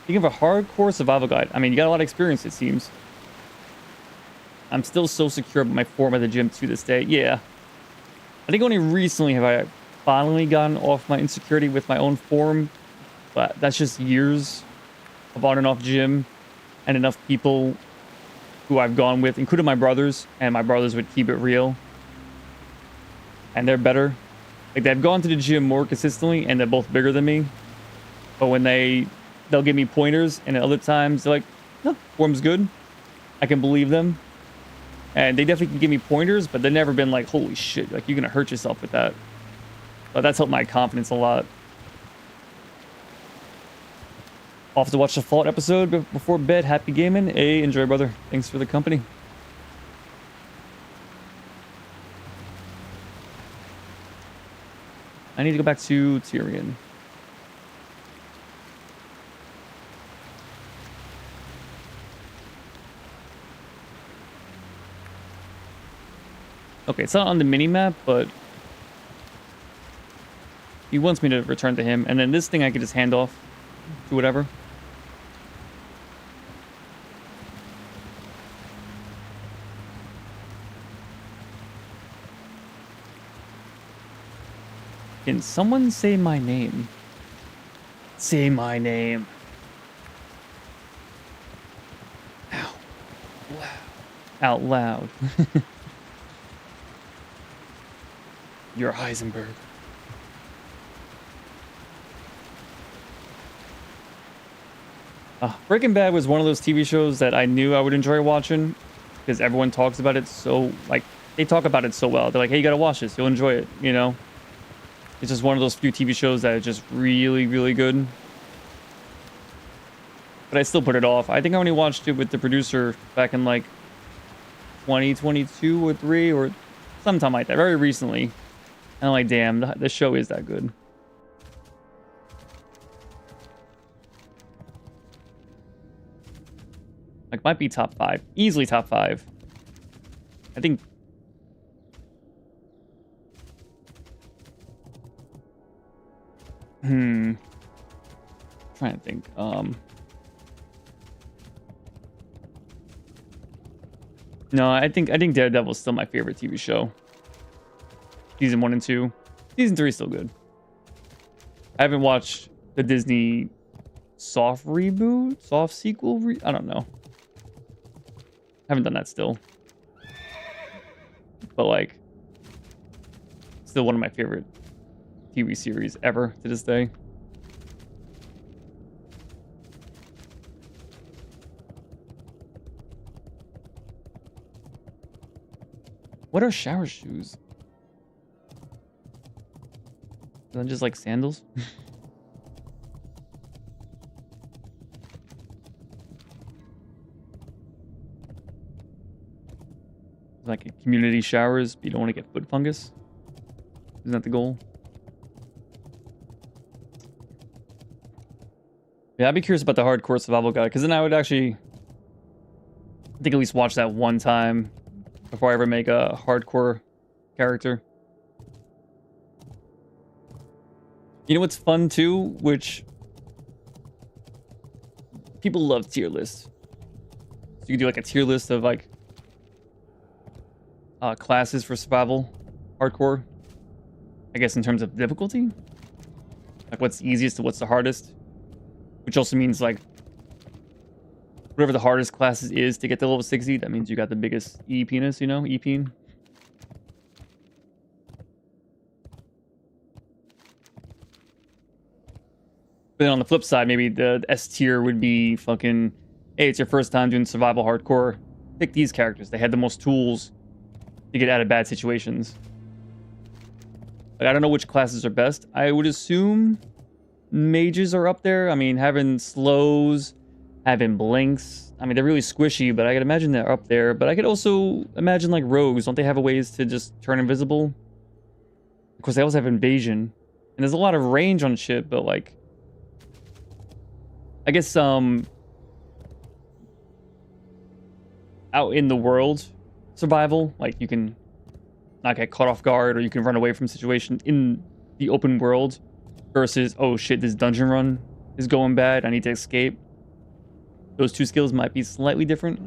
A: You give a hardcore survival guide. I mean, you got a lot of experience, it seems. I'm still so secure about my form at the gym to this day. Yeah. I think only recently have I finally gotten off my insecurity with my own form, but that's just years of on and off gym and enough people who I've gone with, including my brothers, and my brothers would keep it real. And they're better. Like, they've gone to the gym more consistently, and they're both bigger than me. But when they'll give me pointers, and at other times they're like, no, form's good. I can believe them. And they definitely can give me pointers, but they've never been like, holy shit, like, you're going to hurt yourself with that. But that's helped my confidence a lot. Off to watch the Fallout episode before bed. Happy gaming. Hey, enjoy, brother. Thanks for the company. I need to go back to Tyrion. Okay, it's not on the mini-map, but he wants me to return to him. And then this thing I could just hand off to whatever. Can someone say my name? Say my name. Ow. Loud. Out loud. You're Heisenberg. Breaking Bad was one of those TV shows that I knew I would enjoy watching because everyone talks about it so, like, they talk about it so well. They're like, hey, you gotta watch this. You'll enjoy it, you know? It's just one of those few TV shows that is just really, really good. But I still put it off. I think I only watched it with the producer back in, like, 2022 or 3 or sometime like that, very recently. And I'm like, damn, the show is that good. Like, might be top 5. Easily top 5. I think. Trying to think. No, I think Daredevil's still my favorite TV show. Season 1 and 2. Season 3 is still good. I haven't watched the Disney soft reboot, soft sequel. I don't know. Haven't done that still. But like, still one of my favorite TV series ever to this day. What are shower shoes? Are they just like sandals? Like community showers, but you don't want to get foot fungus. Isn't that the goal? Yeah, I'd be curious about the hardcore survival guide, because then I would actually, I think, at least watch that one time before I ever make a hardcore character. You know what's fun too, which people love tier lists. So you can do like a tier list of like classes for survival hardcore. I guess in terms of difficulty, like what's easiest to what's the hardest, which also means like whatever the hardest classes is to get to level 60, that means you got the biggest E penis, you know, E peen. But then on the flip side, maybe the S tier would be fucking, hey, it's your first time doing survival hardcore. Pick these characters. They had the most tools to get out of bad situations. Like, I don't know which classes are best. I would assume mages are up there. I mean, having slows, having blinks. I mean, they're really squishy, but I could imagine they're up there. But I could also imagine, like, rogues. Don't they have a ways to just turn invisible? Of course, they also have invasion. And there's a lot of range on shit, but, like, I guess, out in the world survival, like, you can not get caught off guard, or you can run away from situations in the open world versus, oh shit, this dungeon run is going bad, I need to escape. Those two skills might be slightly different.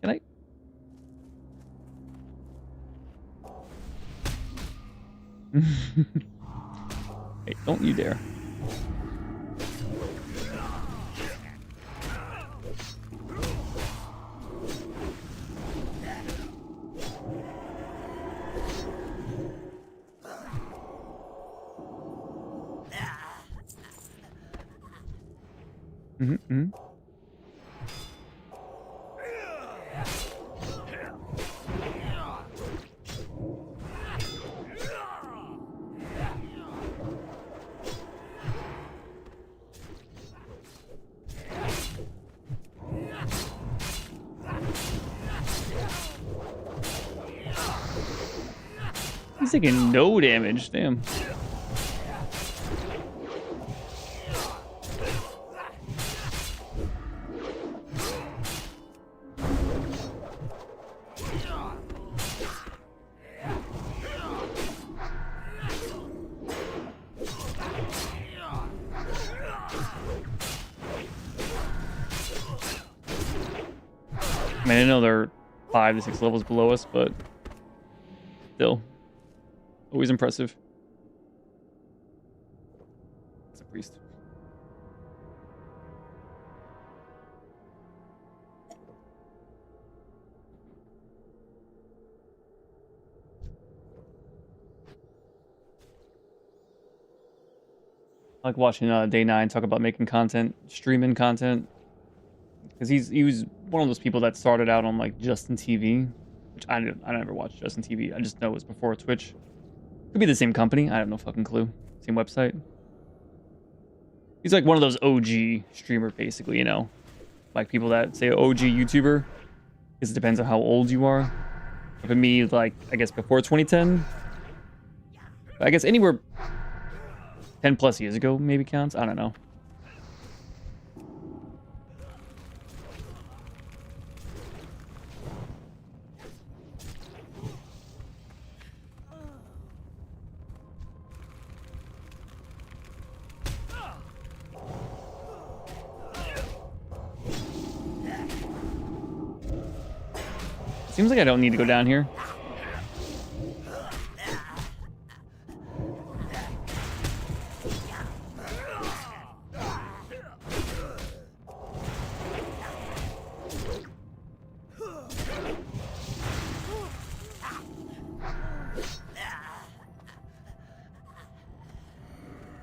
A: Can I? Hey, don't you dare. Mm-hmm. He's taking no damage, damn. I mean, I know they're 5 to 6 levels below us, but still, always impressive. It's a priest. I like watching Day 9 talk about making content, streaming content. Because he was one of those people that started out on like Justin TV, which I never watched Justin TV. I just know it was before Twitch. Could be the same company. I have no fucking clue. Same website. He's like one of those OG streamer, basically, you know, like people that say OG YouTuber, because it depends on how old you are. For me, like I guess before 2010, I guess anywhere 10 plus years ago maybe counts. I don't know. Seems like I don't need to go down here.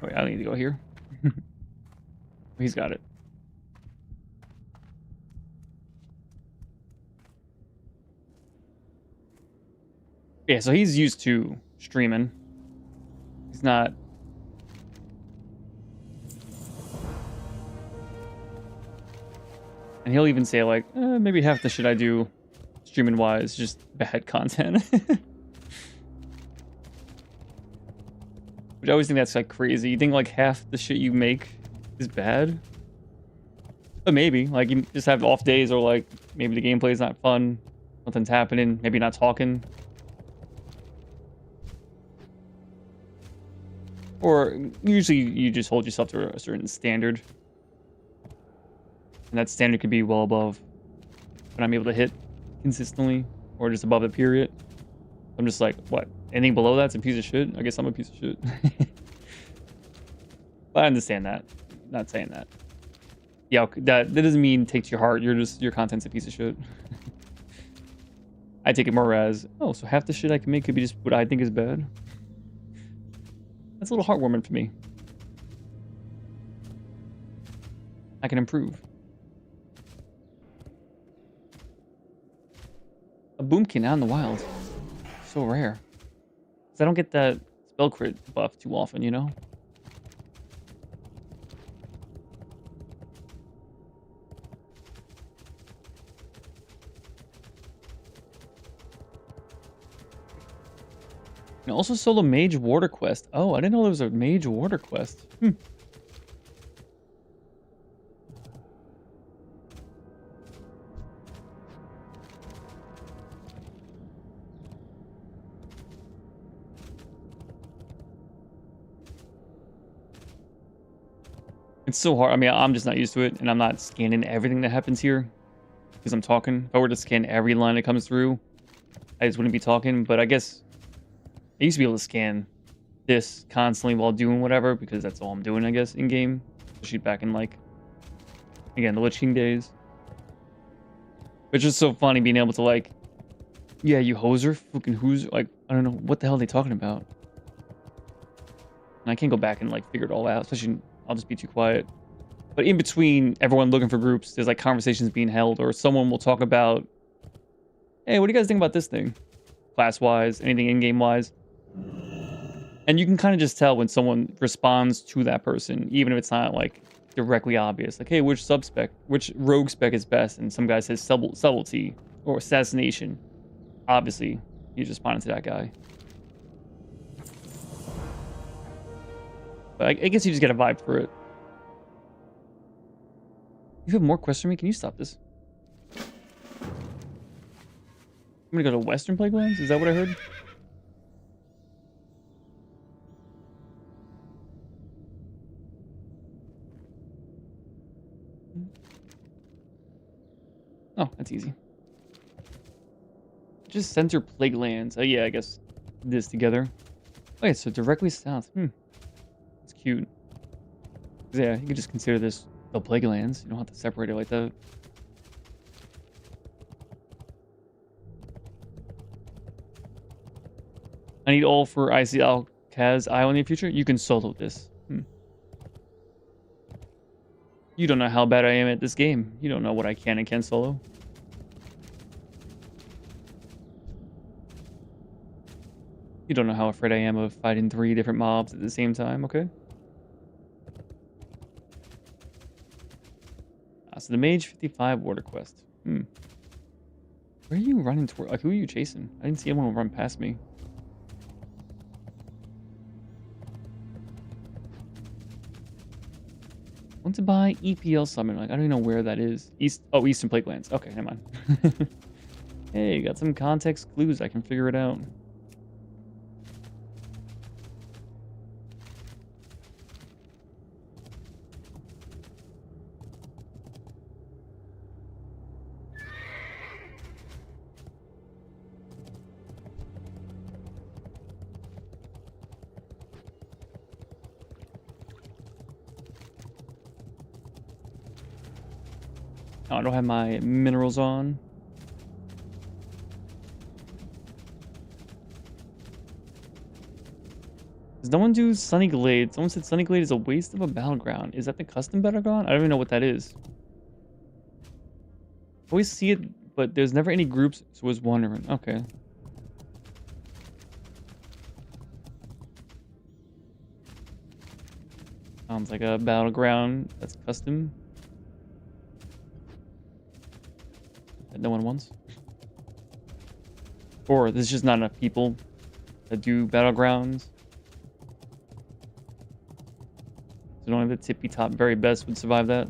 A: Wait, I don't need to go here. He's got it. Yeah, so he's used to streaming. He's not... And he'll even say, like, maybe half the shit I do streaming-wise is just bad content. Which I always think that's, like, crazy. You think, like, half the shit you make is bad? But maybe. Like, you just have off days, or, like, maybe the gameplay is not fun. Nothing's happening. Maybe not talking. Or usually you just hold yourself to a certain standard. And that standard could be well above what I'm able to hit consistently, or just above the period. I'm just like, what? Anything below that's a piece of shit? I guess I'm a piece of shit. But I understand that. Not saying that. Yeah, that doesn't mean take to your heart. Your content's a piece of shit. I take it more as, oh, so half the shit I can make could be just what I think is bad. That's a little heartwarming for me. I can improve. A boomkin out in the wild. So rare. 'Cause I don't get that spell crit buff too often, you know? And also solo mage water quest. Oh, I didn't know there was a mage water quest. It's so hard. I mean, I'm just not used to it, and I'm not scanning everything that happens here because I'm talking. If I were to scan every line that comes through, I just wouldn't be talking. But I guess I used to be able to scan this constantly while doing whatever, because that's all I'm doing, I guess, in game. Especially back in, like, again, the Lich King days. It's just so funny being able to, like, yeah, you hoser, fucking who's, like, I don't know, what the hell are they talking about? And I can't go back and, like, figure it all out, especially, I'll just be too quiet. But in between everyone looking for groups, there's, like, conversations being held, or someone will talk about, hey, what do you guys think about this thing? Class-wise, anything in-game-wise. And you can kind of just tell when someone responds to that person, even if it's not, like, directly obvious. Like, hey, which rogue spec is best? And some guy says subtlety or assassination. Obviously, he's responding to that guy. But I guess you just get a vibe for it. You have more questions for me? Can you stop this? I'm gonna go to Western Playgrounds? Is that what I heard? Oh, that's easy. Just center Plaguelands. Oh yeah, I guess this together. Okay, so directly south. That's cute. Yeah, you could just consider this the Plaguelands. You don't have to separate it like that. I need all for IC Alcaz IO in the future. You can solo this. You don't know how bad I am at this game. You don't know what I can and can't solo. You don't know how afraid I am of fighting 3 different mobs at the same time, okay? So the Mage 55 Water Quest. Where are you running toward? Like, who are you chasing? I didn't see anyone run past me. I want to buy EPL Summon. Like, I don't even know where that is. Eastern Plaguelands. Okay, never mind. Hey, got some context clues. I can figure it out. Oh, I don't have my minerals on. Does no one do Sunny Glade? Someone said Sunny Glade is a waste of a battleground. Is that the custom battleground? I don't even know what that is. I always see it, but there's never any groups, so I was wondering. Okay. Sounds like a battleground that's custom. That no one wants. Or there's just not enough people that do battlegrounds. So only the tippy top very best would survive that.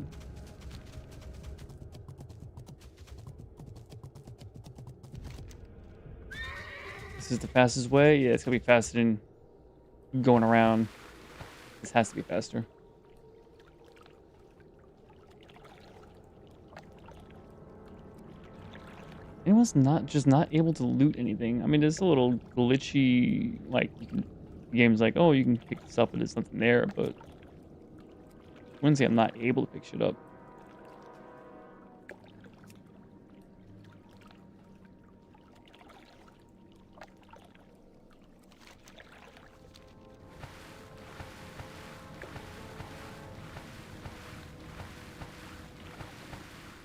A: This is the fastest way? Yeah, it's gonna be faster than going around. This has to be faster. Anyone's not able to loot anything. I mean, there's a little glitchy, like, games like, oh, you can pick this up and there's nothing there, but I wouldn't say I'm not able to pick shit up.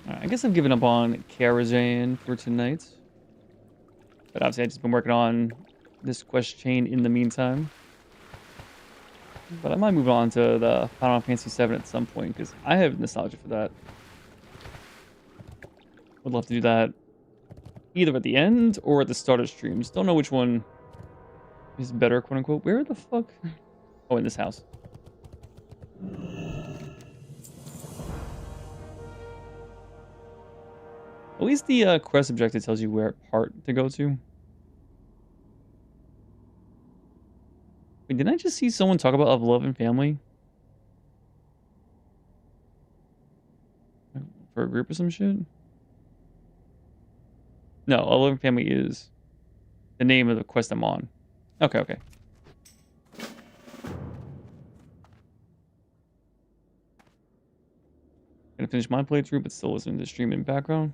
A: I guess I've given up on Karazhan for tonight. But obviously I've just been working on this quest chain in the meantime. But I might move on to the Final Fantasy VII at some point, because I have nostalgia for that. Would love to do that either at the end or at the start of streams. Don't know which one is better, quote unquote. Where the fuck? Oh, in this house. At least the quest objective tells you where part to go to. Wait, didn't I just see someone talk about Of Love and Family? For a group or some shit? No, Of Love and Family is the name of the quest I'm on. Okay, okay. Gonna finish my playthrough, but still listening to the stream in the background.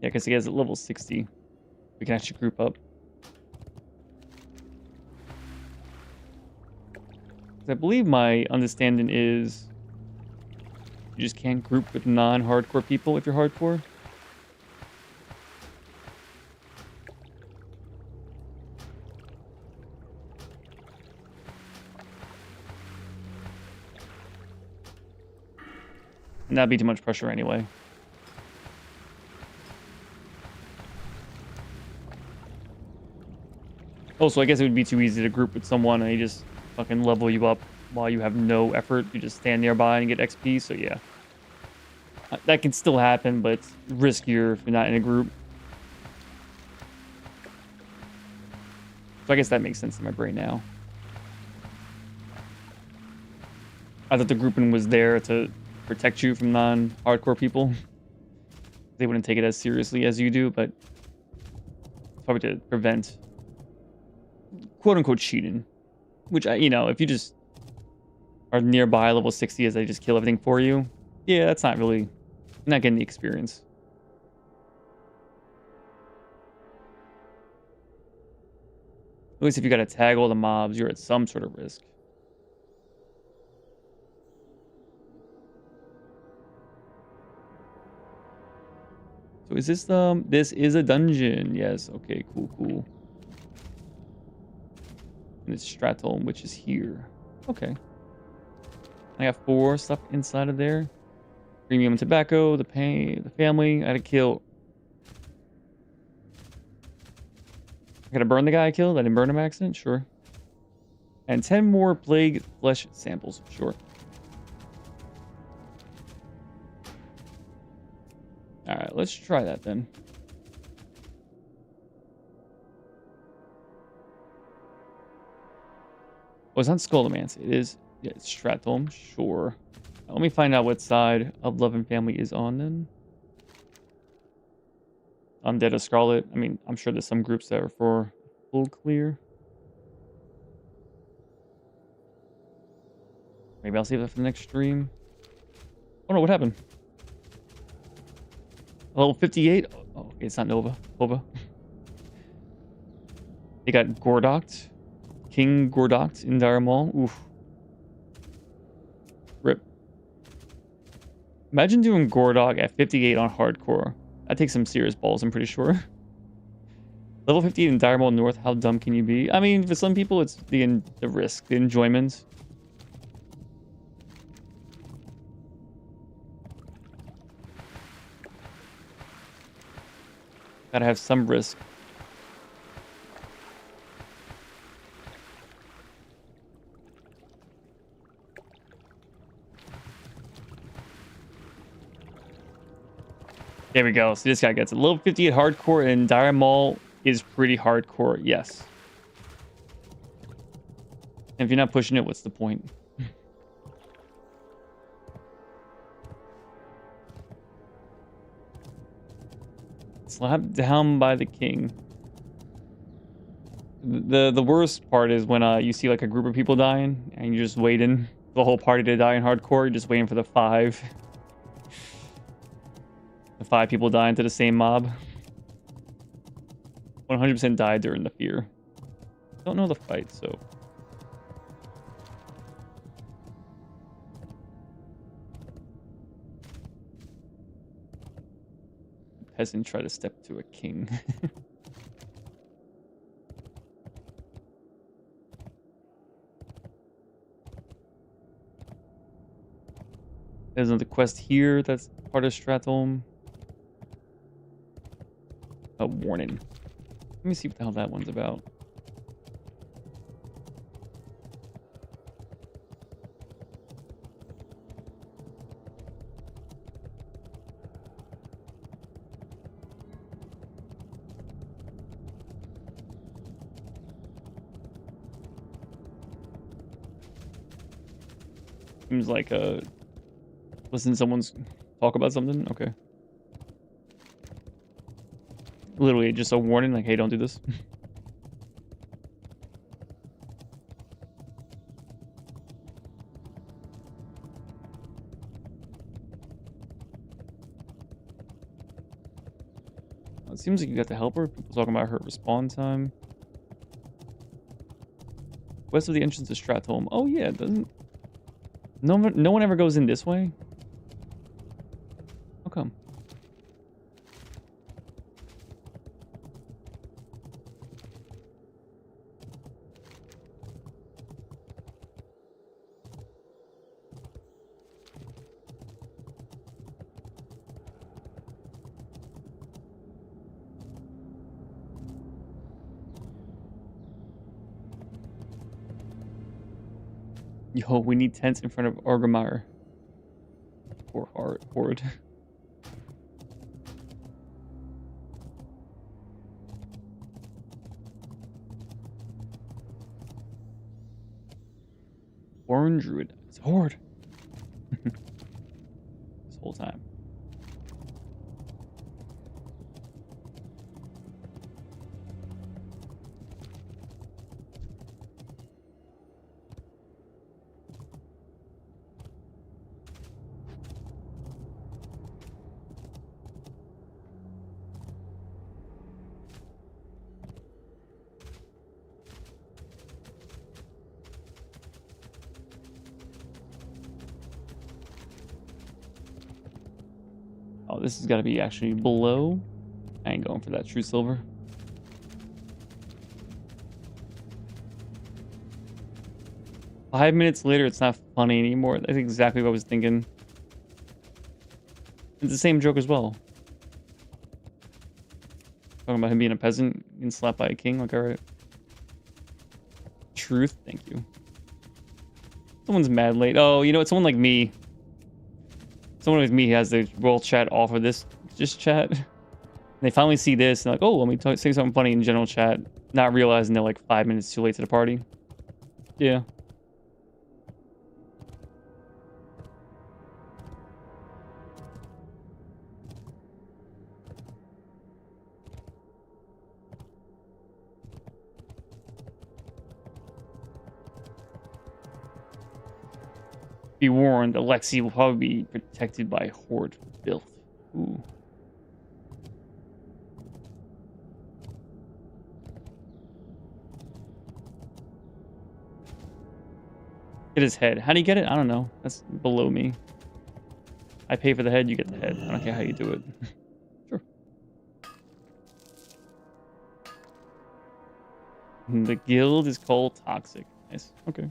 A: Yeah, because he has at level 60. We can actually group up. I believe my understanding is you just can't group with non-hardcore people if you're hardcore. And that'd be too much pressure anyway. Also, I guess it would be too easy to group with someone and they just fucking level you up while you have no effort. You just stand nearby and get XP, so yeah. That can still happen, but it's riskier if you're not in a group. So I guess that makes sense in my brain now. I thought the grouping was there to protect you from non-hardcore people. They wouldn't take it as seriously as you do, but probably to prevent quote-unquote cheating. Which, you know, if you just are nearby level 60 as they just kill everything for you, yeah, that's not really, not getting the experience. At least if you gotta tag all the mobs, you're at some sort of risk. So is this is a dungeon? Yes, okay, cool. And it's Stratholm, which is here. Okay. I got 4 stuff inside of there. Premium tobacco, the family. I had to kill. I gotta burn the guy I killed. I didn't burn him by accident, sure. And 10 more plague flesh samples, sure. Alright, let's try that then. Oh, it's not Skullomance. It is, yeah, it's Stratholm, sure. Let me find out what side of Love and Family is on then. Undead or Scarlet. I mean, I'm sure there's some groups that are for full clear. Maybe I'll save that for the next stream. Oh no, what happened? Level 58? Oh, okay, it's not Nova. They got Gordocked. King Gordocked in Dire Maul. Oof. Rip. Imagine doing Gordock at 58 on hardcore. That takes some serious balls, I'm pretty sure. Level 58 in Dire Maul North, how dumb can you be? I mean, for some people, it's the risk, the enjoyment. Gotta have some risk. There we go. So this guy gets it. Level 58 hardcore and Dire Maul is pretty hardcore. Yes. And if you're not pushing it, what's the point? Slapped down by the king. The worst part is when you see like a group of people dying and you're just waiting for the whole party to die in hardcore. You're just waiting for the five people dying to the same mob. 100% died during the fear. Don't know the fight, so. Peasant try to step to a king. There's another quest here that's part of Stratholme. A warning. Let me see what the hell that one's about. Seems like listen to someone's talk about something. Okay. Literally just a warning, like, hey, don't do this. It seems like you got to help her. People talking about her respawn time. West of the entrance to Stratholme. Oh yeah, doesn't no one ever goes in this way? How come? Yo, we need tents in front of Orgrimmar. Poor horde. Foreign druid. It's horde. This whole time. Oh, this has got to be actually below. I ain't going for that true silver. Five minutes later, it's not funny anymore. That's exactly what I was thinking. It's the same joke as well. Talking about him being a peasant and slapped by a king. Like, alright. Truth, thank you. Someone's mad late. Oh, you know, it's someone like me. Someone like me has the world chat off of this just chat. And they finally see this and like, oh, let me say something funny in general chat. Not realizing they're like 5 minutes too late to the party. Yeah. Be warned, Alexei will probably be protected by horde filth. Ooh. Get his head. How do you get it? I don't know. That's below me. I pay for the head, you get the head. I don't care how you do it. Sure. The guild is called Toxic. Nice. Okay.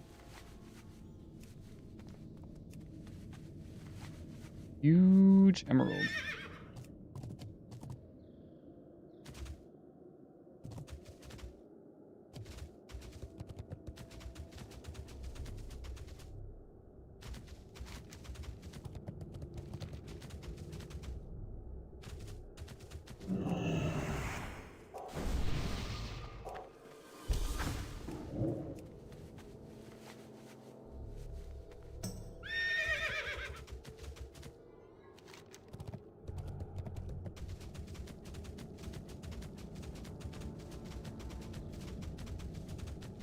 A: Huge emerald.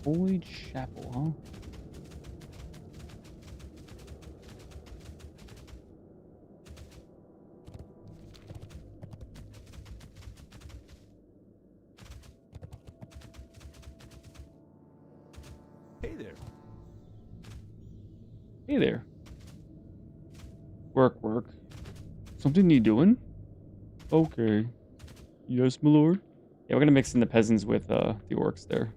A: Void Chapel, huh?
B: Hey there.
A: Hey there. Work, work. Something you doing? Okay. Yes, my lord. Yeah, we're gonna mix in the peasants with the orcs there.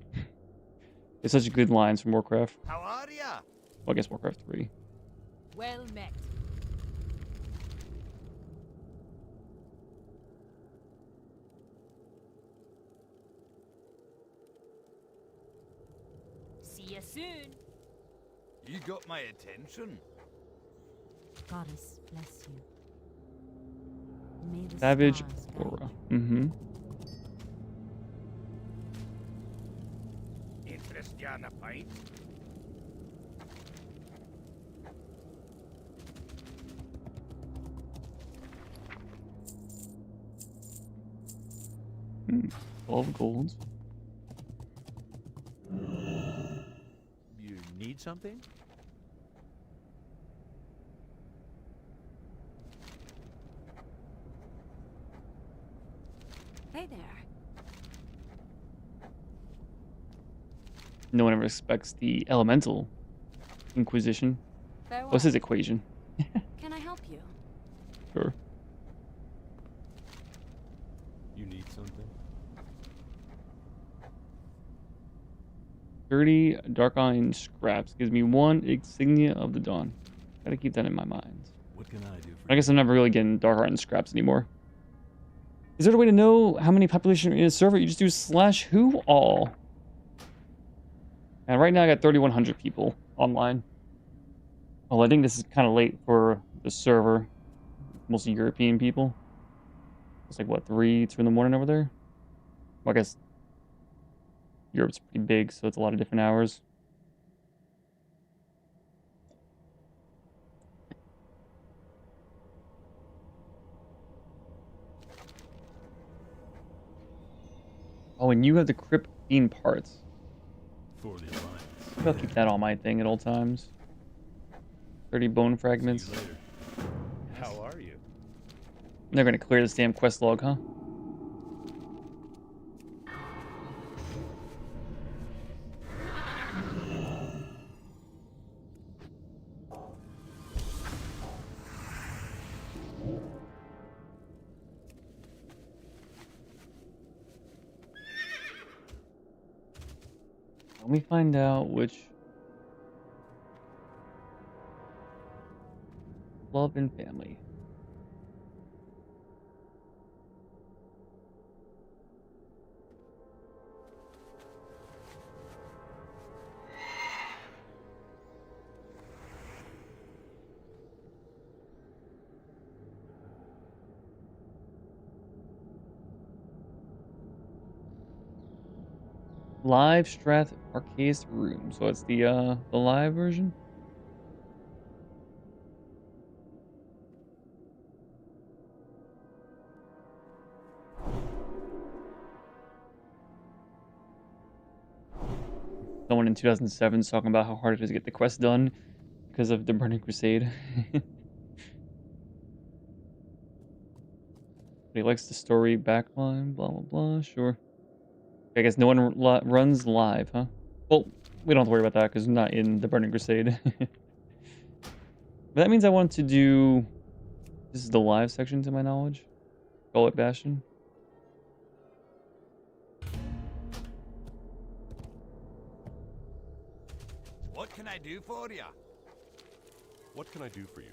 A: It's such good lines from Warcraft.
B: How are ya?
A: Well, I guess Warcraft 3.
D: Well met. See you soon.
B: You got my attention.
E: Goddess bless you. May the
A: Savage
E: stars guide
A: Aura.
E: you.
A: Mm-hmm.
C: Interest you on a pint?
A: Hmm. 12 golds.
B: You need something?
E: Hey there.
A: No one ever expects the elemental inquisition.
E: Farewell.
A: What's his equation?
E: Can I help you?
A: Sure.
F: You need something?
A: 30 dark iron scraps gives me 1 insignia of the dawn. Gotta keep that in my mind.
F: What can I do for
A: I guess I'm never really getting dark iron scraps anymore. Is there a way to know how many population in a server? You just do /who all. And right now I got 3,100 people online. Well, I think this is kind of late for the server. Mostly European people. It's like, what, 2 in the morning over there? Well, I guess Europe's pretty big, so it's a lot of different hours. Oh, and you have the crypt bean parts.
F: for the alliance?
A: I'll keep that on my thing at all times. 30 bone fragments.
F: See you later.
C: How are you?
A: They're gonna clear this damn quest log, huh? Let me find out which love and family. Live Strath Arcade Room. So it's the live version? Someone in 2007 is talking about how hard it is to get the quest done. because of the Burning Crusade. He likes the story backline, blah, blah, blah. Sure. I guess no one runs live, huh? Well, we don't have to worry about that because we're not in the Burning Crusade. But that means I want to do... This is the live section to my knowledge. Call it Bastion.
B: What can I do for you?
C: What can I do for you?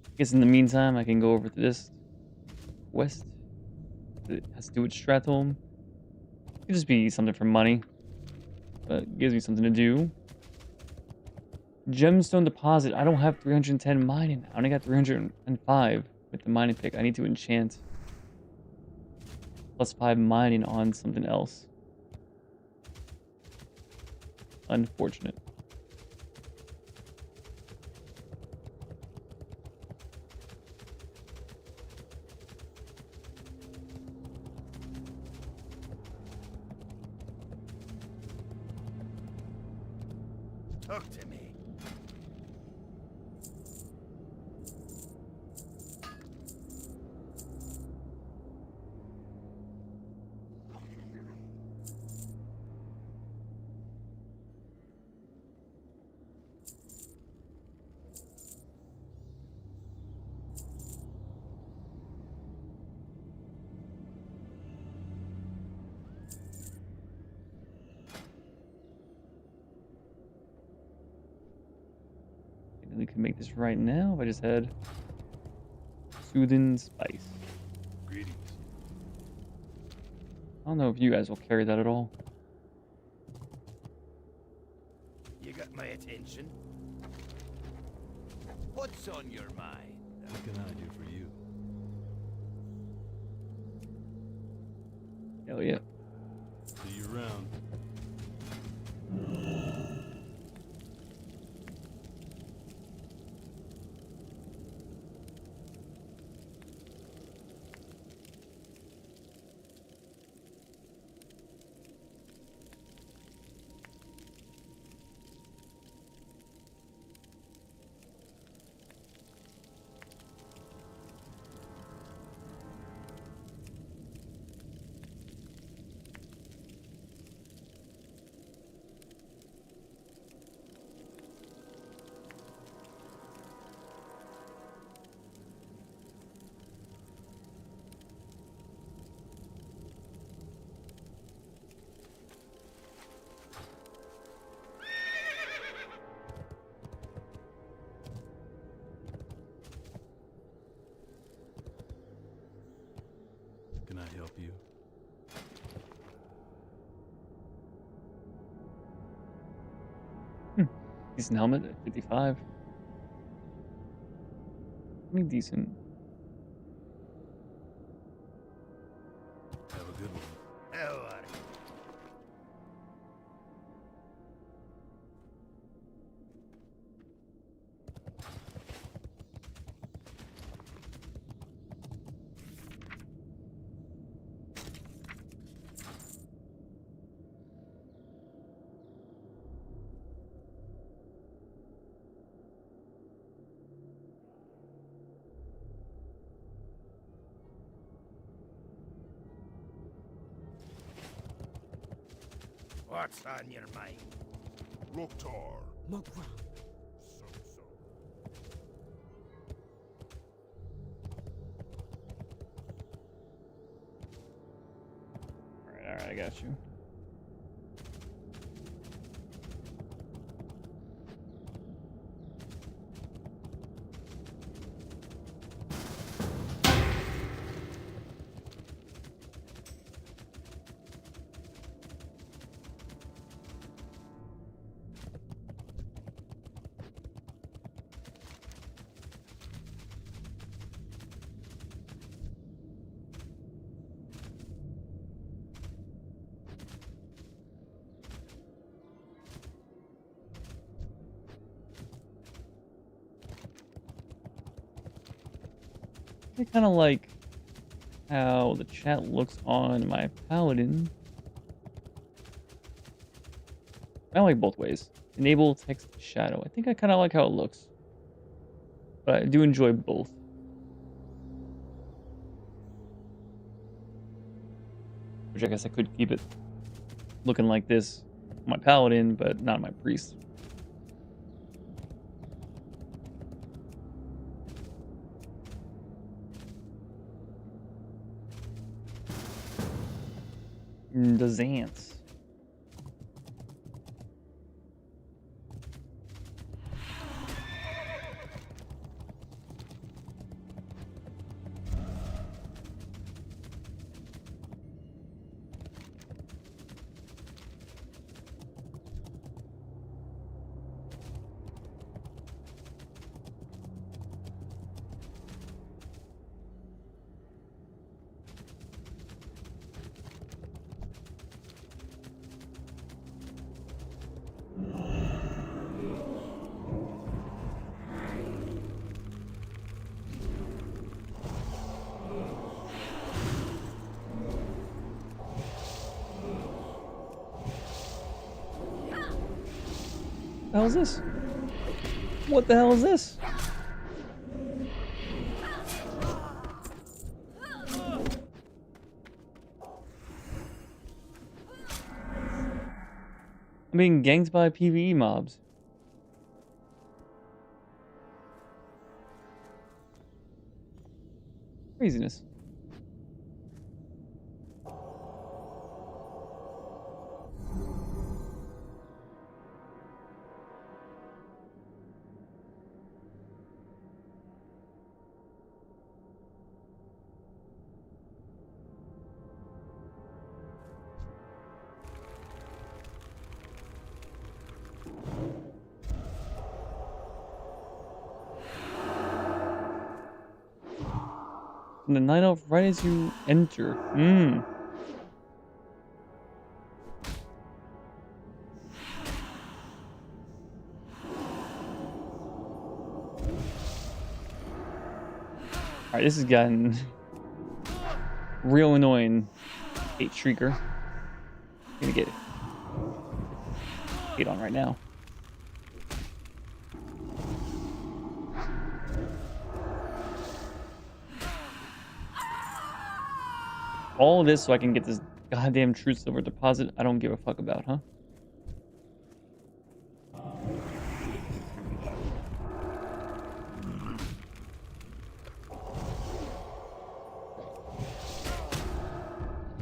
A: I guess in the meantime, I can go over to this quest. It has to do with Stratholme. It could just be something for money. But it gives me something to do. Gemstone deposit. I don't have 310 mining. I only got 305 with the mining pick. I need to enchant +5 mining on something else. Unfortunate.
C: Talk to me.
A: We can make this right now if I just had Soothing Spice.
F: Greetings.
A: I don't know if you guys will carry that at all.
C: You got my attention.
B: What's on your mind?
F: What can I do for you?
A: Hell yeah.
F: See you around. Can I help you?
A: Decent helmet at 55. Pretty decent.
F: Have a good one.
C: How are you? What's on your mind? Loktar.
E: Mogra.
C: So.
A: Alright, I got you. I kind of like how the chat looks on my paladin. I like both ways. Enable text shadow. I think I kind of like how it looks. But I do enjoy both. Which I guess I could keep it looking like this on my paladin, but not my priest. The Zants. What the hell is this? What the hell is this? I'm being ganked by PvE mobs. Craziness. And the night off right as you enter. Alright, this has gotten real annoying. Hate Shrieker. Gonna get hate on right now. All of this so I can get this goddamn true silver deposit I don't give a fuck about, huh?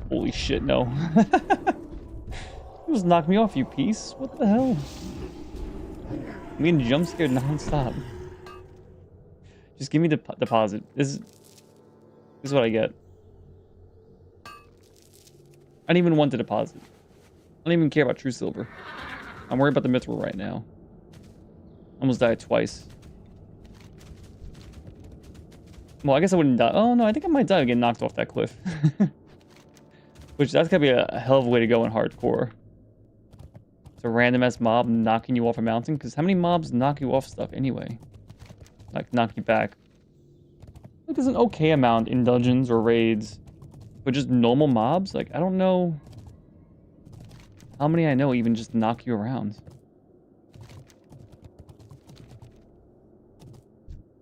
A: Holy shit, no. You just knocked me off, you piece. What the hell? I'm getting jump scared non-stop. Just give me the deposit. This is what I get. I don't even want the deposit. I don't even care about true silver. I'm worried about the mithril right now. Almost died twice. Well, I guess I wouldn't die. Oh no, I think I might die and get knocked off that cliff. Which, that's gotta be a hell of a way to go in hardcore. It's a random ass mob knocking you off a mountain. Because how many mobs knock you off stuff anyway? Like, knock you back. Like, there's an okay amount in dungeons or raids. But just normal mobs? Like, I don't know how many I know even just knock you around.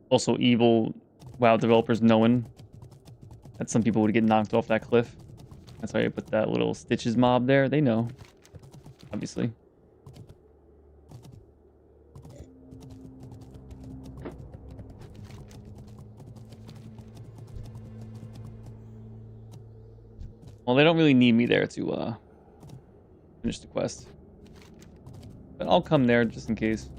A: Also, evil WoW developers knowing that some people would get knocked off that cliff. That's why I put that little Stitches mob there. They know. Obviously. Well, they don't really need me there to finish the quest. But I'll come there just in case.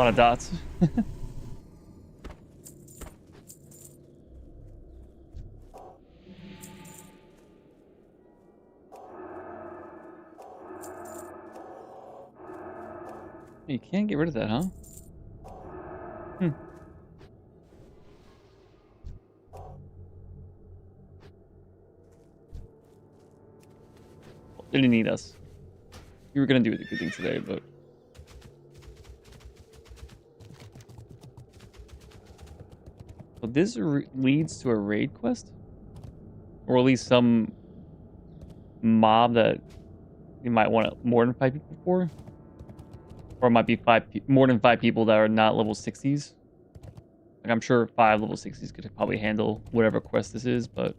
A: lot of dots. You can't get rid of that, huh? Hmm. They didn't need us. You were gonna do the good thing today, but... So this leads to a raid quest? Or at least some mob that you might want more than 5 people for? Or it might be more than 5 people that are not level 60s. Like, I'm sure 5 level 60s could probably handle whatever quest this is, but...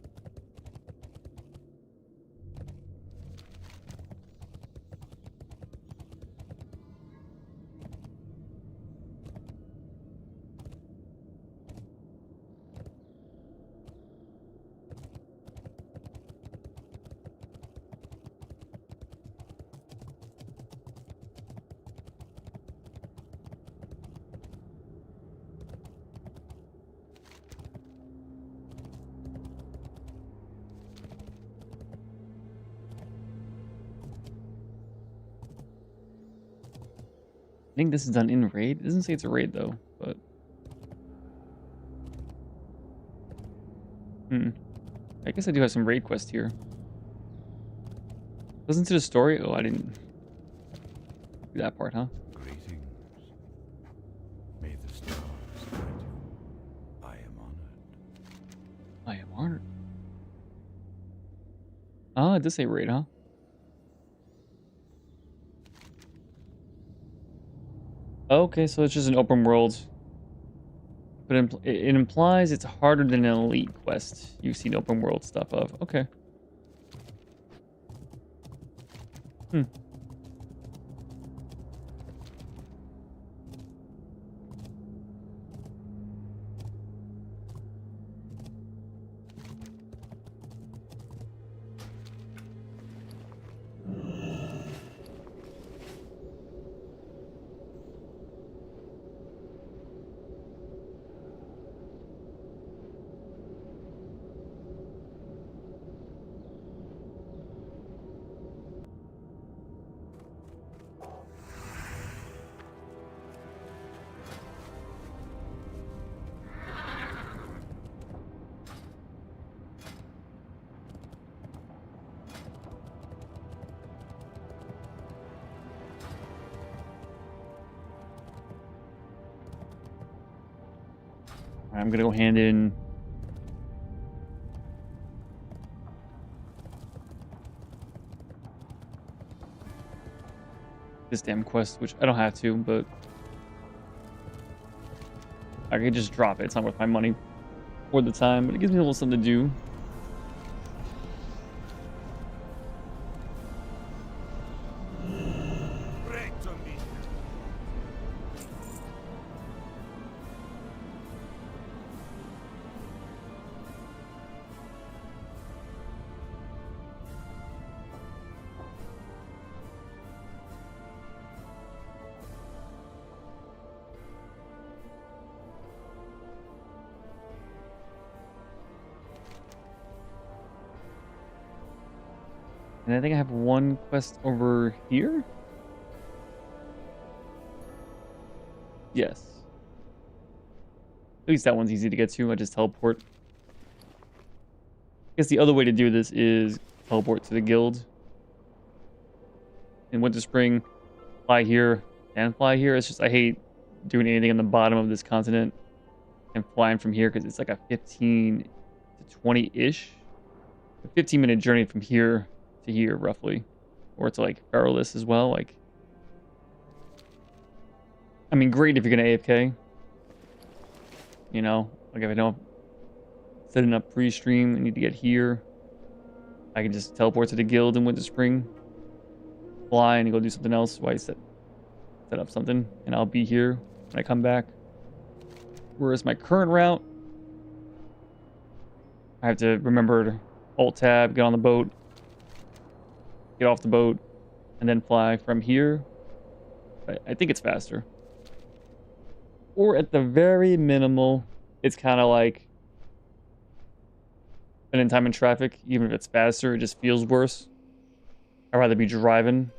A: I think this is done in raid. It doesn't say it's a raid though, but... I guess I do have some raid quests here. Listen to the story? Oh, I didn't do that part, huh?
F: Greetings. May the stars guide you. I am honored.
A: I am honored. Oh, it does say raid, huh? Okay, so it's just an open world. But it implies it's harder than an elite quest you've seen open world stuff of. Okay. I'm gonna go hand in this damn quest, which I don't have to, but I could just drop it. It's not worth my money or the time, but it gives me a little something to do. And I think I have one quest over here. Yes. At least that one's easy to get to. I just teleport. I guess the other way to do this is teleport to the guild in Winter Spring, fly here, and fly here. It's just I hate doing anything on the bottom of this continent and flying from here because it's like a 15 to 20-ish, a 15-minute journey from here to here roughly, or to like Feralus as well. Like, I mean, great if you're gonna AFK, you know, like if I don't setting up pre-stream, I need to get here, I can just teleport to the guild in Winter Spring, fly and go do something else while I set up something, and I'll be here when I come back. Whereas my current route, I have to remember to alt tab, get on the boat, get off the boat, and then fly from here. I think it's faster. Or at the very minimal, it's kind of like spending time in traffic. Even if it's faster, it just feels worse. I'd rather be driving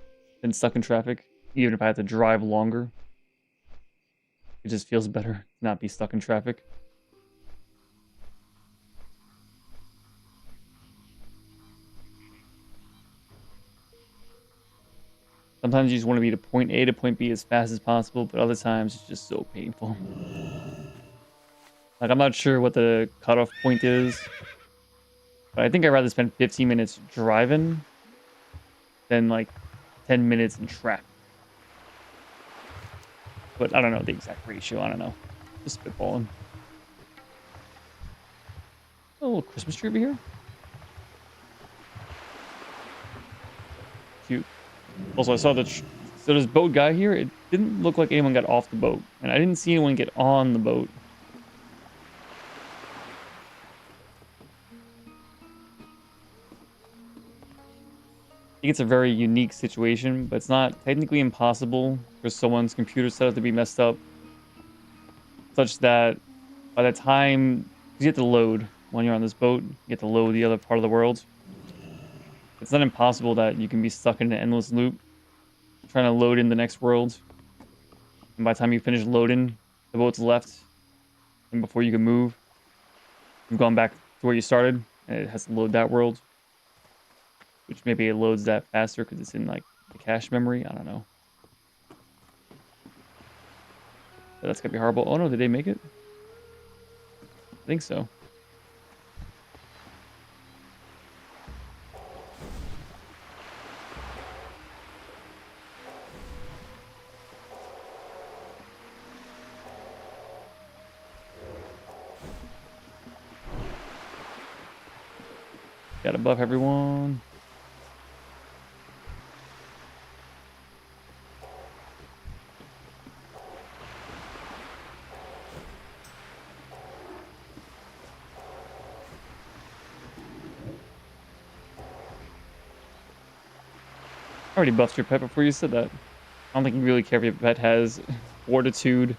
A: than stuck in traffic, even if I have to drive longer. It just feels better to not be stuck in traffic. Sometimes you just want to be to point A to point B as fast as possible, but other times it's just so painful. Like, I'm not sure what the cutoff point is, but I think I'd rather spend 15 minutes driving than like 10 minutes in traffic. But I don't know the exact ratio. I don't know. Just spitballing. Oh, a little Christmas tree over here. Cute. Also, I saw so this boat guy here. It didn't look like anyone got off the boat, and I didn't see anyone get on the boat. I think it's a very unique situation, but it's not technically impossible for someone's computer setup to be messed up, such that by the time you have to load when you're on this boat, you have to load the other part of the world. It's not impossible that you can be stuck in an endless loop trying to load in the next world. And by the time you finish loading, the boat's left. And before you can move, you've gone back to where you started, and it has to load that world. Which maybe it loads that faster because it's in like the cache memory. I don't know. But that's gonna be horrible. Oh no, did they make it? I think so. Gotta buff everyone. I already buffed your pet before you said that. I don't think you really care if your pet has fortitude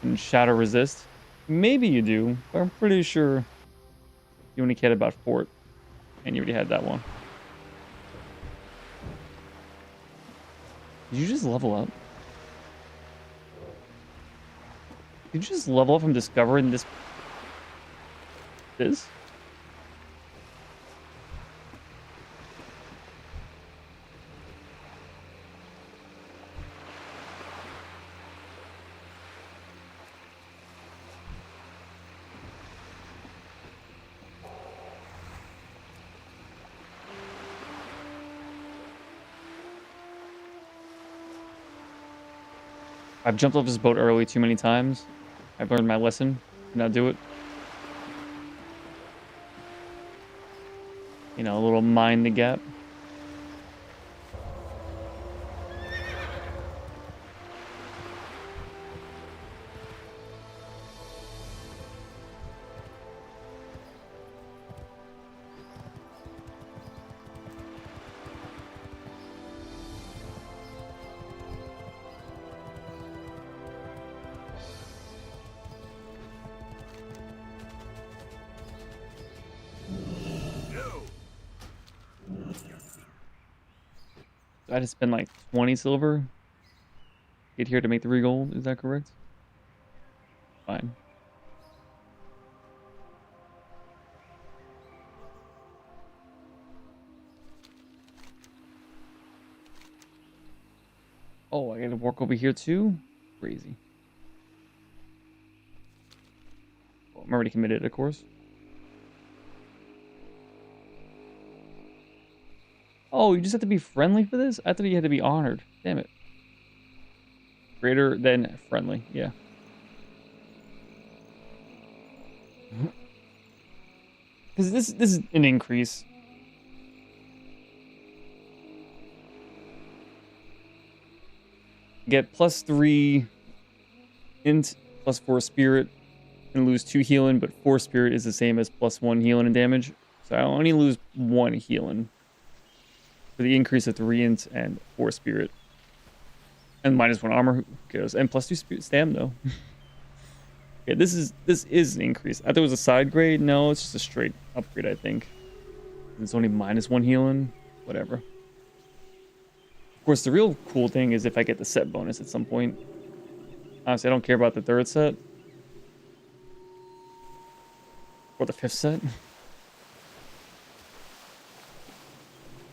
A: and shadow resist. Maybe you do, but I'm pretty sure you only cared about fort, and you already had that one. Did you just level up? Did you just level up from discovering this? I've jumped off this boat early too many times. I've learned my lesson. Do not do it. You know, a little mind the gap. I just spend like 20 silver. Get here to make 3 gold. Is that correct? Fine. Oh, I gotta work over here too? Crazy. Well, I'm already committed, of course. Oh, you just have to be friendly for this? I thought you had to be honored. Damn it. Greater than friendly, yeah. Because this is an increase. Get +3 int, +4 spirit, and lose 2 healing, but 4 spirit is the same as +1 healing and damage. So I only lose 1 healing for the increase of 3 int and 4 spirit. And -1 armor, who cares? And +2 stam though. Okay, this is an increase. I thought it was a side grade. No, it's just a straight upgrade, I think. It's only -1 healing. Whatever. Of course, the real cool thing is if I get the set bonus at some point. Honestly, I don't care about the 3rd set. Or the 5th set.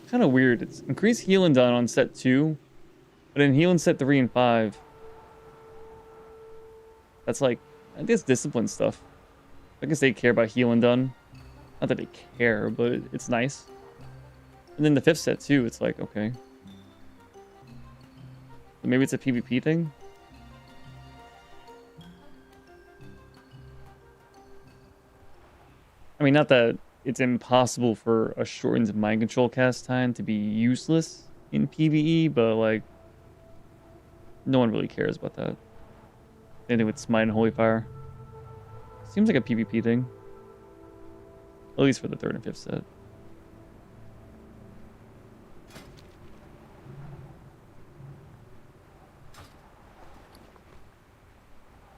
A: Kind of weird. It's increased healing done on set 2. But in healing set 3 and 5. That's like, I guess discipline stuff. I guess they care about healing done. Not that they care, but it's nice. And then the 5th set too, it's like, okay. So maybe it's a PvP thing? I mean, not that it's impossible for a shortened mind control cast time to be useless in PvE, but like, no one really cares about that. Anything with Smite and Holy Fire. Seems like a PvP thing. At least for the 3rd and 5th set.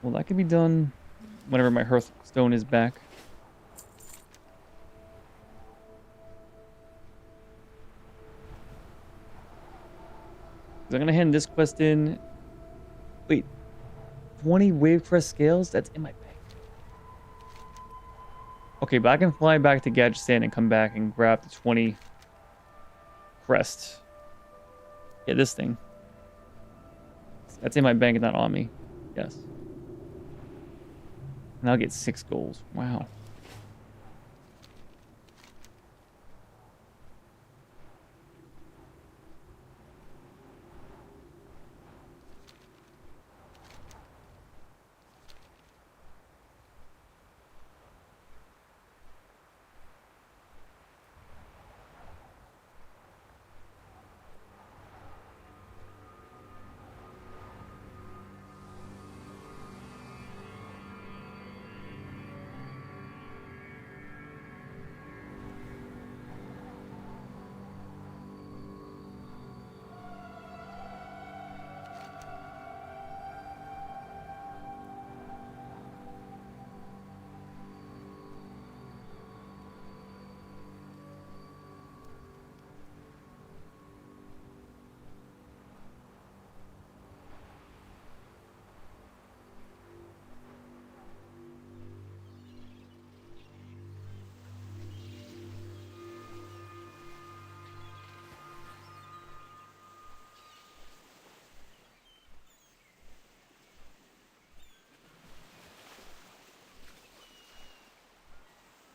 A: Well, that can be done whenever my Hearthstone is back. I'm gonna hand this quest in. Wait, 20 wave crest scales? That's in my bank. Okay, but I can fly back to Gadgetzan and come back and grab the 20 crest. Yeah, this thing. That's in my bank and not on me. Yes. And I'll get 6 goals. Wow.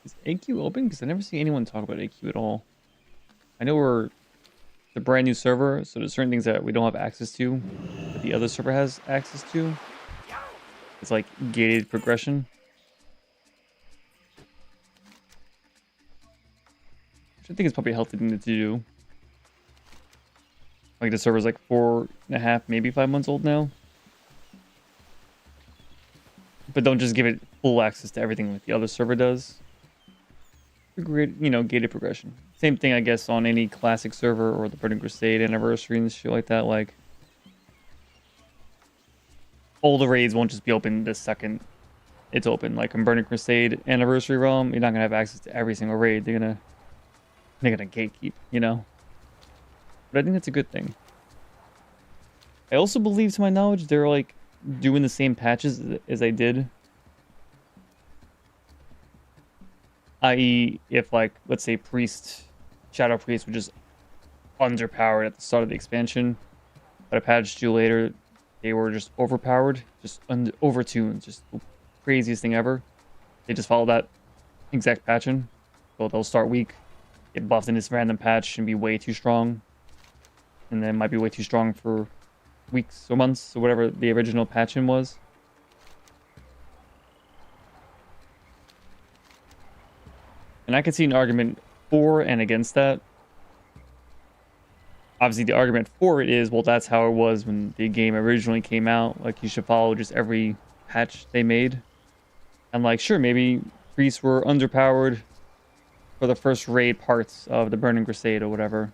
A: Is AQ open? Because I never see anyone talk about AQ at all. I know we're the brand new server, so there's certain things that we don't have access to, that the other server has access to. It's like gated progression. Which I think is probably a healthy thing to do. Like the server's like 4.5, maybe 5 months old now. But don't just give it full access to everything like the other server does. Great, you know, gated progression. Same thing, I guess, on any classic server or the Burning Crusade anniversary and shit like that. Like, all the raids won't just be open the second it's open. Like in Burning Crusade anniversary realm, you're not gonna have access to every single raid. They're gonna gatekeep, you know. But I think that's a good thing. I also believe, to my knowledge, they're like doing the same patches as I did. I.e., if like, let's say Shadow Priest were just underpowered at the start of the expansion, but a patch due later, they were just overpowered, just overtuned, just the craziest thing ever. They just follow that exact patching. So they'll start weak, get buffed in this random patch and be way too strong. And then might be way too strong for weeks or months or whatever the original patching was. And I could see an argument for and against that. Obviously, the argument for it is, well, that's how it was when the game originally came out. Like, you should follow just every patch they made. And, like, sure, maybe priests were underpowered for the first raid parts of the Burning Crusade or whatever.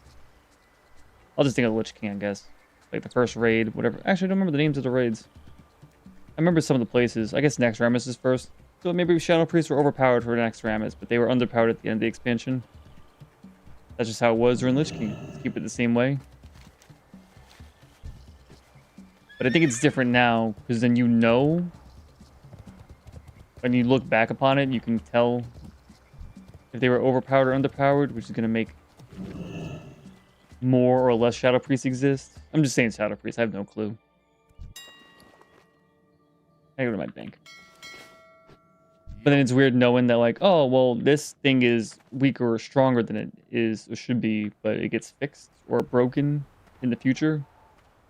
A: I'll just think of Lich King, I guess. Like, the first raid, whatever. Actually, I don't remember the names of the raids. I remember some of the places. I guess Naxxramas is first. So maybe Shadow Priests were overpowered for Naxxramas, but they were underpowered at the end of the expansion. That's just how it was during Lich King. Let's keep it the same way. But I think it's different now, because then you know, when you look back upon it, you can tell if they were overpowered or underpowered, which is going to make more or less Shadow Priests exist. I'm just saying Shadow Priests. I have no clue. I go to my bank. But then it's weird knowing that, like, oh, well, this thing is weaker or stronger than it is or should be, but it gets fixed or broken in the future.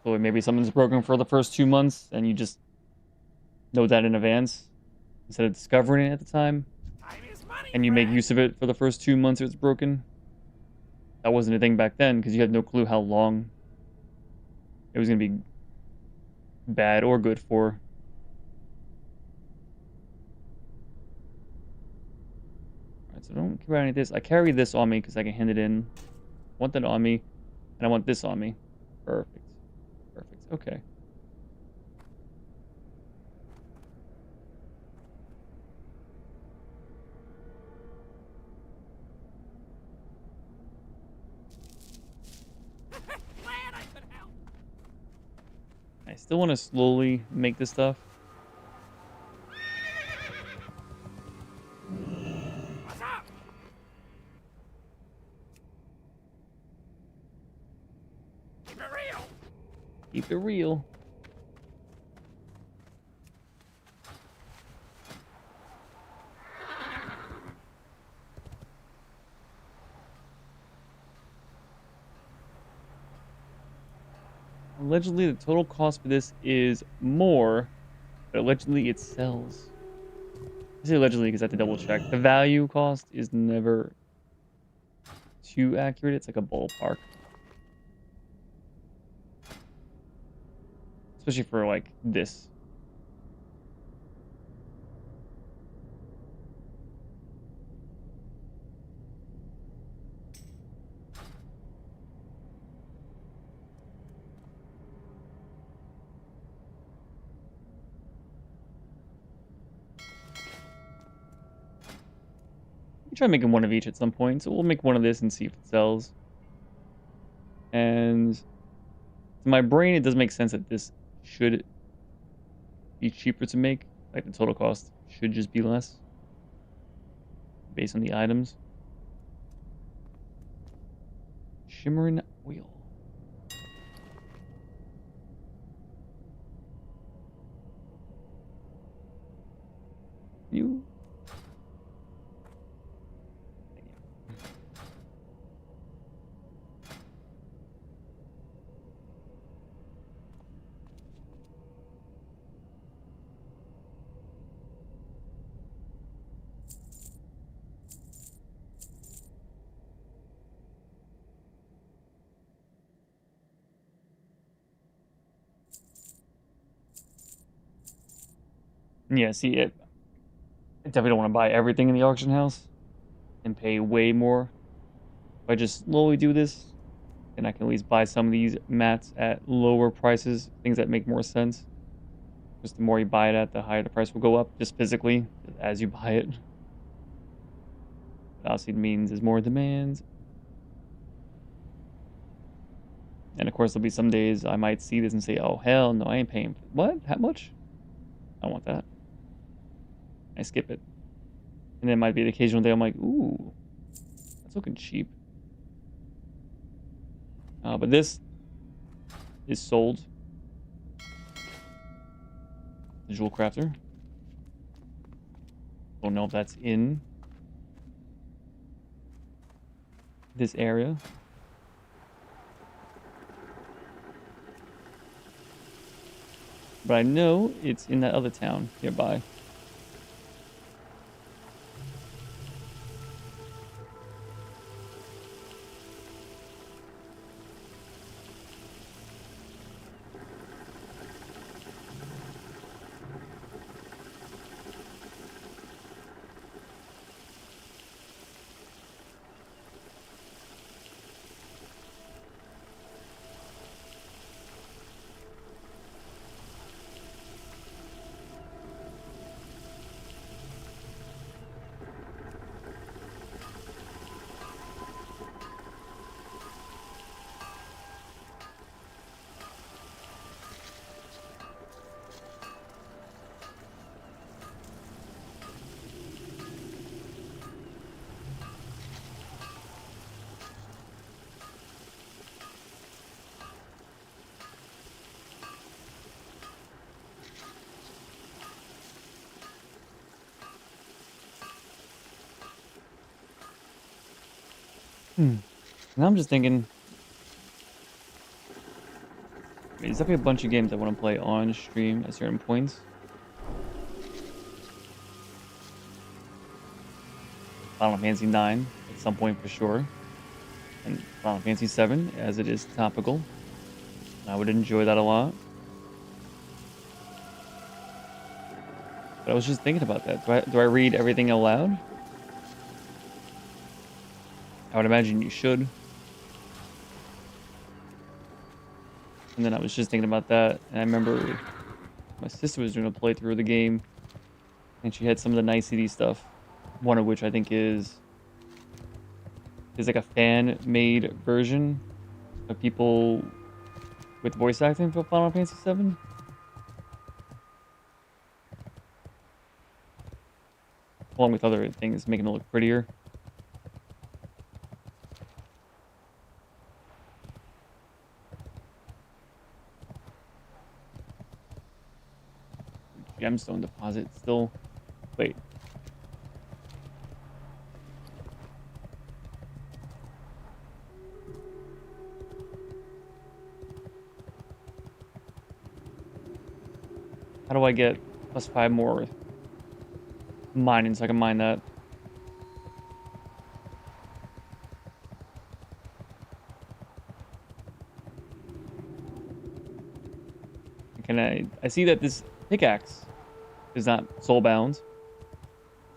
A: So maybe something's broken for the first 2 months, and you just know that in advance instead of discovering it at the time. And you make use of it for the first 2 months it's broken. That wasn't a thing back then because you had no clue how long it was going to be bad or good for. Alright, so don't care about any of this. I carry this on me because I can hand it in. I want that on me, and I want this on me. Perfect. Perfect. Okay. I still want to slowly make this stuff. Keep it real. Allegedly, the total cost for this is more, but allegedly it sells. I say allegedly because I have to double check. The value cost is never too accurate. It's like a ballpark. Especially for, like, this. Try making one of each at some point. So we'll make one of this and see if it sells. And to my brain, it does make sense that this should be cheaper to make. Like the total cost should just be less based on the items. Shimmering oil. You. Yeah, see it. I definitely don't want to buy everything in the auction house and pay way more. If I just slowly do this, then I can at least buy some of these mats at lower prices, things that make more sense. Just the more you buy it at, the higher the price will go up, just physically, as you buy it. That obviously means there's more demand. And of course, there'll be some days I might see this and say, oh, hell no, I ain't paying. What? How much? I don't want that. I skip it. And then might be the occasional day I'm like, ooh, that's looking cheap. But this is sold. The Jewel Crafter. Don't know if that's in this area. But I know it's in that other town nearby. Now I'm just thinking, there's definitely a bunch of games I want to play on stream at certain points. Final Fantasy 9 at some point for sure. And Final Fantasy 7, as it is topical. I would enjoy that a lot. But I was just thinking about that. Do I read everything aloud? I would imagine you should. And then I was just thinking about that, and I remember my sister was doing a playthrough of the game, and she had some of the nicety stuff. One of which I think is like a fan-made version of people with voice acting for Final Fantasy 7. Along with other things, making it look prettier. Gemstone deposit still. Wait. How do I get +5 more mining so I can mine that? Can I see that this pickaxe is not soulbound.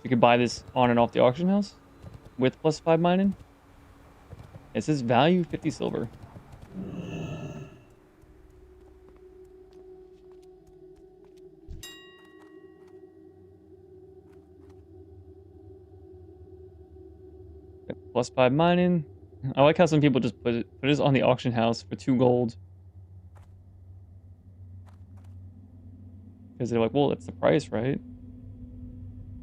A: You could buy this on and off the auction house with +5 mining. It says value 50 silver. +5 mining. I like how some people just put it on the auction house for 2 gold. Because they're like, well, that's the price, right?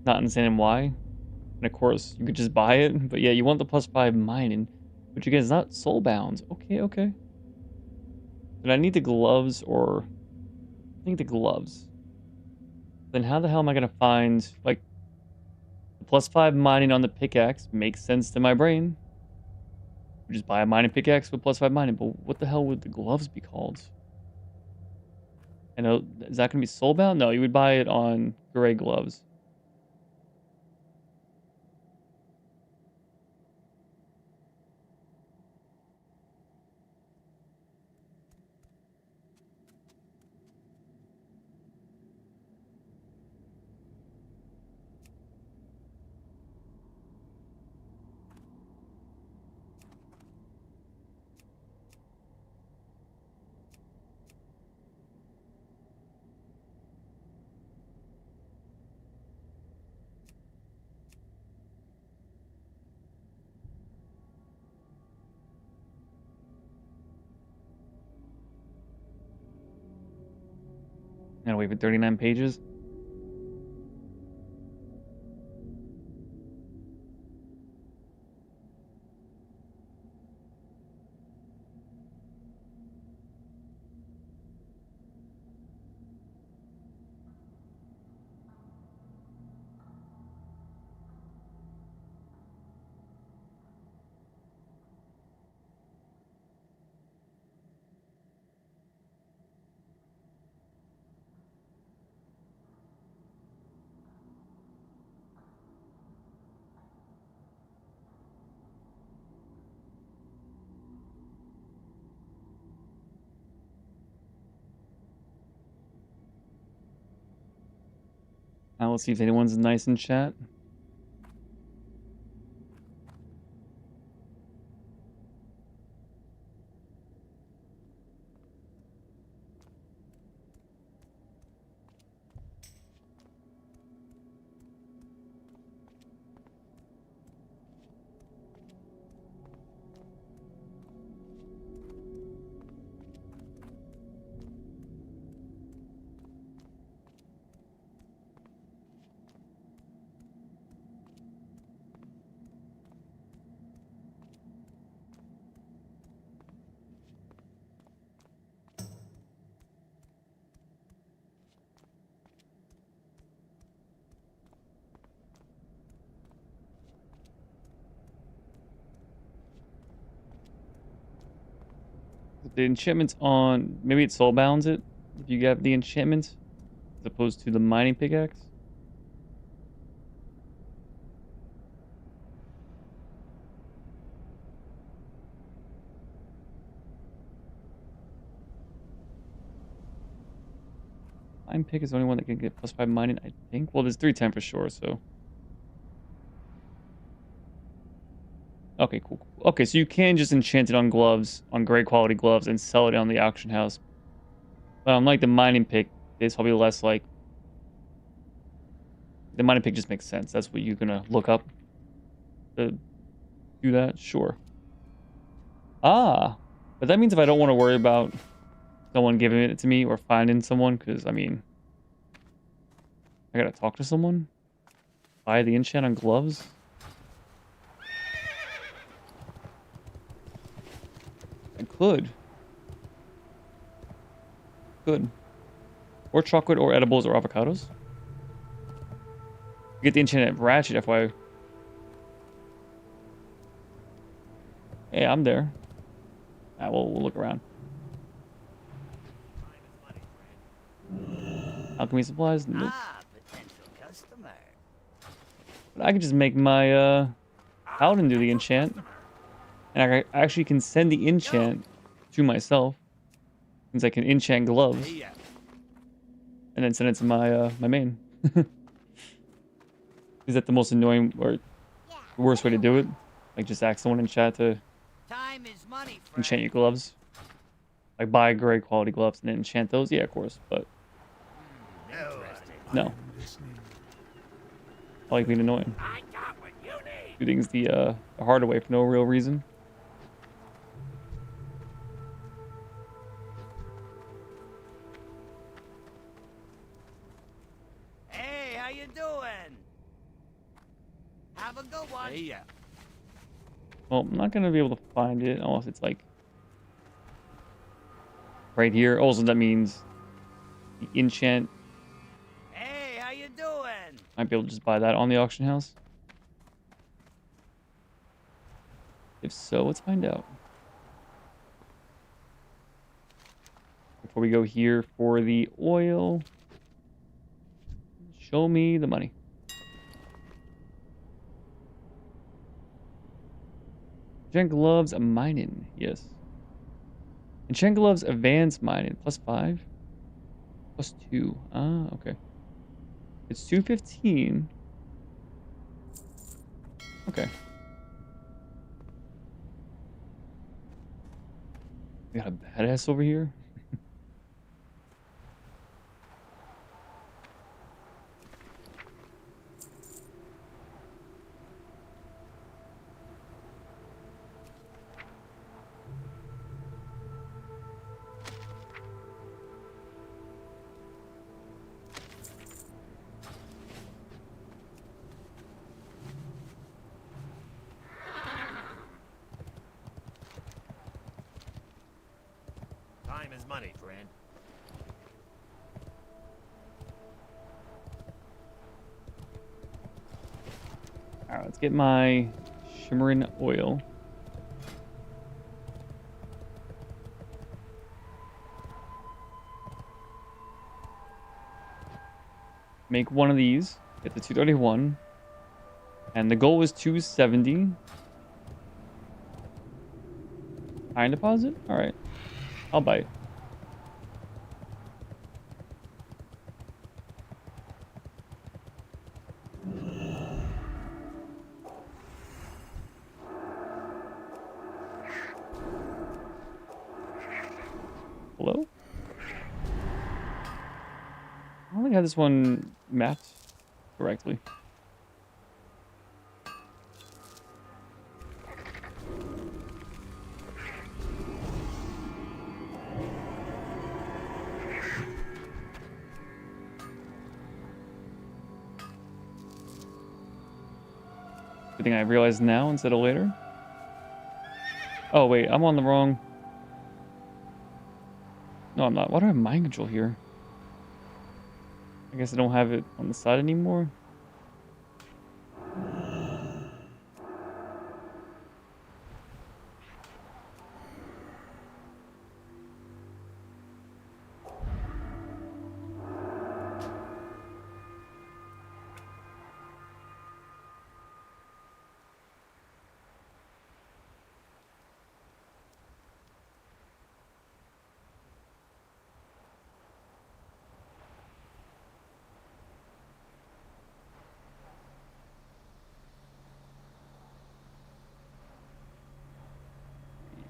A: Not understanding why. And of course, you could just buy it. But yeah, you want the +5 mining. Which again is not soulbound. Okay, okay. But I need the gloves or... I think the gloves. Then how the hell am I going to find... Like, the +5 mining on the pickaxe makes sense to my brain. You just buy a mining pickaxe with +5 mining. But what the hell would the gloves be called? I know, is that going to be soulbound? No, you would buy it on gray gloves. Gotta wait for 39 pages. Now let's see if anyone's nice in chat. The enchantment's on. Maybe it soul bounds it if you have the enchantment as opposed to the mining pickaxe. Mine pick is the only one that can get +5 mining, I think. Well, there's 310 for sure, so. Okay, cool. Okay, so you can just enchant it on gloves, on great quality gloves, and sell it on the auction house. But unlike the mining pick, it's probably less like. The mining pick just makes sense. That's what you're gonna look up to do that? Sure. Ah, but that means if I don't want to worry about someone giving it to me or finding someone, because I mean, I gotta talk to someone, buy the enchant on gloves. I could, or chocolate, or edibles, or avocados. Get the enchanted ratchet, FYI. Hey, I'm there. Ah, we'll look around. Alchemy supplies? Nope.
B: Ah, potential customer.
A: But I can just make my paladin do the enchant. And I actually can send the enchant to myself. Since I can enchant gloves.
B: Here.
A: And then send it to my my main. Is that the most annoying or the worst way to do it? Like just ask someone in chat to
B: Time is money, friend.
A: enchant your gloves? Like buy great quality gloves and then enchant those? Yeah, of course, but no. I like being annoying.
B: I got what you need.
A: Do things the harder way for no real reason.
B: Hey, how you doing? Have a good one. Here.
A: Well, I'm not gonna be able to find it unless it's like right here. Also, that means the enchant.
B: Hey, how you doing?
A: Might be able to just buy that on the auction house. If so, let's find out. Before we go here for the oil, show me the money. Enchant gloves, mining. Yes. Enchant gloves, advanced mining. +5. +2. Ah, okay. It's 215. Okay. We got a badass over here.
B: Time is money, friend.
A: Alright, let's get my shimmering oil. Make one of these. Get the 231. And the goal was 270. Iron deposit? Alright. I'll buy it. Hello? I don't think I have this one mapped correctly. Good thing I realized now instead of later. Oh wait, I'm on the wrong. No, I'm not. Why do I have mind control here? I guess I don't have it on the side anymore.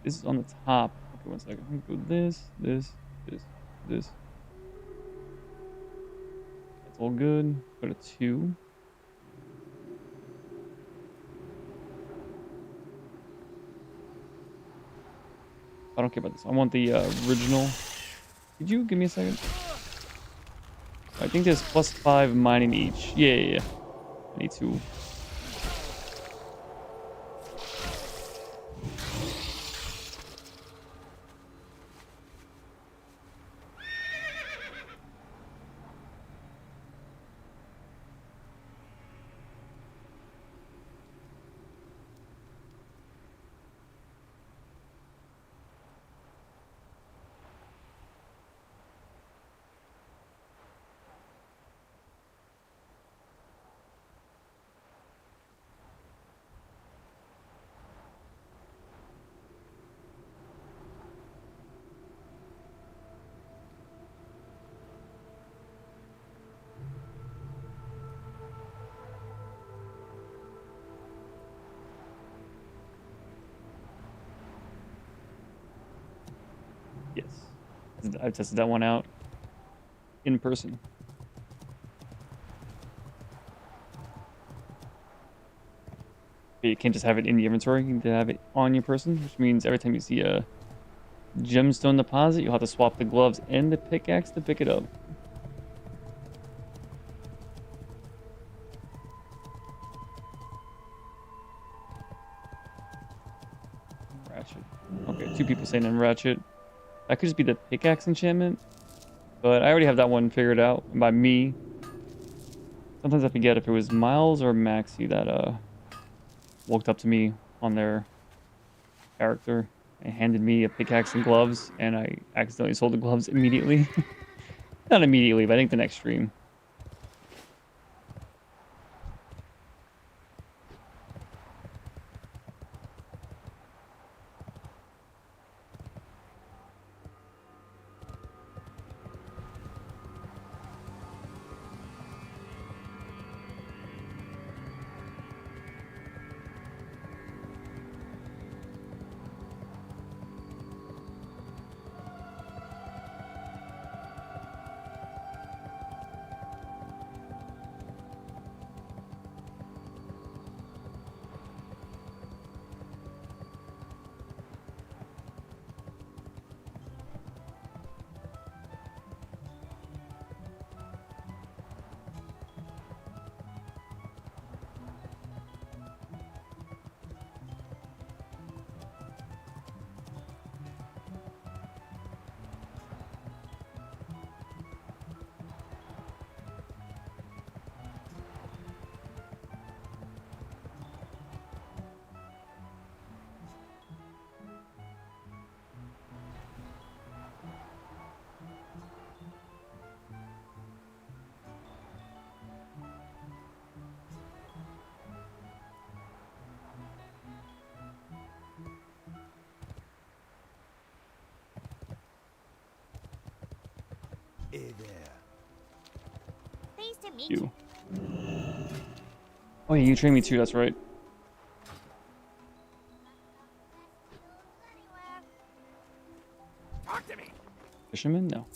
A: This is on the top. Okay, one second. I'm gonna go this. That's all good. Go to 2. I don't care about this. I want the original. Could you give me a second? I think there's +5 mining each. Yeah. I need 2. Yes. I've tested that one out in person. But you can't just have it in the inventory. You need to have it on your person, which means every time you see a gemstone deposit, you'll have to swap the gloves and the pickaxe to pick it up. Ratchet. Okay, 2 people saying in ratchet. That could just be the pickaxe enchantment, but I already have that one figured out by me. Sometimes I forget if it was Miles or Maxie that walked up to me on their character and handed me a pickaxe and gloves, and I accidentally sold the gloves immediately. Not immediately, but I think the next stream.
B: Hey there.
D: Pleased to meet
A: You. Oh yeah, you trained me too, that's right.
C: Talk to me.
A: Fisherman? No.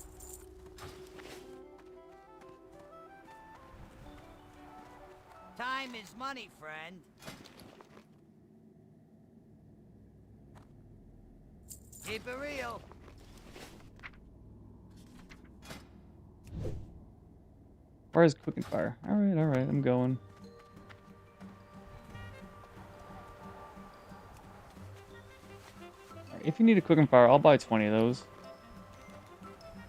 B: Time is money, friend. Keep it real.
A: Fire is quick and fire. Alright, I'm going. Alright, if you need a quick and fire, I'll buy 20 of those.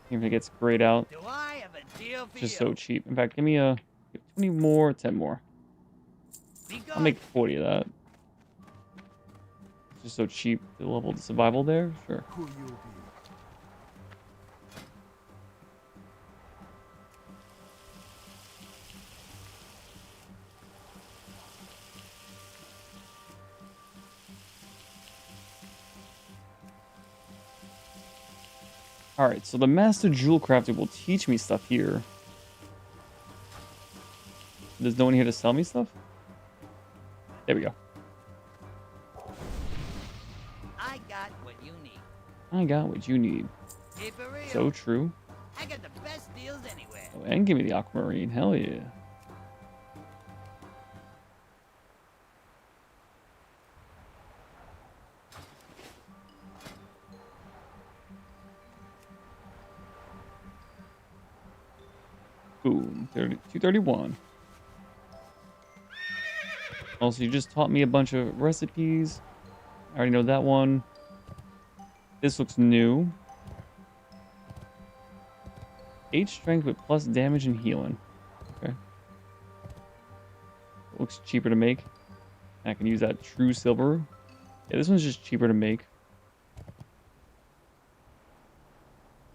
A: Even if it gets grayed out.
B: Do I have a deal for
A: It's just
B: you?
A: so cheap. In fact, give me a 20 more, 10 more.
B: Be
A: I'll
B: good.
A: make 40 of that. It's just so cheap to level the survival there. Sure.
C: Who you be?
A: Alright, so the Master Jewel Crafter will teach me stuff here. There's no one here to sell me stuff? There we go.
B: I got what
A: I got what you need.
B: Hey, for real.
A: So true.
B: I got the best deals anywhere.
A: Oh, and give me the aquamarine. Hell yeah. Boom. 231. Also, you just taught me a bunch of recipes. I already know that one. This looks new. 8 strength with plus damage and healing. Okay. Looks cheaper to make. I can use that true silver. Yeah, this one's just cheaper to make.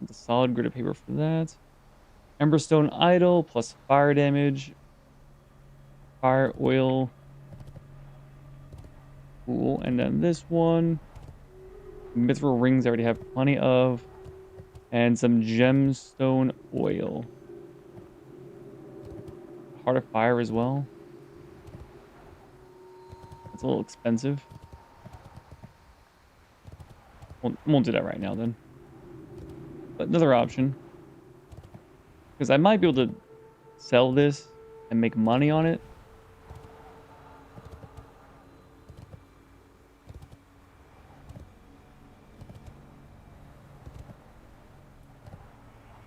A: The solid grit of paper for that. Emberstone idol plus fire damage. Fire oil. Cool. And then this one. Mithril rings I already have plenty of. And some gemstone oil. Heart of fire as well. That's a little expensive. Won't do that right now then. But another option. Because I might be able to sell this and make money on it.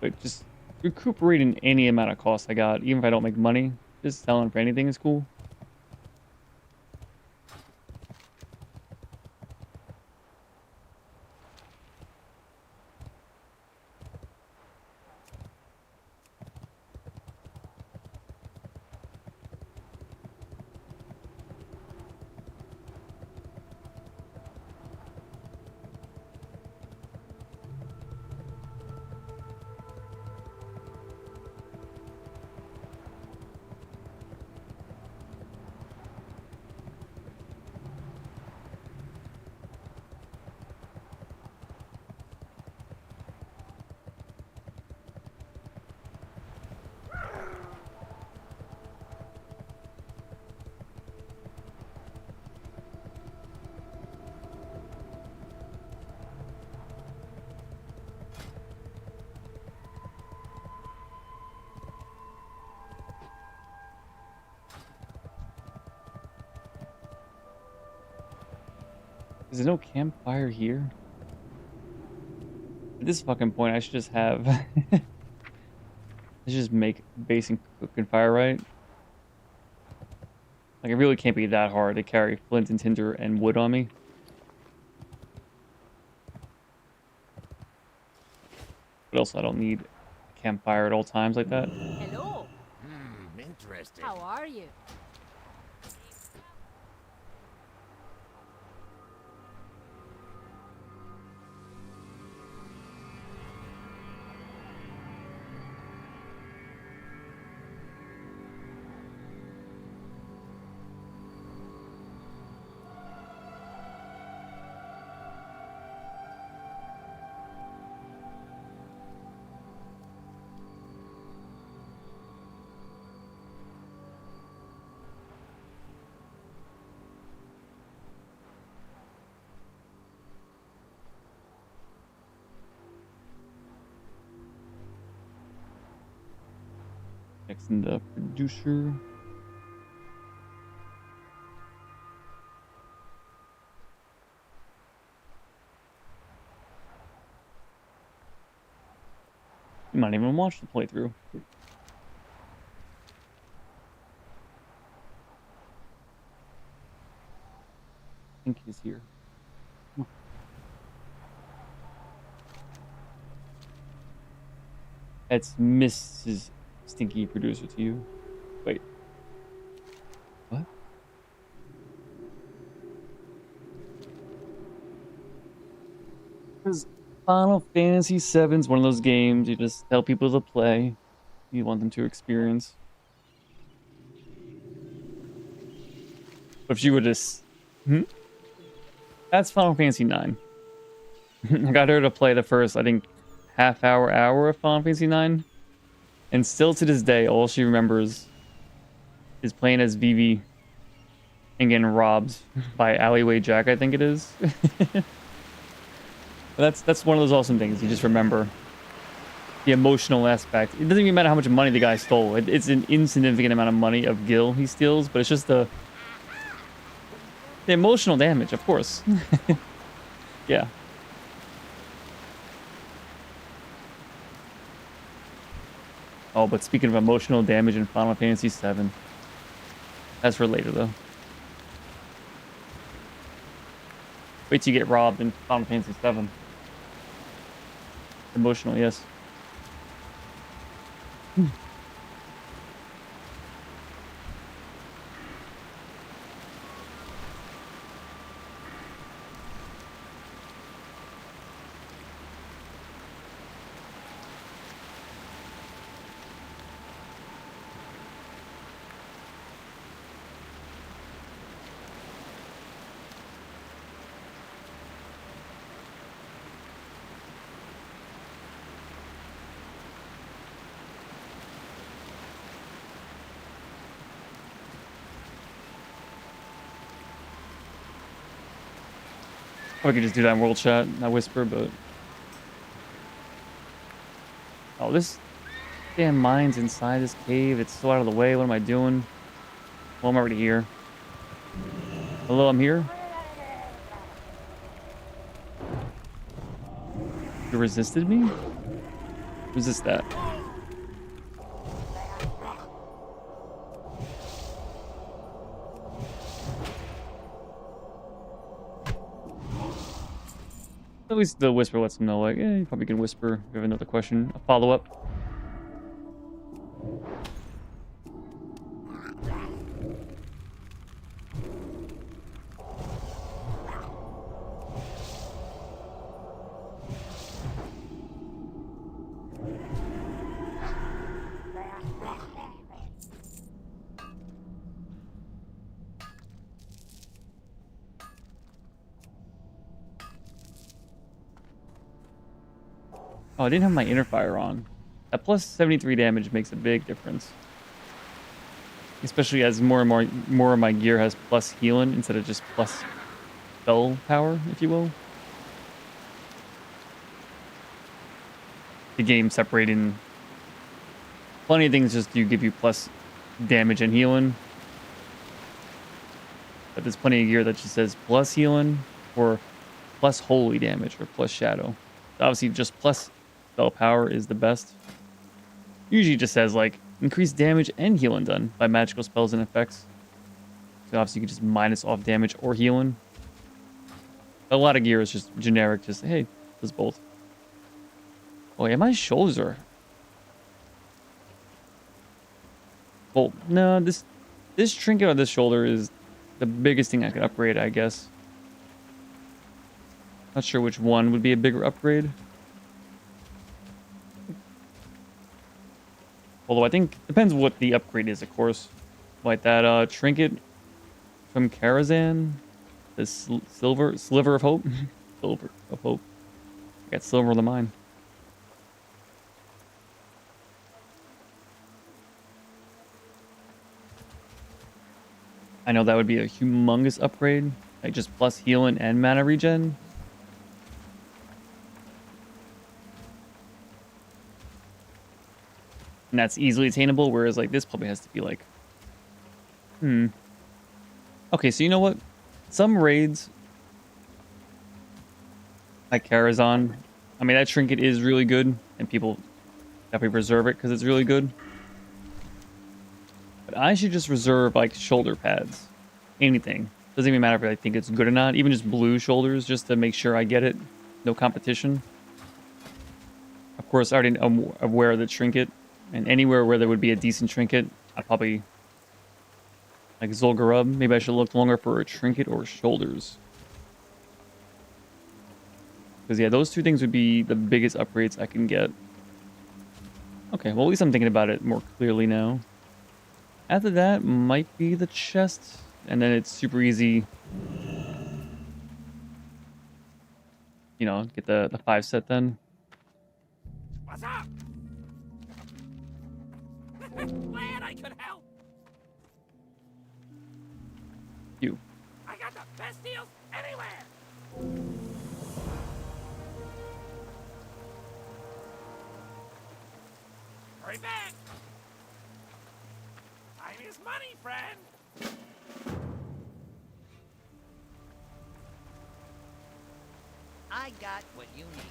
A: But just recuperating any amount of cost I got, even if I don't make money, just selling for anything is cool. Is there no campfire here? At this fucking point, I should just have... I should just make basic cooking fire, right? Like, it really can't be that hard to carry flint and tinder and wood on me. But also, I don't need a campfire at all times like that.
D: Hello.
B: Interesting.
D: How are you?
A: Next in the producer. You might even watch the playthrough. I think he's here. It's Mrs. Stinky Producer to you. Wait. What? Because Final Fantasy VII is one of those games you just tell people to play. You want them to experience. But if you would just... That's Final Fantasy IX. I got her to play the first, I think, hour of Final Fantasy IX. And still to this day, all she remembers is playing as Vivi and getting robbed by Alleyway Jack, I think it is. But that's one of those awesome things. You just remember the emotional aspect. It doesn't even matter how much money the guy stole. It's an insignificant amount of money of gil he steals, but it's just the emotional damage, of course. Yeah. Oh, but speaking of emotional damage in Final Fantasy VII, that's for later though. Wait till you get robbed in Final Fantasy VII. Emotional, yes. I could just do that in world chat, not whisper, but... Oh, this damn mine's inside this cave. It's so out of the way. What am I doing? Well, I'm already here. Hello, I'm here. You resisted me? Resist that. At least the whisper lets them know, like, you probably can whisper if you have another question. A follow-up. Oh, I didn't have my inner fire on. That plus 73 damage makes a big difference. Especially as more and more of my gear has plus healing instead of just plus spell power, if you will. The game separating plenty of things just do give you plus damage and healing. But there's plenty of gear that just says plus healing or plus holy damage or plus shadow. Obviously just plus spell power is the best. Usually just says like increased damage and healing done by magical spells and effects. So obviously you can just minus off damage or healing. A lot of gear is just generic, just hey, does both. Oh yeah, my shoulders are... Well, no, this trinket on this shoulder is the biggest thing I could upgrade, I guess. Not sure which one would be a bigger upgrade. Although I think depends what the upgrade is, of course. Like that trinket from Karazhan, this sliver of hope, silver of hope. I got silver in the mine. I know that would be a humongous upgrade, like just plus healing and mana regen. And that's easily attainable, whereas like this probably has to be like... Okay, so you know what? Some raids, like Karazhan, I mean, that trinket is really good, and people definitely reserve it because it's really good. But I should just reserve like shoulder pads. Anything. Doesn't even matter if I think it's good or not. Even just blue shoulders, just to make sure I get it. No competition. Of course, I already am aware of the trinket. And anywhere where there would be a decent trinket, I'd probably... Like Zul'Gurub, maybe I should look longer for a trinket or shoulders. Because yeah, those two things would be the biggest upgrades I can get. Okay, well at least I'm thinking about it more clearly now. After that, might be the chest. And then it's super easy. You know, get the 5 set then.
B: What's up? Glad I could help.
A: You.
B: I got the best deals anywhere.
C: Hurry back! Time is money, friend!
B: I got what you need.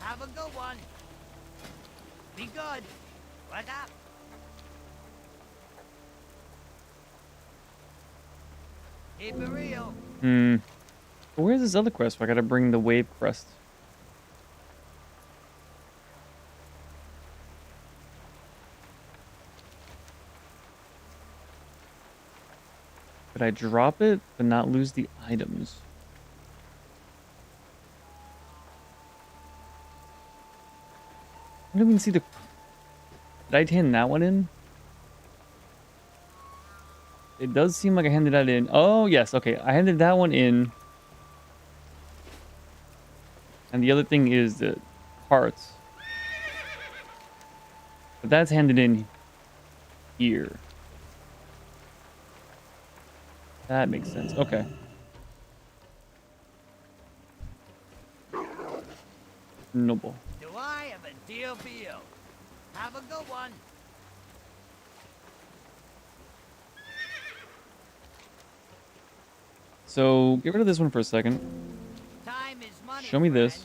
B: Have a good one. Be good. What up? Keep it real.
A: Where's this other quest? I gotta bring the wave crest. Could I drop it but not lose the items? I don't even see the... Did I hand that one in? It does seem like I handed that in. Oh, yes. Okay, I handed that one in. And the other thing is the parts. But that's handed in here. That makes sense. Okay. Noble.
B: Do I have a deal for you? Have a good one.
A: So, get rid of this one for a second.
B: Time is money.
A: Show me this.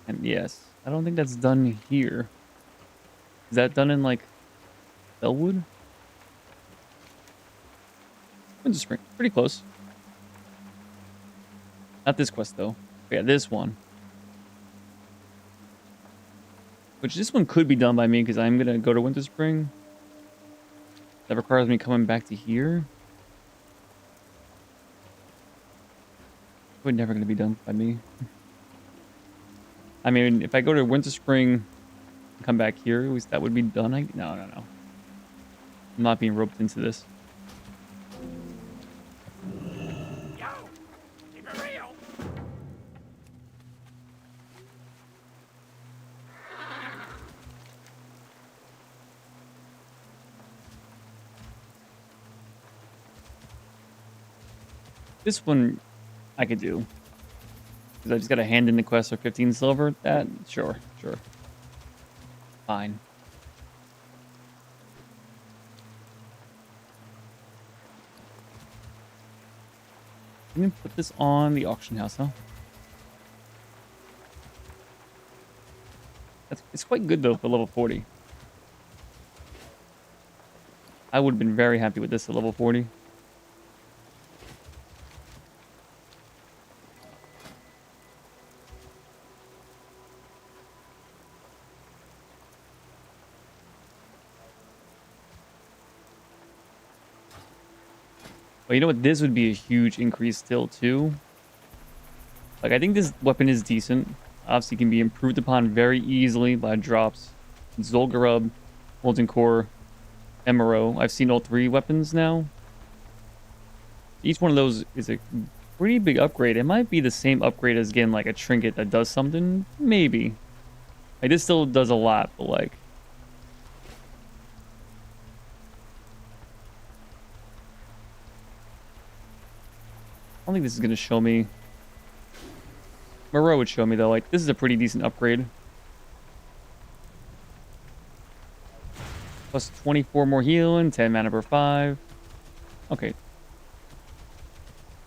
B: friend.
A: And yes, I don't think that's done here. Is that done in, like, Bellwood? Winter Spring. Pretty close. Not this quest, though. Yeah, this one. Which this one could be done by me, because I'm going to go to Winter Spring. That requires me coming back to here. Probably never going to be done by me. I mean, if I go to Winter Spring and come back here, at least that would be done. No. I'm not being roped into this.
C: Yo! Keep it real!
A: This one I could do. Because I just got to hand in the quest for 15 silver. That, sure. Fine. Let me put this on the auction house, huh? It's quite good, though, for level 40. I would have been very happy with this at level 40. But you know what? This would be a huge increase still, too. Like, I think this weapon is decent. Obviously, can be improved upon very easily by drops. Zul'Gurub, Molten Core, Emerald. I've seen all three weapons now. Each one of those is a pretty big upgrade. It might be the same upgrade as getting, like, a trinket that does something. Maybe. Like, this still does a lot, but, like... I don't think this is going to show me. Moreau would show me, though. Like, this is a pretty decent upgrade. Plus 24 more healing, 10 mana per 5. Okay.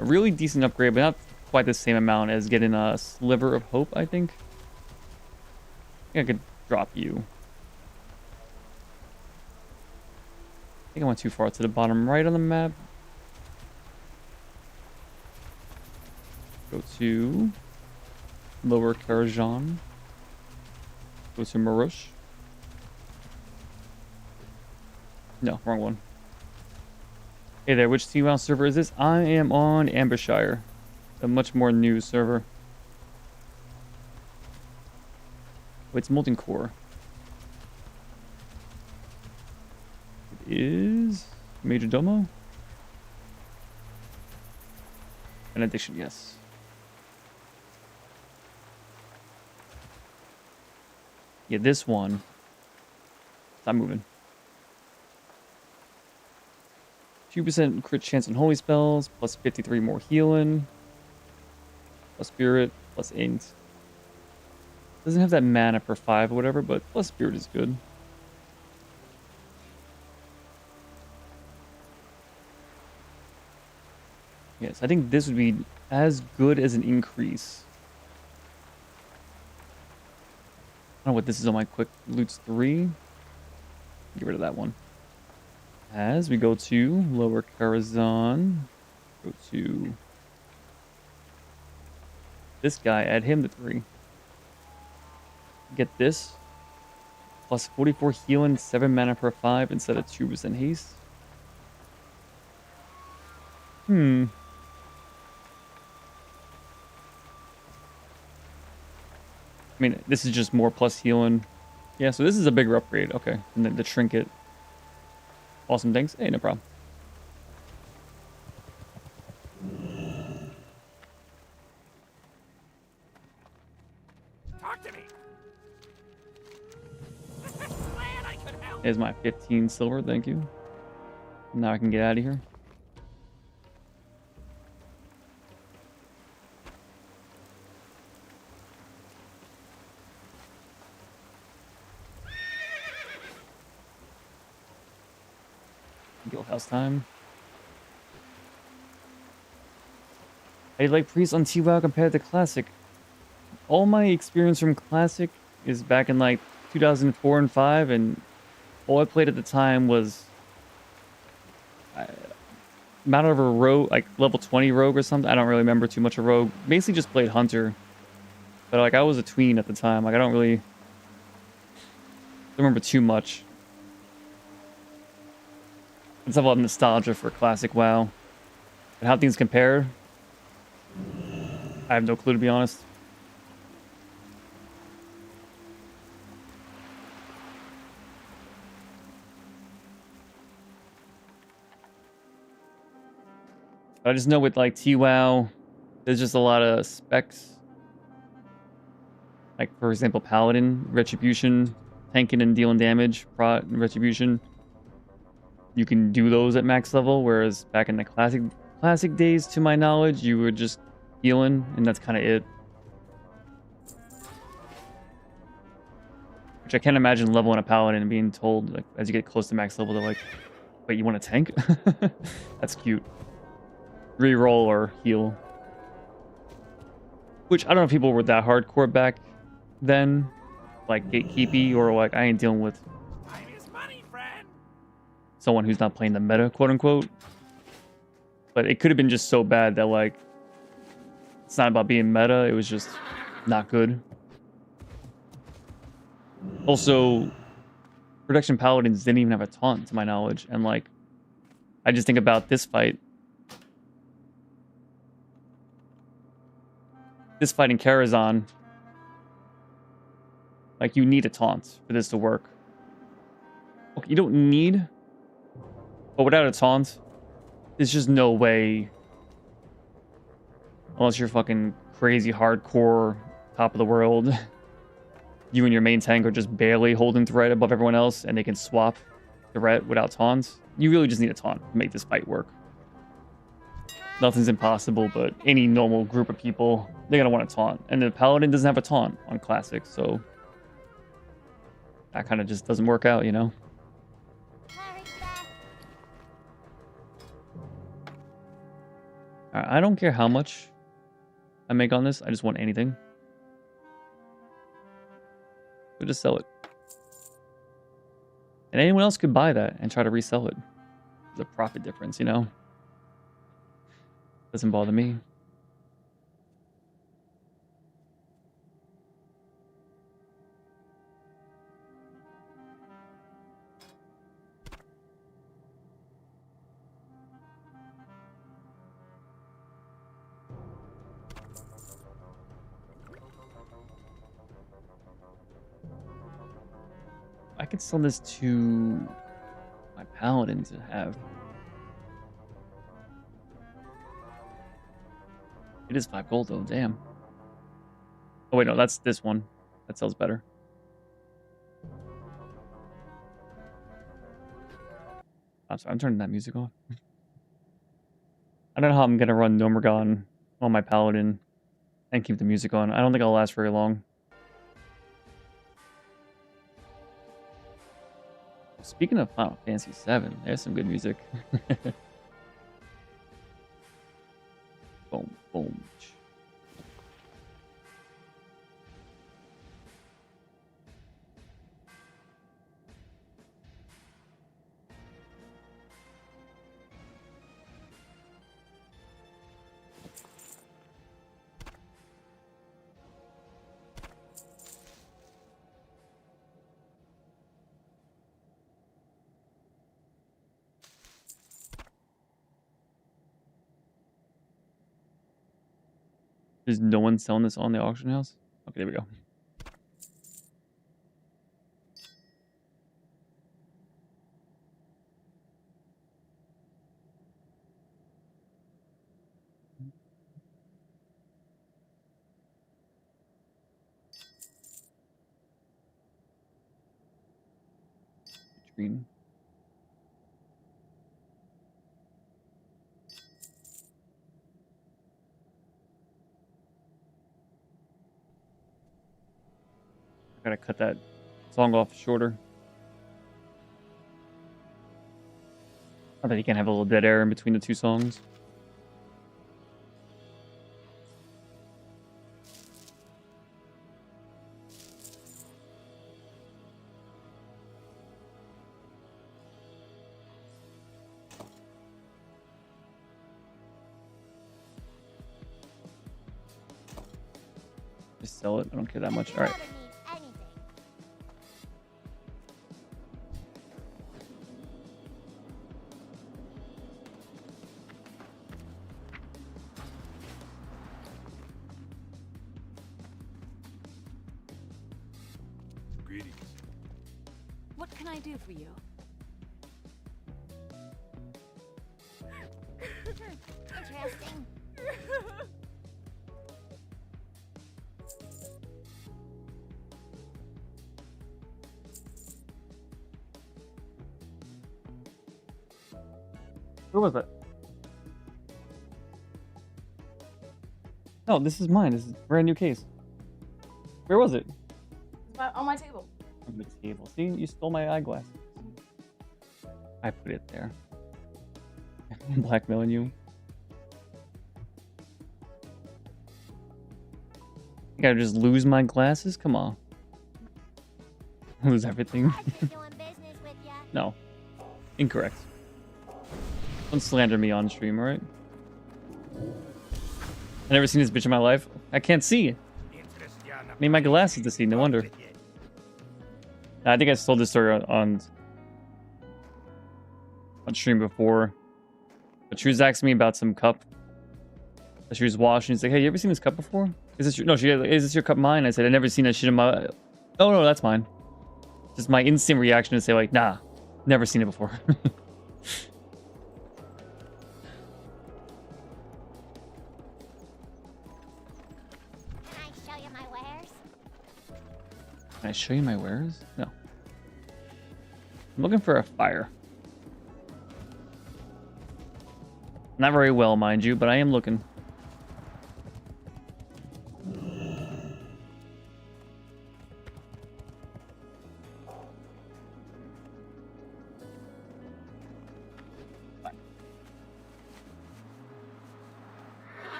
A: A really decent upgrade, but not quite the same amount as getting a Sliver of Hope, I think. I think I could drop you. I think I went too far to the bottom right on the map. Go to Lower Karajan. Go to Marosh. No, wrong one. Hey there, which T-WoW server is this? I am on Ambershire, a much more new server. Oh, it's Molten Core. It is Major Domo. Benediction, yes. Yeah, this one. Stop moving. 2% crit chance on holy spells, plus 53 more healing, plus spirit, plus 8. Doesn't have that mana for 5 or whatever, but plus spirit is good. Yes, I think this would be as good as an increase. I don't know what this is on my quick loots 3. Get rid of that one. As we go to Lower Karazhan, go to this guy, add him to 3. Get this. Plus 44 healing, 7 mana per 5 instead of 2% haste. I mean, this is just more plus healing. Yeah, so this is a bigger upgrade. Okay. And then the trinket. Awesome, thanks. Hey, no problem.
B: Talk to me. Glad I could help.
A: Here's my 15 silver, thank you. Now I can get out of here. Guildhouse time. I like Priest on TWoW compared to Classic. All my experience from Classic is back in like 2004 and 5, and all I played at the time was Mount of a Rogue, like level 20 Rogue or something. I don't really remember too much of Rogue. Basically just played Hunter. But like I was a tween at the time. Like I don't remember too much. Let's have a lot of nostalgia for Classic WoW. And how things compare, I have no clue, to be honest. I just know with like TWoW, there's just a lot of specs. Like for example, Paladin, Retribution, tanking and dealing damage, Prot, and Retribution. You can do those at max level, whereas back in the classic days, to my knowledge, you were just healing, and that's kind of it. Which I can't imagine leveling a Paladin and being told, like, as you get close to max level, they're like, wait, you want to tank? That's cute. Reroll or heal. Which, I don't know if people were that hardcore back then. Like, gatekeepy, or like, I ain't dealing with
B: Time is money, friend.
A: someone who's not playing the meta, quote unquote. But it could have been just so bad that, like, it's not about being meta, it was just not good. Also, Protection Paladins didn't even have a taunt, to my knowledge. And, like, I just think about this fight. This fight in Karazhan, like, you need a taunt for this to work. Okay, you don't need, but without a taunt, there's just no way, unless you're fucking crazy hardcore, top of the world, you and your main tank are just barely holding threat above everyone else, and they can swap threat without taunts. You really just need a taunt to make this fight work. Nothing's impossible, but any normal group of people, they're gonna want a taunt. And the Paladin doesn't have a taunt on Classic, so that kind of just doesn't work out, you know? Alright, I don't care how much I make on this, I just want anything. So just sell it. And anyone else could buy that and try to resell it. There's a profit difference, you know? Doesn't bother me. I could sell this to my Paladin to have. It is 5 gold though, damn. Oh wait, no, that's this one. That sells better. I'm sorry, I'm turning that music off. I don't know how I'm gonna run Nomergon on my Paladin And keep the music on. I don't think I'll last very long. Speaking of Final Fantasy VII, there's some good music. Boom, boom. Is no one selling this on the auction house? Okay, there we go. Green. I gotta cut that song off shorter. I bet you can have a little dead air in between the two songs. Just sell it. I don't care that much. All right.
C: Greetings.
E: What can I do for you?
D: Interesting.
A: Where was it? No, this is mine. This is a brand new case. Where was it?
G: On my table.
A: On the table. See, you stole my eyeglass. I put it there. I'm blackmailing you. You gotta just lose my glasses? Come on. Lose everything? No. Incorrect. Don't slander me on stream, alright? I've never seen this bitch in my life. I can't see. Need my glasses to see, no wonder. I think I told this story on stream before. But she was asking me about some cup that she was washing. She's like, "Hey, you ever seen this cup before? Is this your no? She is this your cup mine?" I said, "I never seen that shit in my." Oh no, that's mine. Just my instant reaction to say like, "Nah, never seen it before." Can I show you my wares? No. I'm looking for a fire. Not very well, mind you, but I am looking.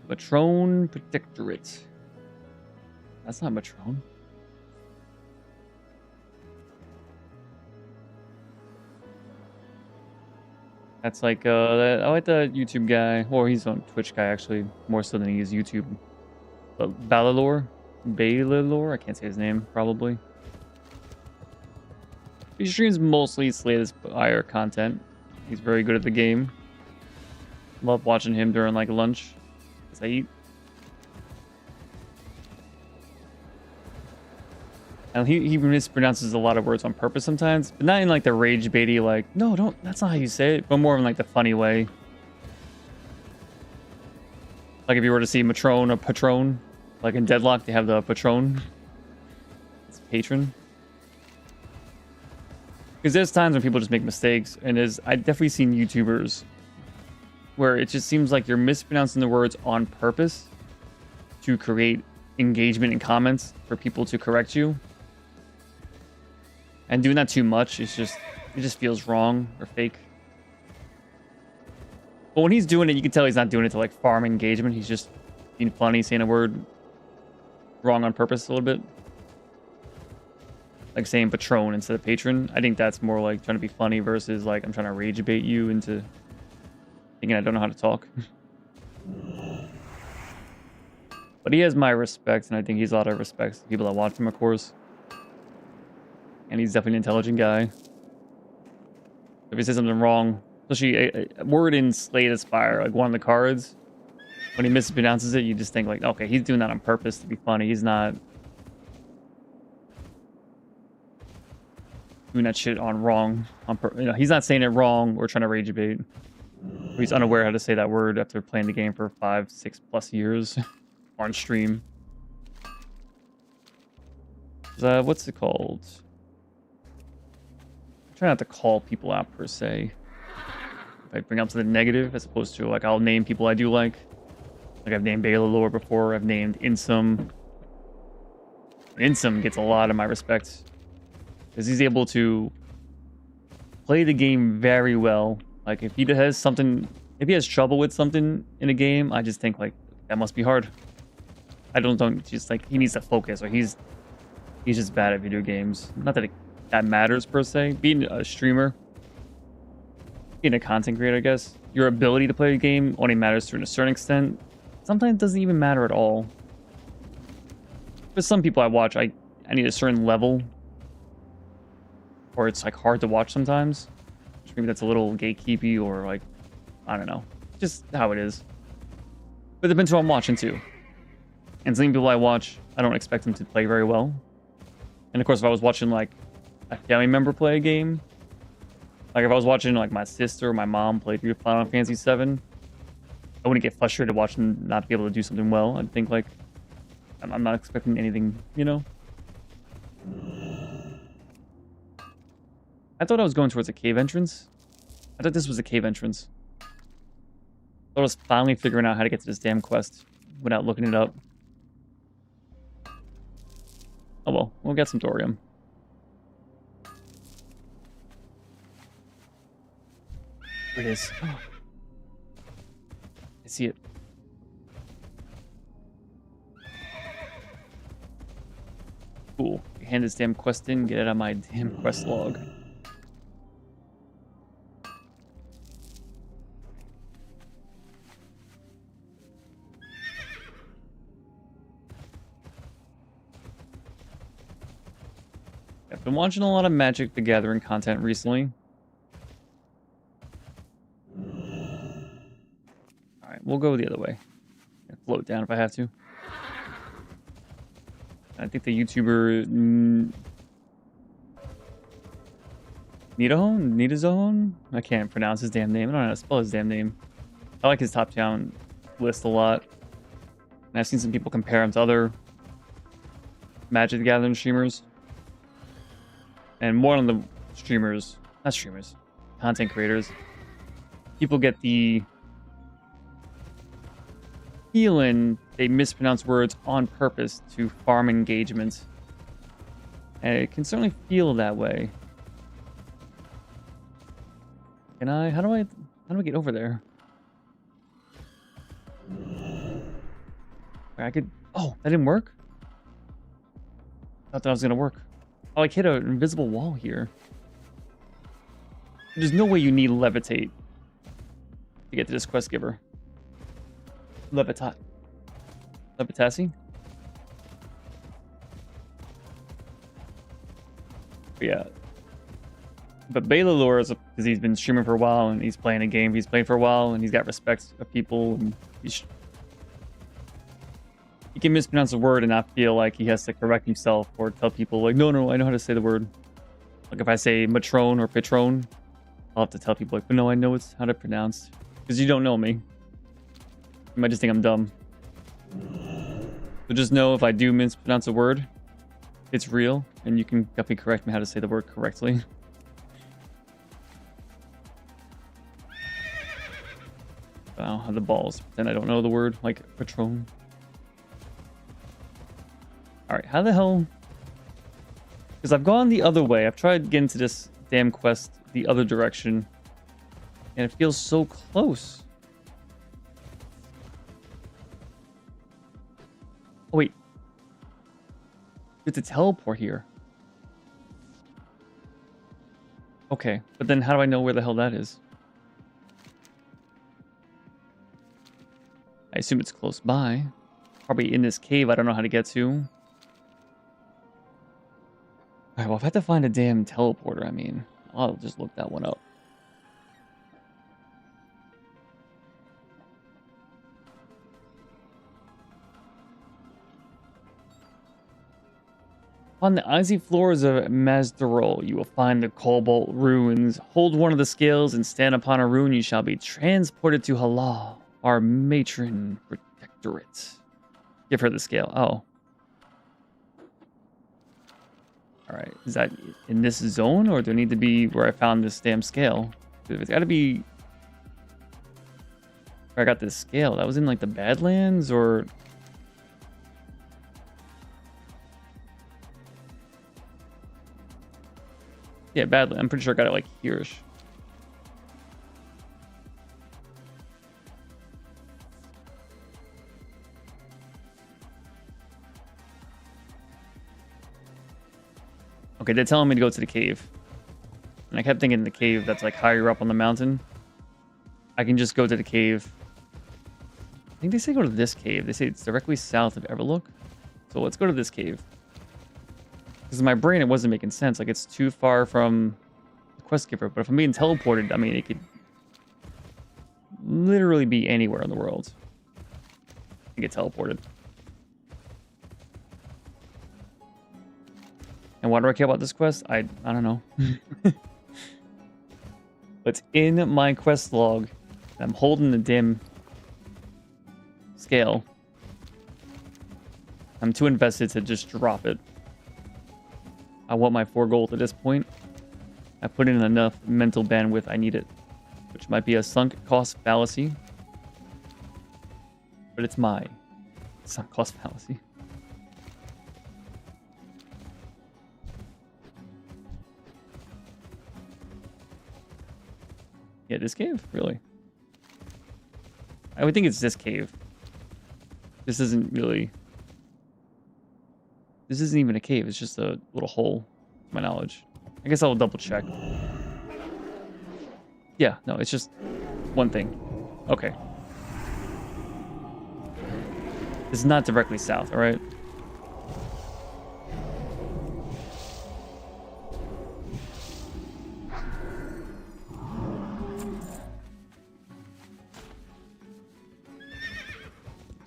A: Matrone Protectorate. That's not Matrone. That's like I like the YouTube guy, or he's on Twitch guy actually, more so than he is YouTube. But Balalore, I can't say his name probably. He streams mostly Slay the Spire content. He's very good at the game. Love watching him during like lunch as I eat. And he mispronounces a lot of words on purpose sometimes, but not in like the rage baity, like, no, don't, that's not how you say it, but more in like the funny way. Like if you were to see Matrone or Patron, like in Deadlock, they have the Patron. It's patron. Because there's times when people just make mistakes, and I've definitely seen YouTubers where it just seems like you're mispronouncing the words on purpose to create engagement in comments for people to correct you. And doing that too much it just feels wrong or fake. But when he's doing it, you can tell he's not doing it to like farm engagement. He's just being funny, saying a word wrong on purpose a little bit. Like saying patron instead of patron. I think that's more like trying to be funny versus like I'm trying to rage bait you into thinking I don't know how to talk. But he has my respect, and I think he's a lot of respect to people that watch him, of course. And he's definitely an intelligent guy. If he says something wrong, especially a word in Slay the Spire, like one of the cards, when he mispronounces it, you just think like, okay, he's doing that on purpose to be funny. He's not doing that shit on wrong. He's not saying it wrong or trying to rage bait. He's unaware how to say that word after playing the game for 5-6+ years on stream. What's it called? I try not to call people out per se. If I bring up something negative, as opposed to like I'll name people I do like. Like I've named Baylor before. I've named Insum. Insum gets a lot of my respect because he's able to play the game very well. Like if he has trouble with something in a game, I just think like that must be hard. I don't just like he needs to focus, or he's just bad at video games. Not that that matters per se. Being a streamer, being a content creator, I guess your ability to play a game only matters to a certain extent. Sometimes it doesn't even matter at all. For some people I watch, I need a certain level, or it's like hard to watch sometimes. Maybe that's a little gatekeepy, or like, I don't know, just how it is. But it depends who I'm watching too. And some people I watch, I don't expect them to play very well. And of course, if I was watching like a family member play a game, like if I was watching like my sister or my mom play through Final Fantasy VII, I wouldn't get frustrated watching them not be able to do something well. I'd think like, I'm not expecting anything, you know? I thought I was going towards a cave entrance. I thought this was a cave entrance. I thought I was finally figuring out how to get to this damn quest without looking it up. Oh well, we'll get some thorium. There it is. Oh. I see it. Cool. Hand this damn quest in, get it out of my damn quest log. I've been watching a lot of Magic the Gathering content recently. Alright, we'll go the other way. I'll float down if I have to. I think the YouTuber Nidazone? I can't pronounce his damn name. I don't know how to spell his damn name. I like his top-down list a lot. And I've seen some people compare him to other Magic the Gathering streamers. And one of the content creators, people get the feeling they mispronounce words on purpose to farm engagement. And it can certainly feel that way. How do I get over there? Oh, that didn't work? I thought that was gonna work. Oh, I hit an invisible wall here. There's no way you need levitate to get to this quest giver. Levitassi? But yeah. But Baylor is because he's been streaming for a while and he's playing a game he's played for a while and he's got respect of people and he can mispronounce a word and not feel like he has to correct himself or tell people like, no, I know how to say the word. Like if I say matrone or patron, I'll have to tell people like, but no, I know it's how to pronounce. Because you don't know me. You might just think I'm dumb. So just know if I do mispronounce a word, it's real, and you can definitely correct me how to say the word correctly. I don't have the balls. Then I don't know the word, like Patron. Alright, how the hell... Because I've gone the other way. I've tried getting to this damn quest the other direction. And it feels so close. Oh, wait. It's a teleport here. Okay, but then how do I know where the hell that is? I assume it's close by. Probably in this cave I don't know how to get to. Alright, well, if I have to find a damn teleporter, I mean, I'll just look that one up. On the icy floors of Mazdarol, you will find the Cobalt ruins. Hold one of the scales and stand upon a rune. You shall be transported to Halal, our matron protectorate. Give her the scale. Oh. Alright. Is that in this zone, or do I need to be where I found this damn scale? It's got to be where I got this scale. That was in, like, the Badlands, or... Yeah, badly. I'm pretty sure I got it like here-ish. Okay, they're telling me to go to the cave. And I kept thinking the cave that's like higher up on the mountain. I can just go to the cave. I think they say go to this cave. They say it's directly south of Everlook. So let's go to this cave. Because in my brain, it wasn't making sense. Like, it's too far from the quest giver. But if I'm being teleported, I mean, it could literally be anywhere in the world. I get teleported. And why do I care about this quest? I don't know. It's in my quest log. I'm holding the dim scale. I'm too invested to just drop it. I want my 4 gold at this point. I put in enough mental bandwidth, I need it. Which might be a sunk cost fallacy. But it's my sunk cost fallacy. Yeah, this cave? Really? I would think it's this cave. This isn't really... This isn't even a cave. It's just a little hole, to my knowledge. I guess I'll double check. Yeah, no, it's just one thing. Okay. This is not directly south, all right?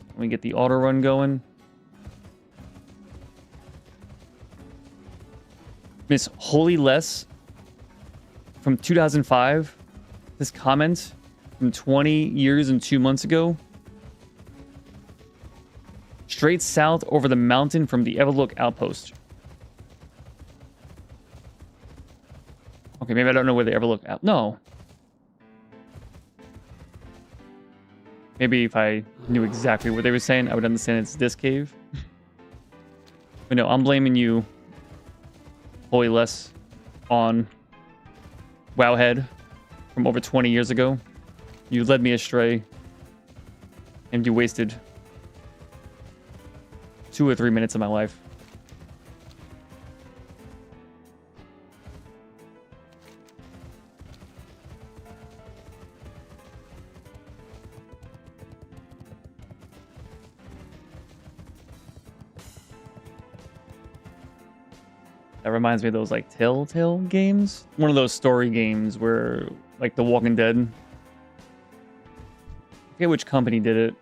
A: Let me get the auto run going. Miss Holy Less from 2005. This comment from 20 years and 2 months ago. Straight south over the mountain from the Everlook outpost. Okay, maybe I don't know where the Everlook out. No. Maybe if I knew exactly what they were saying, I would understand it's this cave. But no, I'm blaming you, Holy Less, on Wowhead from over 20 years ago. You led me astray, and you wasted 2 or 3 minutes of my life. That reminds me of those like Telltale games. One of those story games where like The Walking Dead. I forget which company did it.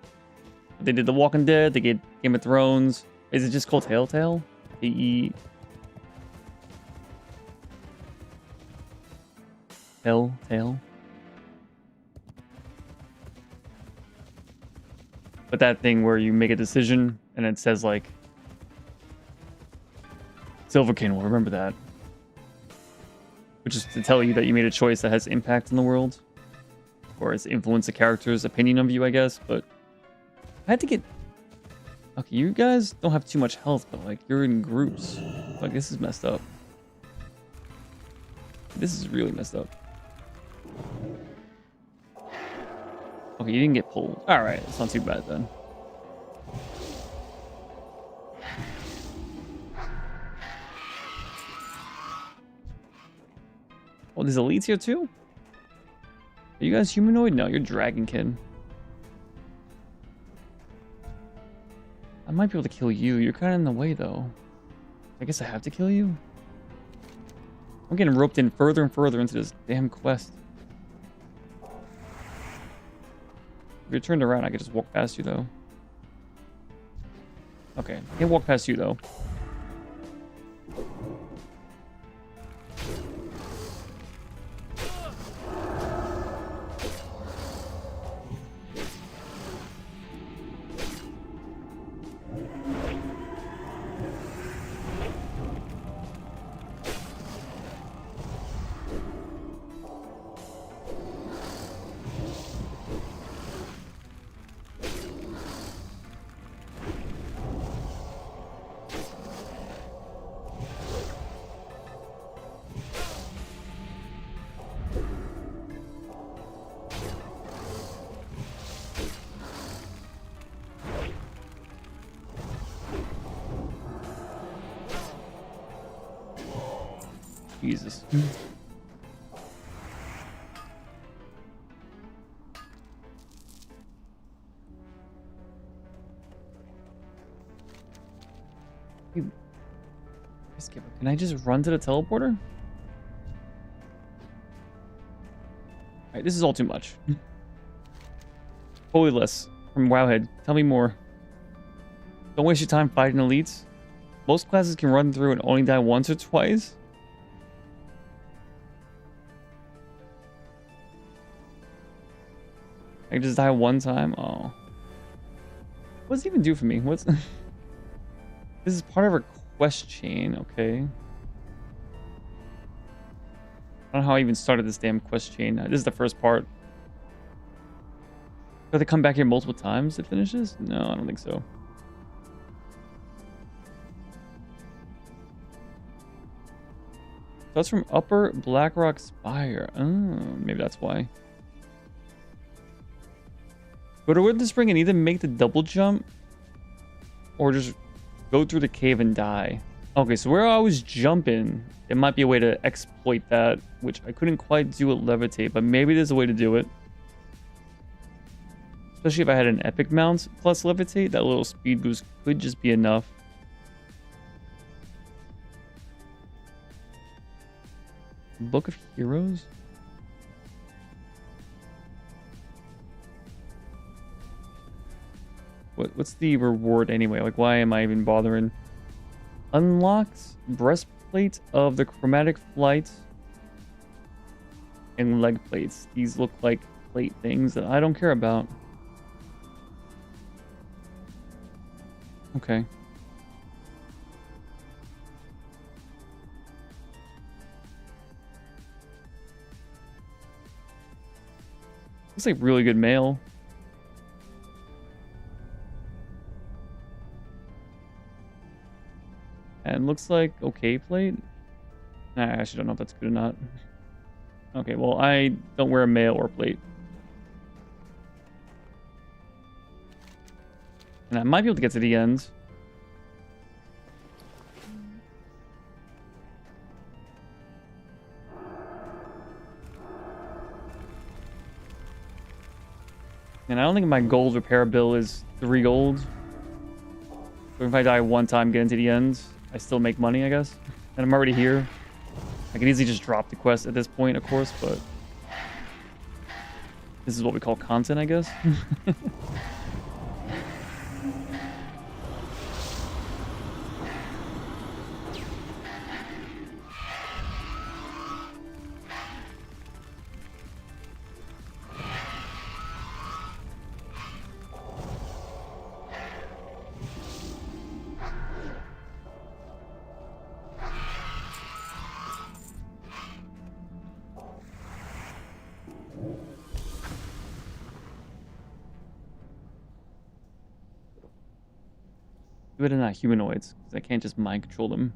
A: They did The Walking Dead, they did Game of Thrones. Is it just called Telltale? Telltale. But that thing where you make a decision and it says like Silverkin will remember that. Which is to tell you that you made a choice that has impact in the world. or it's influenced the character's opinion of you, I guess. But I had to get. Okay, you guys don't have too much health, but like you're in groups. Like this is messed up. This is really messed up. Okay, you didn't get pulled. All right, it's not too bad then. Oh, there's elites here too? Are you guys humanoid? No, you're dragonkin. I might be able to kill you. You're kind of in the way though. I guess I have to kill you? I'm getting roped in further and further into this damn quest. If you're turned around, I could just walk past you though. Okay, I can't walk past you though. Jesus. Can I just run to the teleporter? Alright, this is all too much. Holy less from Wowhead. Tell me more. Don't waste your time fighting elites. Most classes can run through and only die once or twice. I just die one time? Oh. What does it even do for me? What's... This is part of our quest chain, okay. I don't know how I even started this damn quest chain. This is the first part. Do they come back here multiple times to finish this? No, I don't think so. That's from Upper Blackrock Spire. Oh, maybe that's why. Go to Witness Spring and either make the double jump or just go through the cave and die. Okay, so where I was jumping, there might be a way to exploit that, which I couldn't quite do with Levitate, but maybe there's a way to do it. Especially if I had an epic mount plus Levitate, that little speed boost could just be enough. Book of Heroes? What's the reward anyway? Like, why am I even bothering? Unlocks breastplate of the chromatic flight and leg plates. These look like plate things that I don't care about. Okay. Looks like really good mail. And looks like okay plate. Nah, I actually don't know if that's good or not. Okay, well, I don't wear a mail or plate. And I might be able to get to the end. And I don't think my gold repair bill is 3 gold. So if I die one time, get into the end, I still make money, I guess. And I'm already here. I can easily just drop the quest at this point, of course, but this is what we call content, I guess. Too bad they're not humanoids, because I can't just mind control them.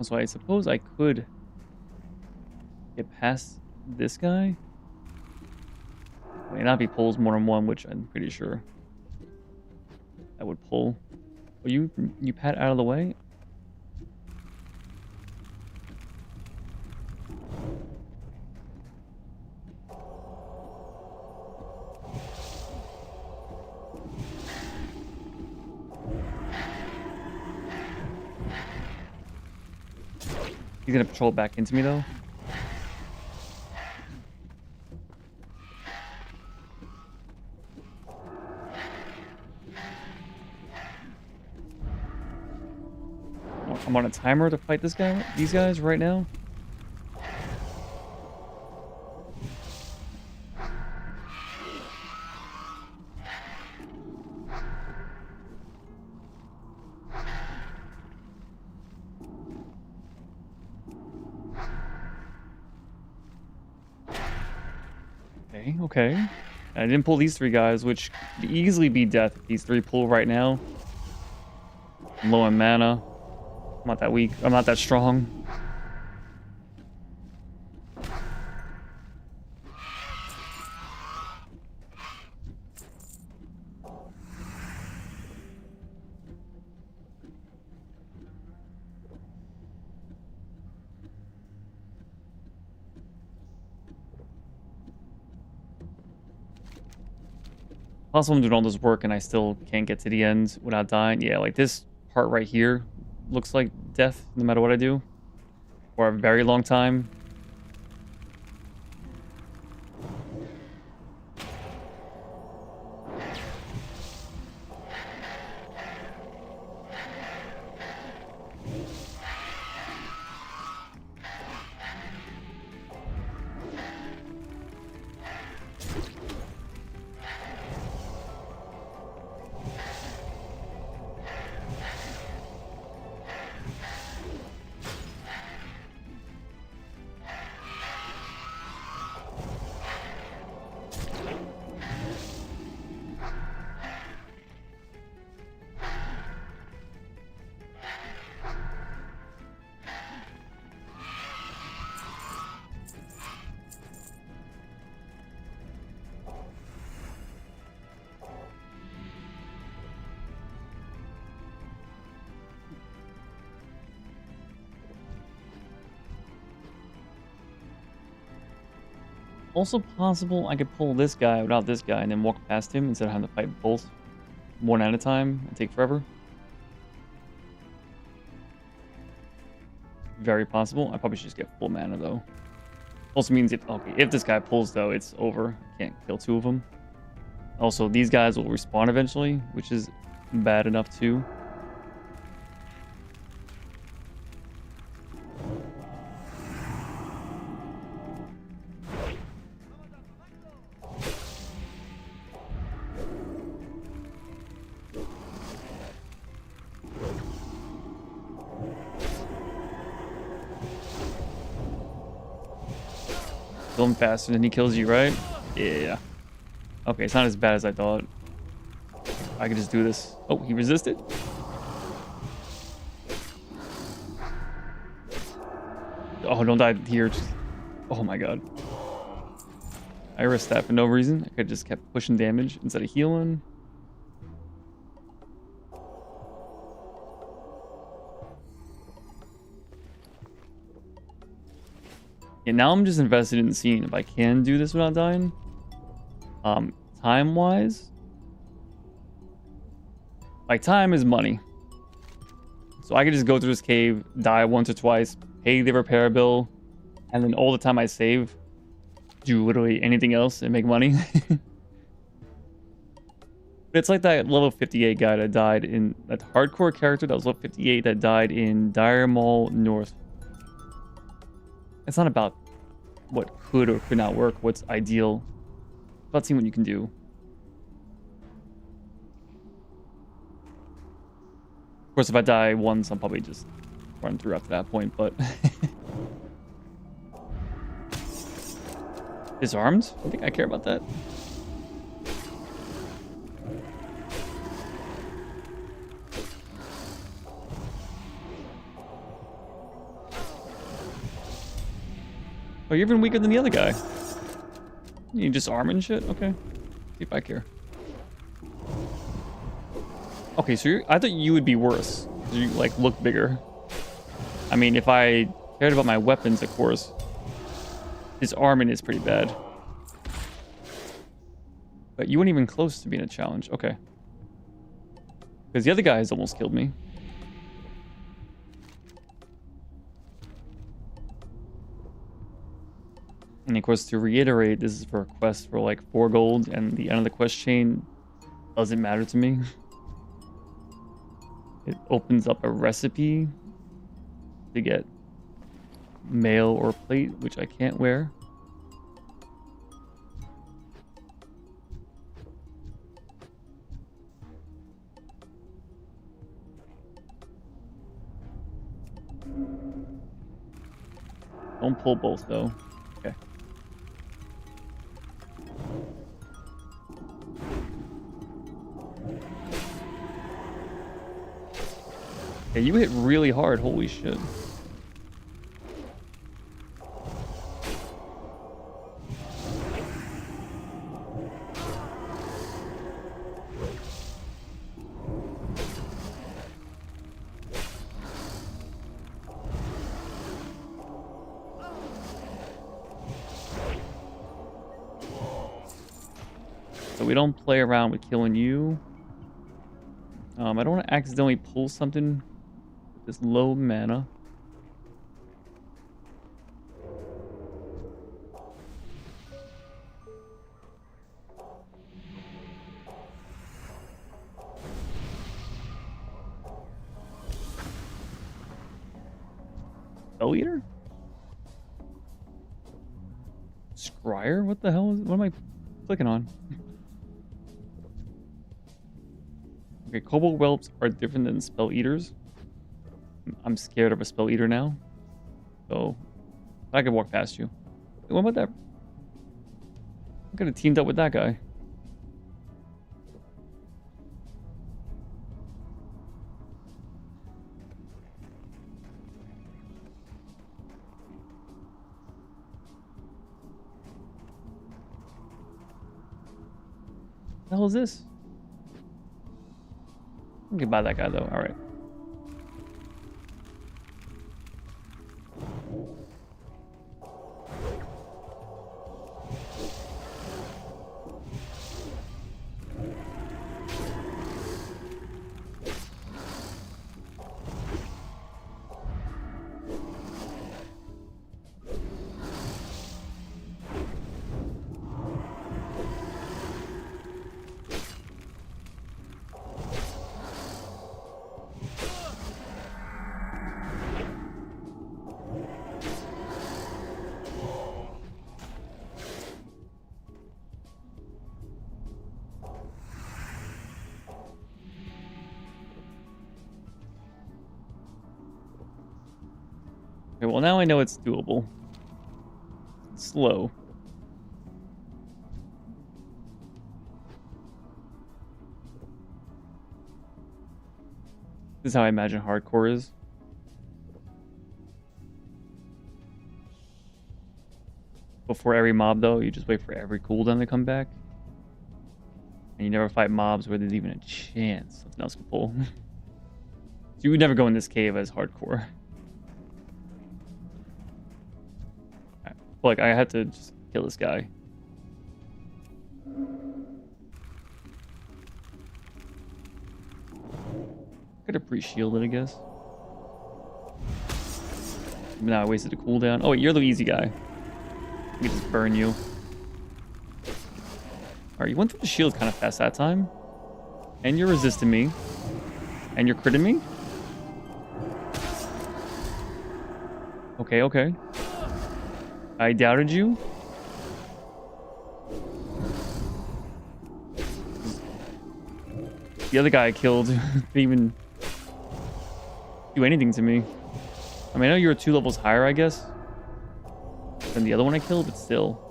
A: So I suppose I could get past this guy. May not be pulls more than one, which I'm pretty sure I would pull. Oh, you pat out of the way? He's gonna patrol back into me though. I'm on a timer to fight these guys right now. Okay. I didn't pull these three guys, which could easily be death if these three pull right now. I'm low in mana. I'm not that weak. I'm not that strong. Plus, I'm doing all this work and I still can't get to the end without dying. Yeah, like this part right here looks like death no matter what I do for a very long time. Also possible I could pull this guy without this guy and then walk past him instead of having to fight both one at a time and take forever. Very possible. I probably should just get full mana though. Also means if this guy pulls though, it's over. I can't kill two of them. Also, these guys will respawn eventually, which is bad enough too. Kill him faster than he kills you, right? Yeah. Okay, it's not as bad as I thought. I could just do this. Oh, he resisted? Oh, don't die here. Oh my god. I risked that for no reason. I could have just kept pushing damage instead of healing. Yeah, now I'm just invested in seeing if I can do this without dying. Time-wise, like time is money. So I could just go through this cave, die once or twice, pay the repair bill, and then all the time I save, do literally anything else and make money. But it's like that level 58 guy that died in that hardcore character that was level 58 that died in Dire Mall North. It's not about what could or could not work, what's ideal. It's about seeing what you can do. course, if I die once, I'll probably just run through after that point, but... Disarmed? I think I care about that. Oh, you're even weaker than the other guy. You just arm and shit? Okay. See if I care. Okay, so I thought you would be worse. You, like, look bigger. I mean, if I cared about my weapons, of course. His arming is pretty bad. But you weren't even close to being a challenge. Okay. Because the other guy has almost killed me. And of course, to reiterate, this is for a quest for like 4 gold, and the end of the quest chain doesn't matter to me. It opens up a recipe to get mail or plate, which I can't wear. Don't pull both though. Okay. Yeah, you hit really hard. Holy shit. So we don't play around with killing you. I don't want to accidentally pull something with this low mana. Spell Eater? Scryer? What the hell is... What am I clicking on? Okay, Kobold Whelps are different than Spell Eaters. I'm scared of a Spell Eater now. So, I could walk past you. Hey, what about that? I could have teamed up with that guy. What the hell is this? I can buy that guy though. All right. Okay, well now I know it's doable. It's slow. This is how I imagine hardcore is. Before every mob though, you just wait for every cooldown to come back. And you never fight mobs where there's even a chance something else can pull. So you would never go in this cave as hardcore. Like, I had to just kill this guy. Could have pre-shielded, I guess. But now I wasted a cooldown. Oh, wait, you're the easy guy. We can just burn you. Alright, you went through the shield kind of fast that time. And you're resisting me. And you're critting me? Okay, okay. I doubted you. The other guy I killed didn't even do anything to me. I mean, I know you're 2 levels higher, I guess, than the other one I killed, but still.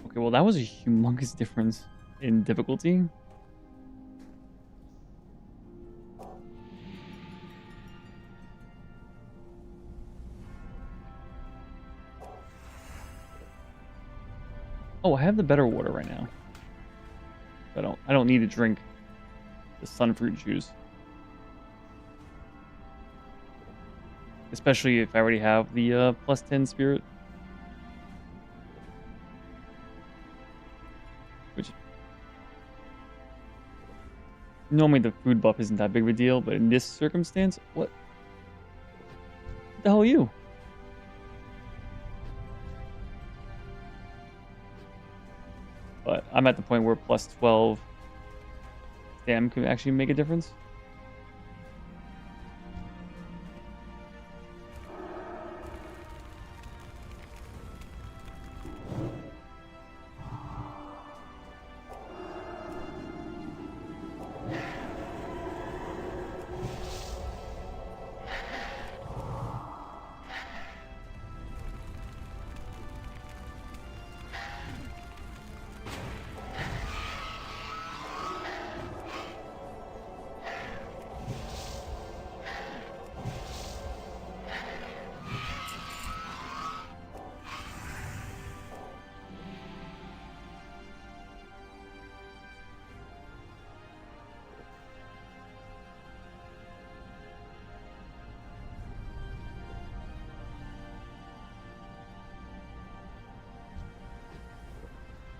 A: Okay, well, that was a humongous difference in difficulty. Oh, I have the better water right now. I don't need to drink the sunfruit juice. Especially if I already have the plus 10 spirit. Which normally the food buff isn't that big of a deal, but in this circumstance, what the hell are you? But I'm at the point where plus 12 stam could actually make a difference.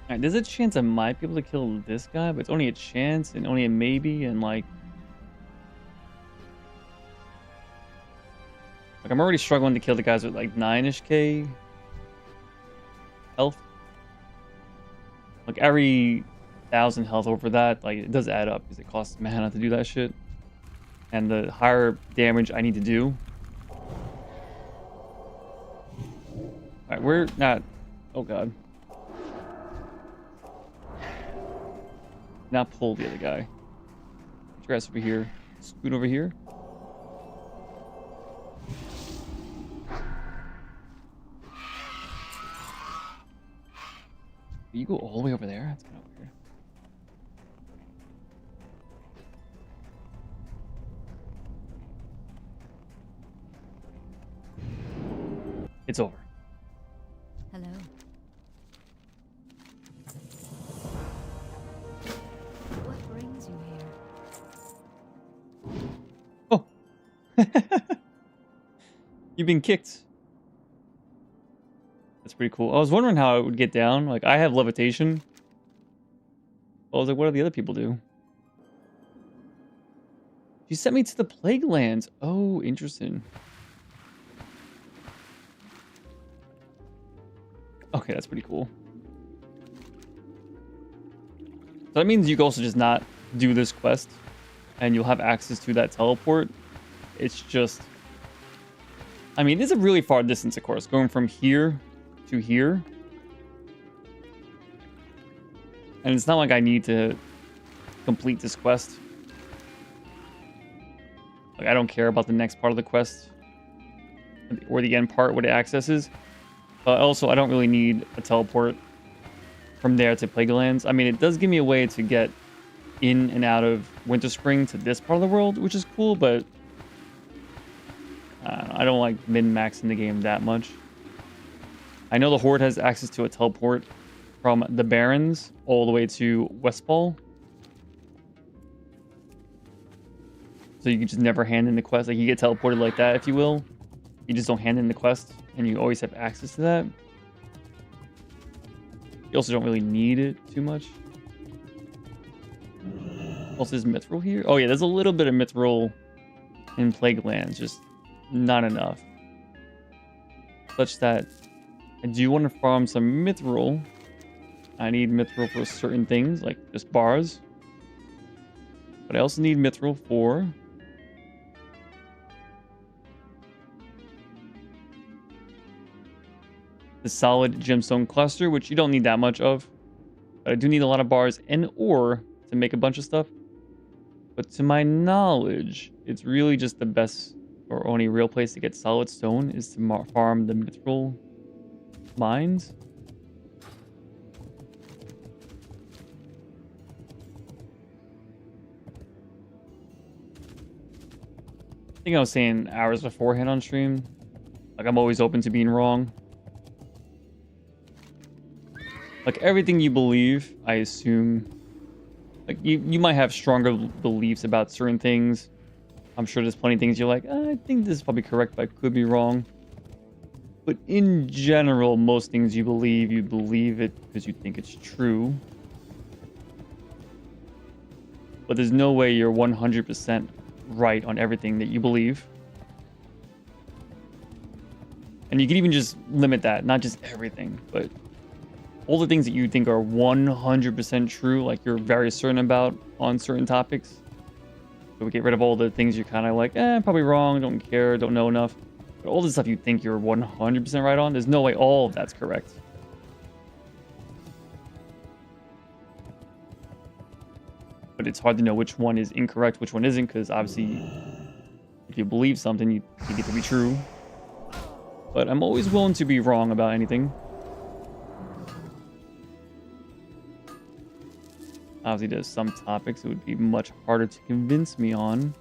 A: Alright, there's a chance I might be able to kill this guy, but it's only a chance and only a maybe, and like I'm already struggling to kill the guys with like 9-ish K health. Like every 1,000 health over that, like it does add up because it costs mana to do that shit. And the higher damage I need to do. Alright, we're not... Oh god. Now pull the other guy. Get your ass over here. Scoot over here. You go all the way over there? That's kind of weird. It's over.
E: Hello. What brings you here?
A: Oh. You've been kicked. That's pretty cool. I was wondering how it would get down. Like, I have levitation. I was like, what do the other people do? She sent me to the Plague Lands. Oh, interesting. Okay, that's pretty cool. So that means you can also just not do this quest, and you'll have access to that teleport. It's just... I mean, it's a really far distance, of course, going from here to here. And it's not like I need to complete this quest. Like, I don't care about the next part of the quest or the end part, what it accesses. Also, I don't really need a teleport from there to Plague Lands. I mean, it does give me a way to get in and out of Winter Spring to this part of the world, which is cool, but I don't like min-maxing the game that much. I know the Horde has access to a teleport from the Barrens all the way to Westfall. So you can just never hand in the quest. Like, you get teleported like that, if you will. You just don't hand in the quest, and you always have access to that. You also don't really need it too much. Also, is Mithril here? Oh yeah, there's a little bit of Mithril in Plague Lands, just not enough. Such that I do want to farm some Mithril. I need Mithril for certain things, like just bars. But I also need Mithril for... the solid gemstone cluster, which you don't need that much of. But I do need a lot of bars and ore to make a bunch of stuff. But to my knowledge, it's really just the best or only real place to get solid stone is to farm the mithril mines. I think I was saying hours beforehand on stream. Like, I'm always open to being wrong. Like, everything you believe, I assume... Like, you might have stronger beliefs about certain things. I'm sure there's plenty of things you're like, I think this is probably correct, but I could be wrong. But in general, most things you believe it because you think it's true. But there's no way you're 100% right on everything that you believe. And you can even just limit that, not just everything, but all the things that you think are 100% true, like you're very certain about on certain topics. So we get rid of all the things you're kind of like, probably wrong, don't care, don't know enough. But all the stuff you think you're 100% right on, there's no way all of that's correct. But it's hard to know which one is incorrect, which one isn't, because obviously if you believe something, you think it to be true. But I'm always willing to be wrong about anything. Obviously, there's some topics it would be much harder to convince me on.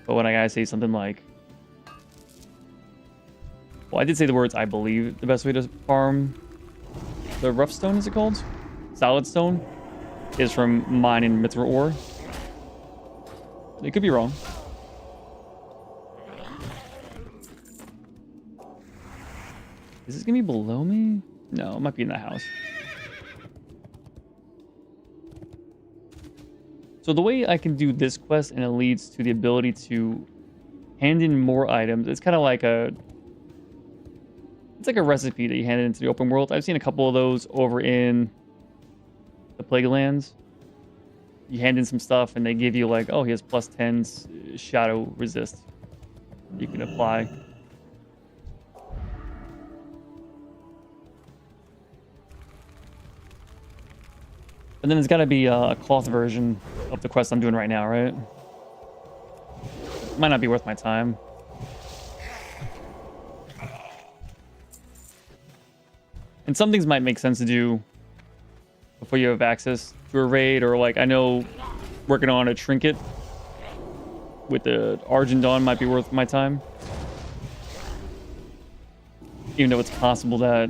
A: But when I gotta say something like... Well, I did say the words, I believe the best way to farm the rough stone, is it called? Solid stone? Is from mining mithril ore. It could be wrong. Is this gonna be below me? No, it might be in the house. So the way I can do this quest, and it leads to the ability to hand in more items, it's kind of like a... It's like a recipe that you hand into the open world. I've seen a couple of those over in the Plague Lands. You hand in some stuff and they give you like, oh, he has plus 10 shadow resist. You can apply. And then there's got to be a cloth version of the quest I'm doing right now, right? Might not be worth my time. And some things might make sense to do before you have access to a raid, or like I know working on a trinket with the Argent Dawn might be worth my time. Even though it's possible that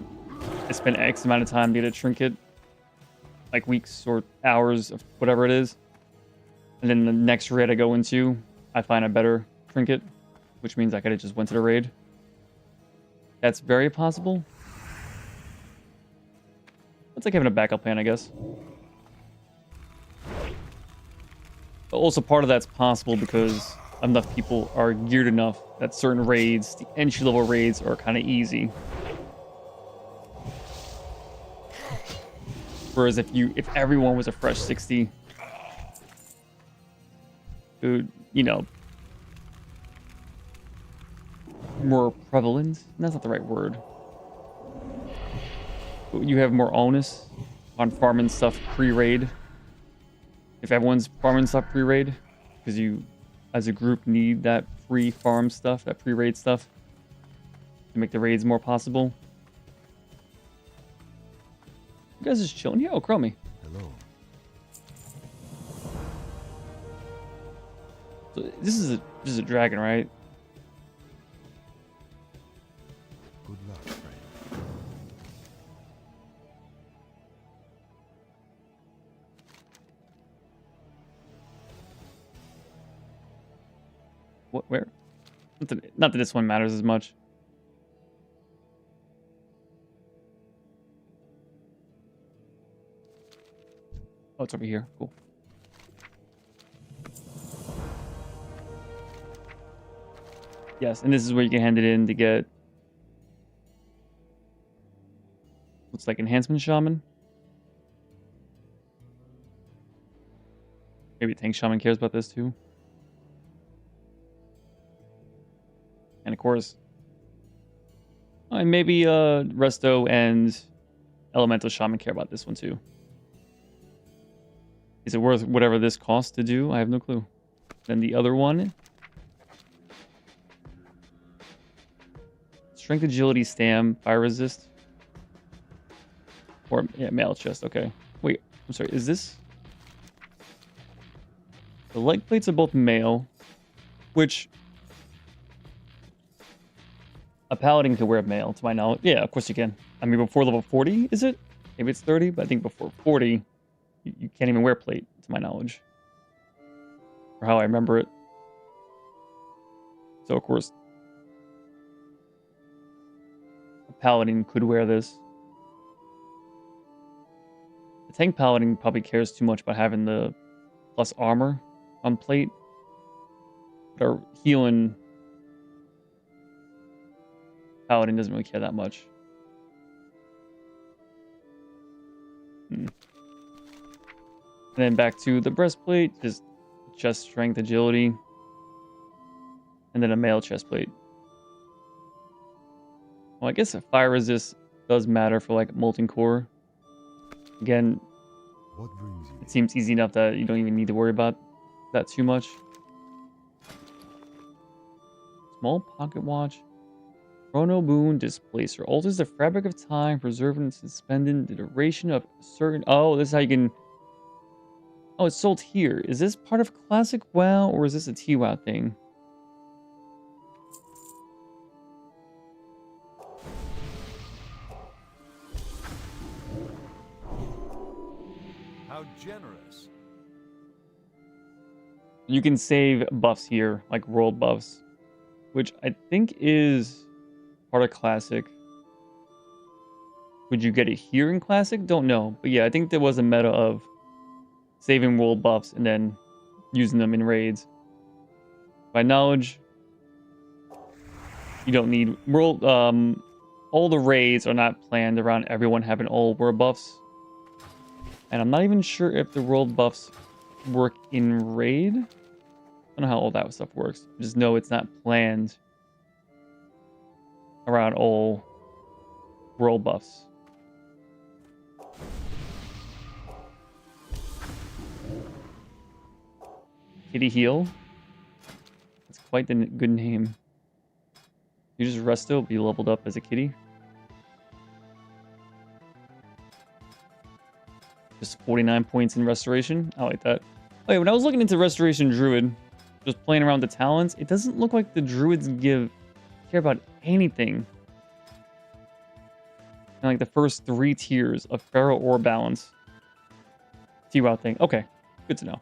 A: I spend X amount of time to get a trinket, like weeks or hours of whatever it is, and then the next raid I go into, I find a better trinket, which means I could have just went to the raid. That's very possible. It's like having a backup plan, I guess. But also part of that's possible because enough people are geared enough that certain raids, the entry-level raids, are kind of easy. Whereas if everyone was a fresh 60, you know, more prevalent. That's not the right word. You have more onus on farming stuff pre-raid. If everyone's farming stuff pre-raid, because you, as a group, need that pre-farm stuff, that pre-raid stuff, to make the raids more possible. You guys just chilling here? Oh, Chromie.
F: Hello.
A: So this is a dragon, right?
F: Good luck, friend.
A: What? Where? Not that this one matters as much. Oh, it's over here. Cool. Yes, and this is where you can hand it in to get... Looks like Enhancement Shaman. Maybe Tank Shaman cares about this too. And of course, And maybe Resto and Elemental Shaman care about this one too. Is it worth whatever this costs to do? I have no clue. Then the other one. Strength, Agility, Stam, Fire Resist. Or, yeah, Mail Chest, okay. Wait, I'm sorry, is this... The leg plates are both mail, which... A Paladin could wear mail, to my knowledge. Yeah, of course you can. I mean, before level 40, is it? Maybe it's 30, but I think before 40, you can't even wear plate, to my knowledge. Or how I remember it. So, of course, a Paladin could wear this. The Tank Paladin probably cares too much about having the plus armor on plate. But our healing Paladin doesn't really care that much. And then back to the breastplate, just chest strength, agility, and then a mail chest plate. Well, I guess a fire resist does matter for like molten core. Again,
F: What brings you?
A: it seems easy enough that you don't even need to worry about that too much. Small pocket watch. Chrono Boon Displacer. Alters the fabric of time, preserving and suspending the duration of certain... Oh, this is how you can... Oh, it's sold here. Is this part of Classic WoW, or is this a TWoW thing?
B: How generous.
A: You can save buffs here, like world buffs, which I think is part of Classic. Would you get it here in Classic? Don't know. But yeah, I think there was a meta of saving world buffs and then using them in raids. By knowledge, you don't need world. All the raids are not planned around everyone having all world buffs. And I'm not even sure if the world buffs work in raid. I don't know how all that stuff works. I just know it's not planned around all world buffs. Kitty Heal. That's quite the good name. You just resto, be leveled up as a kitty. Just 49 points in restoration. I like that. Oh yeah, when I was looking into Restoration Druid, just playing around the talents, it doesn't look like the druids care about anything. And like the first 3 tiers of Pharaoh or Balance. TWoW thing. Okay, good to know.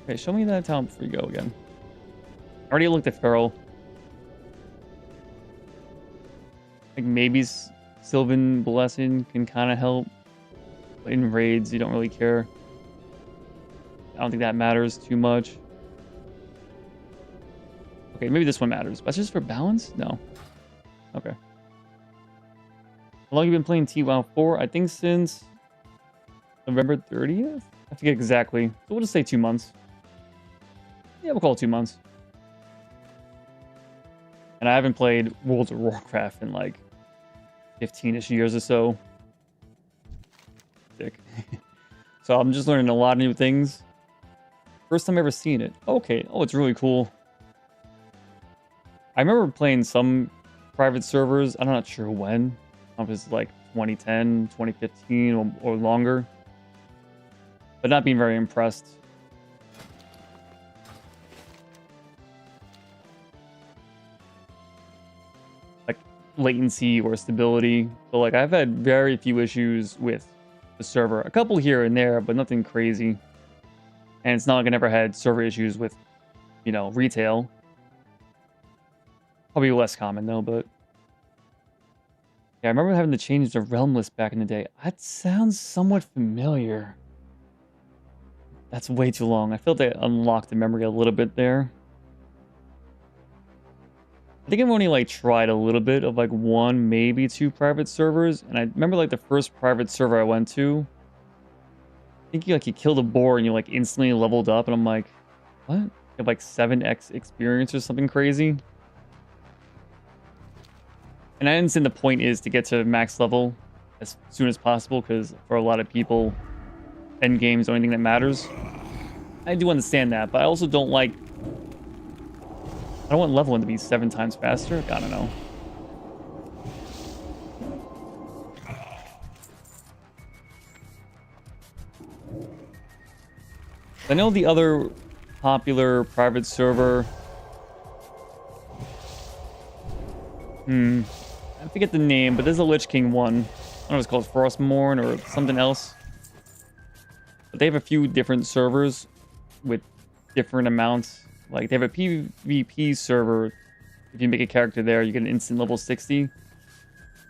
A: Okay, show me that talent before you go again. I already looked at Feral. Like maybe Sylvan Blessing can kind of help. But in raids, you don't really care. I don't think that matters too much. Okay, maybe this one matters. But that's just for balance? No. Okay. How long have you been playing TWoW for? I think since November 30th? I forget exactly. So we'll just say 2 months. Yeah, we'll call it 2 months. And I haven't played World of Warcraft in like 15-ish years or so. Sick. So I'm just learning a lot of new things. First time ever seen it. Okay. Oh, it's really cool. I remember playing some private servers. I'm not sure when. I don't know if it's like 2010, 2015 or longer. But not being very impressed. Like latency or stability. But like I've had very few issues with the server. A couple here and there, but nothing crazy. And it's not like I never had server issues with, you know, retail. Probably less common though, but yeah, I remember having to change the realm list back in the day. That sounds somewhat familiar. That's way too long. I felt I unlocked the memory a little bit there. I think I've only like tried a little bit of like 1, maybe 2 private servers. And I remember like the first private server I went to, think you killed a boar and you like instantly leveled up, and I'm like, what? You have like 7x experience or something crazy. And I understand the point is to get to max level as soon as possible, because for a lot of people, end game is the only thing that matters. I do understand that, but I also don't like... I don't want leveling to be 7 times faster. I don't know. I know the other popular private server... I forget the name, but there's a Lich King one. I don't know if it's called Frostmourne or something else. But they have a few different servers with different amounts. Like, they have a PvP server. If you make a character there, you get an instant level 60.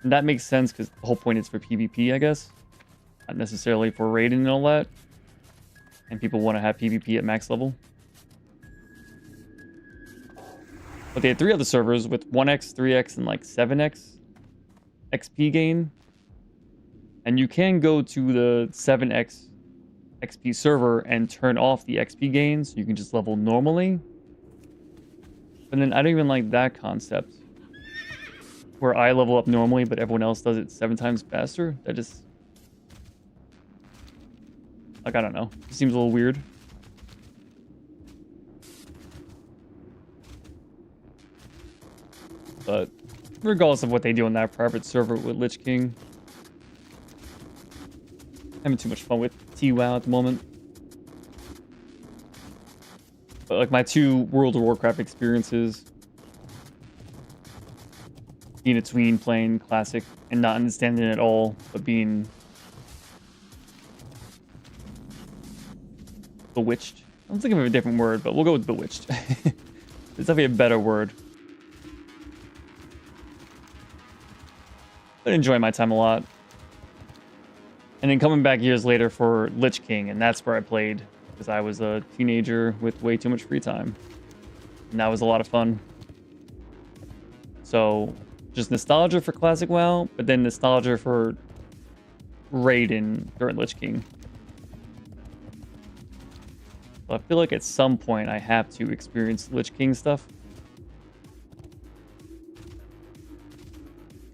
A: And that makes sense because the whole point is for PvP, I guess. Not necessarily for raiding and all that. And people want to have PvP at max level. But they had 3 other servers with 1x, 3x, and like 7x XP gain. And you can go to the 7x XP server and turn off the XP gains. So you can just level normally. But then I don't even like that concept. Where I level up normally, but everyone else does it 7 times faster. That just... like, I don't know. It seems a little weird. But regardless of what they do on that private server with Lich King, having too much fun with TWoW at the moment. But like my 2 World of Warcraft experiences, being a tween playing Classic and not understanding it at all, but being bewitched. I'm thinking of a different word, but we'll go with bewitched. It's definitely a better word. But enjoying my time a lot. And then coming back years later for Lich King, and that's where I played because I was a teenager with way too much free time. And that was a lot of fun. So, just nostalgia for Classic WoW, but then nostalgia for raiding during Lich King. So I feel like at some point I have to experience Lich King stuff.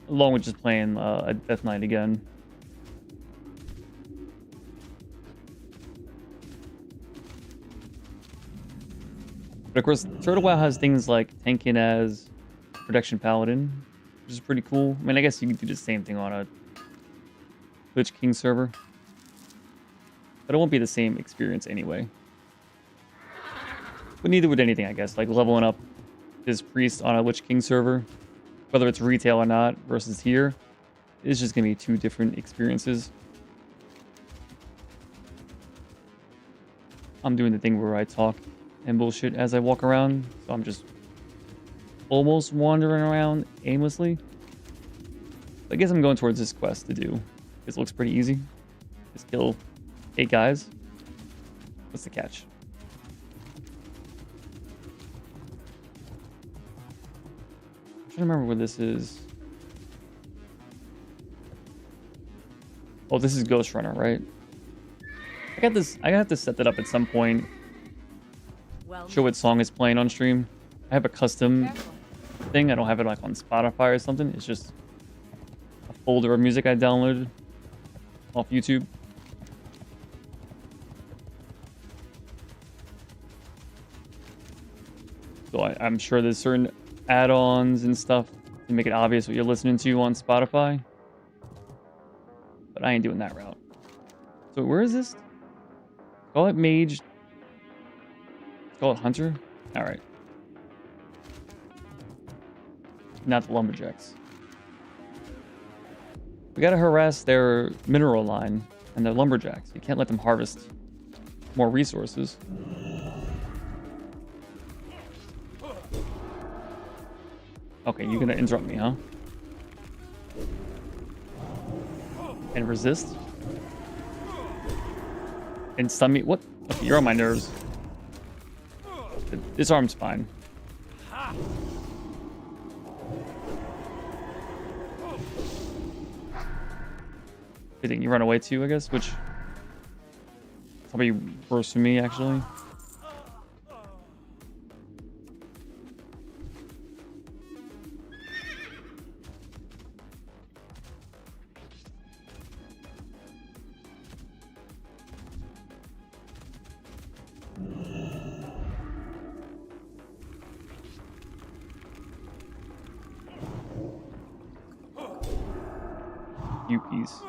A: Along with just playing a Death Knight again. But of course, Turtle WoW has things like tanking as Protection Paladin, which is pretty cool. I mean, I guess you can do the same thing on a Lich King server. But it won't be the same experience anyway. But neither would anything, I guess. Like leveling up this priest on a Lich King server, whether it's retail or not, versus here, it's just going to be 2 different experiences. I'm doing the thing where I talk and bullshit as I walk around, so I'm just almost wandering around aimlessly. I guess I'm going towards this quest to do. This looks pretty easy. Just kill 8 guys. What's the catch? I'm trying to remember where this is. Oh, this is Ghost Runner, right? I got this. I have to set that up at some point. Show what song is playing on stream. I have a custom thing. I don't have it like on Spotify or something. It's just a folder of music I downloaded off YouTube. So I'm sure there's certain add-ons and stuff to make it obvious what you're listening to on Spotify. But I ain't doing that route. So where is this? Call it Mage. Call it Hunter? Alright. Not the Lumberjacks. We gotta harass their mineral line and their Lumberjacks. You can't let them harvest more resources. Okay, you're gonna interrupt me, huh? And resist? And stun me? What? Okay, you're on my nerves. This arm's fine. You think you run away too, I guess? Which... Probably worse for me, actually. Yuki's.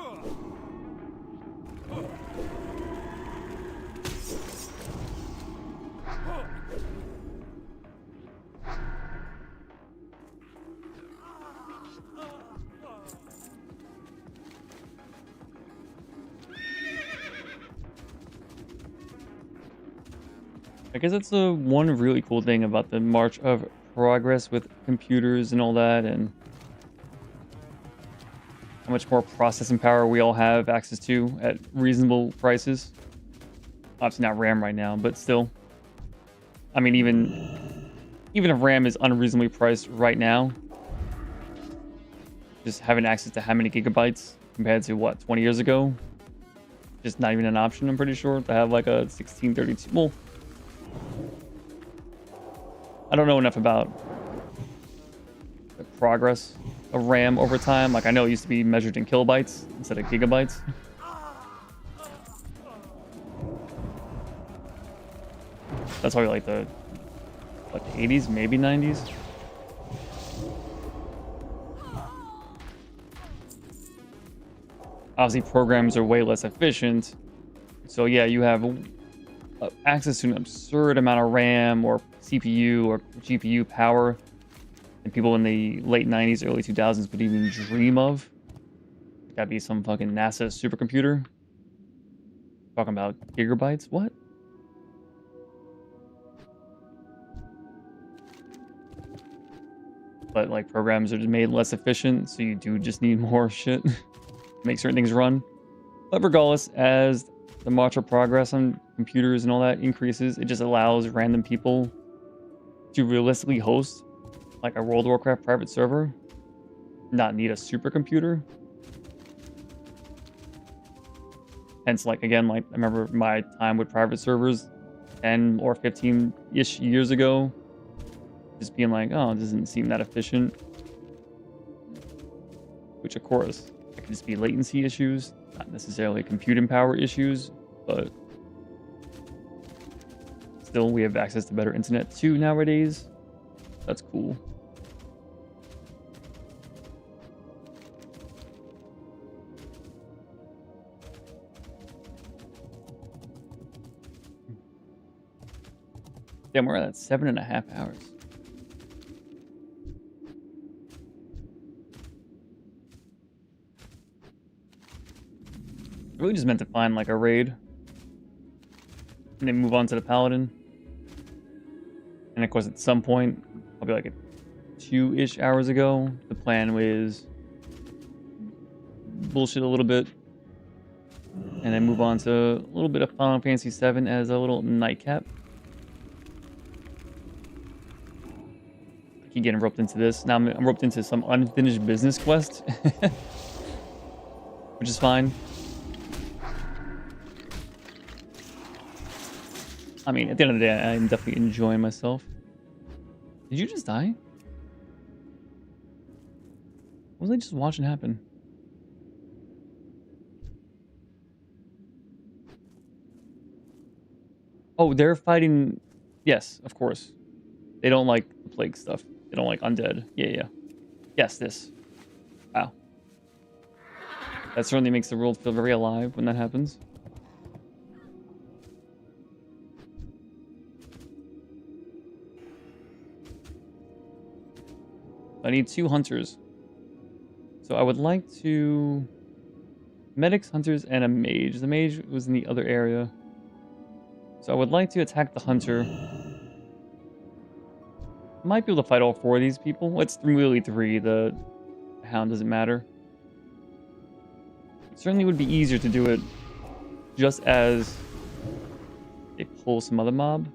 A: I guess that's the one really cool thing about the march of progress with computers and all that, and how much more processing power we all have access to at reasonable prices. Obviously not RAM right now, but still. I mean, even if RAM is unreasonably priced right now, just having access to how many gigabytes compared to what, 20 years ago? Just not even an option, I'm pretty sure, to have like a 1632. Well, I don't know enough about the progress of RAM over time. Like, I know it used to be measured in kilobytes instead of gigabytes. That's probably like the 80s, maybe 90s. Obviously, programs are way less efficient. So yeah, you have access to an absurd amount of RAM or CPU or GPU power and people in the late 90s, early 2000s would even dream of. Gotta be some fucking NASA supercomputer. Talking about gigabytes? What? But like programs are just made less efficient, so you do just need more shit to make certain things run. But regardless, as the march of progress on computers and all that increases, it just allows random people to realistically host like a World of Warcraft private server, not need a supercomputer. Hence, like, again, like, I remember my time with private servers 10 or 15-ish years ago, just being like, oh, it doesn't seem that efficient. Which, of course, it could just be latency issues, not necessarily computing power issues, but still, we have access to better internet too nowadays. That's cool. Damn, we're at 7.5 hours. I really just meant to find like a raid and then move on to the paladin. And of course, at some point, probably like 2-ish hours ago, the plan was bullshit a little bit and then move on to a little bit of Final Fantasy VII as a little nightcap. I keep getting roped into this. Now I'm roped into some unfinished business quest, which is fine. I mean, at the end of the day, I'm definitely enjoying myself. Did you just die? What was I just watching happen? Oh, they're fighting... Yes, of course. They don't like the plague stuff. They don't like undead. Yeah. Yes, this. Wow. That certainly makes the world feel very alive when that happens. I need 2 hunters. So I would like to... Medics, hunters, and a mage. The mage was in the other area. So I would like to attack the hunter. Might be able to fight all 4 of these people. It's really 3. The hound doesn't matter. It certainly would be easier to do it just as they pull some other mob.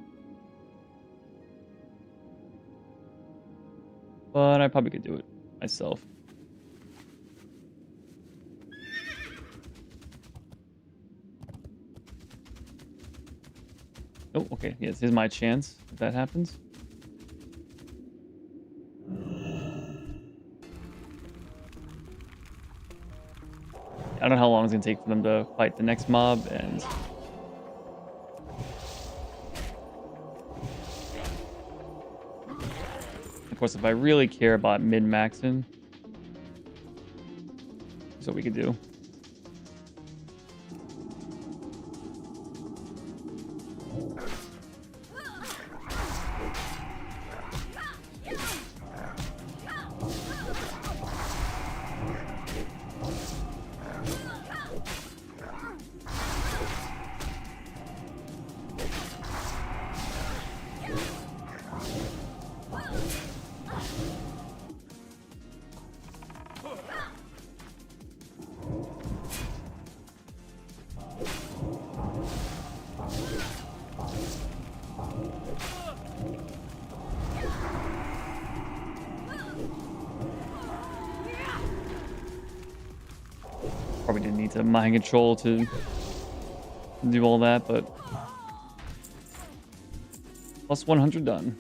A: But I probably could do it myself. Oh, okay. Yes, here's my chance if that happens. I don't know how long it's gonna take for them to fight the next mob, and of course, if I really care about min-maxing, here's what we could do. Probably didn't need to mind control to do all that, but plus 100 done.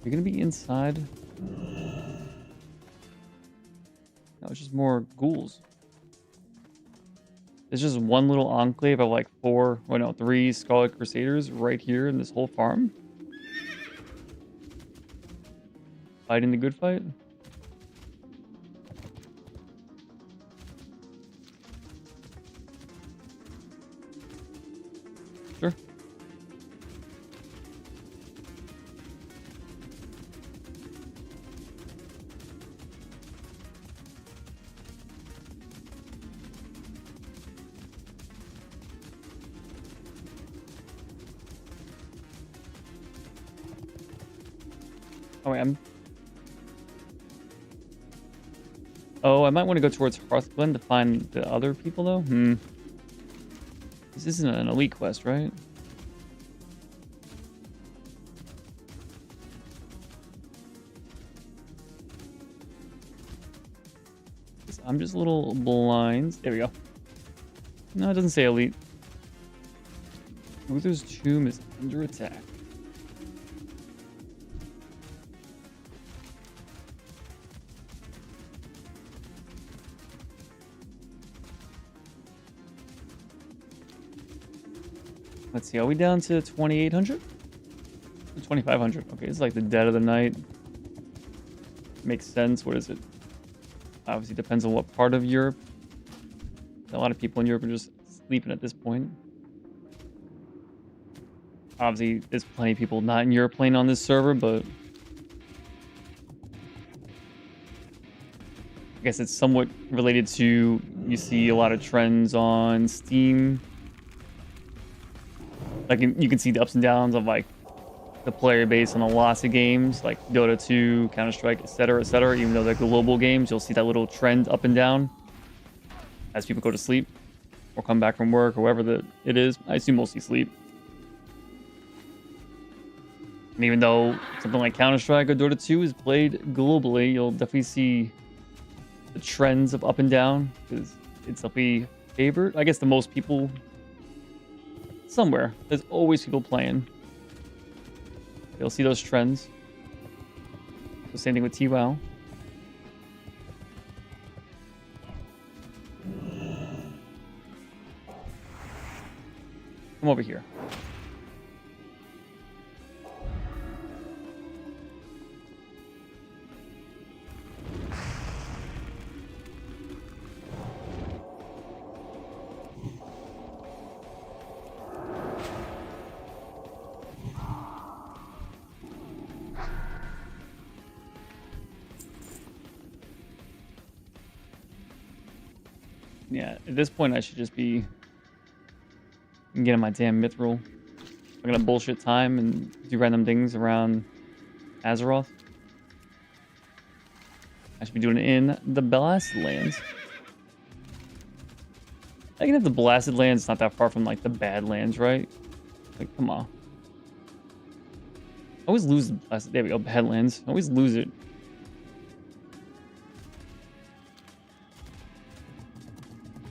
A: You're gonna be inside? No, it's just more ghouls. There's just one little enclave of like 3 Scarlet Crusaders right here in this whole farm. Fighting the good fight? Sure. Oh, wait, Oh, I might want to go towards Hearthglen to find the other people, though. This isn't an elite quest, right? I'm just a little blind. There we go. No, it doesn't say elite. Uther's tomb is under attack. Let's see, are we down to 2,800? 2,500. Okay, it's like the dead of the night. Makes sense. What is it? Obviously depends on what part of Europe. A lot of people in Europe are just sleeping at this point. Obviously, there's plenty of people not in Europe playing on this server, but I guess it's somewhat related to, you see a lot of trends on Steam. Like, you can see the ups and downs of like the player base on a lot of games, like Dota 2, Counter-Strike, etc., etc. Even though they're global games, you'll see that little trend up and down as people go to sleep or come back from work or wherever it is. I assume mostly sleep. And even though something like Counter-Strike or Dota 2 is played globally, you'll definitely see the trends of up and down, because it's definitely favored. I guess the most people somewhere. There's always people playing. You'll see those trends. The same thing with T-WoW. Come over here. Yeah, at this point I should just be getting my damn mithril. I'm gonna bullshit time and do random things around Azeroth. I should be doing it in the Blasted Lands. I can have the Blasted Lands, it's not that far from like the Badlands, right? Like, come on. I always lose the Blasted, there we go, Badlands. I always lose it.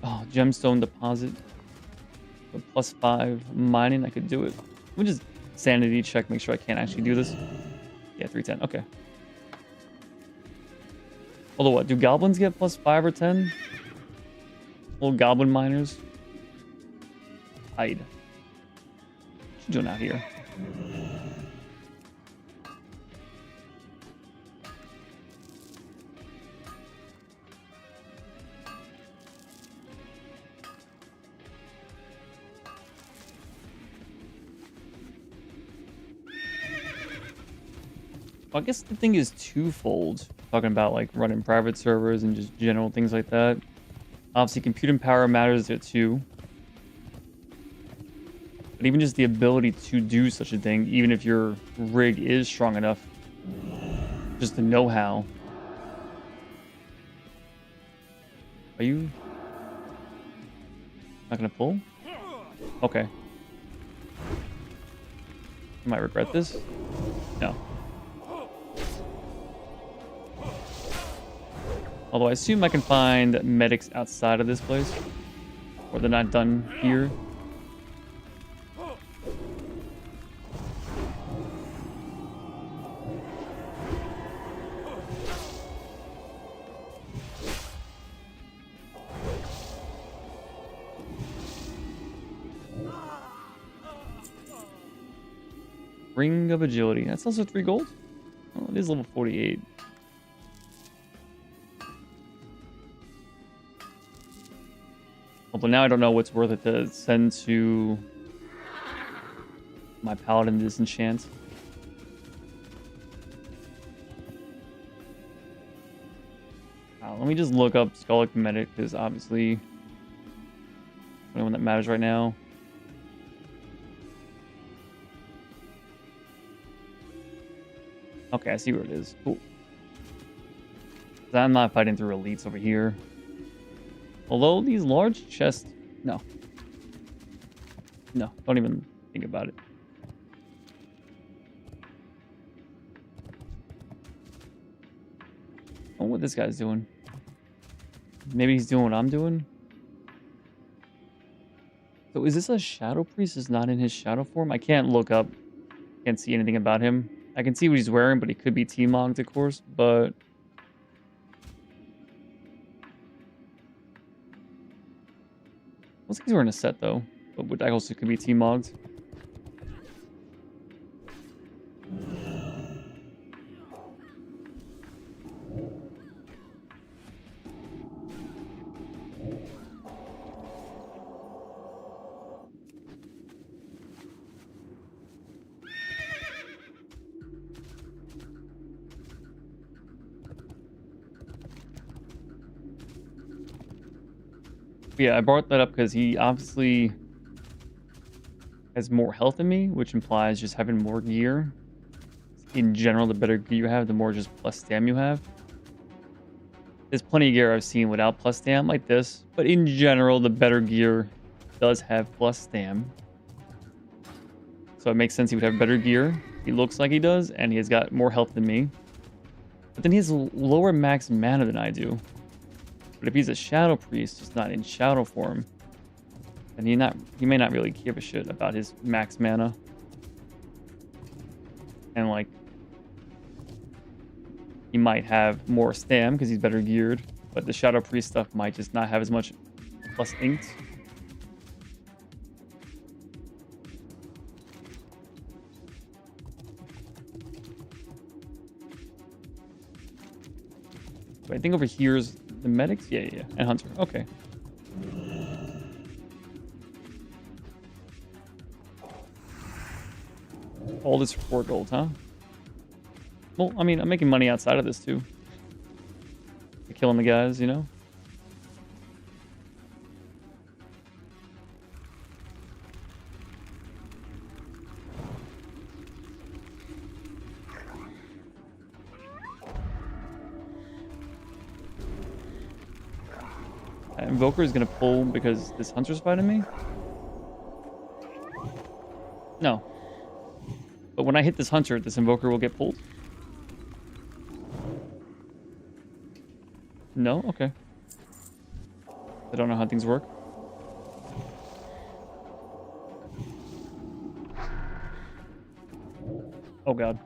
A: Oh, gemstone deposit. A +5 mining, I could do it. We'll just sanity check, make sure I can't actually do this. Yeah, 310. Okay. Although what? Do goblins get +5 or 10? Little goblin miners. Hide. What you doing out here? Well, I guess the thing is twofold. Talking about like running private servers and just general things like that. Obviously, computing power matters there too. But even just the ability to do such a thing, even if your rig is strong enough, just the know-how. Are you not gonna pull? Okay. I might regret this. No. Although I assume I can find medics outside of this place. Or they're not done here. Ring of Agility. That's also 3 gold? Oh, it is level 48. Although now I don't know what's worth it to send to my paladin disenchant. Let me just look up Skullic Medic, because obviously the only one that matters right now. Okay, I see where it is. Cool. I'm not fighting through elites over here. Although these large chests... No. No, don't even think about it. I wonder what this guy's doing. Maybe he's doing what I'm doing? So is this a Shadow Priest? Is not in his shadow form? I can't look up. Can't see anything about him. I can see what he's wearing, but he could be T-mogged, of course, but... Looks like he's wearing a set, though. But that also could be T-mogged. Yeah, I brought that up because he obviously has more health than me, which implies just having more gear. In general, the better gear you have, the more just plus stam you have. There's plenty of gear I've seen without plus stam like this, but in general, the better gear does have plus stam. So it makes sense he would have better gear. He looks like he does, and he has got more health than me. But then he has lower max mana than I do. But if he's a Shadow Priest, just not in Shadow form, then he may not really give a shit about his max mana. And like, he might have more stam because he's better geared, but the Shadow Priest stuff might just not have as much plus inked. But I think over here's the medics? Yeah. And Hunter. Okay. All this for 4 gold, huh? Well, I mean, I'm making money outside of this too. Killing the guys, you know? Invoker is going to pull because this Hunter's fighting me? No. But when I hit this Hunter, this Invoker will get pulled? No? Okay. I don't know how things work. Oh god.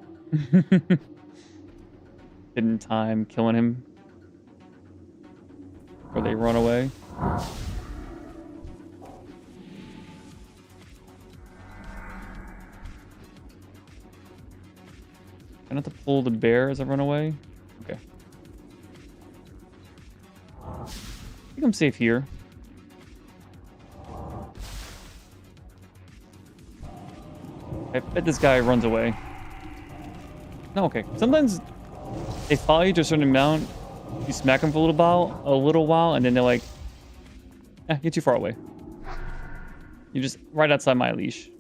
A: Didn't time killing him. Or they run away. I have to pull the bear as I run away. Okay. I think I'm safe here. I bet this guy runs away. No, okay. Sometimes they follow you to a certain amount. You smack them for a little while, and then they're like, "Eh, you're too far away. You're just right outside my leash."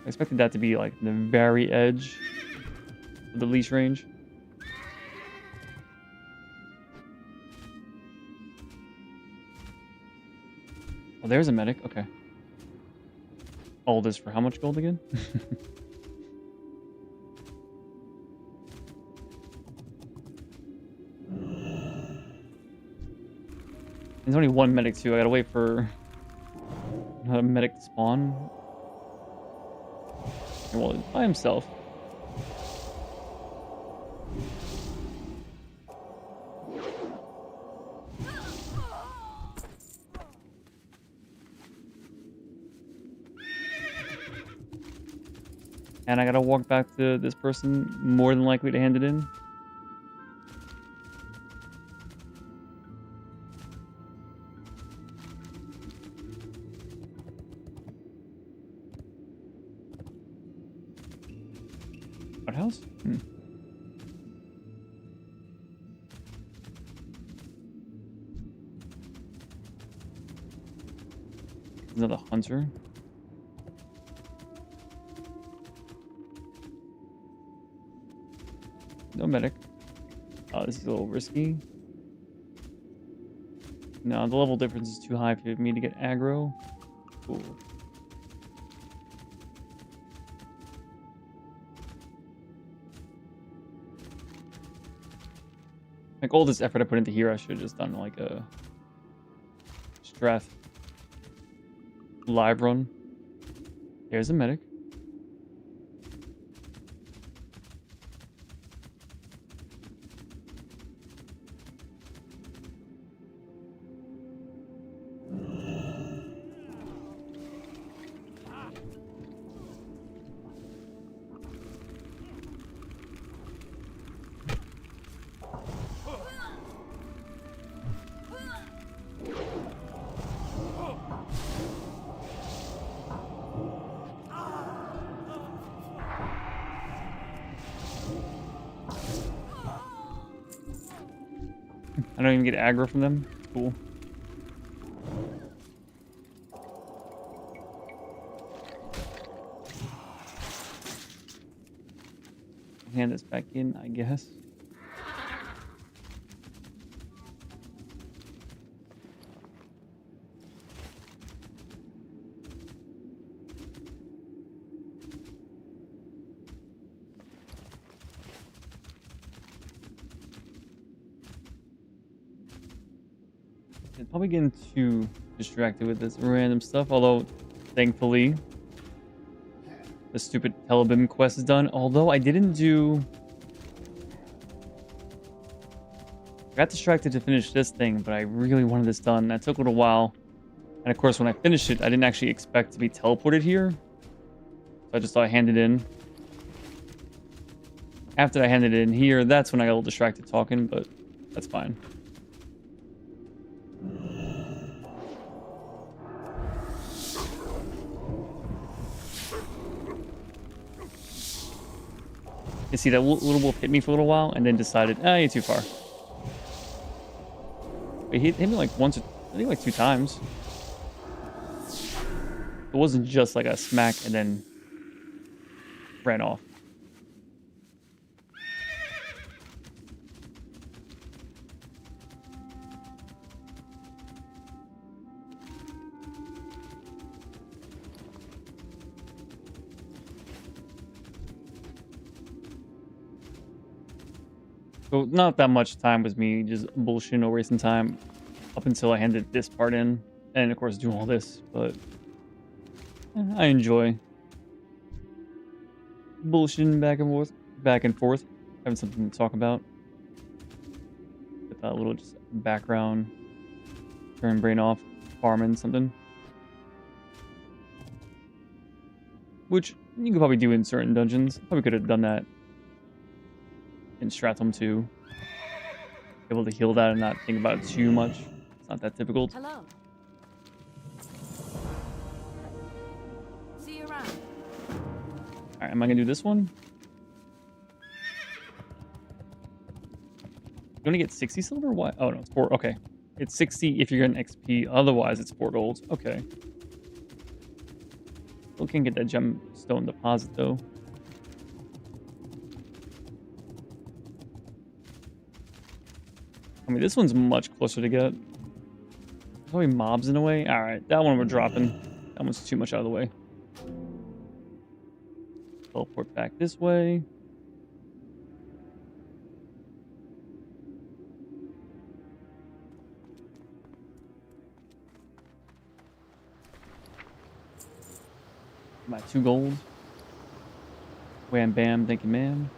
A: I expected that to be like the very edge of the leash range. Oh, there's a medic. Okay. All this for how much gold again? There's only one medic too. I gotta wait for a medic to spawn. Well, by himself. And I gotta walk back to this person, more than likely to hand it in. What house? Another hunter. No medic. Oh, this is a little risky. No, the level difference is too high for me to get aggro. Cool. Like all this effort I put into here, I should have just done like a Strath live run. There's a medic. I don't even get aggro from them. Cool. Hand this back in, I guess. I'm probably getting too distracted with this random stuff, although thankfully the stupid Telebim quest is done. Although I didn't do... I got distracted to finish this thing, but I really wanted this done. That took a little while. And of course, when I finished it, I didn't actually expect to be teleported here. So I just thought I handed it in. After I handed it in here, that's when I got a little distracted talking, but that's fine. You see, that little wolf hit me for a little while and then decided, ah, you're too far. But he hit me like once, I think like 2 times. It wasn't just like a smack and then ran off. So not that much time was me just bullshitting or wasting time up until I handed this part in. And of course do all this, but I enjoy bullshitting back and forth, having something to talk about. With a little just background, turn brain off, farming something. Which you could probably do in certain dungeons. Probably could have done that in Stratum too. Able to heal that and not think about it too much. It's not that difficult.
E: Hello. See you around.
A: Alright, am I gonna do this one? You're gonna get 60 silver? Why? Oh no, it's 4. Okay. It's 60 if you're getting XP, otherwise it's 4 gold. Okay. Still can't get that gemstone deposit though. I mean, this one's much closer to get. Probably mobs in a way. Alright, that one we're dropping. That one's too much out of the way. Teleport back this way. My 2 gold. Wham bam, thank you, ma'am.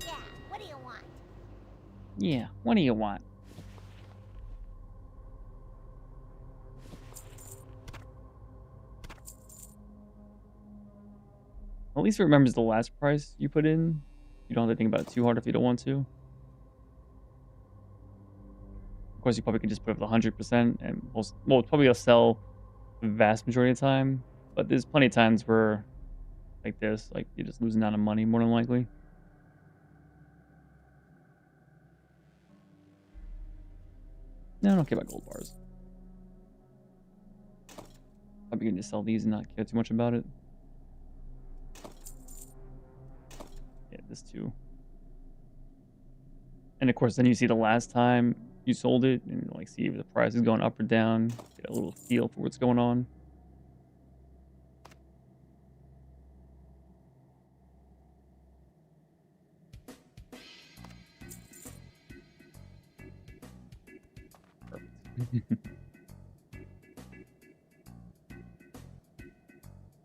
H: Yeah, what do you want?
A: Yeah, what do you want? At least it remembers the last price you put in. You don't have to think about it too hard if you don't want to. Of course, you probably could just put up the 100%, and most, well, it's probably gonna sell the vast majority of the time. But there's plenty of times where, like this, like you're just losing out on money more than likely. No, I don't care about gold bars. Probably gonna just sell these and not care too much about it. Yeah, this too. And of course, then you see the last time you sold it and like see if the price is going up or down. Get a little feel for what's going on. Perfect.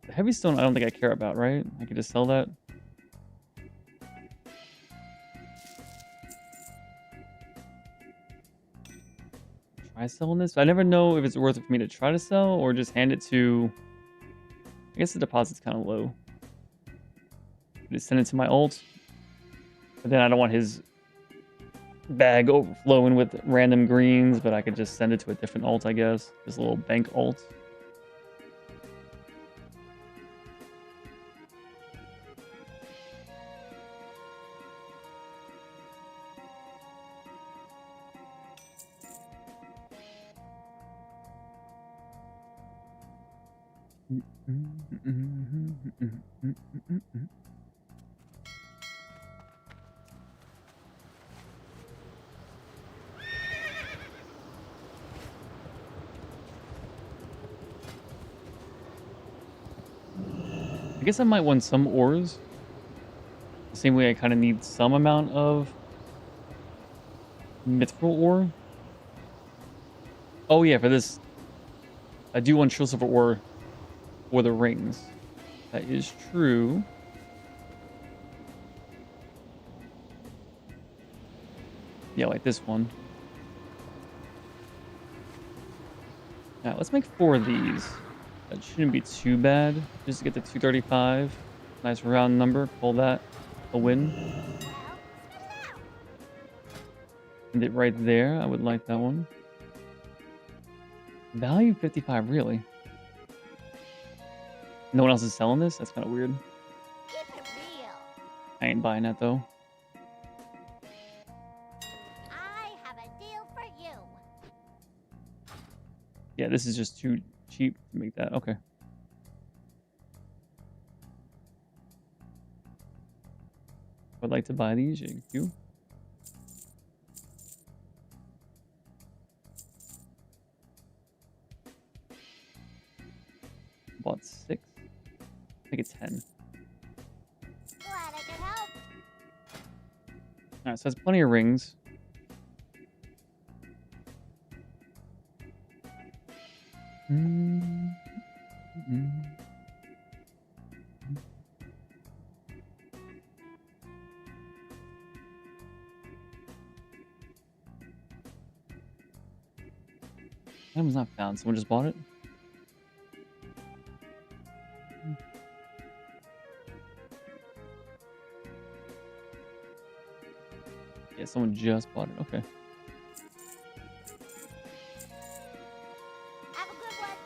A: The heavy stone I don't think I care about, right? I could just sell that. Try selling this? I never know if it's worth it for me to try to sell or just hand it to... I guess the deposit's kind of low. Just send it to my alt. But then I don't want his bag overflowing with random greens, but I could just send it to a different alt, I guess. This little bank alt. I guess I might want some ores. The same way I kind of need some amount of mithril ore. Oh yeah, for this, I do want true silver ore for the rings. That is true. Yeah, like this one. Now let's make 4 of these. That shouldn't be too bad. Just to get the 235. Nice round number. Call that a win. And it right there. I would like that one. Value 55, really? No one else is selling this? That's kind of weird.
H: Keep it real.
A: I ain't buying that though.
H: I have a deal for you.
A: Yeah, this is just too cheap to make that. Okay. Would like to buy these. Thank you. Bought 6. Make it 10. Alright, so that's plenty of rings. Item was not found. Someone just bought it? Yeah, someone just bought it. Okay.
H: Have a good one.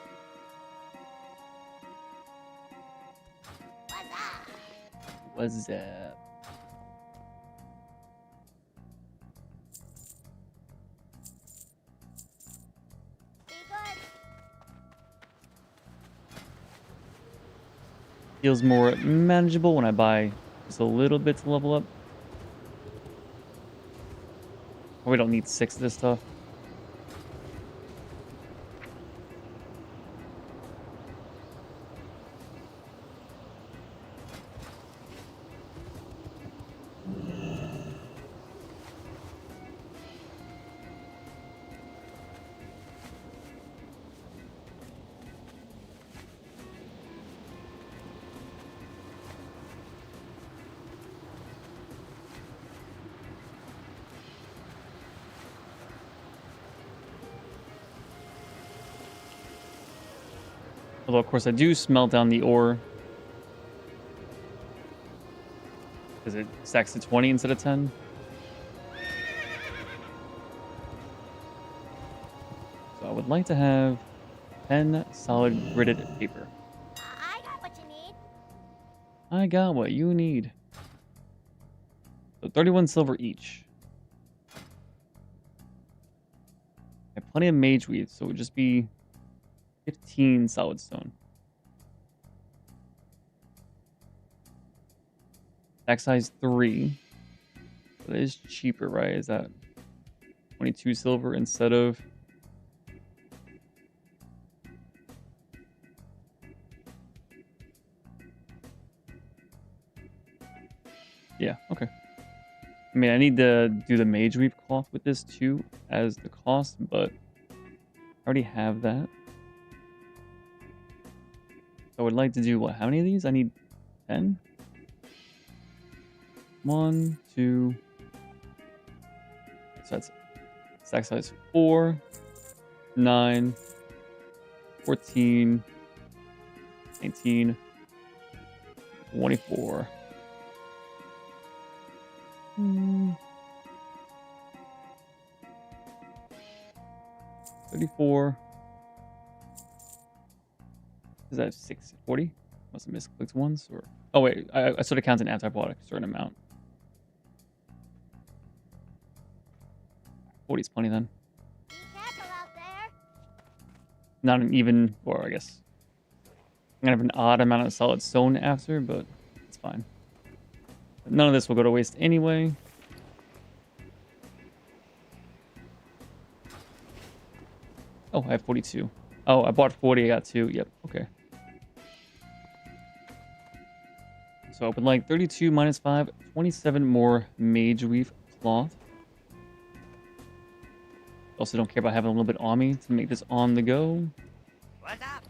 H: What's up?
A: What's up?
H: Be good.
A: Feels more manageable when I buy just a little bit to level up. We don't need 6 of this stuff. Although, of course, I do smelt down the ore. Because it stacks to 20 instead of 10. So I would like to have 10 solid gridded paper.
H: I got what you need.
A: I got what you need. So 31 silver each. I have plenty of mage weed, so it would just be 15 solid stone. Stack size 3. That is cheaper, right? Is that 22 silver instead of... Yeah, okay. I mean, I need to do the mage weave cloth with this too as the cost, but I already have that. I would like to do what? How many of these? I need 10? 1, 2. So that's stack size 4, 9, 14, 19, 24. 34. Is that 640? Must have misclicked once, or oh wait, I sort of counted after I bought a certain amount. 40 is plenty then.
H: Be careful out there.
A: Not an even, or I guess I'm gonna have an odd amount of solid stone after, but it's fine. None of this will go to waste anyway. Oh, I have 42. Oh, I bought 40, I got 2. Yep, okay. So I would like 32 minus 5, 27 more mage weave cloth. Also don't care about having a little bit on me to make this on the go.
B: What's up?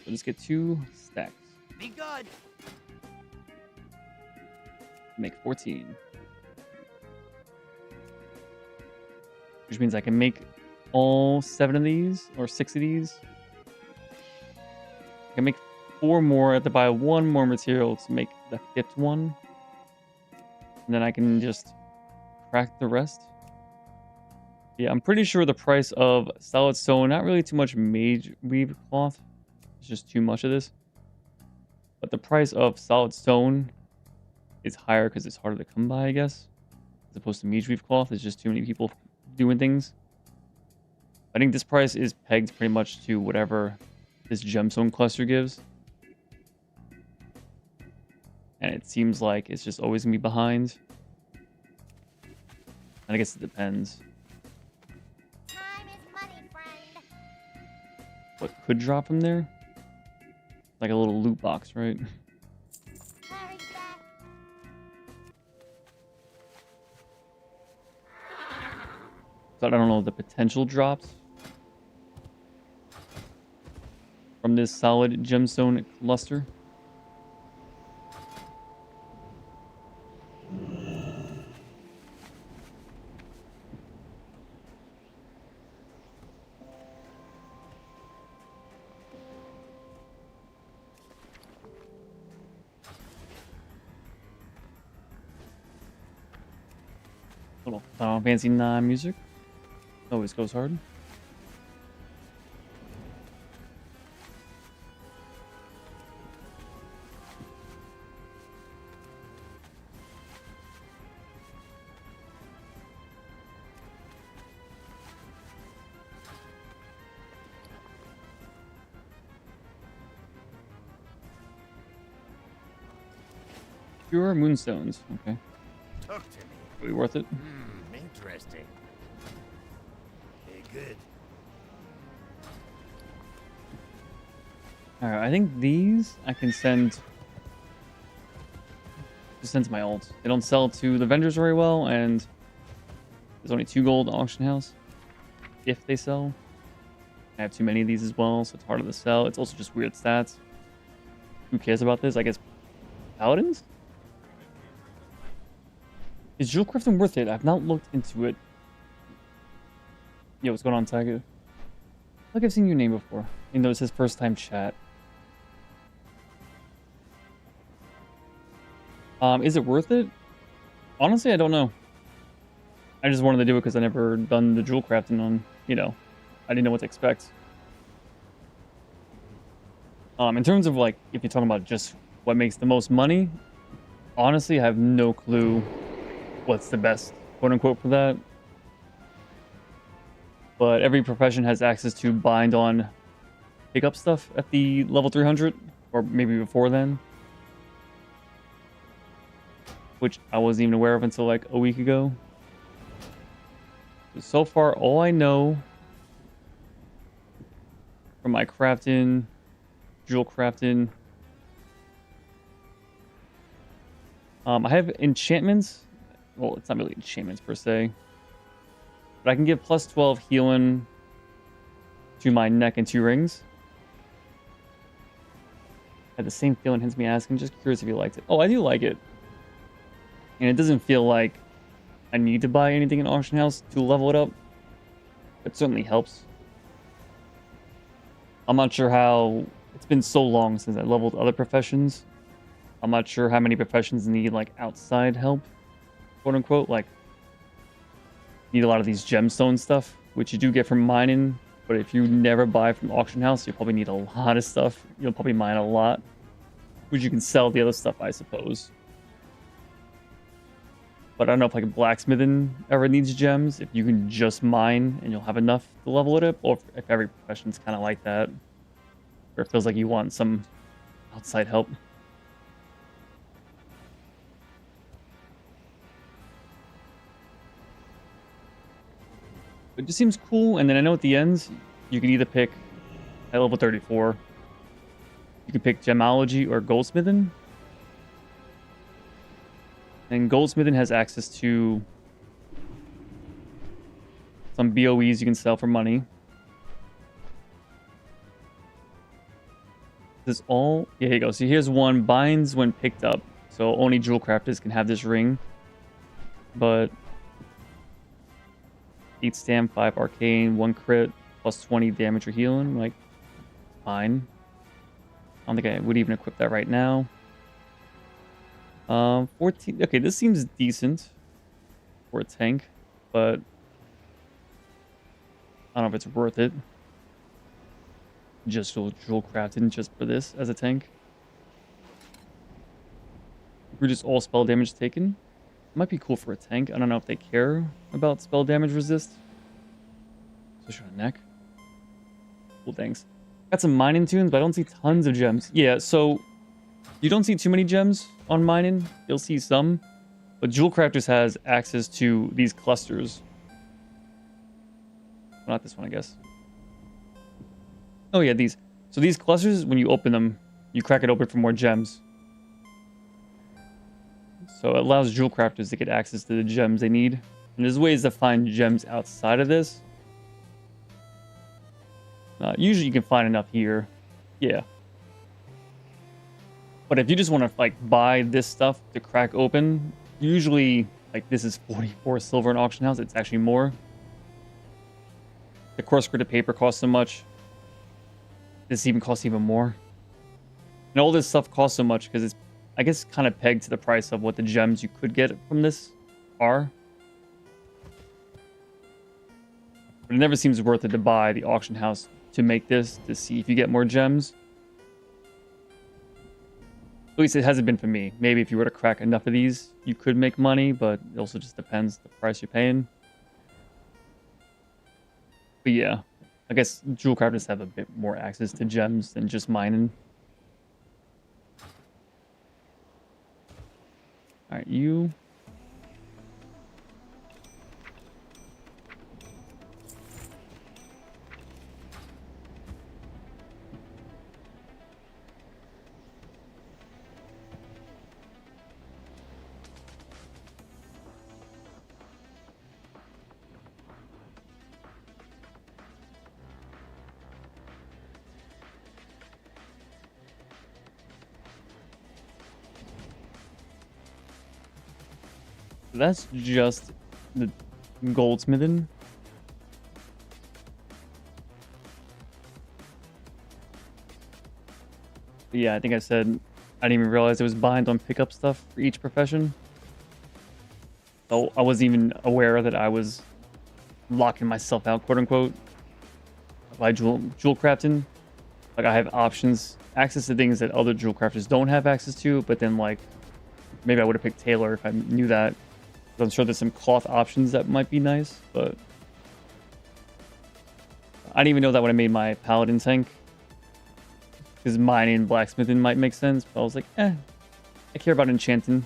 A: So just get 2 stacks.
B: Be good.
A: Make 14. Which means I can make all 7 of these, or 6 of these. I can make 4 more. I have to buy 1 more material to make the 5th one. And then I can just crack the rest. Yeah, I'm pretty sure the price of solid stone, not really too much mage weave cloth. It's just too much of this. But the price of solid stone is higher because it's harder to come by, I guess. As opposed to mage weave cloth. There's just too many people doing things. I think this price is pegged pretty much to whatever this gemstone cluster gives. And it seems like it's just always going to be behind. And I guess it depends.
H: Time is money, friend.
A: What could drop from there? Like a little loot box, right?
H: Hurry back.
A: So I don't know the potential drops from this solid gemstone cluster. Little fancy music. Always goes hard. Pure moonstones. Okay.
C: Talk to me.
A: Really worth it.
C: Interesting. Hey, good.
A: Alright, I think these I can send. Just send to my alt. They don't sell to the vendors very well, and there's only 2 gold auction house. If they sell. I have too many of these as well, so it's harder to sell. It's also just weird stats. Who cares about this? I guess paladins? Is jewel crafting worth it? I've not looked into it. Yo, what's going on, Tiger? Look, I've seen your name before. Even though it's his first time chat. Is it worth it? Honestly, I don't know. I just wanted to do it because I never done the jewel crafting on, you know, I didn't know what to expect. In terms of like, if you're talking about just what makes the most money, honestly, I have no clue what's the best, quote unquote, for that. But every profession has access to bind on pickup stuff at the level 300, or maybe before then. Which I wasn't even aware of until like a week ago. So far, all I know from my crafting, jewel crafting, I have enchantments. Well, it's not really enchantments per se, but I can give plus 12 healing to my neck and 2 rings. I had the same feeling, hence me asking. Just curious if you liked it. Oh, I do like it. And it doesn't feel like I need to buy anything in auction house to level it up. It certainly helps. I'm not sure how... It's been so long since I leveled other professions. I'm not sure how many professions need like outside help, quote unquote. Like, need a lot of these gemstone stuff, which you do get from mining. But if you never buy from auction house, you probably need a lot of stuff. You'll probably mine a lot, which you can sell the other stuff, I suppose. But I don't know if like blacksmithing ever needs gems. If you can just mine and you'll have enough to level it up, or if every profession's kind of like that, or it feels like you want some outside help. It just seems cool. And then I know at the end, you can either pick at level 34, you can pick gemology or goldsmithing. And goldsmithing has access to some BOEs you can sell for money. This all... Yeah, here you go. So here's one. Binds when picked up. So only jewel crafters can have this ring. But 8 stam, 5 arcane, 1 crit, plus 20 damage or healing. Like, fine. I don't think I would even equip that right now. 14. Okay, this seems decent for a tank, but I don't know if it's worth it. Just jewel crafted just for this as a tank. We're just all spell damage taken. Might be cool for a tank. I don't know if they care about spell damage resist. Especially on neck. Cool, thanks. Got some mining tunes, but I don't see tons of gems. Yeah, so you don't see too many gems on mining. You'll see some. But Jewel Crafters has access to these clusters. Well, not this one, I guess. Oh yeah, these. So these clusters, when you open them, you crack it open for more gems. So it allows Jewel Crafters to get access to the gems they need And there's ways to find gems outside of this. Usually you can find enough here. Yeah. But if you just want to like buy this stuff to crack open, usually like this is 44 silver in auction house. It's actually more. The coarse gritted paper costs so much. This even costs even more. And all this stuff costs so much because it's, I guess, kind of pegged to the price of what the gems you could get from this are. But it never seems worth it to buy the auction house to make this, to see if you get more gems. At least it hasn't been for me. Maybe if you were to crack enough of these, you could make money, but it also just depends the price you're paying. But yeah, I guess jewel crafters have a bit more access to gems than just mining. Alright, you... That's just the goldsmithing. But yeah, I think I said I didn't even realize it was behind on pickup stuff for each profession. So I wasn't even aware that I was locking myself out, quote unquote, by jewel crafting. Like I have options, access to things that other jewel crafters don't have access to, but then like maybe I would have picked Taylor if I knew that. I'm sure there's some cloth options that might be nice, but I didn't even know that when I made my paladin tank, because mining and blacksmithing might make sense, but I was like, I care about enchanting.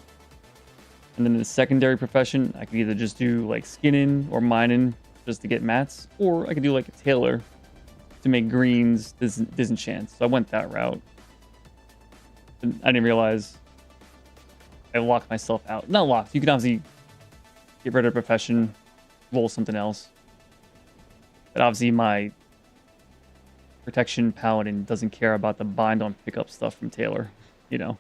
A: And then in the secondary profession, I could either just do like skinning or mining just to get mats, or I could do like a tailor to make greens disenchant. So I went that route. And I didn't realize I locked myself out. Not locked. You can obviously get rid of a profession, roll something else. But obviously my protection paladin doesn't care about the bind on pickup stuff from Taylor, you know.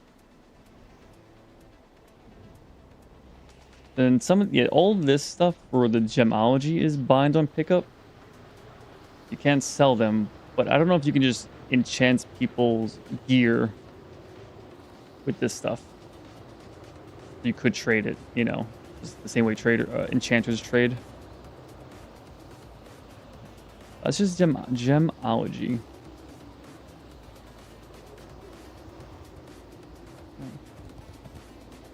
A: And all this stuff for the gemology is bind on pickup. You can't sell them, but I don't know if you can just enchant people's gear with this stuff. You could trade it, you know. The same way enchanters trade. That's just gemology.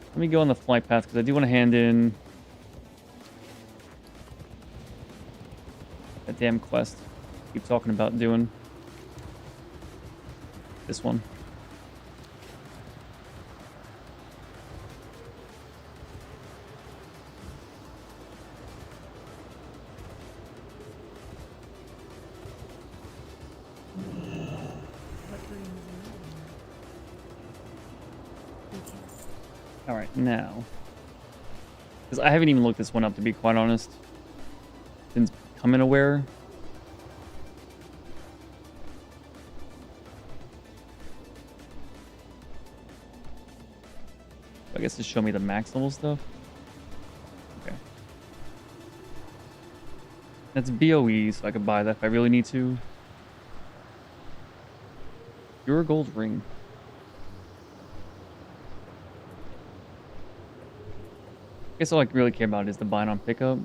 A: Let me go on the flight path because I do want to hand in that damn quest. Keep talking about doing this one. Alright, now. Because I haven't even looked this one up, to be quite honest. Since becoming aware. I guess to show me the max level stuff. Okay. That's BOE, so I could buy that if I really need to. Pure gold ring. I guess all I really care about is the bind on pickup.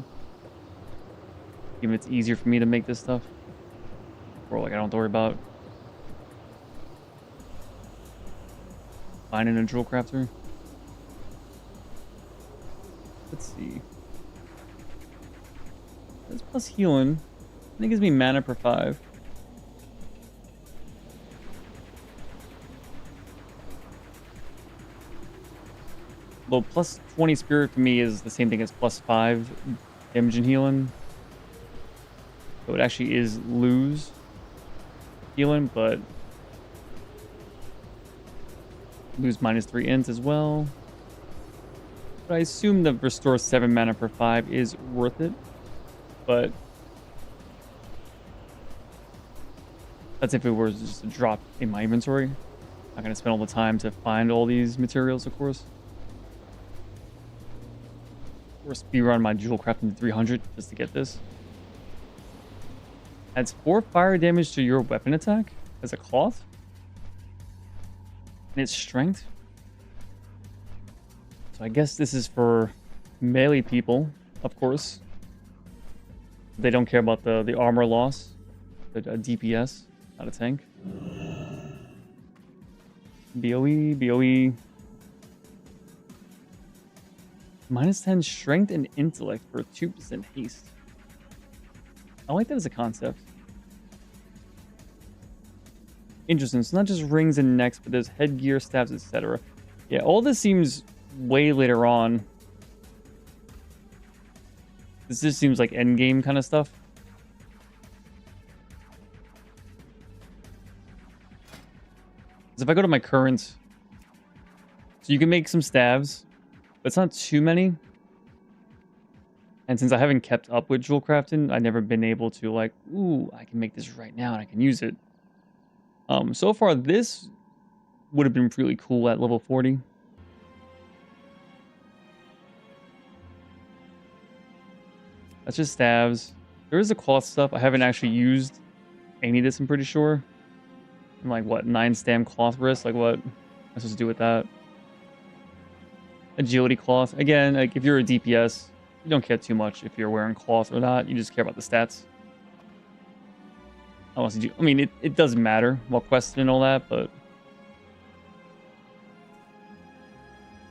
A: Even if it's easier for me to make this stuff. Or like I don't have to worry about finding a jewel crafter. Let's see. That's plus healing. I think it gives me mana per 5. Well, plus 20 spirit for me is the same thing as plus 5 damage and healing. So it actually is lose healing, but lose -3 int as well. But I assume the restore 7 mana per 5 is worth it. But that's if it were just a drop in my inventory. Not going to spend all the time to find all these materials, of course. Or speedrun my jewel crafting to 300 just to get this. Adds 4 fire damage to your weapon attack as a cloth. And its strength. So I guess this is for melee people, of course. They don't care about the armor loss. The DPS, not a tank. BOE, BOE. Minus 10 strength and intellect for 2% haste. I like that as a concept. Interesting. It's not just rings and necks, but there's headgear, staves, etc. Yeah, all this seems way later on. This just seems like endgame kind of stuff. So if I go to my current... So you can make some staves, but it's not too many. And since I haven't kept up with jewel crafting, I've never been able to like, ooh, I can make this right now and I can use it. So far this would have been really cool at level 40. That's just staves. There is the cloth stuff. I haven't actually used any of this, I'm pretty sure. And like what, 9 stam cloth wrist? Like what am I supposed to do with that? Agility cloth. Again, like if you're a DPS, you don't care too much if you're wearing cloth or not. You just care about the stats. Unless you do, I mean, it doesn't matter while questing and all that, but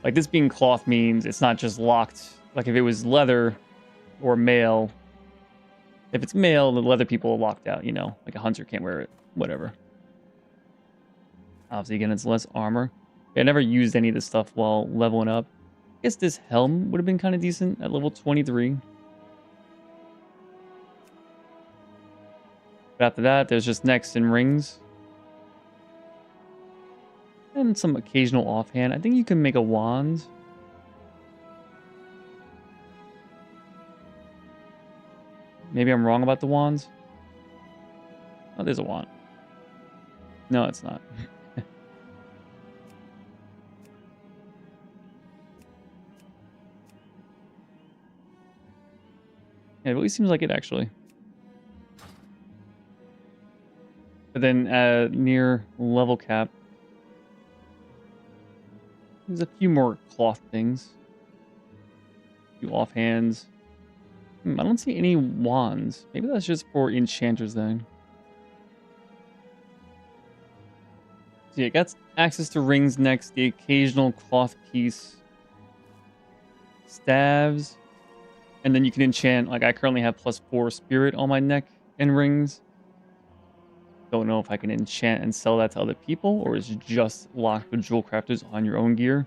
A: like this being cloth means it's not just locked. Like if it was leather or mail, if it's mail, the leather people are locked out, you know, like a hunter can't wear it, whatever. Obviously, again, it's less armor. Yeah, I never used any of this stuff while leveling up. I guess this helm would have been kind of decent at level 23. But after that, there's just necks and rings. And some occasional offhand. I think you can make a wand. Maybe I'm wrong about the wands. Oh, there's a wand. No, it's not. Yeah, it really seems like it, actually. But then near level cap, there's a few more cloth things. A few offhands. I don't see any wands. Maybe that's just for enchanters then. So yeah, got access to rings next, the occasional cloth piece, staves, and then you can enchant. Like I currently have +4 spirit on my neck and rings. Don't know if I can enchant and sell that to other people, or is it just locked with jewel crafters on your own gear.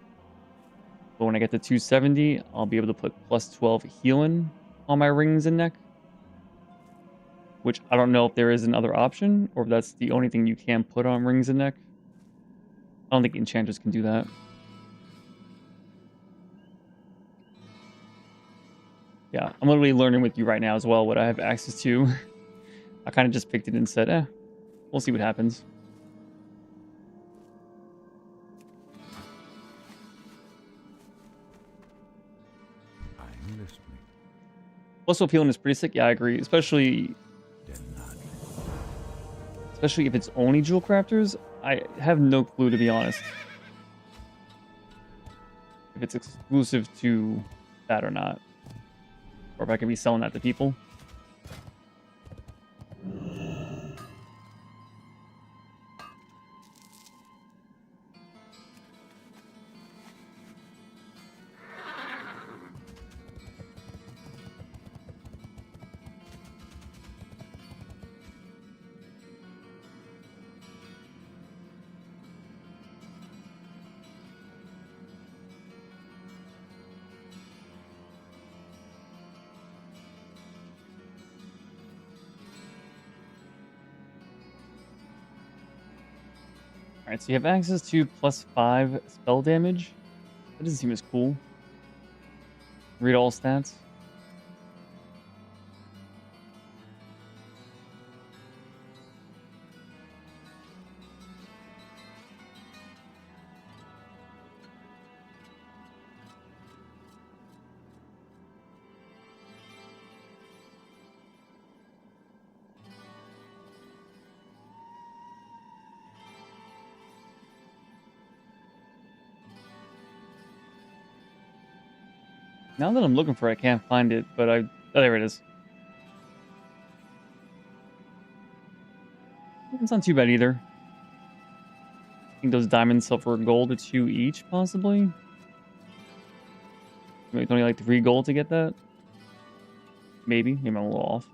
A: But when I get to 270, I'll be able to put +12 healing on my rings and neck, which I don't know if there is another option or if that's the only thing you can put on rings and neck. I don't think enchanters can do that. Yeah, I'm literally learning with you right now as well what I have access to. I kind of just picked it and said, we'll see what happens.
F: I'm listening.
A: Plus, healing is pretty sick. Yeah, I agree. Especially if it's only jewel crafters. I have no clue, to be honest, if it's exclusive to that or not, or if I can be selling that to people. Alright, so you have access to +5 spell damage. That doesn't seem as cool. Read all stats. Now that I'm looking for it, I can't find it, but oh, there it is. It's not too bad either. I think those diamonds sell for gold. It's 2 each, possibly. Wait, don't you like 3 gold to get that? Maybe. Maybe I'm a little off.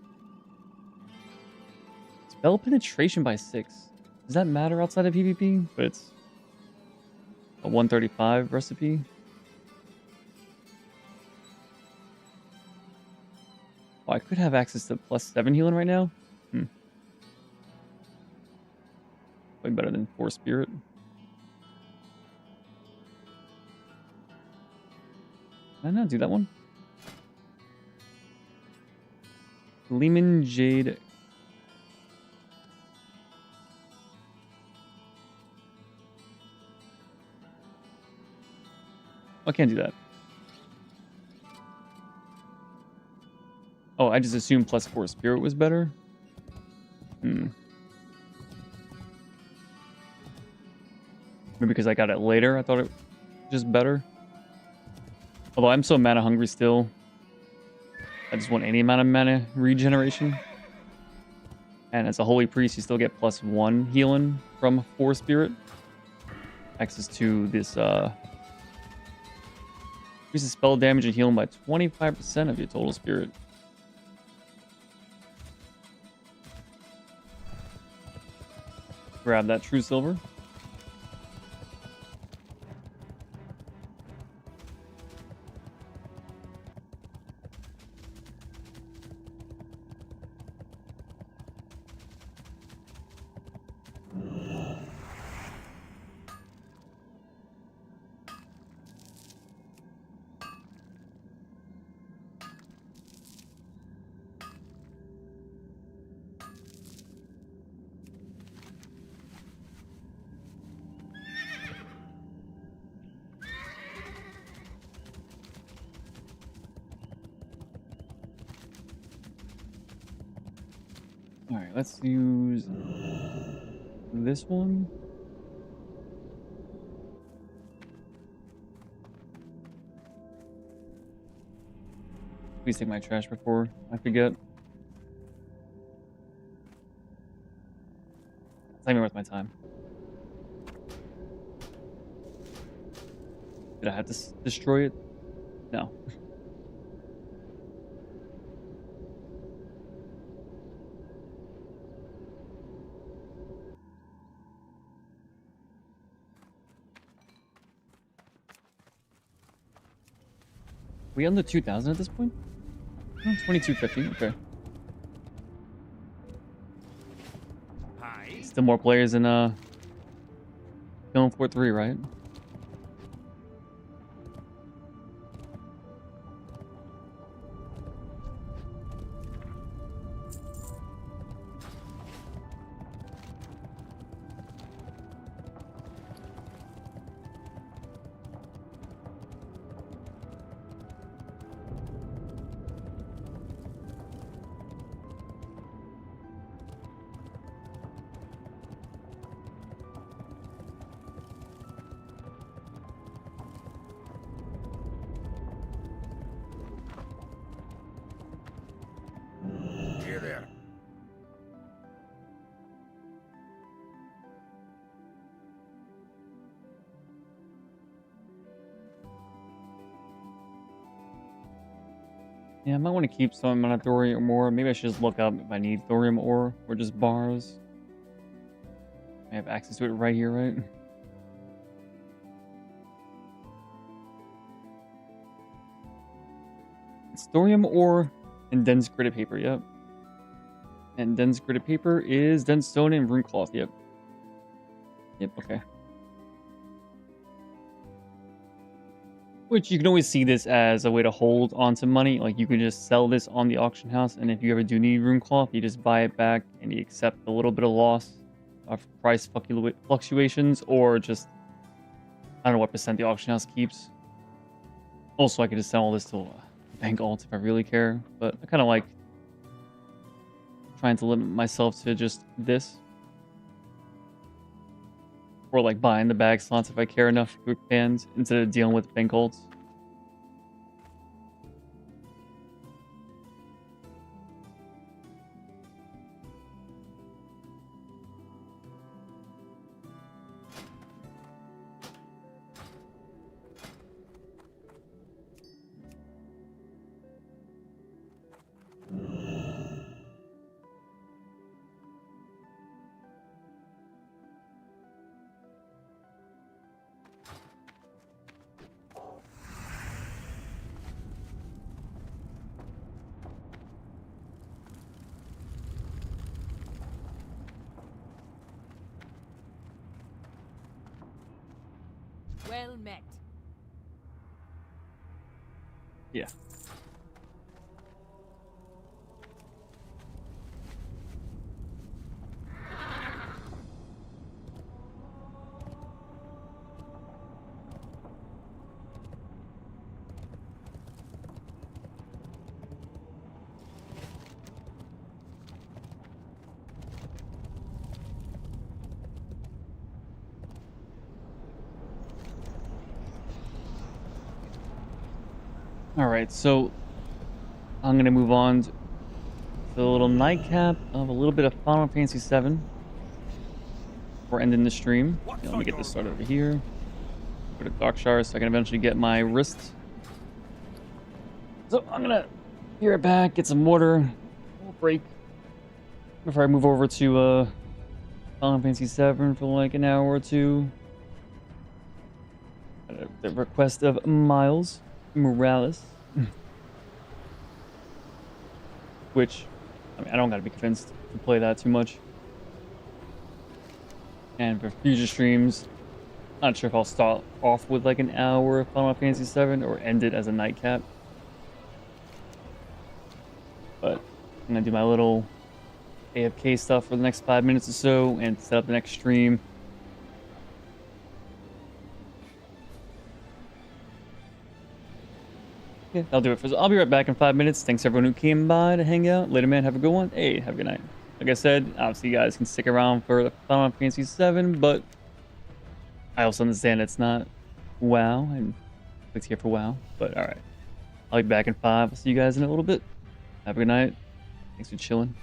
A: Spell penetration by 6. Does that matter outside of PvP? But it's a 135 recipe. Oh, I could have access to +7 healing right now. Way better than 4 spirit. Can I not do that one? Lehman Jade. I can't do that. Oh, I just assumed +4 spirit was better. Maybe because I got it later, I thought it was just better. Although I'm so mana hungry still. I just want any amount of mana regeneration. And as a holy priest, you still get +1 healing from 4 spirit. Access to this increases spell damage and healing by 25% of your total spirit. Grab that true silver. Alright, let's use this one. Please take my trash before I forget. It's not even worth my time. Did I have to destroy it? No. We under 2,000 at this point? Oh, 2250, okay.
B: Hi.
A: Still more players in Killing Floor 3, right?
C: Here there.
A: Yeah, I might want to keep some amount of thorium ore. Maybe I should just look up if I need thorium ore or just bars. I have access to it right here, right? It's thorium ore and dense gridded paper, yep. And dense gridded paper is dense stone and rune cloth, yep. Yep, okay. Which you can always see this as a way to hold onto money. Like you can just sell this on the auction house, and if you ever do need room cloth, you just buy it back and you accept a little bit of loss of price fluctuations, or just I don't know what percent the auction house keeps. Also, I could just sell all this to bank alt if I really care, but I kind of like trying to limit myself to just this. Or like buying the bag slots if I care enough to expand instead of dealing with bank alts.
D: Well met.
A: Yeah. All right, so I'm gonna move on to the little nightcap of a little bit of Final Fantasy VII. We're ending the stream. Yeah, let me get this started over here. Go to Darkshire so I can eventually get my wrist. So I'm gonna be right back, get some water, we'll break before I move over to Final Fantasy VII for like an hour or two. At the request of Miles Morales. Which, I mean, I don't gotta be convinced to play that too much. And for future streams, not sure if I'll start off with like an hour of Final Fantasy VII or end it as a nightcap. But I'm gonna do my little AFK stuff for the next 5 minutes or so and set up the next stream. Yeah, I'll do it. I'll be right back in 5 minutes. Thanks everyone who came by to hang out. Later, man. Have a good one. Hey, have a good night. Like I said, obviously you guys can stick around for Final Fantasy VII, but I also understand it's not WoW, and clicked here for WoW. But all right, I'll be back in 5. I'll see you guys in a little bit. Have a good night. Thanks for chilling.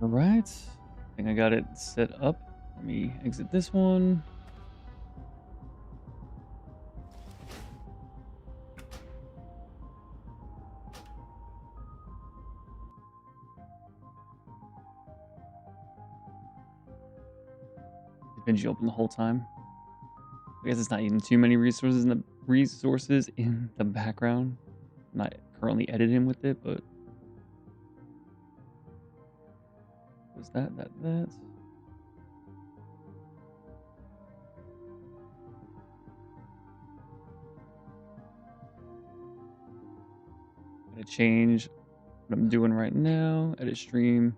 A: All right. I think I got it set up. Let me exit this one. Benji open the whole time. I guess it's not even too many resources in the background. I'm not currently editing with it, but was that. Gonna change what I'm doing right now. Edit stream.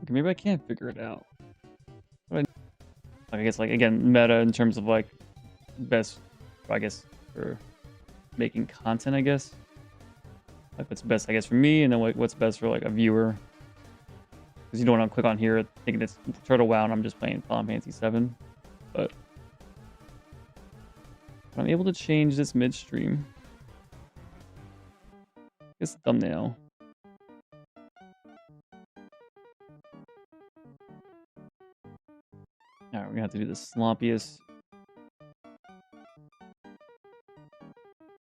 A: Okay, maybe I can't figure it out. I guess, like, again, meta in terms of, like, best, I guess, for making content, I guess. Like, what's best, I guess, for me, and then what's best for, like, a viewer. Because you don't want to click on here thinking it's Turtle WoW and I'm just playing Final Fantasy 7. But I'm able to change this midstream. I guess thumbnail. Alright, we're gonna have to do the sloppiest.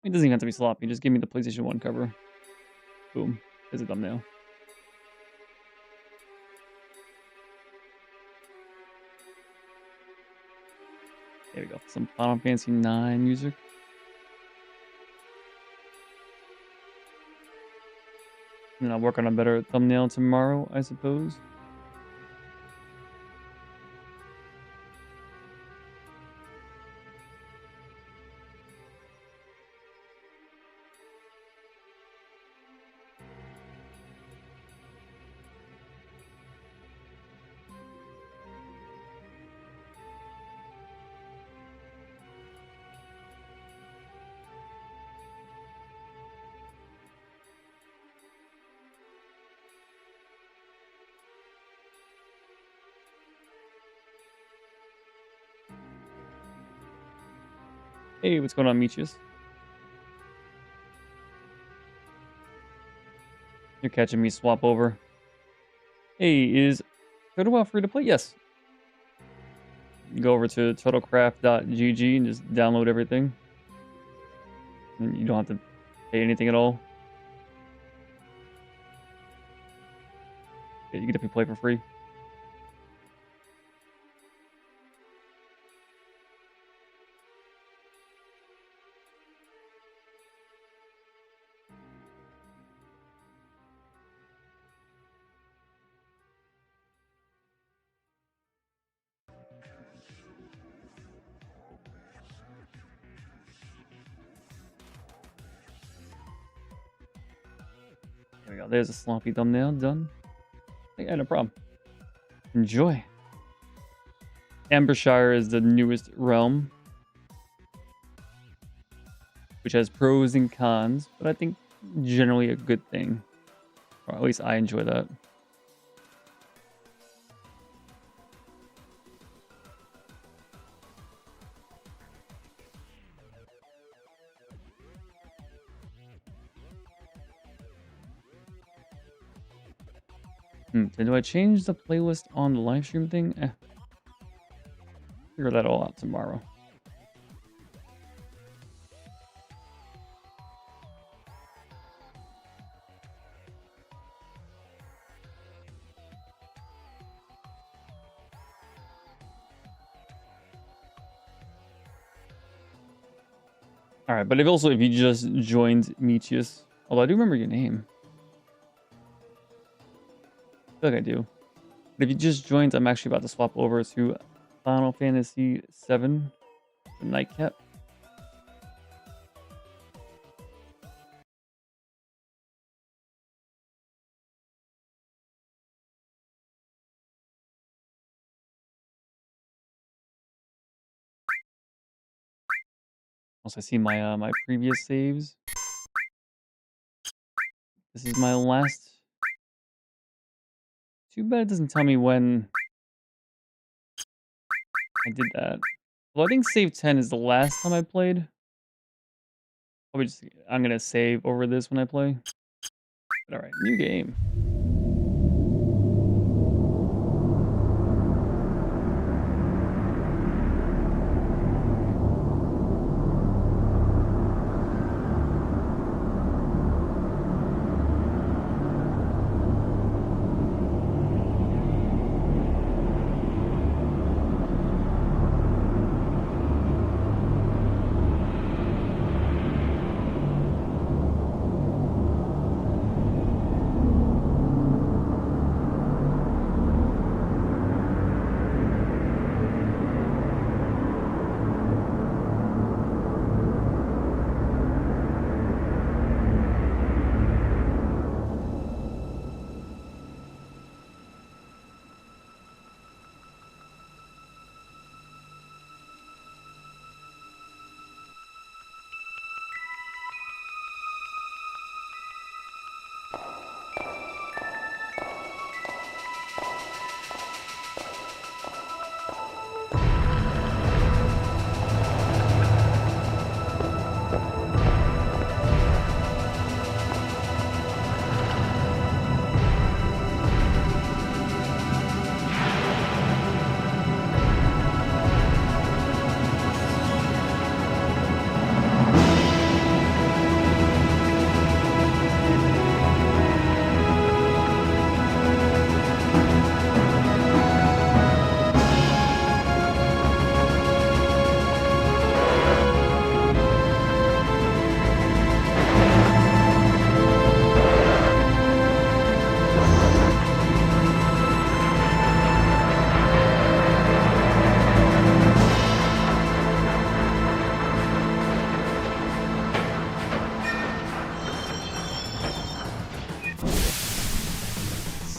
A: It doesn't even have to be sloppy, just give me the PlayStation 1 cover. Boom. There's a thumbnail. There we go. Some Final Fantasy 9 music. And then I'll work on a better thumbnail tomorrow, I suppose. Hey, what's going on, Meachius? You're catching me swap over. Hey, is Turtle WoW free to play? Yes. You go over to turtlecraft.gg and just download everything. And you don't have to pay anything at all. Yeah, you can definitely play for free. There we go. There's a sloppy thumbnail done. Yeah, no problem. Enjoy. Ambershire is the newest realm, which has pros and cons, but I think generally a good thing. Or at least I enjoy that. So do I change the playlist on the live stream thing? Figure that all out tomorrow. All right, but if you just joined Meteus, although I do remember your name. I feel like I do. But if you just joined, I'm actually about to swap over to Final Fantasy VII, the Nightcap. Also, I see my my previous saves. This is my last. Too bad it doesn't tell me when I did that. Well, I think save 10 is the last time I played. I'm gonna save over this when I play. But all right, new game.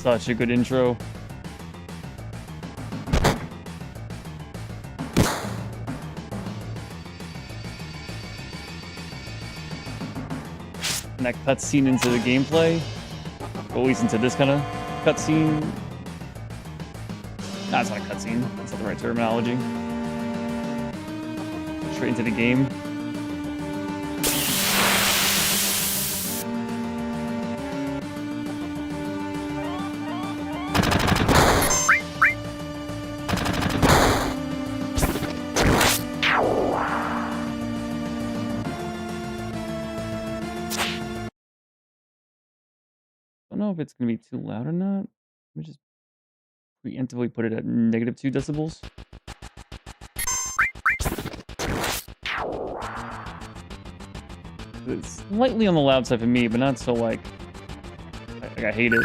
A: Such a good intro. And that cutscene into the gameplay, or at least into this kind of cutscene. Nah, it's not a cutscene. That's not the right terminology. Straight into the game. I don't know if it's going to be too loud or not. Let me just preemptively put it at -2 decibels. It's slightly on the loud side for me, but not so like I hate it.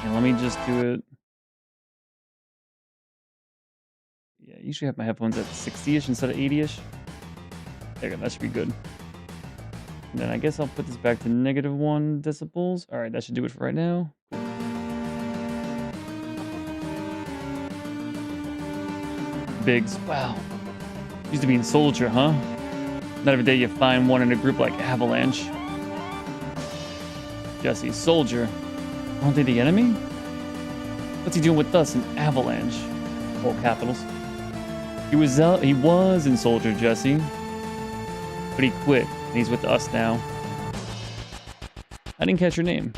A: And let me just do it. Yeah, I usually have my headphones at 60-ish instead of 80-ish. There you go, that should be good. And then I guess I'll put this back to -1 decibels. All right, that should do it for right now. Biggs, wow. Used to be in Soldier, huh? Not every day you find one in a group like Avalanche. Jesse, Soldier. Aren't they the enemy? What's he doing with us in Avalanche? All capitals. He was in Soldier, Jesse. But he quit, and he's with us now. I didn't catch your name.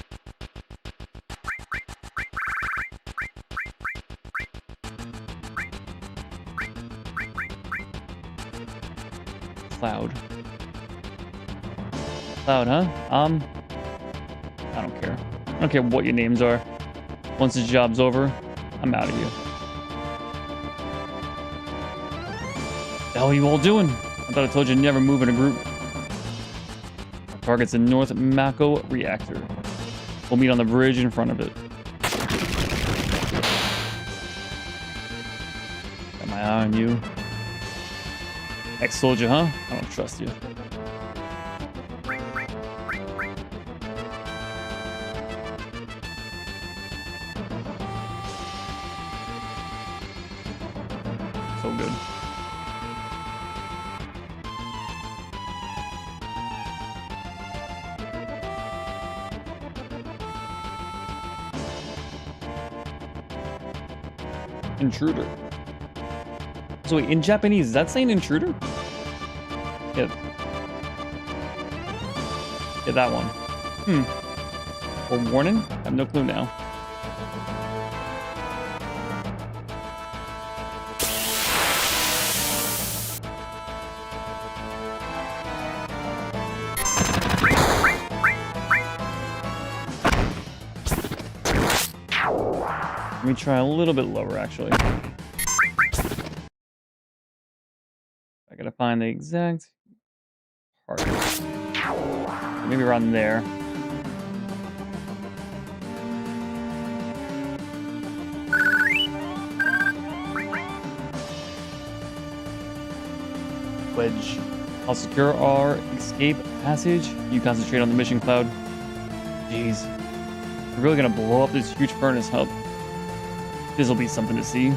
A: Cloud. Cloud, huh? I don't care. I don't care what your names are. Once this job's over, I'm out of here. The hell are you all doing? I thought I told you to never move in a group. Target's the North Mako reactor. We'll meet on the bridge in front of it. Got my eye on you. Ex-soldier, huh? I don't trust you. So good. Intruder. So wait, in Japanese, is that saying intruder? Yeah. Yeah, that one. Or warning? I have no clue now. Let me try a little bit lower, actually. I gotta find the exact part. Maybe around there. Wedge. I'll secure our escape passage. You concentrate on the mission, Cloud. Jeez. We're really gonna blow up this huge furnace hub. This'll be something to see.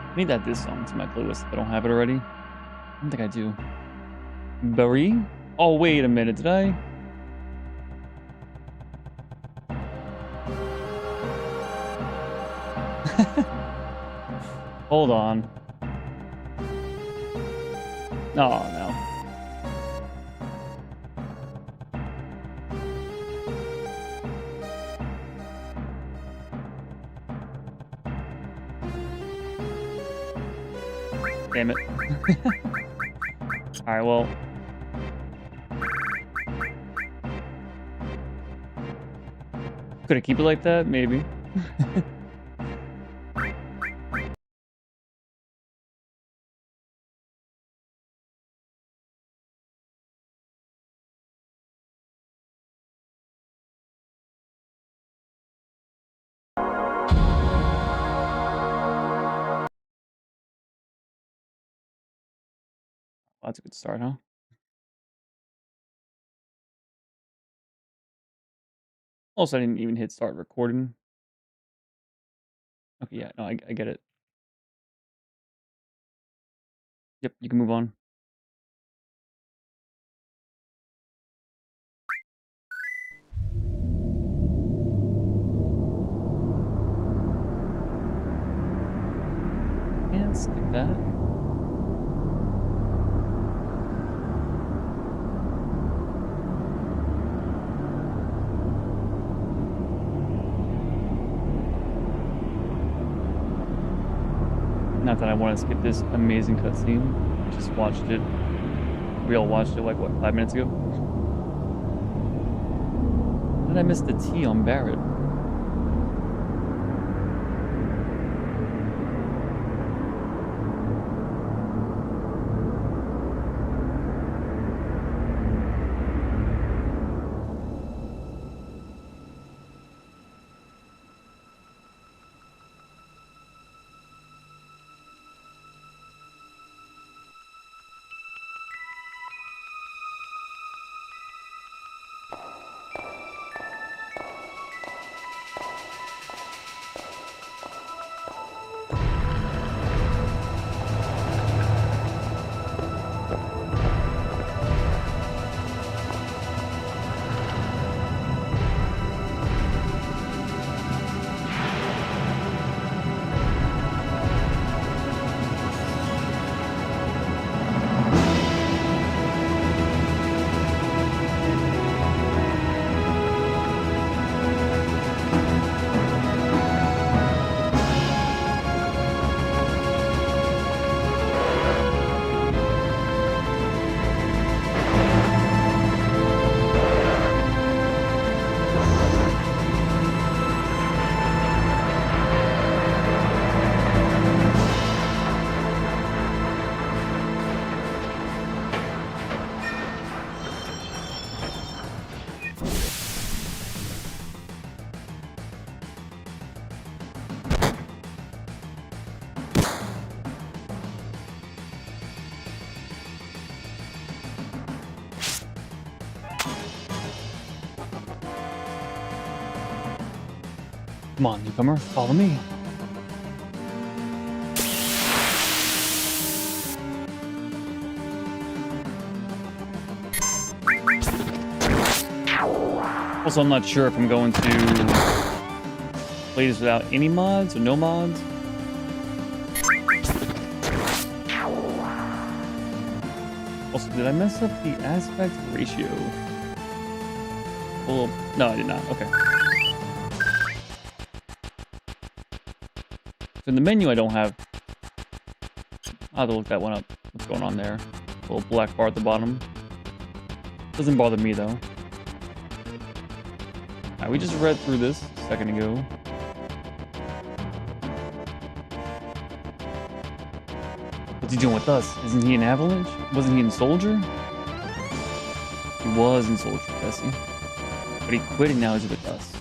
A: I need to add this song to my playlist if I don't have it already. I don't think I do. Barry? Oh, wait a minute. Did I? Hold on. Oh, no. Damn it. Alright, well. Could I keep it like that? Maybe. Well, that's a good start, huh? Also, I didn't even hit start recording. Okay, yeah, no, I get it. Yep, you can move on. And skip that. Not that I want to skip this amazing cutscene. I just watched it. We all watched it like, what, 5 minutes ago? How did I miss the T on Barrett? Come on, newcomer, follow me. Also, I'm not sure if I'm going to play this without any mods or no mods. Also, did I mess up the aspect ratio? Well, no, I did not. Okay. So in the menu, I don't have... I'll have to look that one up. What's going on there? A little black bar at the bottom. Doesn't bother me, though. Alright, we just read through this a second ago. What's he doing with us? Isn't he in Avalanche? Wasn't he in Soldier? He was in Soldier, Bessie. But he quit and now he's with us.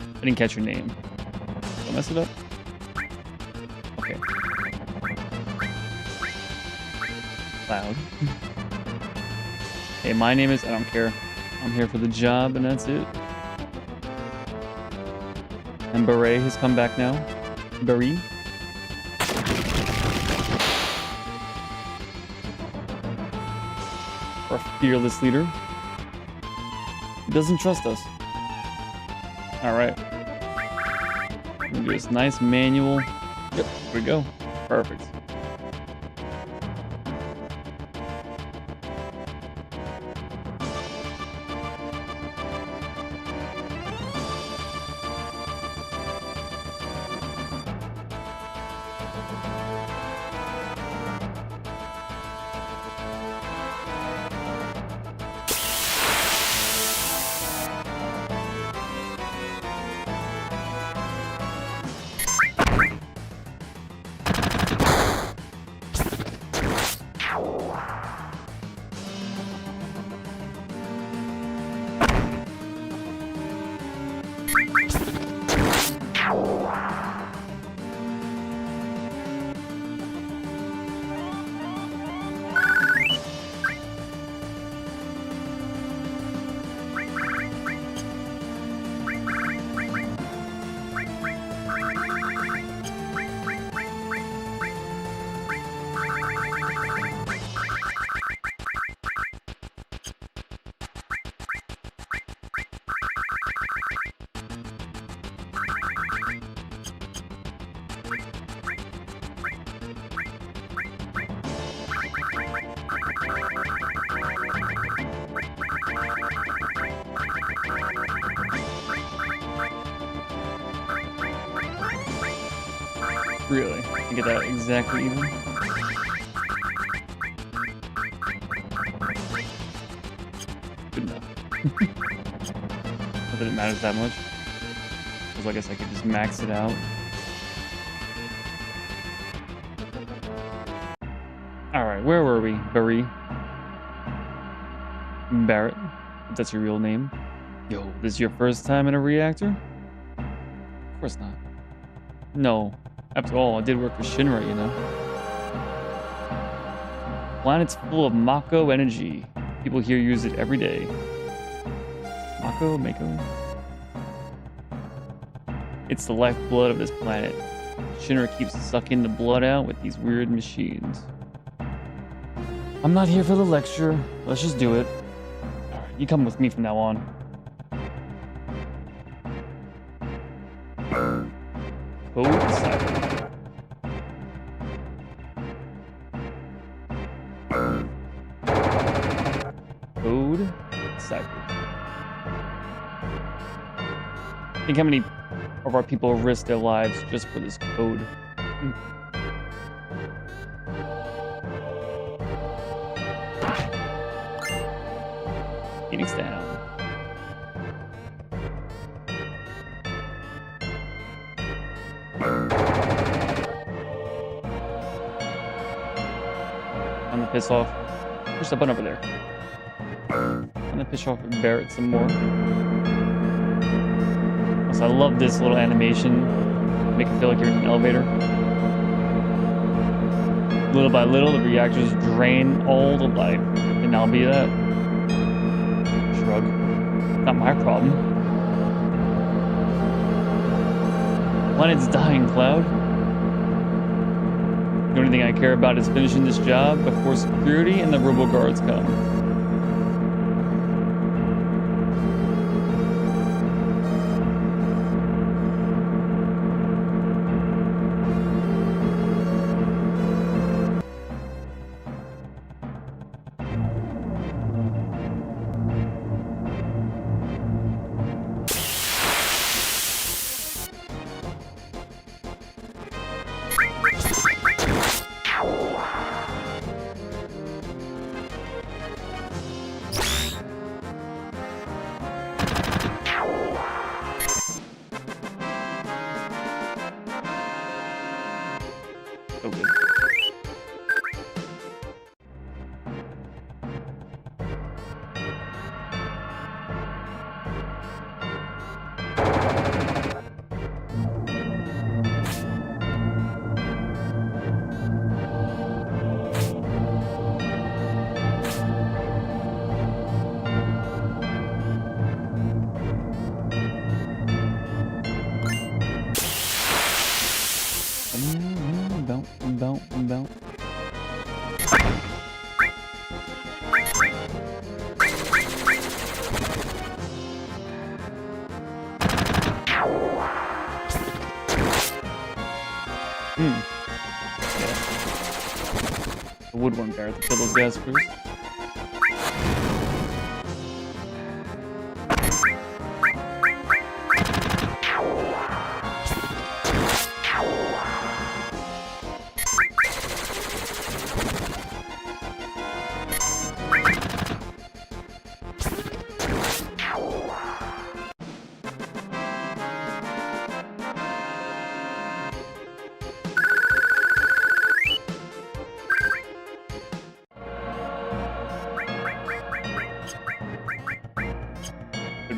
A: I didn't catch your name. Did I mess it up? Okay. Cloud. Hey, my name is... I don't care. I'm here for the job and that's it. And Beret has come back now. Beret. Our fearless leader. He doesn't trust us. Alright. Do this nice manual. Yep, here we go. Perfect. Really? I get that exactly even? Good enough. Not that it matters that much. Because I guess I could just max it out. Alright, where were we? Barry. Barrett. If that's your real name. Yo, this is your first time in a reactor? Of course not. No. After all, I did work for Shinra, you know. Planet's full of Mako energy. People here use it every day. Mako? It's the lifeblood of this planet. Shinra keeps sucking the blood out with these weird machines. I'm not here for the lecture. Let's just do it. Alright, you come with me from now on. Code Cypher. Code Cypher. Think how many of our people risk their lives just for this code. Phoenix down. I'm gonna piss off. Push that button over there. I'm gonna piss off Barrett some more. Also, I love this little animation. Make it feel like you're in an elevator. Little by little, the reactors drain all the life. And I'll be that. Shrug. Not my problem. planet's dying, Cloud. The only thing I care about is finishing this job before security and the robo guards come. So good. Bounce. Yeah. The wood one there to kill those guys first.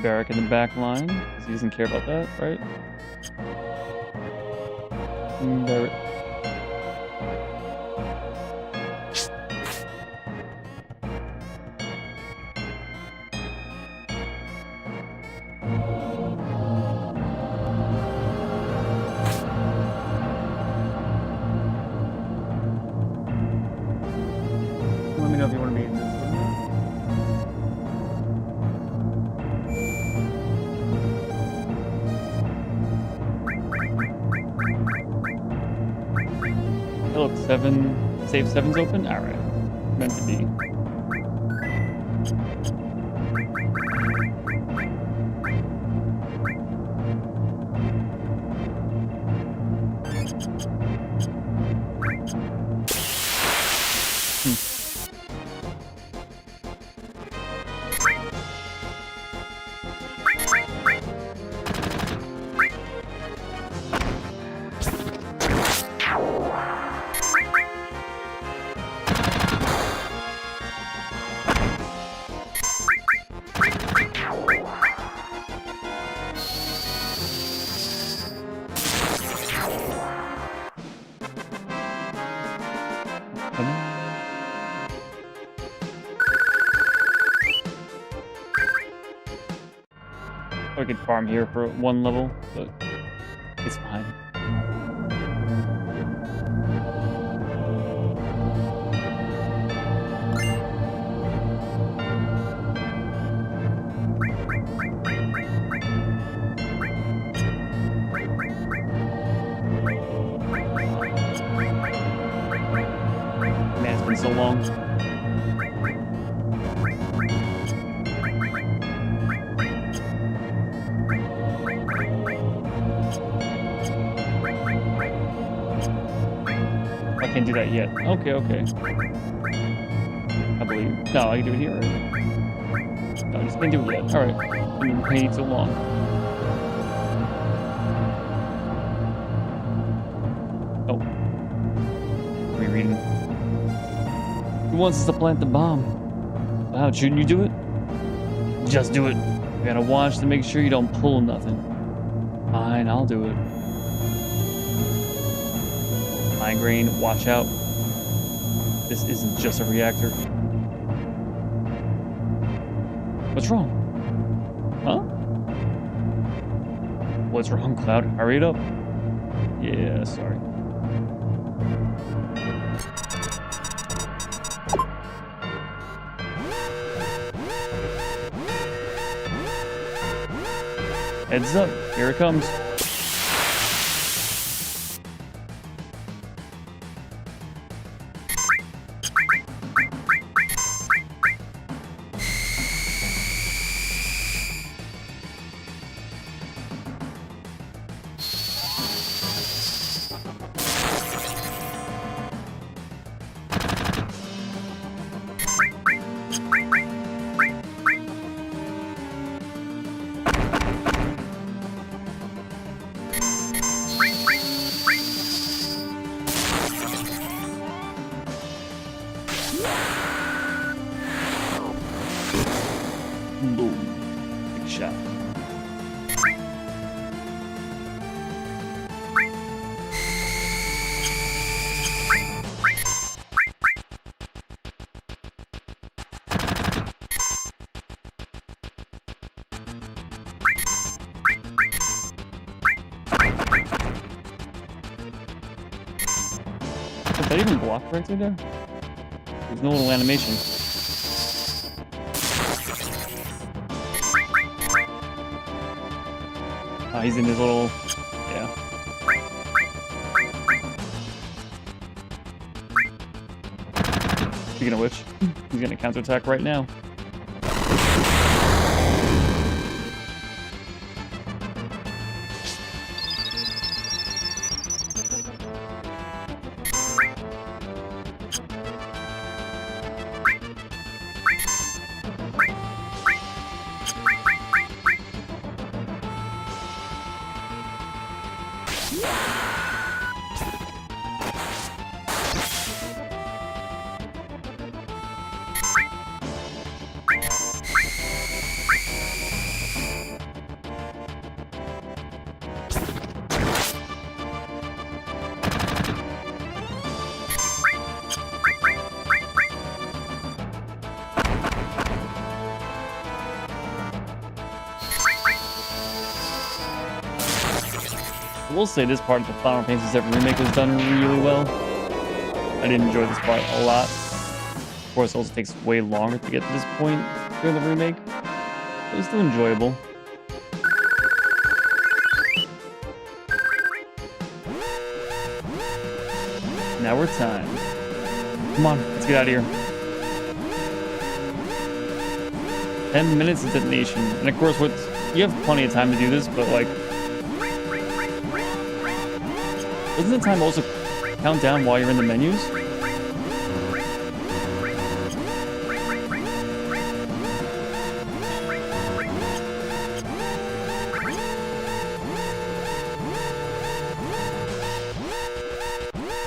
A: Barrack in the back line, because he doesn't care about that, right? Barrack. Let me know if you want to be in this one. Oh, look, 7, save 7's open? Alright. Meant to be. I could farm here for 1 level, but it's fine. Man, it's been so long. I can't do that yet. Okay. I believe. No, I can do it here already. No, I just can't do it yet. Alright. I've been waiting so long. Oh. What are you reading? Who wants us to plant the bomb? Wow, shouldn't you do it? Just do it. You gotta watch to make sure you don't pull nothing. Fine, I'll do it. Migraine, watch out. This isn't just a reactor. What's wrong? Huh? What's wrong, Cloud? Hurry it up. Yeah, sorry. Heads up, here it comes. Boom. Big shot. Did that even block correctly there? There's no little animation. He's in his little, yeah. Speaking of which, he's gonna counterattack right now. I will say this part of the Final Fantasy VII Remake was done really well. I did enjoy this part a lot. Of course, it also takes way longer to get to this point during the remake, but it's still enjoyable. Now we're time. Come on, let's get out of here. 10 minutes of detonation. And of course, you have plenty of time to do this, but like, doesn't the time also count down while you're in the menus?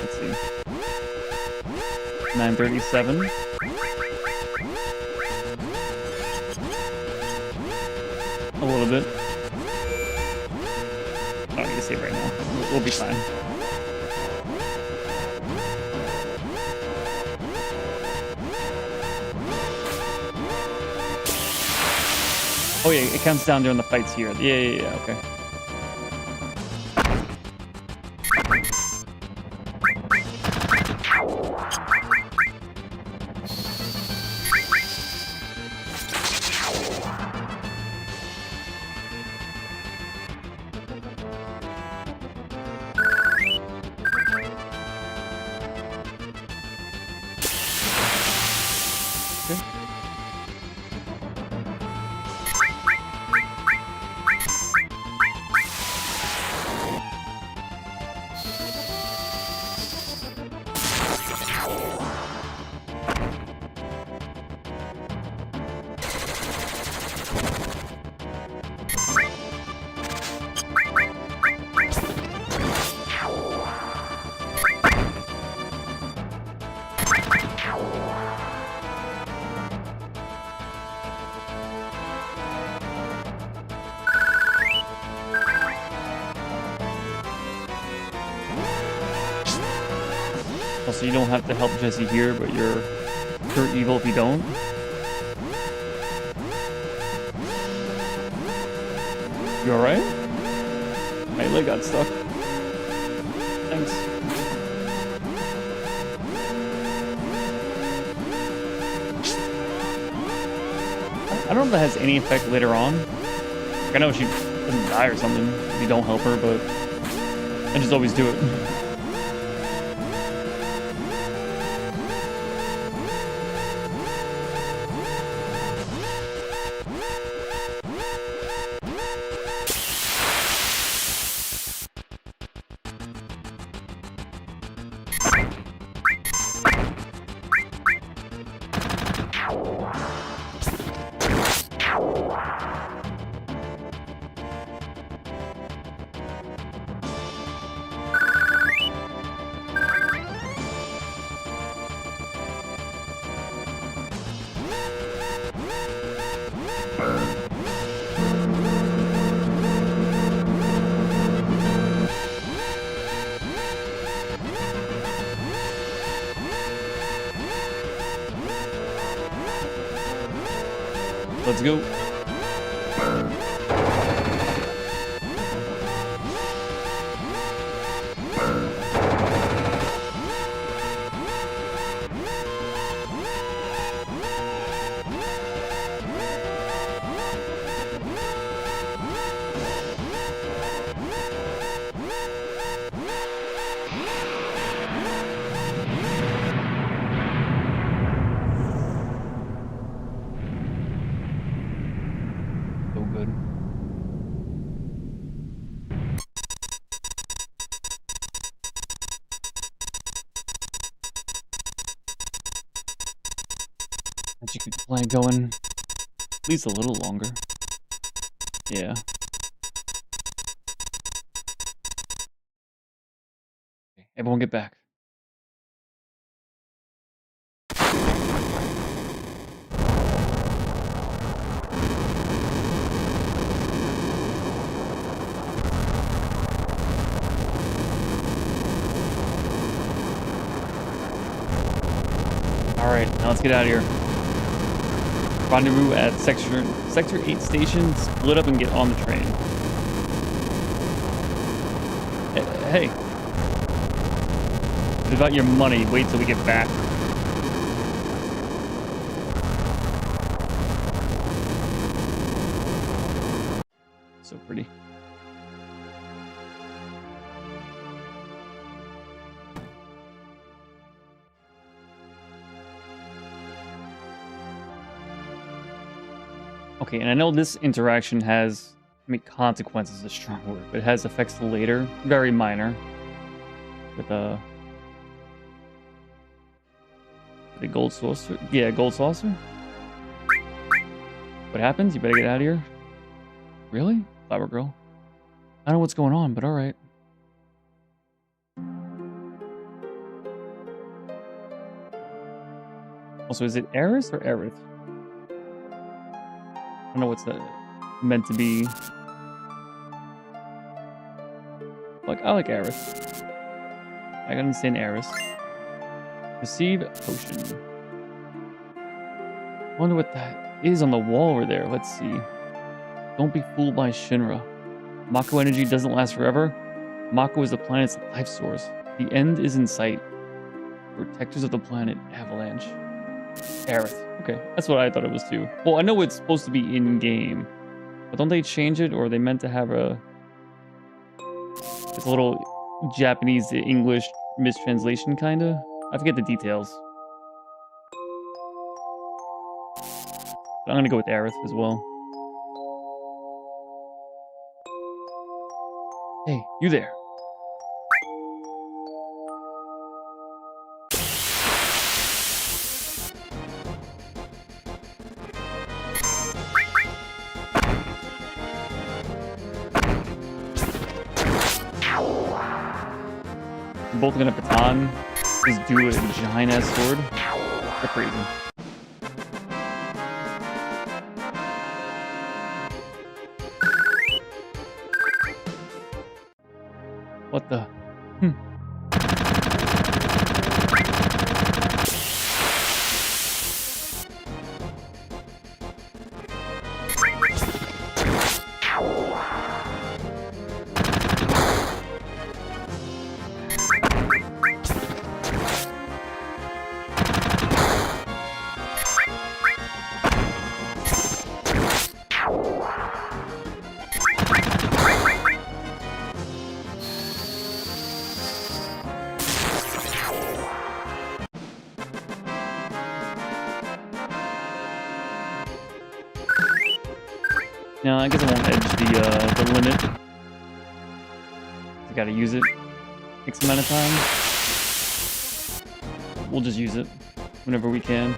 A: Let's see. 9:37. A little bit. I don't need to save right now. We'll be fine. Oh yeah, it counts down during the fights here. Yeah, okay. Also, you don't have to help Jesse here, but you're evil if you don't. You alright? My leg got stuck. Thanks. I don't know if that has any effect later on. Like, I know she doesn't die or something if you don't help her, but I just always do it. Let's go. So good. That you could play going at least a little longer. Yeah. Okay, everyone get back. Alright, now let's get out of here. Rendezvous at Sector 8 station. Split up and get on the train. Hey. What about your money? Wait till we get back. So pretty. Okay, and I know this interaction has, I mean, consequences is a strong word, but it has effects later, very minor. With the gold saucer. Yeah, gold saucer. What happens? You better get out of here. Really? Flower girl? I don't know what's going on, but alright. Also, is it Eris or Aerith? I don't know what's that meant to be. Like, I like Aerith. I can understand Eris. Receive potion. I wonder what that is on the wall over there. Let's see. Don't be fooled by Shinra. Mako energy doesn't last forever. Mako is the planet's life source. The end is in sight. Protectors of the planet, Avalanche. Aerith. Okay, that's what I thought it was too. Well, I know it's supposed to be in-game. But don't they change it, or are they meant to have a... It's a little Japanese to English mistranslation, kinda? I forget the details. But I'm gonna go with Aerith as well. Hey, you there. We're both gonna baton. Just do a giant ass sword. They're crazy. What the? No, I guess I won't edge the limit. I gotta use it X amount of time. We'll just use it whenever we can.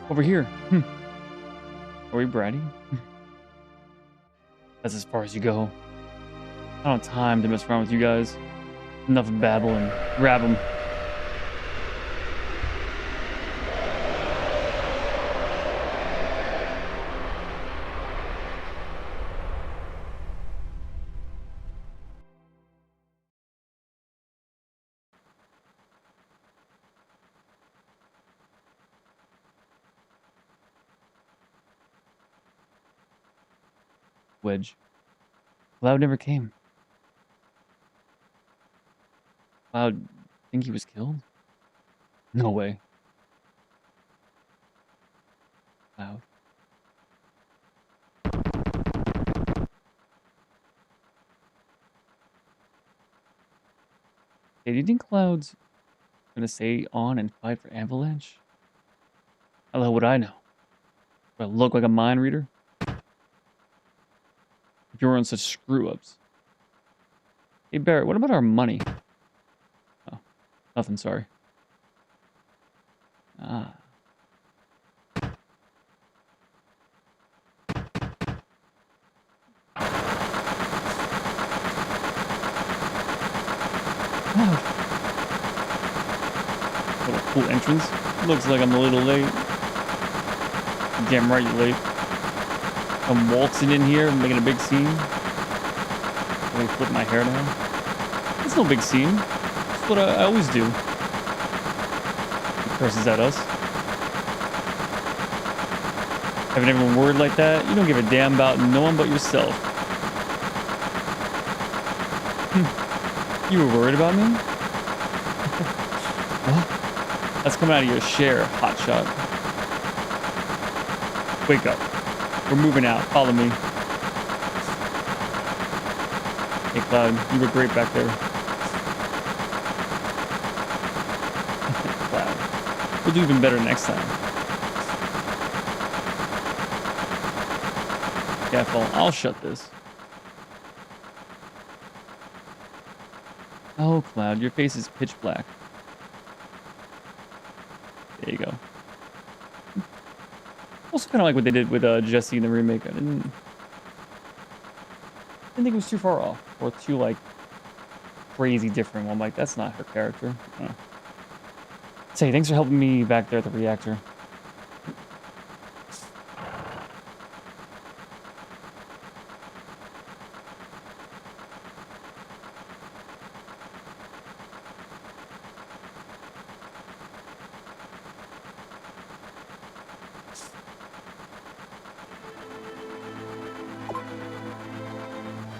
A: Over here. Are we bratty? That's as far as you go. I don't have time to mess around with you guys. Enough babbling. Grab them. Wedge. Cloud never came. Cloud, think he was killed? No way. Cloud. Hey, do you think Cloud's gonna stay on and fight for Avalanche? How the hell would I know? Do I look like a mind reader? If you weren't such screw-ups. Hey, Barrett, what about our money? Oh, nothing, sorry. Ah. What a cool entrance. Looks like I'm a little late. Damn right you're late. I'm waltzing in here, making a big scene. Let me flip my hair now. It's no big scene. It's what I always do. He curses at us. Having everyone worried like that, you don't give a damn about no one but yourself. You were worried about me? What? That's coming out of your share, hotshot. Wake up. We're moving out. Follow me. Hey, Cloud, you were great back there. Cloud. We'll do even better next time. Careful, I'll shut this. Oh, Cloud, your face is pitch black. There you go. Also kind of like what they did with Jesse in the remake. I didn't think it was too far off or too like crazy different. I'm like, that's not her character. Oh. Say, thanks for helping me back there at the reactor.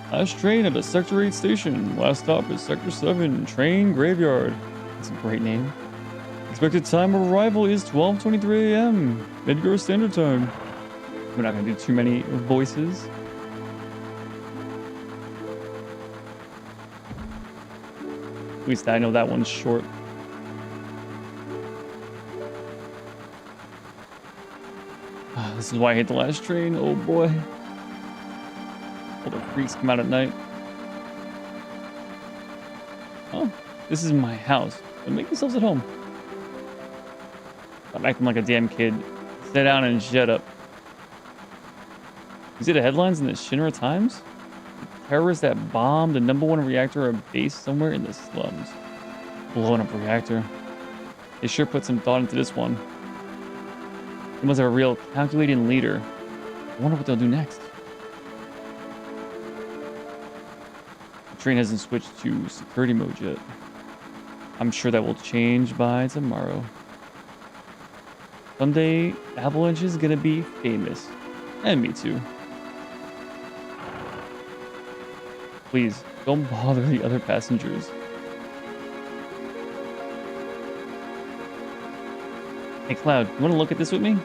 A: Last train at a Sector 8 station. Last stop is Sector 7, Train Graveyard. That's a great name. Expected time of arrival is 12:23 a.m. Midgar Standard Time. We're not going to do too many voices. At least I know that one's short. This is why I hate the last train. Oh boy. All the freaks come out at night. Oh, this is my house. So make yourselves at home. I'm acting like a damn kid. Sit down and shut up. You see the headlines in the Shinra Times? The terrorists that bombed the #1 reactor are based somewhere in the slums. Blowing up reactor. They sure put some thought into this one. They must have a real calculating leader. I wonder what they'll do next. The train hasn't switched to security mode yet. I'm sure that will change by tomorrow. Someday, Avalanche is gonna be famous. And me too. Please, don't bother the other passengers. Hey Cloud, you wanna look at this with me?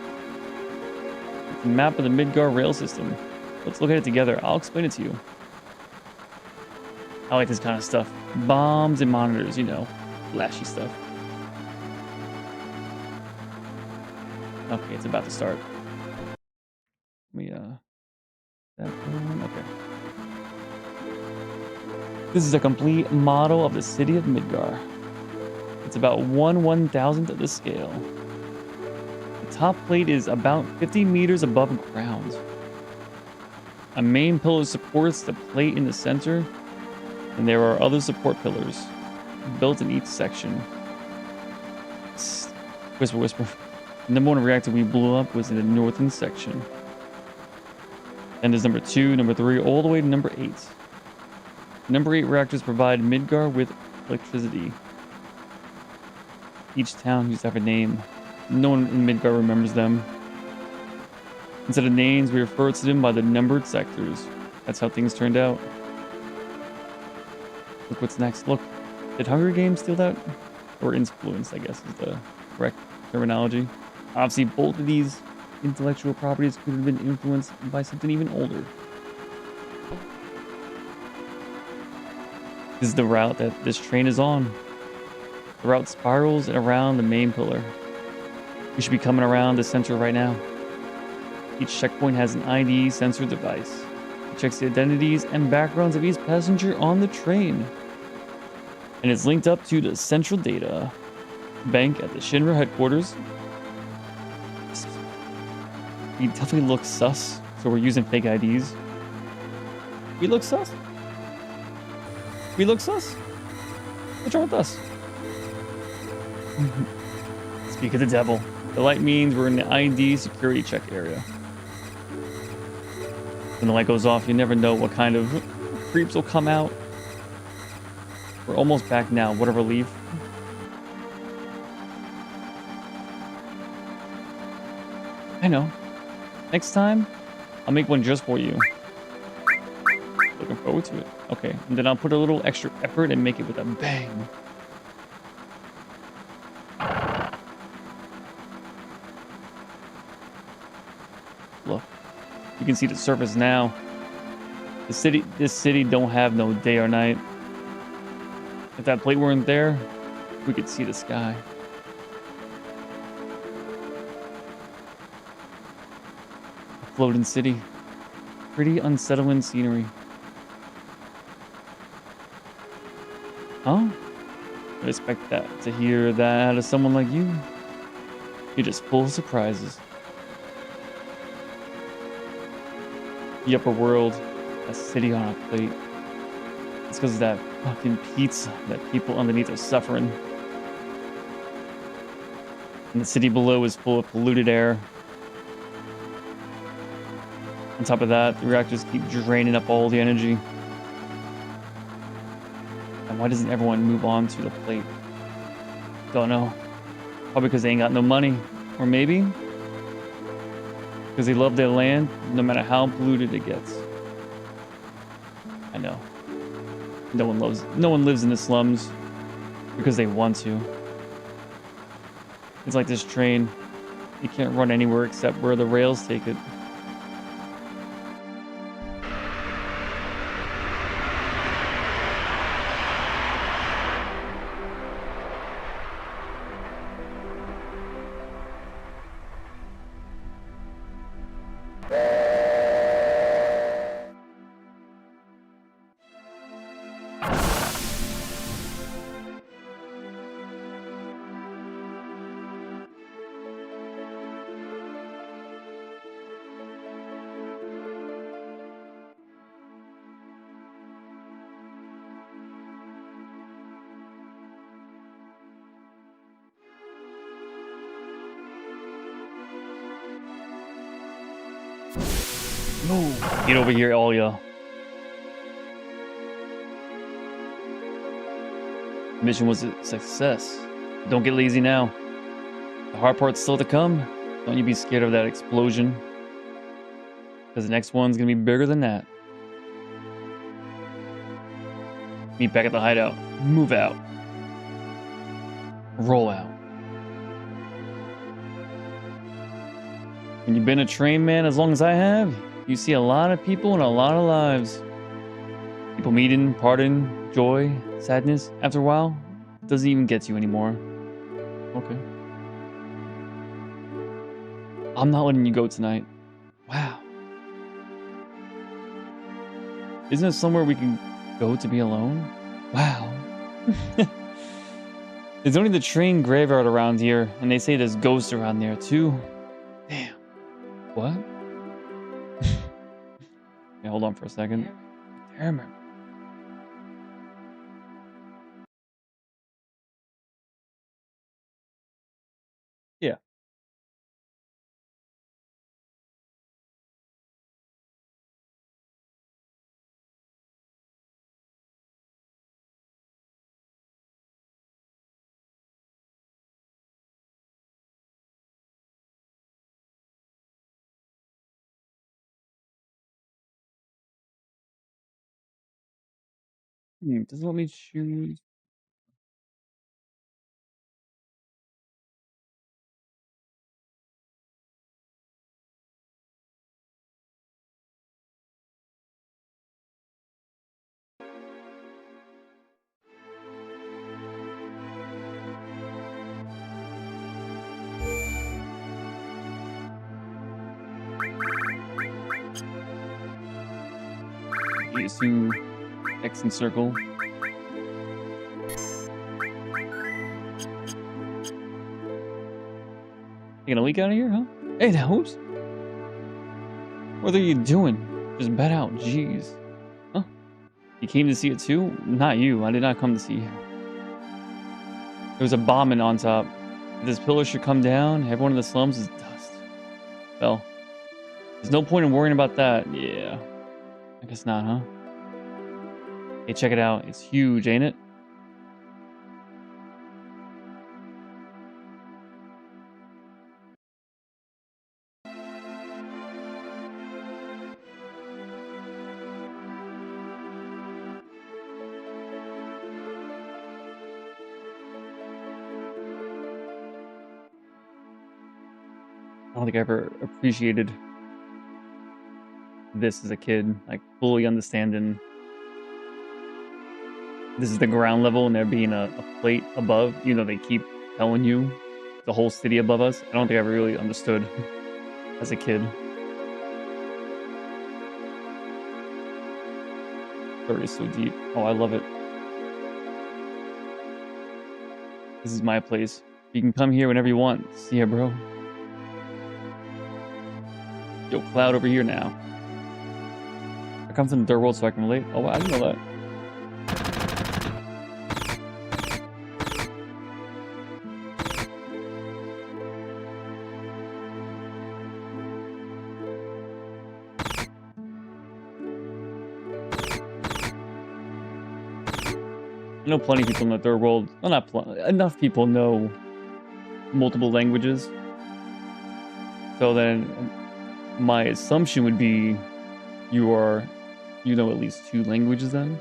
A: It's a map of the Midgar rail system. Let's look at it together. I'll explain it to you. I like this kind of stuff. Bombs and monitors, you know, flashy stuff. Okay, it's about to start. Let me, that one, okay. This is a complete model of the city of Midgar. It's about 1/1000th of the scale. The top plate is about 50 meters above ground. A main pillar supports the plate in the center, and there are other support pillars built in each section. Whisper, whisper. The number 1 reactor we blew up was in the northern section. And there's number 2, number 3, all the way to number 8. Number 8 reactors provide Midgar with electricity. Each town used to have a name. No one in Midgar remembers them. Instead of names, we refer to them by the numbered sectors. That's how things turned out. Look what's next. Look, did Hunger Games steal that? Or influence, I guess, is the correct terminology. Obviously, both of these intellectual properties could have been influenced by something even older. This is the route that this train is on. The route spirals around the main pillar. We should be coming around the center right now. Each checkpoint has an ID sensor device. It checks the identities and backgrounds of each passenger on the train. And it's linked up to the central data bank at the Shinra headquarters. We definitely look sus, so we're using fake IDs. We look sus? We look sus? What's wrong with us? Speak of the devil. The light means we're in the ID security check area. When the light goes off, you never know what kind of creeps will come out. We're almost back now. What a relief. I know. Next time, I'll make one just for you. Looking forward to it. Okay, and then I'll put a little extra effort and make it with a bang. Look, you can see the surface now. This city don't have no day or night. If that plate weren't there, we could see the sky. A floating city. Pretty unsettling scenery. Huh? I'd expect that to hear that out of someone like you. You're just full of surprises. The upper world, a city on a plate. It's because of that fucking pizza that people underneath are suffering. And the city below is full of polluted air. On top of that, the reactors keep draining up all the energy. And why doesn't everyone move on to the plate? Don't know. Probably because they ain't got no money. Or maybe because they love their land, no matter how polluted it gets. I know. No one lives in the slums because they want to. It's like this train. You can't run anywhere except where the rails take it. No, get over here, all y'all. Mission was a success. Don't get lazy now. The hard part's still to come. Don't you be scared of that explosion. Because the next one's gonna be bigger than that. Meet back at the hideout. Move out. Roll out. When you've been a train man as long as I have, you see a lot of people and a lot of lives. People meeting, parting, joy, sadness. After a while, it doesn't even get to you anymore. Okay. I'm not letting you go tonight. Wow. Isn't there somewhere we can go to be alone? Wow. There's only the train graveyard around here, and they say there's ghosts around there too. Damn. What? Yeah, hold on for a second. Damn it. Yeah. Doesn't let me choose. Use to X and circle. Taking a leak out of here, huh? Hey, now, oops. What are you doing? Just bet out, jeez. Huh? You came to see it too? Not you. I did not come to see you. There was a bombing on top. If this pillar should come down, everyone in the slums is dust. Well, there's no point in worrying about that. Yeah. I guess not, huh? Hey, check it out. It's huge, ain't it? I don't think I ever appreciated this as a kid, like fully understanding this is the ground level and there being a plate above. You know, they keep telling you the whole city above us. I don't think I ever really understood as a kid. Story is so deep. Oh, I love it. This is my place. You can come here whenever you want. See ya, bro. Yo, Cloud over here now. I come from the dirt world so I can relate. Oh, wow, I didn't know that. I know plenty of people in the third world. Well, not enough people know multiple languages. So then my assumption would be you know at least 2 languages then.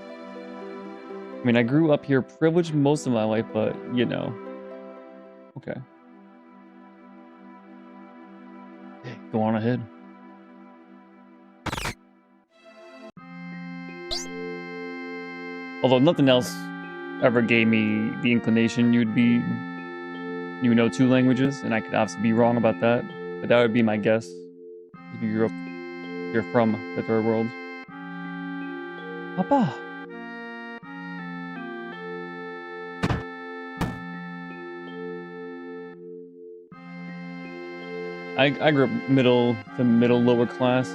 A: I mean, I grew up here privileged most of my life, but you know. Okay. Hey, go on ahead. Although nothing else ever gave me the inclination you know 2 languages, and I could obviously be wrong about that, but that would be my guess. If you're from the third world. Papa. I grew up middle to lower class.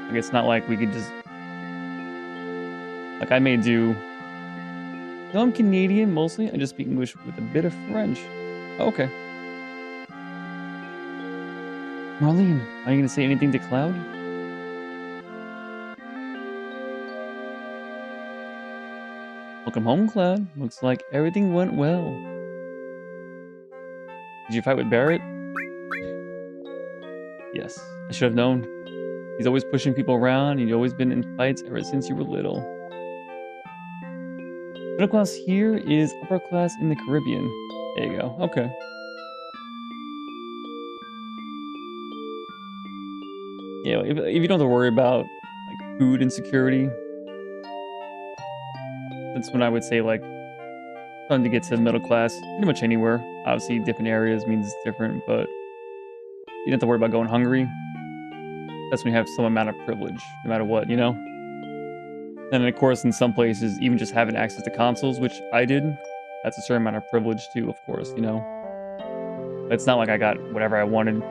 A: Like it's not like we could just like I may do. No, I'm Canadian mostly. I just speak English with a bit of French. Okay. Marlene, are you gonna say anything to Cloud? Welcome home, Cloud. Looks like everything went well. Did you fight with Barrett? Yes, I should have known. He's always pushing people around, and you've always been in fights ever since you were little. Middle class here is upper class in the Caribbean. There you go. Okay. Yeah, if you don't have to worry about like food insecurity, that's when I would say like trying to get to middle class pretty much anywhere. Obviously, different areas means it's different, but you don't have to worry about going hungry. That's when you have some amount of privilege, no matter what, you know? And then, of course, in some places, even just having access to consoles, which I did, that's a certain amount of privilege too, of course, you know? It's not like I got whatever I wanted.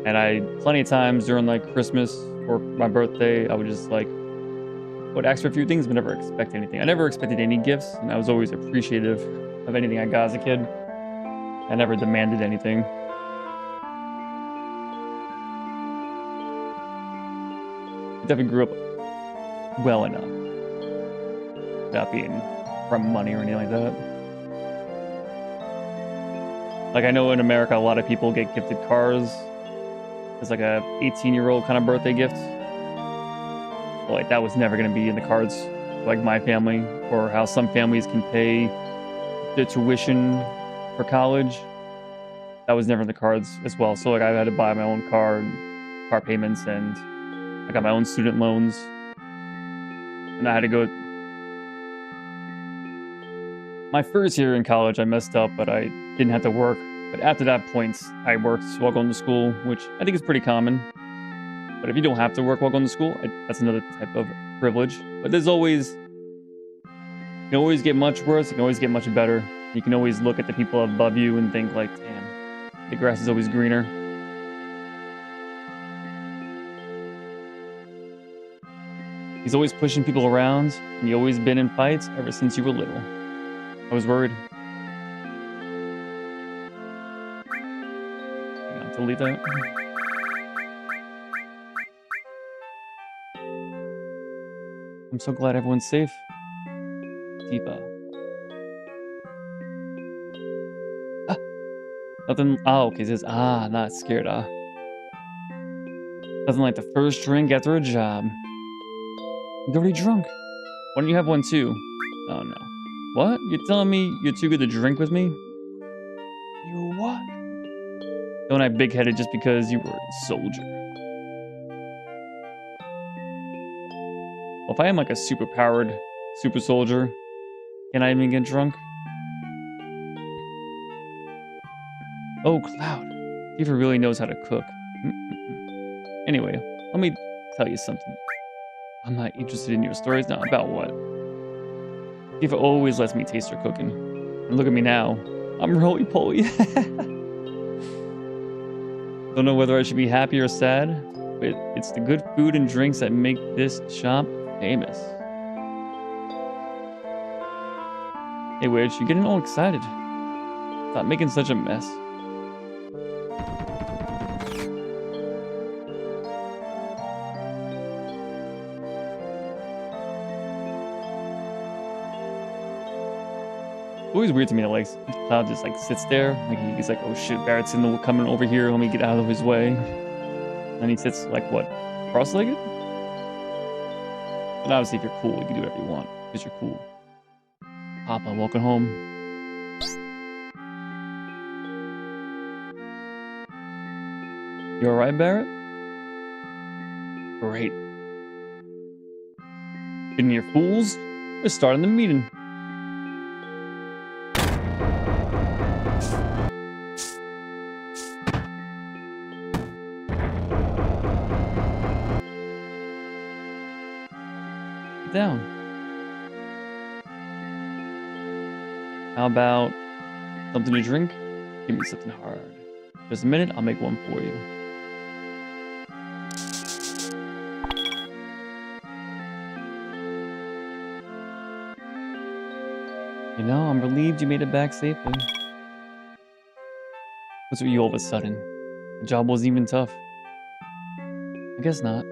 A: And plenty of times during like Christmas or my birthday, I would just like, would ask for a few things, but never expect anything. I never expected any gifts, and I was always appreciative of anything I got as a kid. I never demanded anything. I definitely grew up well enough without being from money or anything like that. Like I know in America, a lot of people get gifted cars as like a 18-year-old kind of birthday gift. But like that was never going to be in the cards, like my family, or how some families can pay the tuition for college. That was never in the cards as well. So like I had to buy my own car and car payments, and I got my own student loans, and I had to go. My first year in college, I messed up, but I didn't have to work. But after that point, I worked while going to school, which I think is pretty common. But if you don't have to work while going to school, that's another type of privilege. But there's always, you can always get much worse. You can always get much better. You can always look at the people above you and think like, damn, the grass is always greener. He's always pushing people around, and you've always been in fights ever since you were little. I was worried. Hang on, delete that. I'm so glad everyone's safe. Deepa. Ah, nothing. Oh, okay. It says, not scared. Nothing like the first drink after a job. You're already drunk. Why don't you have one too? Oh no. What? You're telling me you're too good to drink with me? You what? Don't act big-headed just because you were a soldier. Well, if I am like a super-powered super soldier, can I even get drunk? Oh, Cloud. Tifa really knows how to cook. Anyway, let me tell you something. I'm not interested in your stories now. About what? Tifa always lets me taste her cooking. And look at me now. I'm roly-poly. Don't know whether I should be happy or sad, but it's the good food and drinks that make this shop famous. Hey, Witch, you're getting all excited. Stop making such a mess. It's always weird to me that like Cloud just like sits there, like he's like, oh shit, Barrett's coming over here, let me get out of his way. And he sits like what, cross-legged? But obviously if you're cool, you can do whatever you want, because you're cool. Papa, welcome home. You alright, Barrett? Great. Getting here, fools. We're starting the meeting. Down. How about something to drink? Give me something hard. Just a minute, I'll make one for you. You know, I'm relieved you made it back safely. What's with you all of a sudden? The job wasn't even tough. I guess not.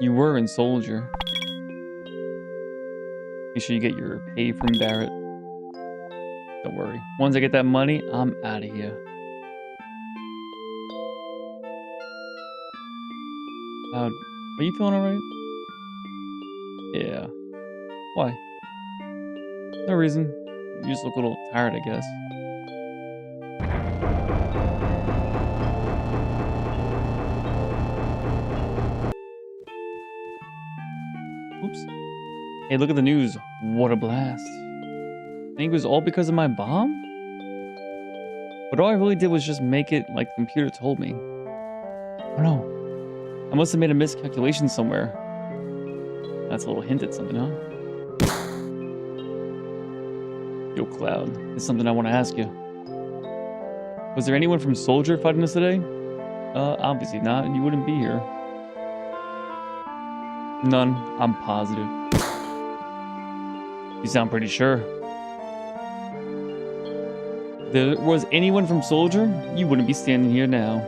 A: You were in Soldier. Make sure you get your pay from Barrett. Don't worry. Once I get that money, I'm out of here. Cloud, are you feeling alright? Yeah. Why? No reason. You just look a little tired, I guess. Oops. Hey, look at the news. What a blast. I think it was all because of my bomb? But all I really did was just make it like the computer told me. I don't know. I must have made a miscalculation somewhere. That's a little hint at something, huh? Yo, Cloud, there's something I want to ask you. Was there anyone from Soldier fighting us today? Obviously not. You wouldn't be here. None. I'm positive. You sound pretty sure. If there was anyone from Soldier, you wouldn't be standing here now.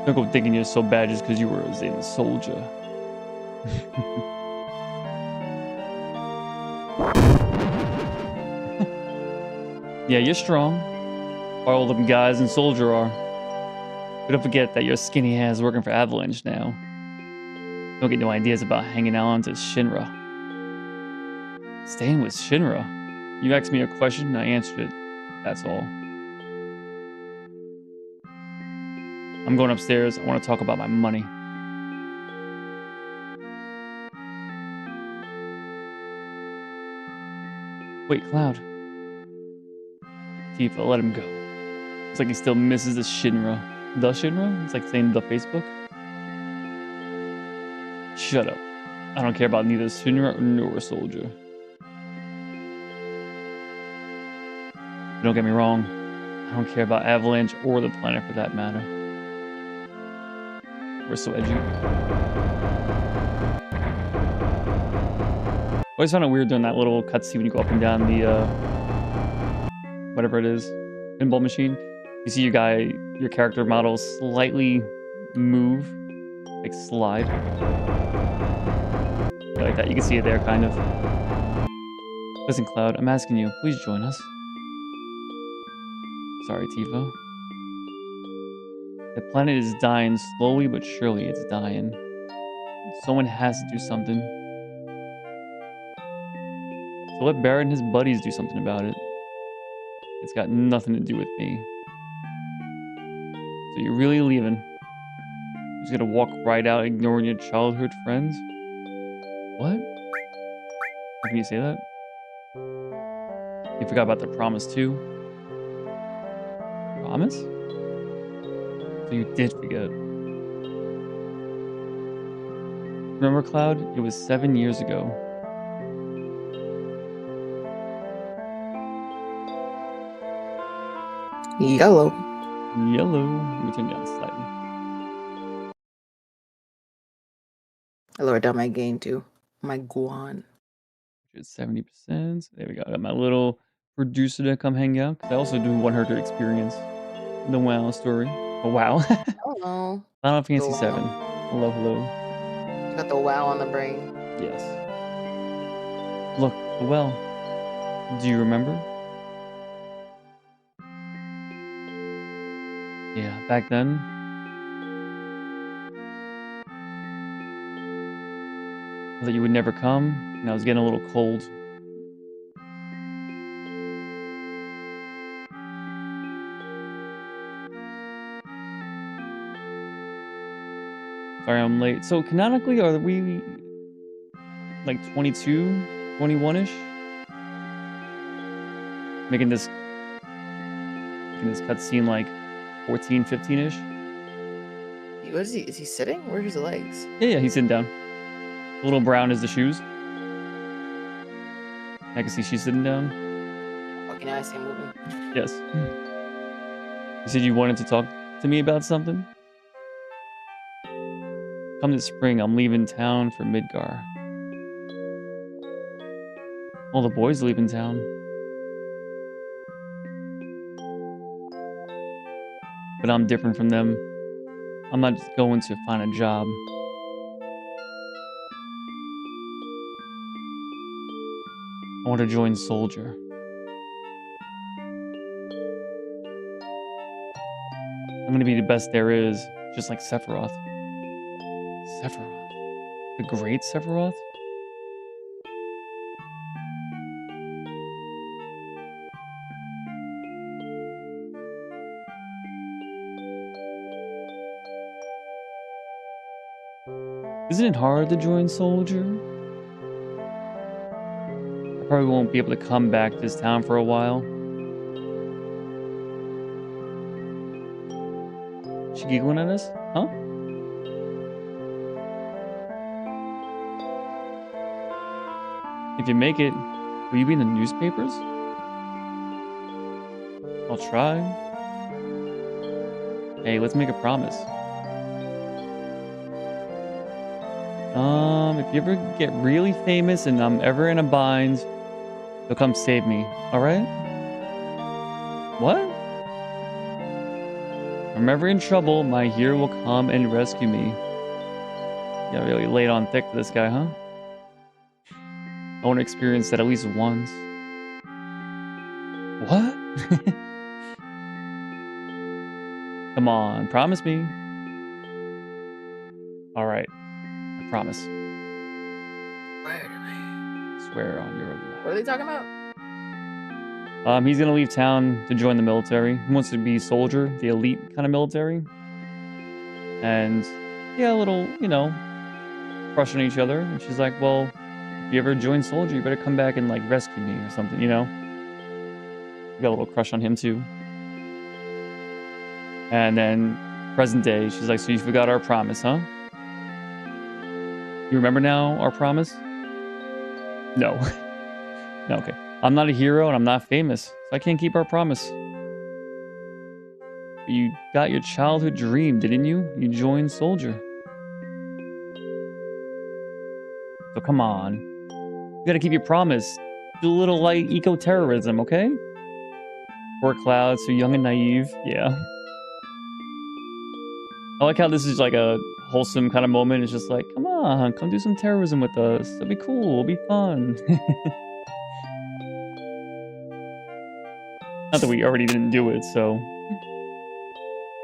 A: Don't go thinking you're so bad just because you were in Soldier. Yeah, you're strong. All them guys in Soldier are. But don't forget that your skinny ass working for Avalanche now. Don't get no ideas about hanging on to Shinra. Staying with Shinra? You asked me a question and I answered it. That's all. I'm going upstairs. I want to talk about my money. Wait, Cloud. Tifa, let him go. It's like he still misses the Shinra. The Shinra? It's like saying the Facebook. Shut up. I don't care about neither Shinra nor Soldier. Don't get me wrong. I don't care about Avalanche or the planet for that matter. We're so edgy. I always found it weird doing that little cutscene when you go up and down the whatever it is, pinball machine. You see your character model slightly move, like slide. Like that, you can see it there, kind of. Listen, Cloud, I'm asking you, please join us. Sorry, Tifa. The planet is dying slowly but surely. It's dying. Someone has to do something. So let Barrett and his buddies do something about it. It's got nothing to do with me. So you're really leaving? You're just gonna walk right out ignoring your childhood friends? What? How can you say that? You forgot about the promise too? Promise? So you did forget. Remember, Cloud? It was 7 years ago.
I: Yellow.
A: Yellow. Let me turn down slightly.
I: I lowered down my gain too. My guan.
A: 70%. There we go. I got my little producer to come hang out. I also do want her to experience the WoW story. Oh, wow.
I: Hello.
A: Final Fantasy
I: The
A: 7.
I: WoW.
A: Hello, hello.
I: You got the WoW on the brain.
A: Yes. Look, the well. Do you remember? Yeah, back then. I thought you would never come, and I was getting a little cold. Sorry I'm late. So canonically, are we like 22, 21-ish? Making this cutscene like 14, 15-ish?
I: What is he? Is he sitting? Where's his legs?
A: Yeah, he's sitting down. A little brown is the shoes. I can see she's sitting down.
I: Okay, now I see him moving.
A: Yes. You said you wanted to talk to me about something? Come this spring, I'm leaving town for Midgar. All the boys are leaving town. But I'm different from them. I'm not just going to find a job. I want to join Soldier. I'm going to be the best there is, just like Sephiroth. Sephiroth. The Great Sephiroth? Isn't it hard to join Soldier? I probably won't be able to come back to this town for a while. She giggling at us? Huh? If you make it, will you be in the newspapers? I'll try. Hey, let's make a promise. If you ever get really famous and I'm ever in a bind, you'll come save me, alright? What? If I'm ever in trouble, my hero will come and rescue me. You got really laid on thick to this guy, huh? I want to experience that at least once. What? Come on, promise me. Alright, I promise.
I: Swear to me.
A: Swear on your life.
I: What are they talking about?
A: He's gonna leave town to join the military. He wants to be soldier, the elite kind of military. And yeah, a little, you know, crushing each other. And she's like, well, if you ever join soldier, you better come back and like rescue me or something, you know? You got a little crush on him too. And then present day, she's like, so you forgot our promise, huh? You remember now our promise? No. No, okay. I'm not a hero and I'm not famous, so I can't keep our promise. But you got your childhood dream, didn't you? You joined soldier. So come on. You gotta keep your promise. Do a little light eco-terrorism, okay? Poor Cloud, so young and naive. Yeah. I like how this is like a wholesome kind of moment. It's just like, come on, come do some terrorism with us. It'll be cool. It'll be fun. Not that we already didn't do it, so.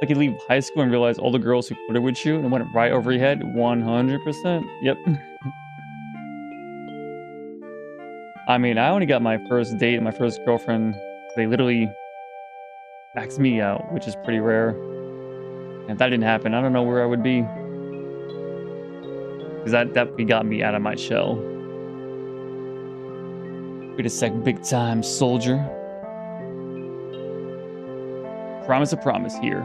A: Like you leave high school and realize all the girls who flirted with you and went right over your head. 100%. Yep. I mean, I only got my first date and my first girlfriend. They literally asked me out, which is pretty rare. And if that didn't happen, I don't know where I would be. Because that definitely got me out of my shell. Wait a sec, big time soldier. Promise a promise here.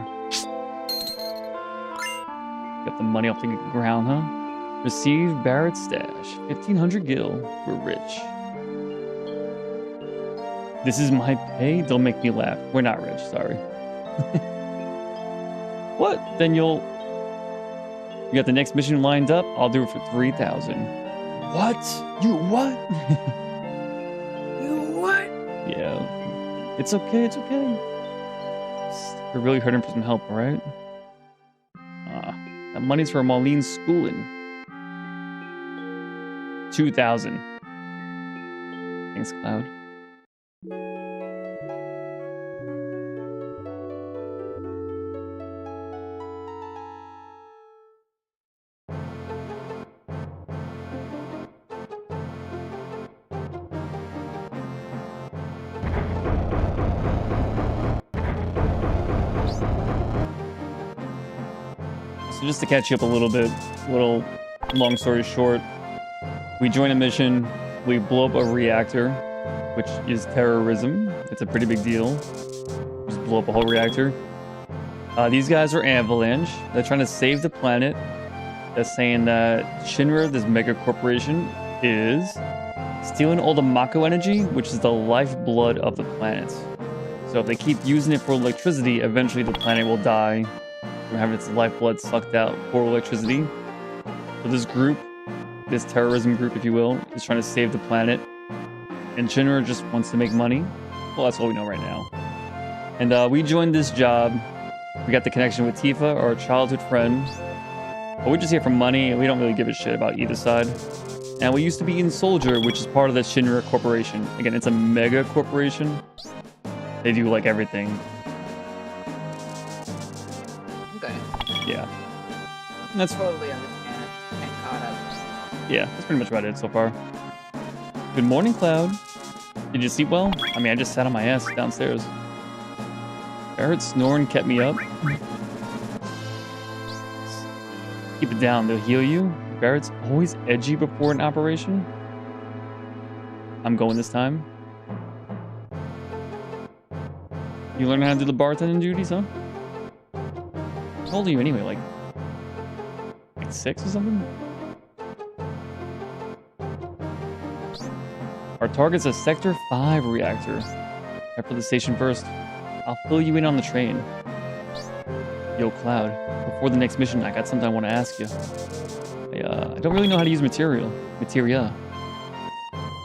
A: Got the money off the ground, huh? Receive Barrett's stash. 1,500 gil. We're rich. This is my pay? Don't make me laugh. We're not rich, sorry. What? Then you got the next mission lined up? I'll do it for 3,000. What? You what?
I: You what?
A: Yeah. It's okay, it's okay. We're really hurting for some help, alright? That money's for Marlene's schooling. 2,000. Thanks, Cloud. So just to catch you up a little bit, long story short, we join a mission, we blow up a reactor, which is terrorism. It's a pretty big deal. Just blow up a whole reactor. These guys are Avalanche. They're trying to save the planet. They're saying that Shinra, this mega corporation, is stealing all the Mako energy, which is the lifeblood of the planet. So if they keep using it for electricity, eventually the planet will die. From having its lifeblood sucked out for electricity. So this group, this terrorism group, if you will, is trying to save the planet. And Shinra just wants to make money. Well, that's all we know right now. And we joined this job. We got the connection with Tifa, our childhood friend. But we're just here for money, and we don't really give a shit about either side. And we used to be in Soldier, which is part of the Shinra Corporation. Again, it's a mega corporation. They do, like, everything.
I: Okay.
A: Yeah. And that's
I: Totally understand.
A: Yeah, that's pretty much about it so far. Good morning, Cloud. Did you sleep well? I mean, I just sat on my ass downstairs. I heard snoring kept me up. Keep it down, they'll heal you. Barrett's always edgy before an operation. I'm going this time. You learn how to do the bartending duties, huh? How old are you anyway? Like 6 or something? Our target's a Sector 5 reactor. Head for the station first. I'll fill you in on the train. Yo, Cloud. Before the next mission, I got something I want to ask you. I don't really know how to use materia.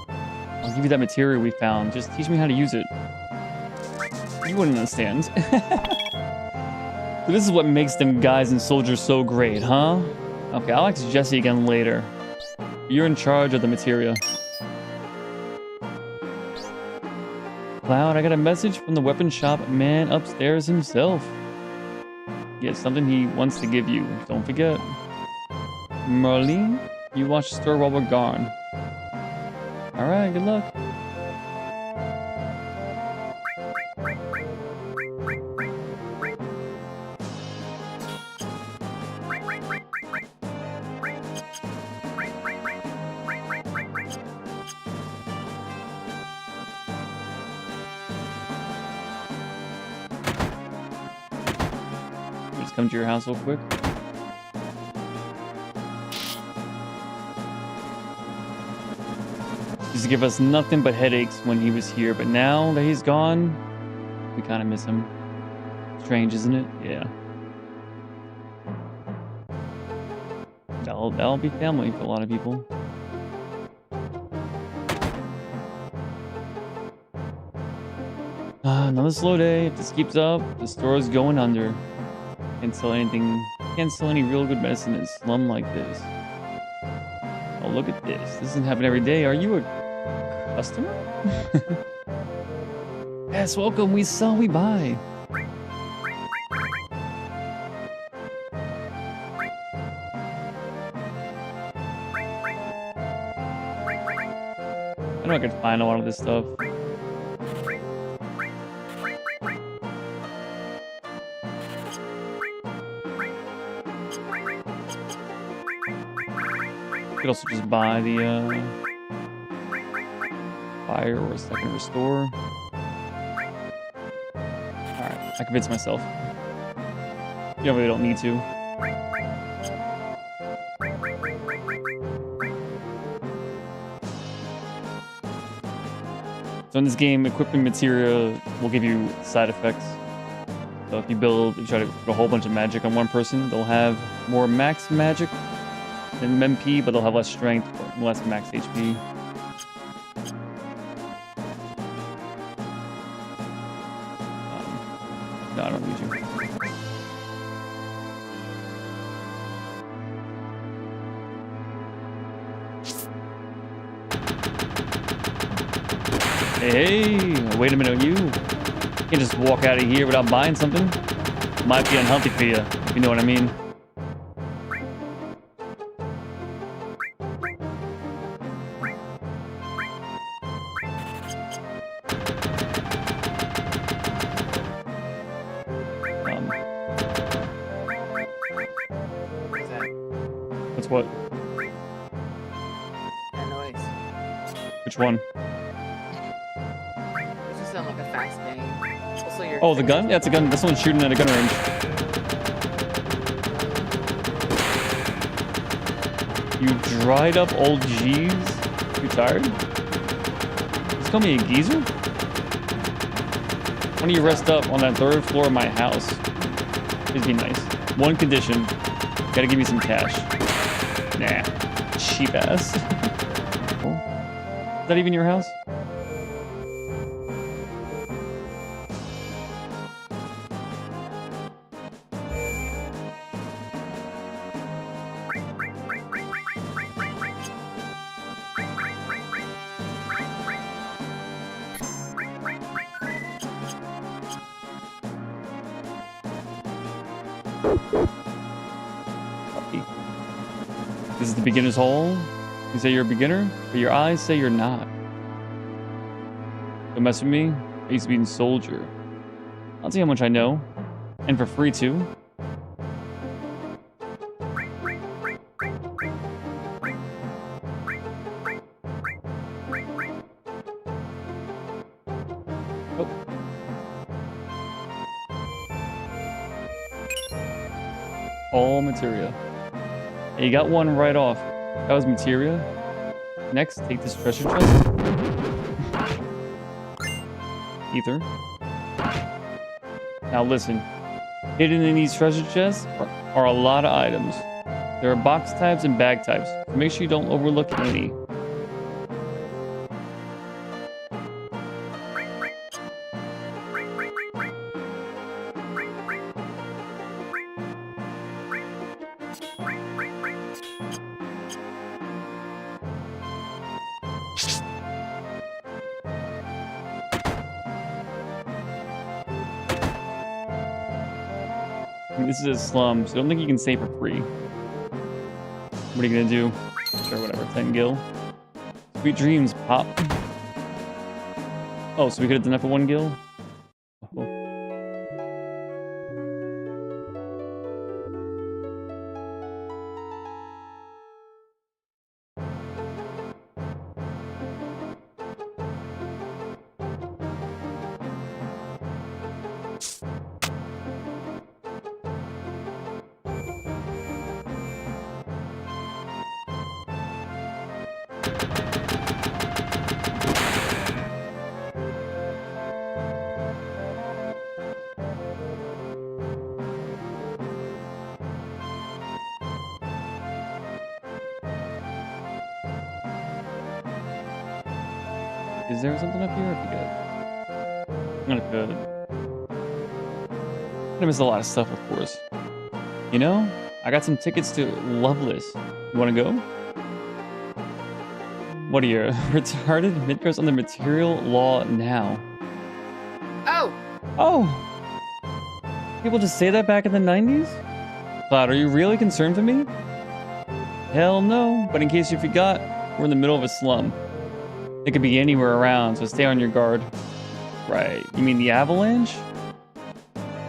A: I'll give you that materia we found. Just teach me how to use it. You wouldn't understand. So this is what makes them guys and soldiers so great, huh? Okay, I'll ask Jesse again later. You're in charge of the materia. Cloud, I got a message from the weapon shop man upstairs himself. He has something he wants to give you. Don't forget. Marlene, you watch the store while we're gone. Alright, good luck. Just come to your house real quick. Used to give us nothing but headaches when he was here, but now that he's gone, we kind of miss him. Strange, isn't it? Yeah. That'll be family for a lot of people. Another slow day. If this keeps up, the store is going under. Can't sell any real good medicine in a slum like this. Oh, look at this. This doesn't happen every day. Are you a customer? Yes, welcome. We sell, we buy. I know I could find a lot of this stuff. Could also just buy the fire or second restore. Alright, I convinced myself. You really don't need to. So in this game, equipping materia will give you side effects. So if you try to put a whole bunch of magic on one person, they'll have more max magic than MP, but they'll have less strength, or less max HP. No, I don't need you. Hey, wait a minute, you can't just walk out of here without buying something. Might be unhealthy for you, if you know what I mean. What's what?
I: That noise.
A: Which one?
I: It just sound like a fast bang. Also, your
A: Oh, the gun? Yeah, it's a gun. This one's shooting at a gun range. You dried up old G's? You tired? Just call me a geezer? Why don't you rest up on that 3rd floor of my house? It'd be nice. One condition. Gotta give me some cash. Nah. Cheap ass. Is that even your house? This is the beginner's hall. You say you're a beginner, but your eyes say you're not. Don't mess with me. I used to be a soldier. I'll tell you how much I know. And for free, too. Oh. All materia. Hey, you got one right off. That was materia. Next, take this treasure chest. Ether. Now listen. Hidden in these treasure chests are a lot of items. There are box types and bag types, so make sure you don't overlook any. This is a slum, so I don't think you can stay for free. What are you gonna do? Sure, whatever. 10 gil. Sweet dreams, pop. Oh, so we could have done that for 1 gil? Oh. Is there something up here? I forget. Not good. I missed a lot of stuff, of course. You know, I got some tickets to Loveless. You want to go? What are you, retarded? Midgar's under material law now.
I: Oh!
A: Oh! People just say that back in the 90s? Cloud, are you really concerned for me? Hell no, but in case you forgot, we're in the middle of a slum. It could be anywhere around, so stay on your guard. Right, you mean the avalanche?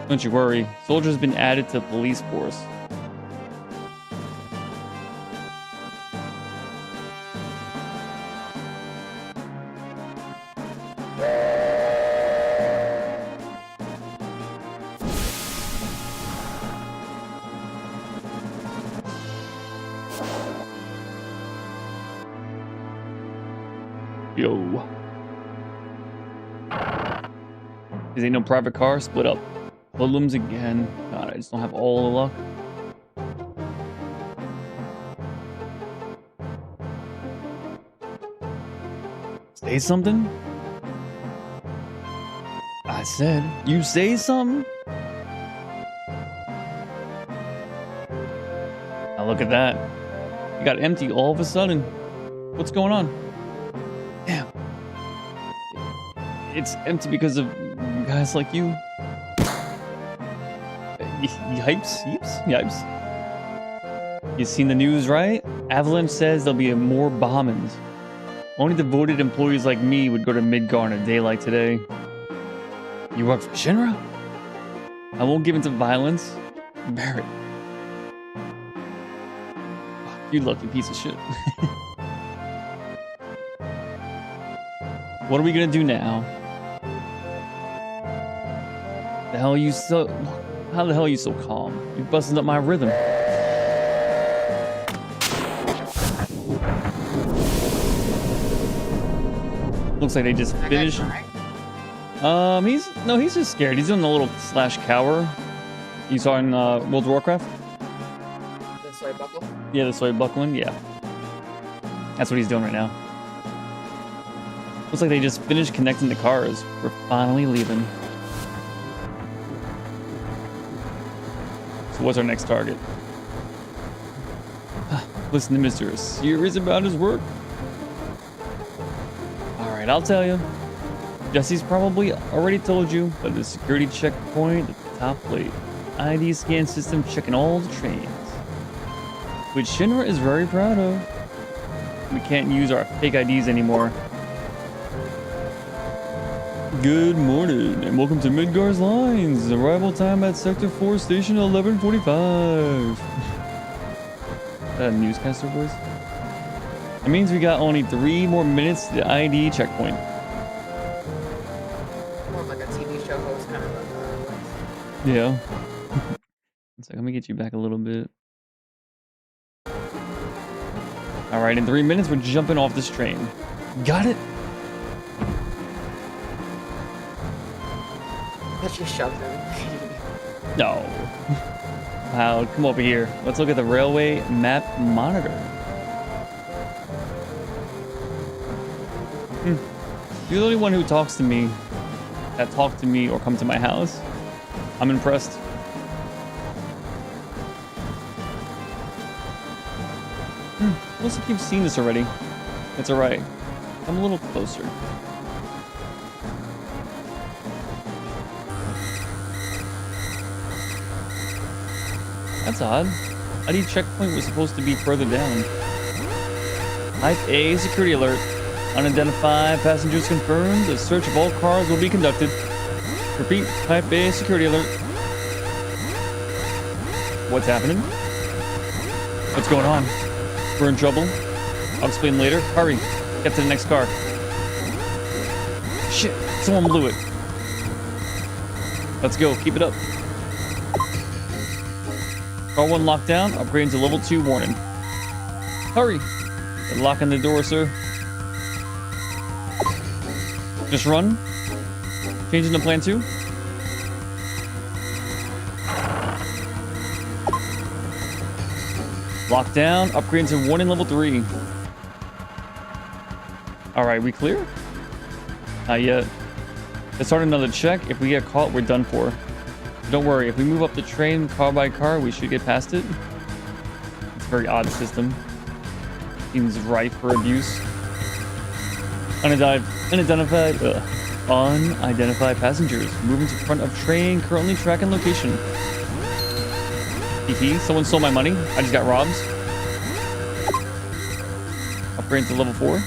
A: Don't you worry, soldiers have been added to the police force. Yo. This ain't no private car, split up. Hoodlums again. God, I just don't have all the luck. Say something? I said, you say something? Now look at that. You got empty all of a sudden. What's going on? Damn. It's empty because of guys like you. Yipes, yipes. You seen the news, right? Avalanche says there'll be more bombings. Only devoted employees like me would go to Midgar on a day like today. You work for Shinra? I won't give in to violence. Barrett. You lucky piece of shit. What are we gonna do now? The hell are you so... How the hell are you so calm? You're busting up my rhythm. Looks like they just finished. He's just scared. He's doing the little slash cower you saw in World of Warcraft.
I: The soy buckle?
A: Yeah, the soy buckling. Yeah, that's what he's doing right now. Looks like they just finished connecting the cars. We're finally leaving. So what's our next target? Listen to Mr. Serious about his work? Alright, I'll tell you. Jesse's probably already told you, but the security checkpoint at the top plate. ID scan system checking all the trains. Which Shinra is very proud of. We can't use our fake IDs anymore. Good morning, and welcome to Midgar's Lines. Arrival time at Sector 4, Station 1145. Is that a newscaster voice? That means we got only 3 more minutes to the ID checkpoint.
I: More like a TV show host kind of voice.
A: Yeah. It's like, let me get you back a little bit. All right, in 3 minutes, we're jumping off this train. Got it?
I: That she shoved him.
A: No. Wow, come over here. Let's look at the railway map monitor. You're the only one who talks to me, that talk to me or come to my house. I'm impressed. Looks like you've seen this already. It's alright. Come a little closer. That's odd. ID checkpoint was supposed to be further down. Type A security alert. Unidentified passengers confirmed. A search of all cars will be conducted. Repeat, type A security alert. What's happening? What's going on? We're in trouble. I'll explain later. Hurry. Get to the next car. Shit. Someone blew it. Let's go. Keep it up. Car 1 locked down. Upgrading to level 2 warning. Hurry. They're locking the door, sir. Just run. Changing the plan 2. Lockdown, upgrading to warning level 3. Alright, we clear? Not yet. Let's start another check. If we get caught, we're done for. Don't worry, if we move up the train car by car, we should get past it. It's a very odd system. Seems ripe for abuse. Unidentified passengers moving to front of train, currently tracking location. Someone stole my money. I just got robbed. Upgrade to level 4.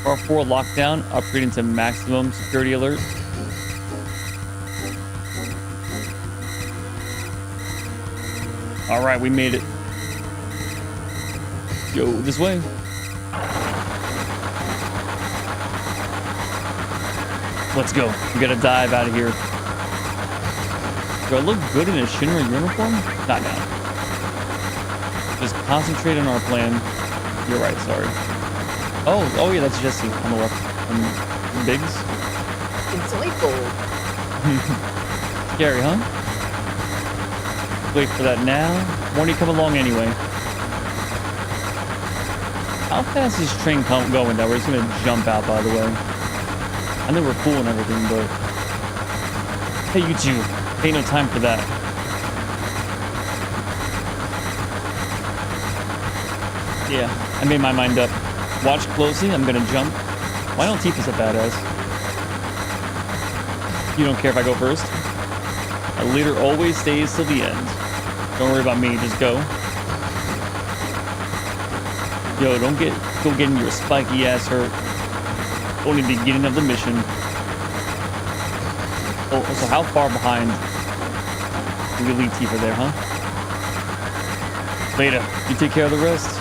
A: Car 4 lockdown. Upgrading to maximum security alert. All right, we made it. Yo, this way. Let's go. We gotta dive out of here. Do I look good in a Shinra uniform? Not now. Just concentrate on our plan. You're right, sorry. Oh yeah, that's Jesse on the left. And Biggs.
I: Instantly gold.
A: Scary, huh? Wait for that now. Won't he come along anyway? How fast is this train going that we're just gonna jump out, by the way? I know we're cool and everything, but... Hey, you two. Ain't no time for that. Yeah, I made my mind up. Watch closely, I'm gonna jump. Why don't Tifa's a badass? You don't care if I go first? A leader always stays till the end. Don't worry about me, just go. Yo, don't go getting your spiky ass hurt. Only the beginning of the mission. Oh, so how far behind do we leave Tifa there, huh? Later, you take care of the rest.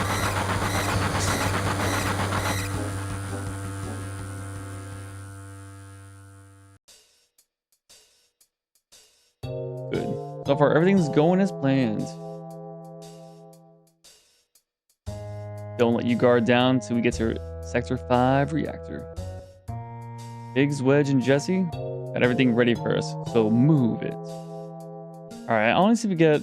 A: Good. So far, everything's going as planned. Don't let you guard down till we get to Sector 5 reactor. Biggs, Wedge, and Jesse got everything ready for us, so move it. Alright, I want to see if we get...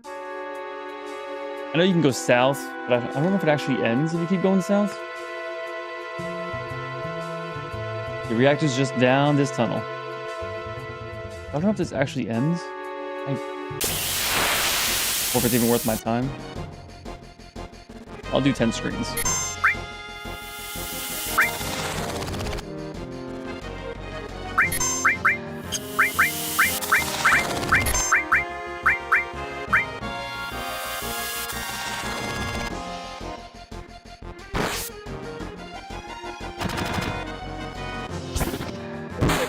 A: I know you can go south, but I don't know if it actually ends if you keep going south. The reactor's just down this tunnel. I don't know if this actually ends. Or if it's even worth my time. I'll do 10 screens.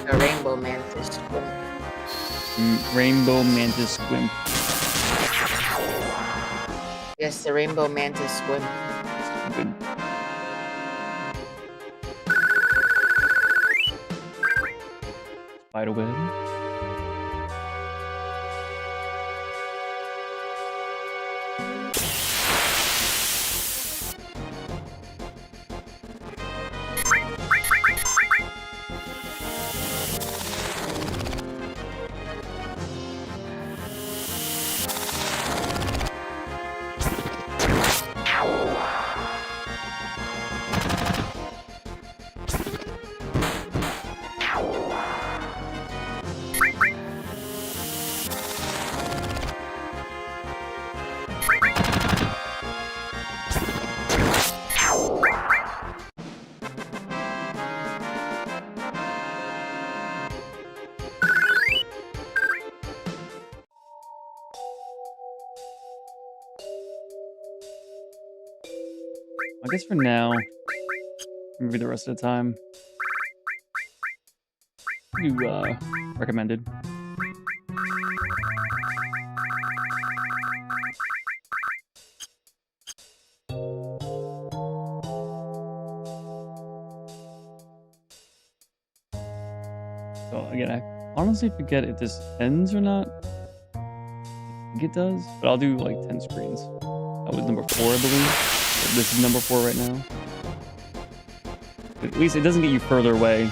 I: a rainbow mantis squimp.
A: Rainbow mantis squimp.
I: Yes, the rainbow mantis squimp.
A: Good. Spiderweb. I guess for now, maybe the rest of the time. You recommended. So again, I honestly forget if this ends or not. I think it does, but I'll do like 10 screens. That was number 4, I believe. This is number 4 right now. At least it doesn't get you further away.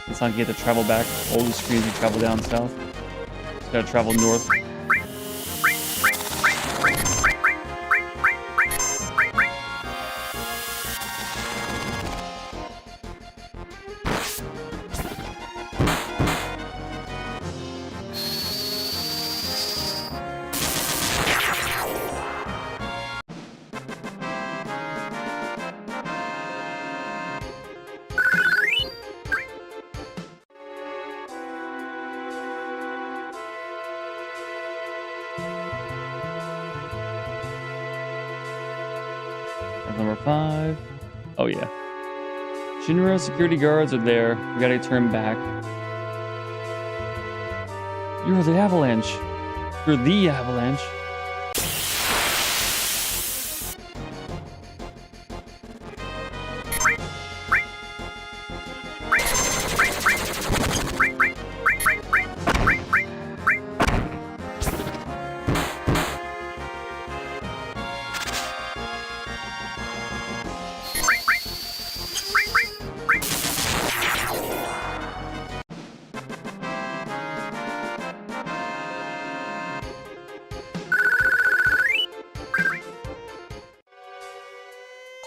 A: It's not you have to travel back. All the screens you travel down south. Just gotta travel north. That's number 5. Oh yeah. Shinra security guards are there. We gotta turn back. You're the avalanche. You're the avalanche.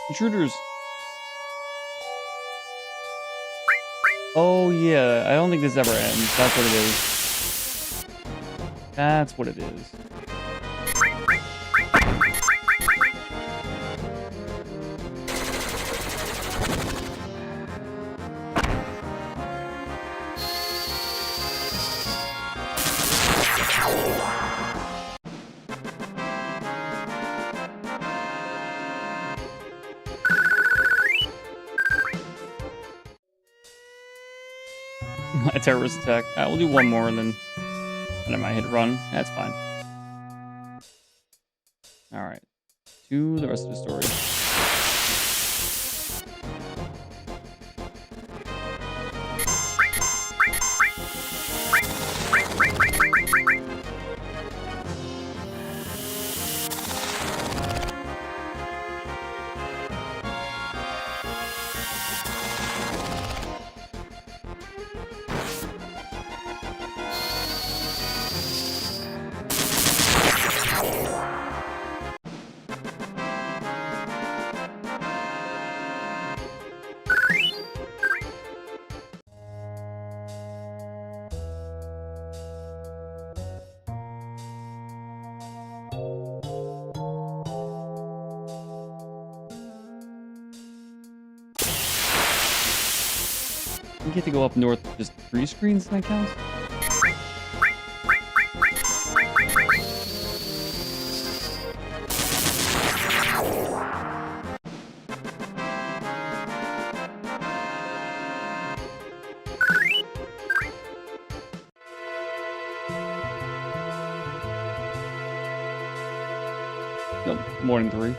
A: Intruders. Oh yeah, I don't think this ever ends. That's what it is. That's what it is. A terrorist attack. We'll do one more and then I might hit run. That's fine. Alright. To the rest of the story. You get to go up north just 3 screens, that counts? Nope, more than 3.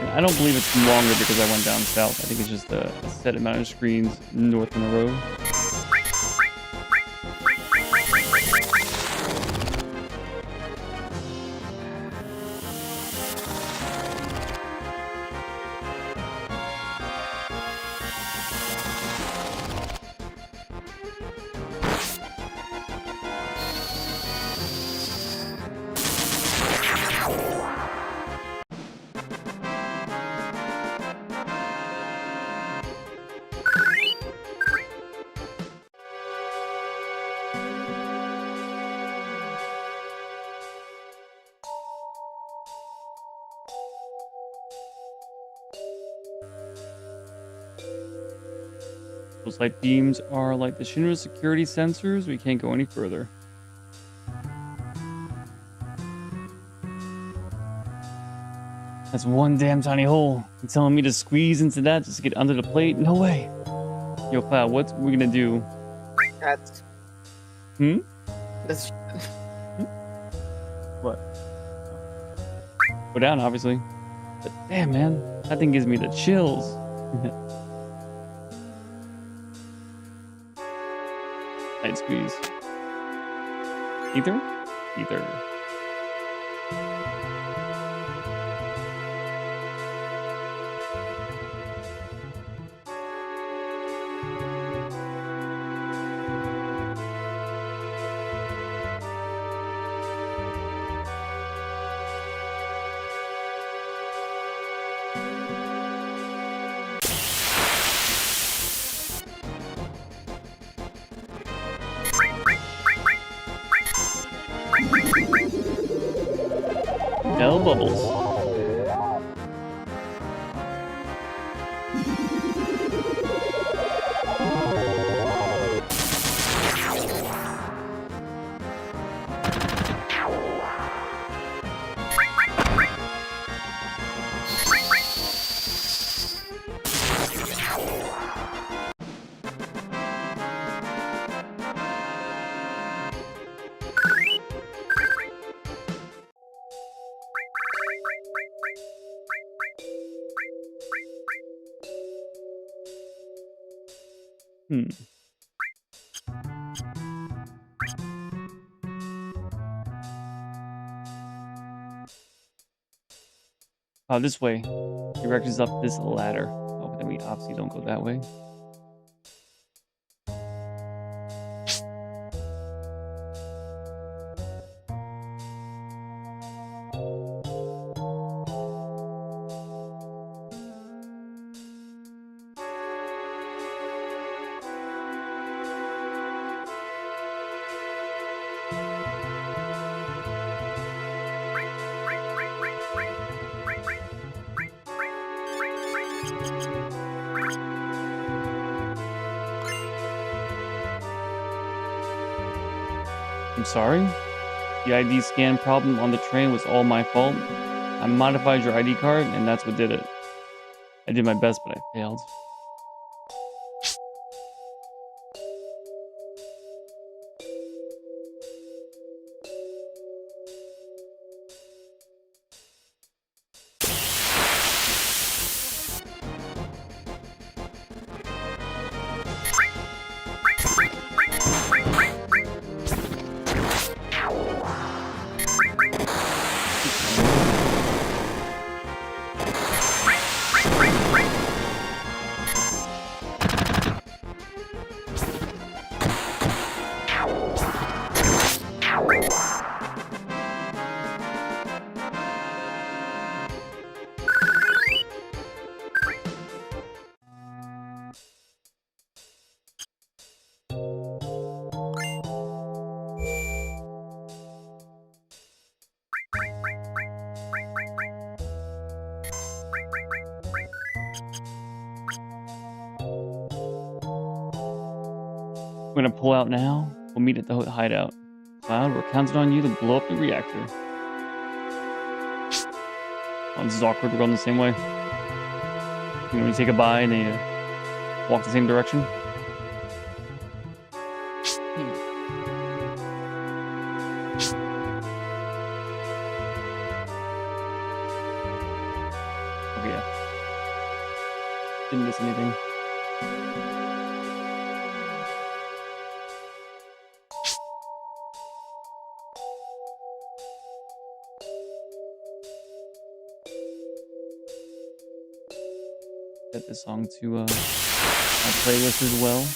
A: And I don't believe it's longer because I went down south. I think it's just a set amount of screens north on the road. Those light beams are like the Shinra security sensors. We can't go any further. That's one damn tiny hole. You telling me to squeeze into that just to get under the plate? No way. Yo, Cloud, what we gonna do?
I: That's that's
A: What? Go down, obviously. But damn, man, that thing gives me the chills. Light squeeze. Ether? Ether. Bell bubbles. Oh, this way. Directions up this ladder. Oh, but then we obviously don't go that way. I'm sorry. The ID scan problem on the train was all my fault. I modified your ID card, and that's what did it. I did my best, but I failed. We're gonna pull out now. We'll meet at the hideout. Cloud, we're counting on you to blow up the reactor. Oh, this is awkward. We're going the same way. You want to take a bye and then walk the same direction? Okay, yeah. Didn't miss anything. Set this song to my playlist as well.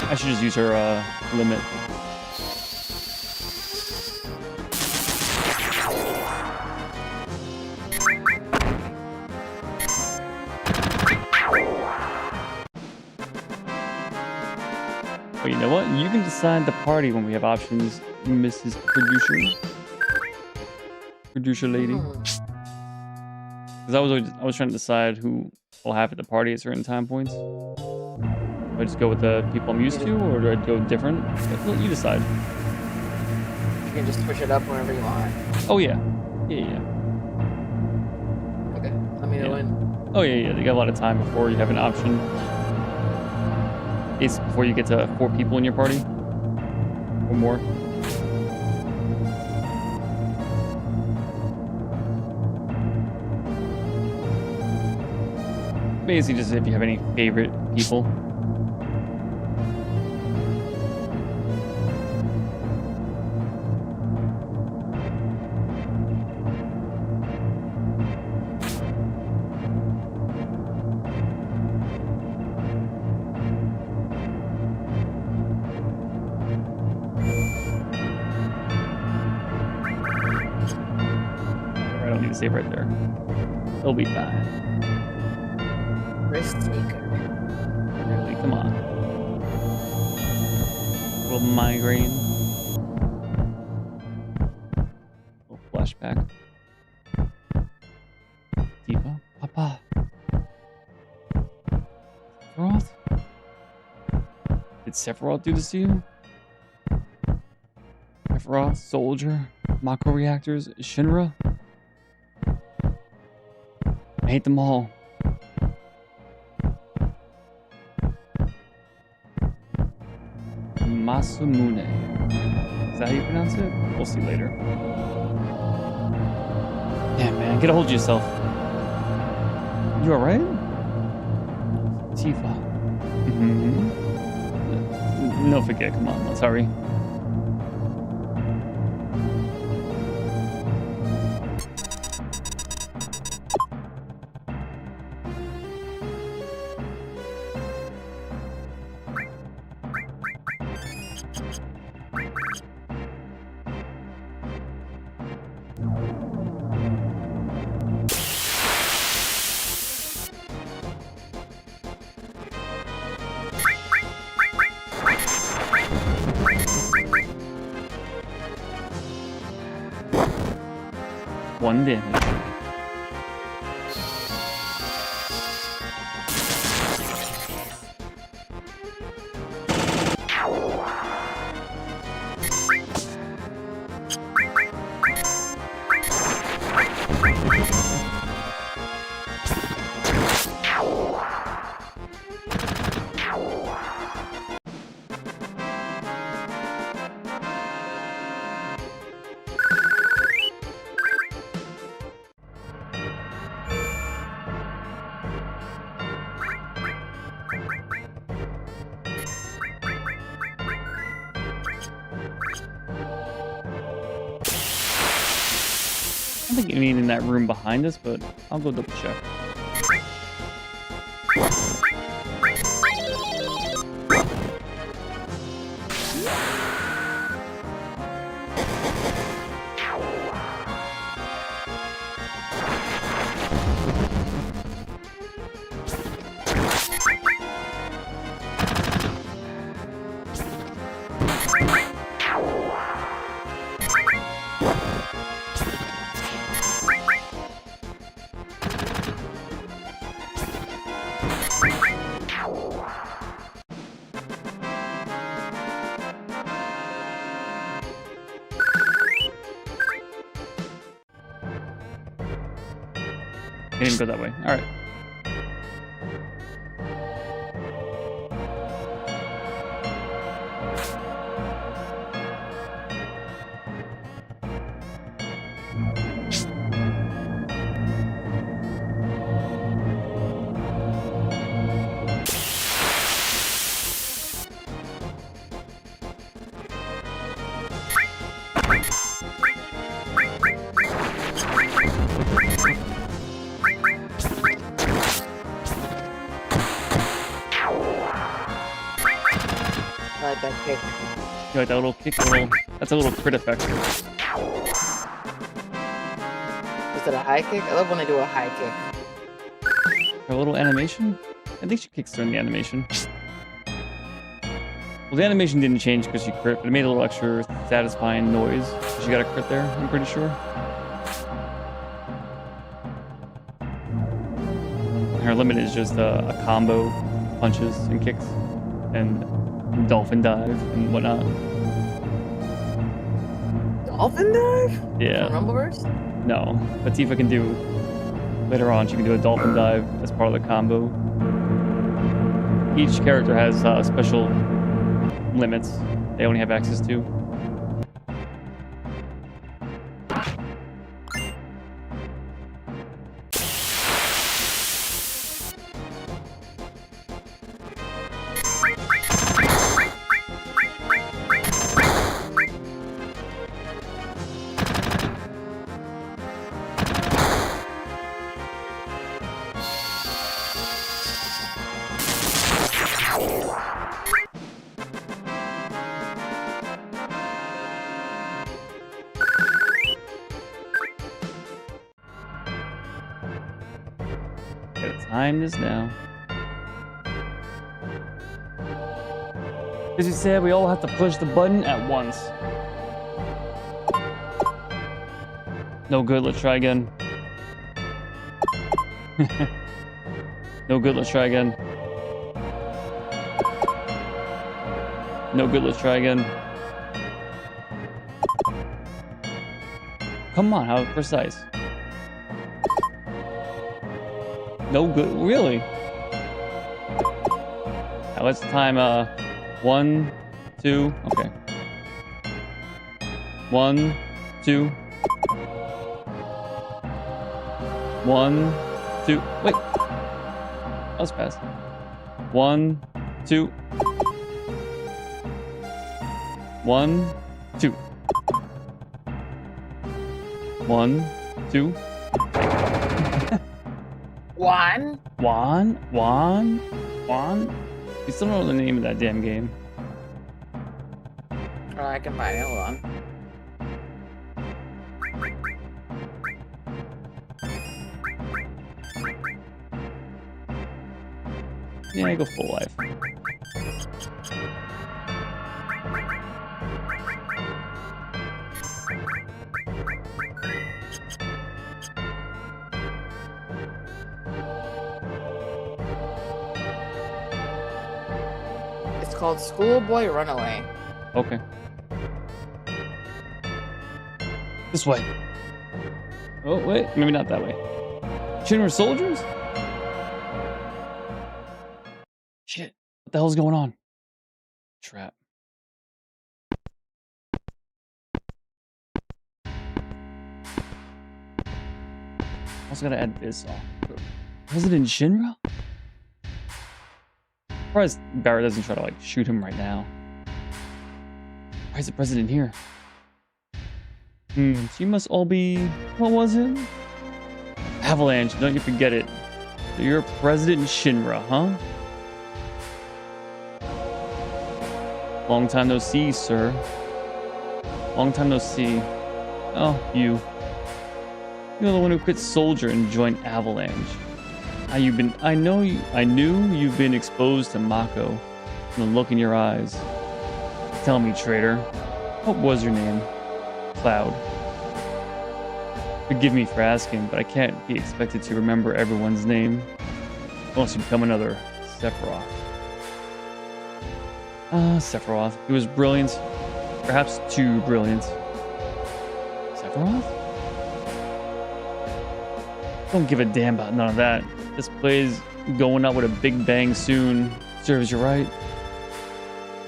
A: I should just use her limit. Oh, you know what? You can decide the party when we have options, Mrs. Producer. Producer lady. Because I was trying to decide who will have at the party at certain time points. Do I just go with the people I'm used to, or do I go different? Well, you decide.
I: You can just switch it up whenever you want.
A: Oh yeah. Yeah.
I: Okay, let me know when.
A: Oh yeah. You got a lot of time before you have an option. It's before you get to 4 people in your party or more. Basically, just if you have any favorite people. I don't need to save right there. It'll be fine.
I: Risk taker.
A: Really, come on. A little migraine. A little flashback. Diva, Papa. Sephiroth? Did Sephiroth do this to you? Sephiroth, Soldier, Mako Reactors, Shinra? I hate them all. Masamune. Is that how you pronounce it? We'll see later. Damn, man. Get a hold of yourself. You alright? Tifa. No, forget. Come on. Let's hurry. One damage. I don't think any in that room behind us, but I'll go double check. They didn't go that way. All right.
I: like that kick.
A: You like that little kick? That's a little crit effect.
I: Is it a high kick? I love when they do a high kick.
A: A little animation? I think she kicks during the animation. Well, the animation didn't change because she crit, but it made a little extra satisfying noise. She got a crit there, I'm pretty sure. Her limit is just a combo, punches and kicks, and dolphin dive and whatnot.
I: Dolphin dive?
A: Yeah.
I: From Rumbleverse?
A: No, but Tifa can do later on. She can do a dolphin dive as part of the combo. Each character has special limits they only have access to. Time is now. As you said, we all have to push the button at once. No good, let's try again. No good, let's try again. No good, let's try again. Come on, how precise. No good, really? Now let's time 1, 2, okay. 1, 2. 1, 2, wait. That was fast. 1, 2. 1, 2. 1, 2. Juan? You still don't know the name of that damn game.
I: Oh, I can find it. Hold on.
A: Yeah, I go full life.
I: It's called Schoolboy Runaway.
A: Okay. This way. Oh, wait. Maybe not that way. Shinra soldiers? Shit. What the hell's going on? Trap. Also gotta add this on. President Shinra? Surprised Barrett doesn't try to like shoot him right now. Why is the president here? So you must all be, what was it? Avalanche, don't you forget it. So you're President Shinra, huh? Long time no see, sir. Long time no see. Oh, you. You're the one who quit Soldier and joined Avalanche. I knew you've been exposed to Mako from the look in your eyes. Tell me, traitor, what was your name? Cloud. Forgive me for asking, but I can't be expected to remember everyone's name unless you become another Sephiroth. Sephiroth. He was brilliant. Perhaps too brilliant. Sephiroth? Don't give a damn about none of that. This play's going out with a big bang soon. Serves you right.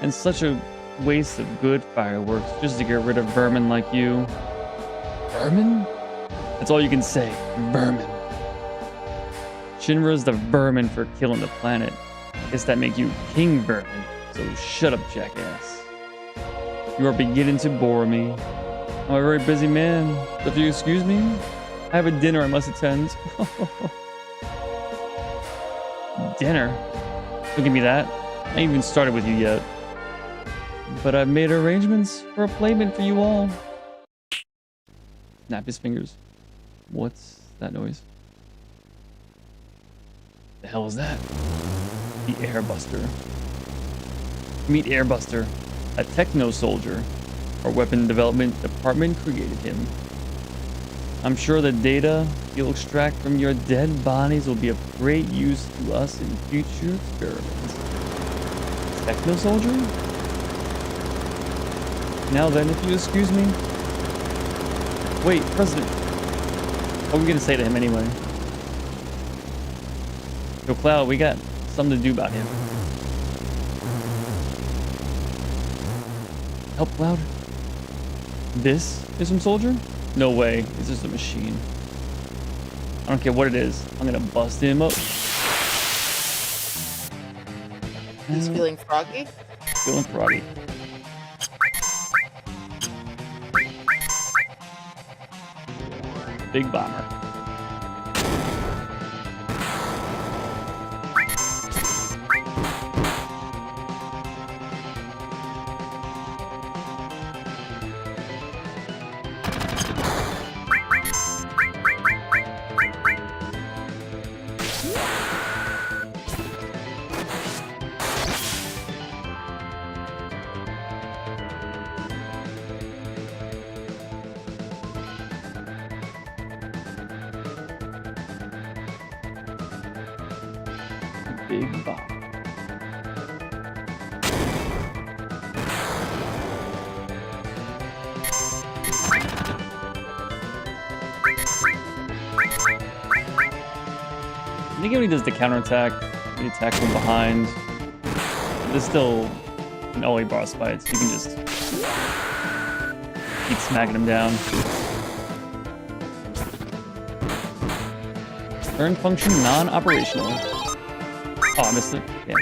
A: And such a waste of good fireworks just to get rid of vermin like you. Vermin? That's all you can say. Vermin. Shinra's the vermin for killing the planet. Guess that make you King Vermin. So shut up, jackass. You are beginning to bore me. I'm a very busy man. So if you excuse me, I have a dinner I must attend. Dinner? Don't give me that. I ain't even started with you yet. but I've made arrangements for a payment for you all. Snap his fingers. What's that noise? The hell is that? The Airbuster. Meet Airbuster, a techno soldier. Our weapon development department created him. I'm sure the data you'll extract from your dead bodies will be of great use to us in future experiments. Techno soldier? Now then, if you excuse me. Wait, President. What are we gonna say to him anyway? Yo, Cloud, we got something to do about him. Help, Cloud? This is some soldier? No way. It's just a machine. I don't care what it is. I'm gonna bust him up.
I: He's feeling froggy.
A: Feeling froggy. Big bomber. Big bomb. I think when he does the counterattack, the attack from behind, there's still an OA boss fights. You can just keep smacking him down. Turn function non-operational. Oh, I missed it. Yeah.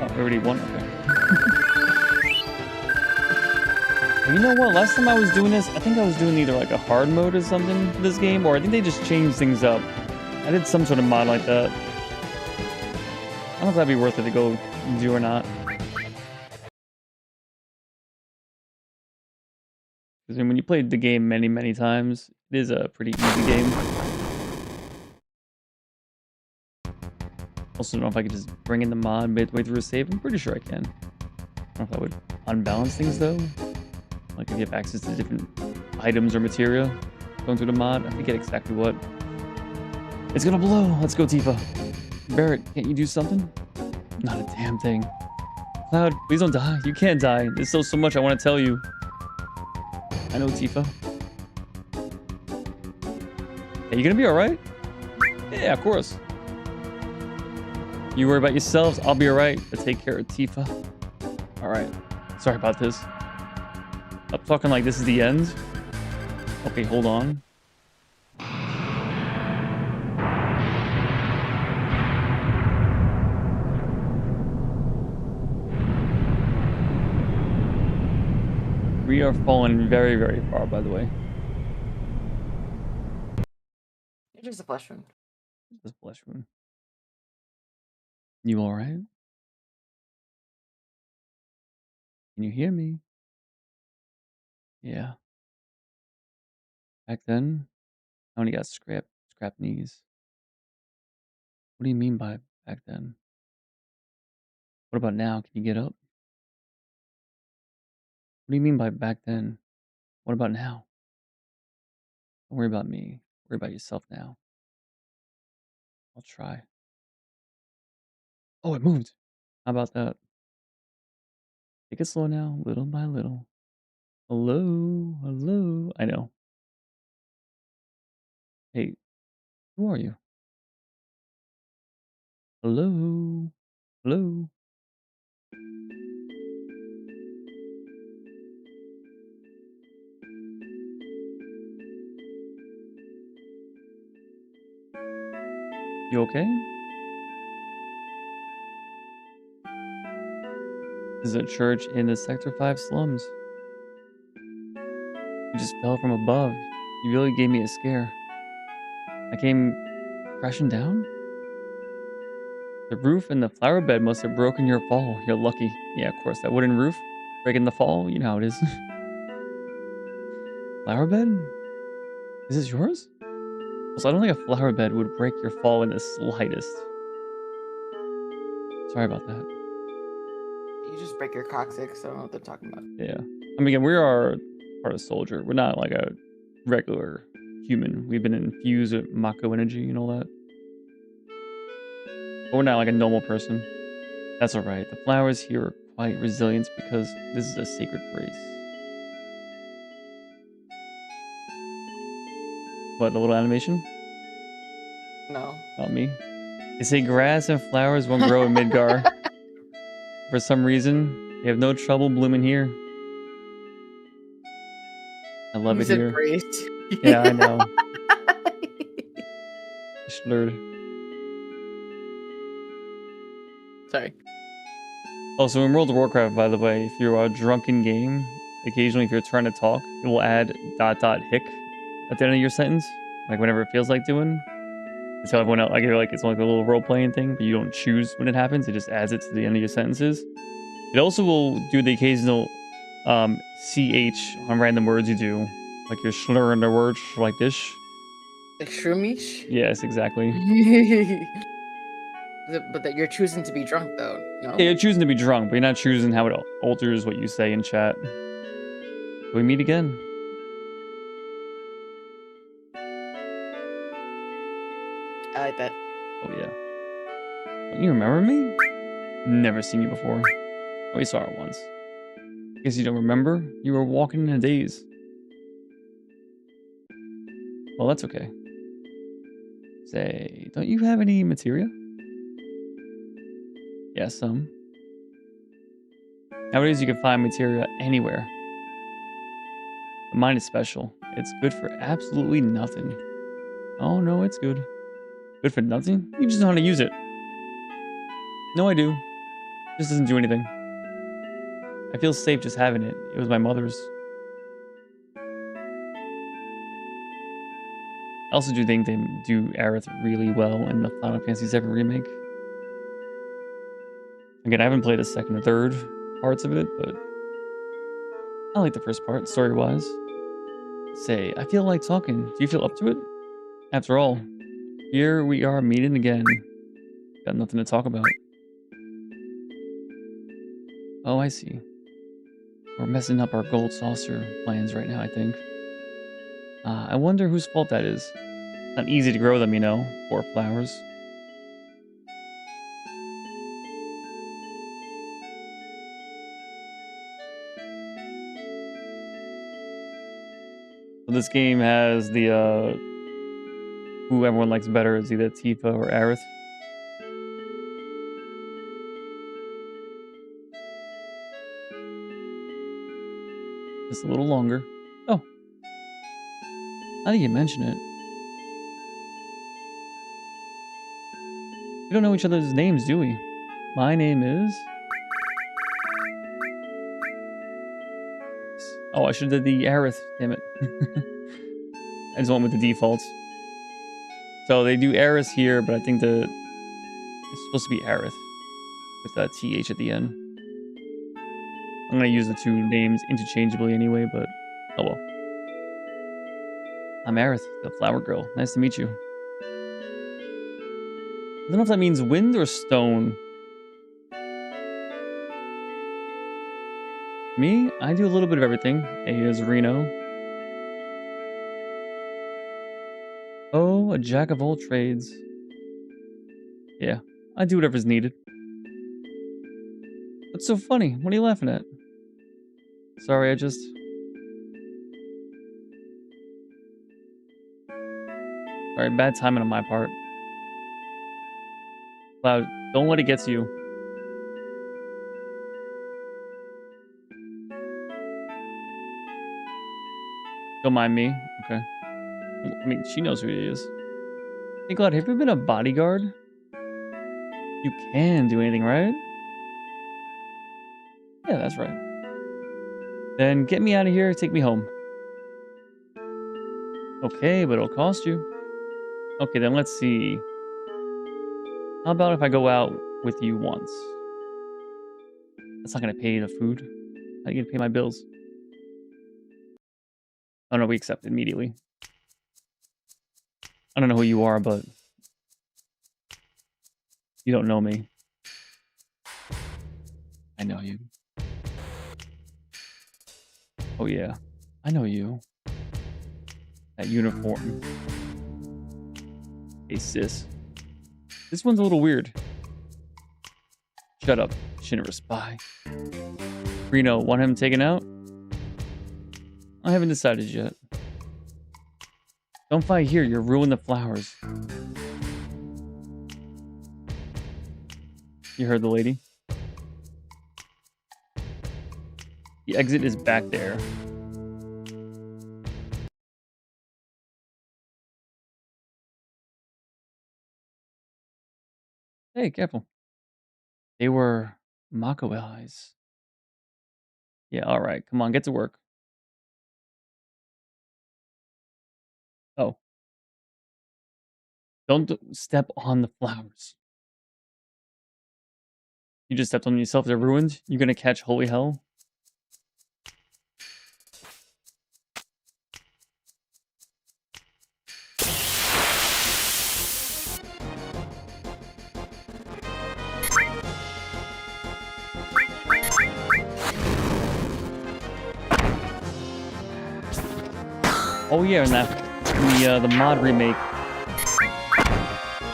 A: Oh, we already won. Okay. You know what? Last time I was doing this, I think I was doing either like a hard mode or something for this game, or I think they just changed things up. I did some sort of mod like that. I don't know if that'd be worth it to go do or not. Because when you played the game many, many times, it is a pretty easy game. Also, don't know if I could just bring in the mod midway through a save. I'm pretty sure I can. I don't know if that would unbalance things though. Like if you have access to different items or materia going through the mod, I forget exactly what. It's gonna blow. Let's go, Tifa. Barrett, can't you do something? Not a damn thing. Cloud, please don't die. You can't die. There's still so much I want to tell you. I know, Tifa. Hey, you gonna be alright? Yeah, of course. You worry about yourselves, I'll be alright. But take care of Tifa. Alright. Sorry about this. I'm talking like this is the end. Okay, hold on. We are falling very, very far, by the way.
I: You're just a flesh wound.
A: Just flesh wound. You alright? Can you hear me? Yeah. Back then, I only got scrap knees. What do you mean by back then? What about now? Can you get up? What do you mean by back then? What about now? Don't worry about me. Worry about yourself now. I'll try. Oh, it moved. How about that? Take it slow now, little by little. Hello, hello. I know. Hey, who are you? Hello, hello. You okay? This is a church in the Sector 5 slums. You just fell from above. You really gave me a scare. I came crashing down? The roof and the flower bed must have broken your fall. You're lucky. Yeah, of course. That wooden roof breaking the fall. You know how it is. Flower bed? Is this yours? Also, I don't think a flower bed would break your fall in the slightest. Sorry about that.
I: You just break your coccyx. I don't know what they're talking about.
A: Yeah. I mean, again, we are part of Soldier. We're not like a regular human. We've been infused with Mako energy and all that. But we're not like a normal person. That's alright. The flowers here are quite resilient because this is a sacred place. What, the little animation?
I: No.
A: Not me. They say grass and flowers won't grow in Midgar. For some reason, they have no trouble blooming here. I love
I: You
A: it
I: said
A: here.
I: braced.
A: Yeah, I know. Slurred.
I: Sorry.
A: Also, in World of Warcraft, by the way, if you're drunk in game, occasionally if you're trying to talk, it will add ... hic at the end of your sentence, like whenever it feels like doing. So everyone else, like it's like a little role playing thing, but you don't choose when it happens. It just adds it to the end of your sentences. It also will do the occasional ch on random words you do, like you're slurring the words like this.
I: Like shroomish?
A: Yes, exactly.
I: But that you're choosing to be drunk though, no?
A: Yeah, you're choosing to be drunk, but you're not choosing how it alters what you say in chat. We meet again.
I: I like that.
A: Oh yeah. Don't you remember me? Never seen you before. Oh, we saw her once. Guess you don't remember? You were walking in a daze. Well, that's okay. Say, don't you have any materia? Yeah, some. Nowadays you can find materia anywhere. But mine is special. It's good for absolutely nothing. Oh no, it's good. Good for nothing? You just know how to use it. No, I do. Just doesn't do anything. I feel safe just having it. It was my mother's. I also do think they do Aerith really well in the Final Fantasy VII Remake. Again, I haven't played the second or third parts of it, but I like the first part, story-wise. Say, I feel like talking. Do you feel up to it? After all, here we are meeting again. Got nothing to talk about. Oh, I see. We're messing up our gold saucer plans right now, I think. I wonder whose fault that is. Not easy to grow them, you know. Poor flowers. So this game has the, who everyone likes better is either Tifa or Aerith. Just a little longer. Oh. Now that you mention it. We don't know each other's names, do we? My name is... Oh, I should have did the Aerith. Damn it. I just went with the defaults. So they do Aerith here, but I think it's supposed to be Aerith. With that TH at the end. I'm going to use the two names interchangeably anyway, but oh well. I'm Aerith, the flower girl. Nice to meet you. I don't know if that means wind or stone. Me? I do a little bit of everything. Here's Reno. Oh, a jack of all trades. Yeah, I do whatever's needed. What's so funny? What are you laughing at? Sorry, I just... Sorry, bad timing on my part. Cloud, don't let it get to you. Don't mind me. Okay. I mean, she knows who he is. Hey, Cloud, have you been a bodyguard? You can do anything, right? Yeah, that's right. Then get me out of here, take me home. Okay, but it'll cost you. Okay, then let's see. How about if I go out with you once? That's not gonna pay the food. How are you gonna pay my bills? Oh no, we accept immediately. I don't know who you are, but you don't know me. I know you. Oh yeah, I know you. That uniform. Hey sis. This one's a little weird. Shut up, Shinra spy. Reno, want him taken out? I haven't decided yet. Don't fight here, you'll ruin the flowers. You heard the lady? The exit is back there. Hey, careful. They were Mako allies. Yeah, alright, come on, get to work. Oh. Don't step on the flowers. You just stepped on yourself, they're ruined? You gonna catch holy hell? Oh yeah, in the mod remake,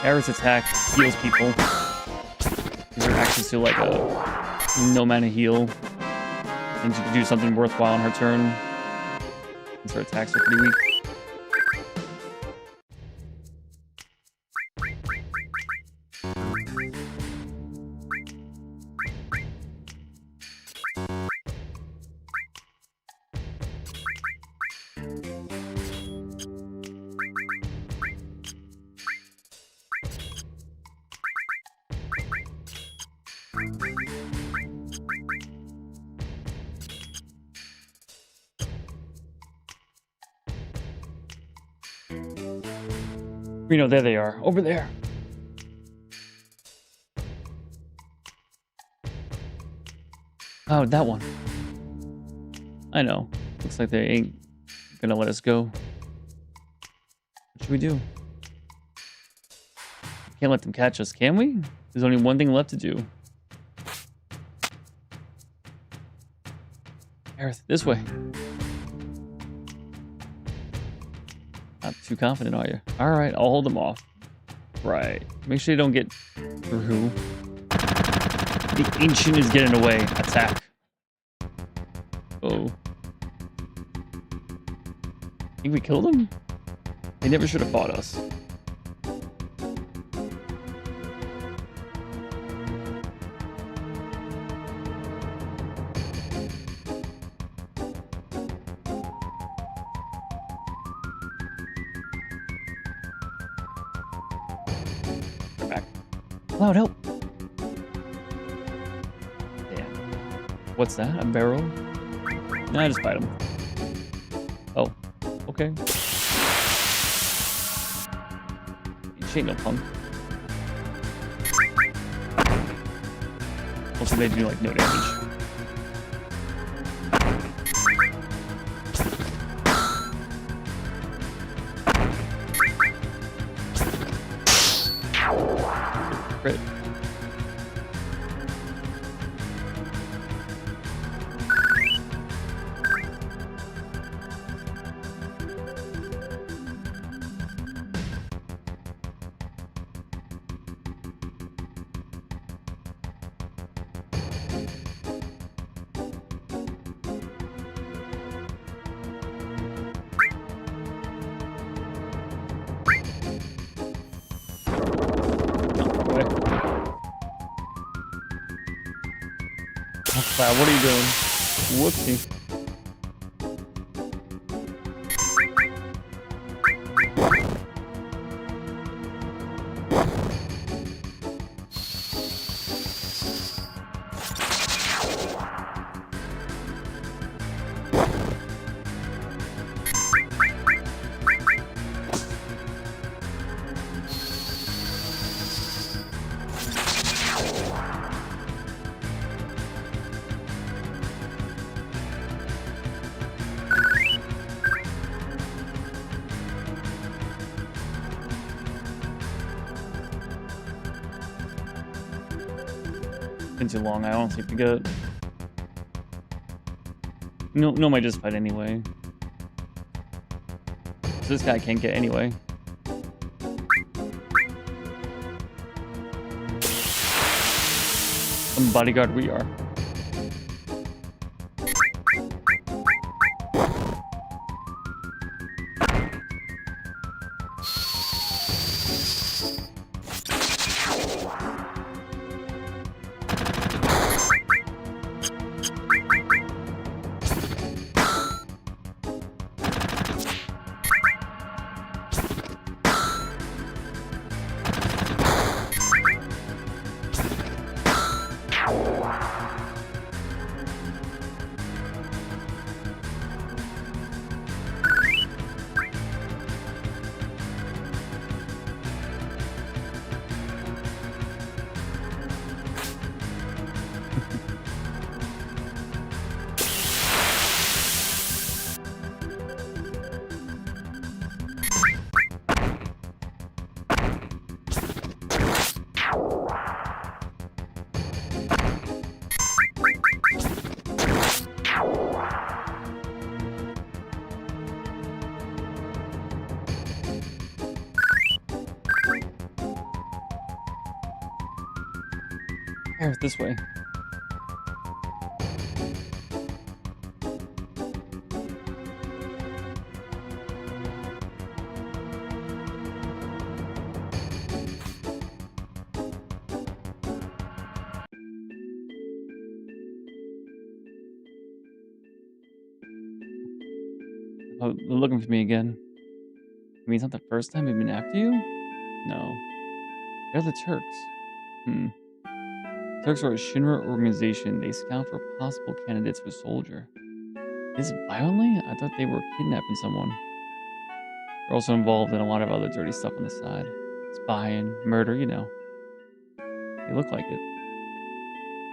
A: Aerith's attack heals people. Gives her access to like a no mana heal, and she can do something worthwhile on her turn. Since her attacks are pretty weak. Reno, there they are. Over there. Oh, that one. I know. Looks like they ain't gonna let us go. What should we do? Can't let them catch us, can we? There's only one thing left to do. Aerith, this way. Not too confident, are you? Alright, I'll hold them off. Right. Make sure they don't get through. The Ancient is getting away. Attack. Oh. Think we killed him? They never should have fought us. Cloud, help! Damn. What's that? A barrel? Nah, just fight him. Oh, okay. She ain't no punk. Also, they do like no damage. Crit. Wow, what are you doing? Whoopsie. been too long. I honestly forget. No, might just fight anyway. So this guy I can't get anyway. Some bodyguard we are. This way. Oh, they're looking for me again. I mean, it's not the first time they've been after you? No. They're the Turks. Turks are a Shinra organization. They scout for possible candidates for soldier. This violently? I thought they were kidnapping someone. They're also involved in a lot of other dirty stuff on the side. Spying, murder, you know. They look like it.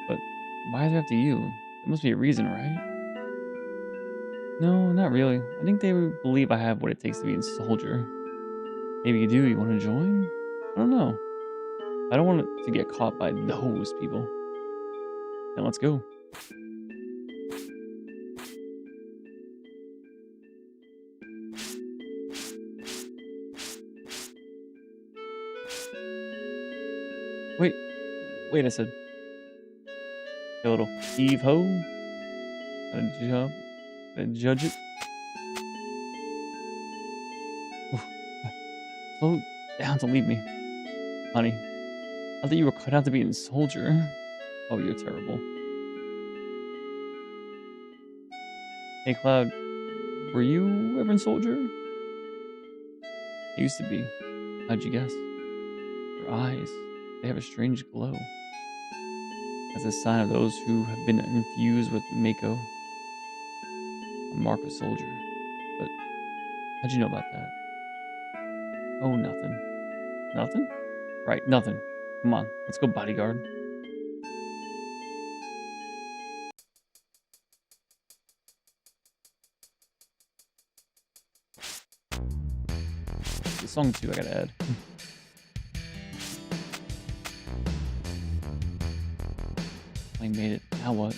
A: But why are they after you? There must be a reason, right? No, not really. I think they would believe I have what it takes to be a soldier. Maybe you do. You want to join? I don't know. I don't want to get caught by those people. Then let's go. Wait, I said. A little heave ho. Gotta judge it. Slow down, don't leave me. Honey, I thought you were cut out to be a soldier. Oh, you're terrible. Hey, Cloud, were you ever a soldier? I used to be. How'd you guess? Your eyes, they have a strange glow. As a sign of those who have been infused with Mako. A mark of soldier. But how'd you know about that? Oh, nothing. Nothing? Right, nothing. Come on, let's go, bodyguard. The song too, I gotta add. I made it. Now what?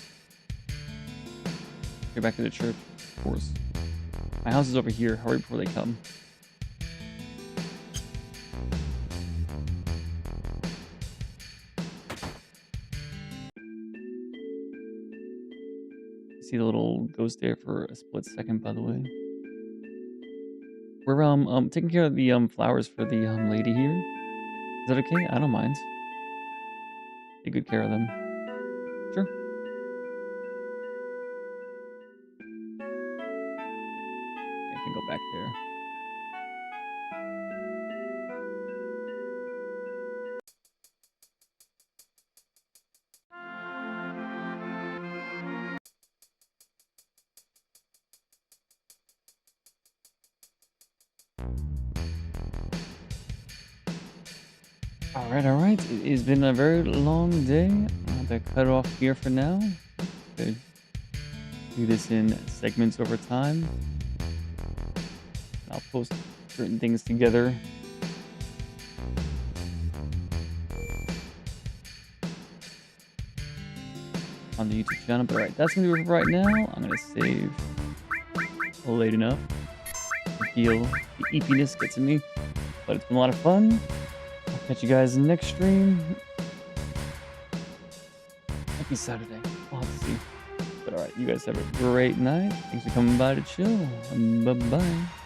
A: Get back to the church, of course. My house is over here. Hurry before they come. See the little ghost there for a split second, by the way. We're taking care of the flowers for the lady here. Is that okay? I don't mind. Take good care of them. Sure. I can go back there. All right. It has been a very long day. I'll have to cut off here for now. Could do this in segments over time. I'll post certain things together. on the YouTube channel. But all right, that's gonna be it for right now. I'm gonna save late enough. I feel the eepiness gets in me, but it's been a lot of fun. I'll catch you guys in the next stream. Happy Saturday. I'll have to see. But all right, you guys have a great night. Thanks for coming by to chill. Bye bye.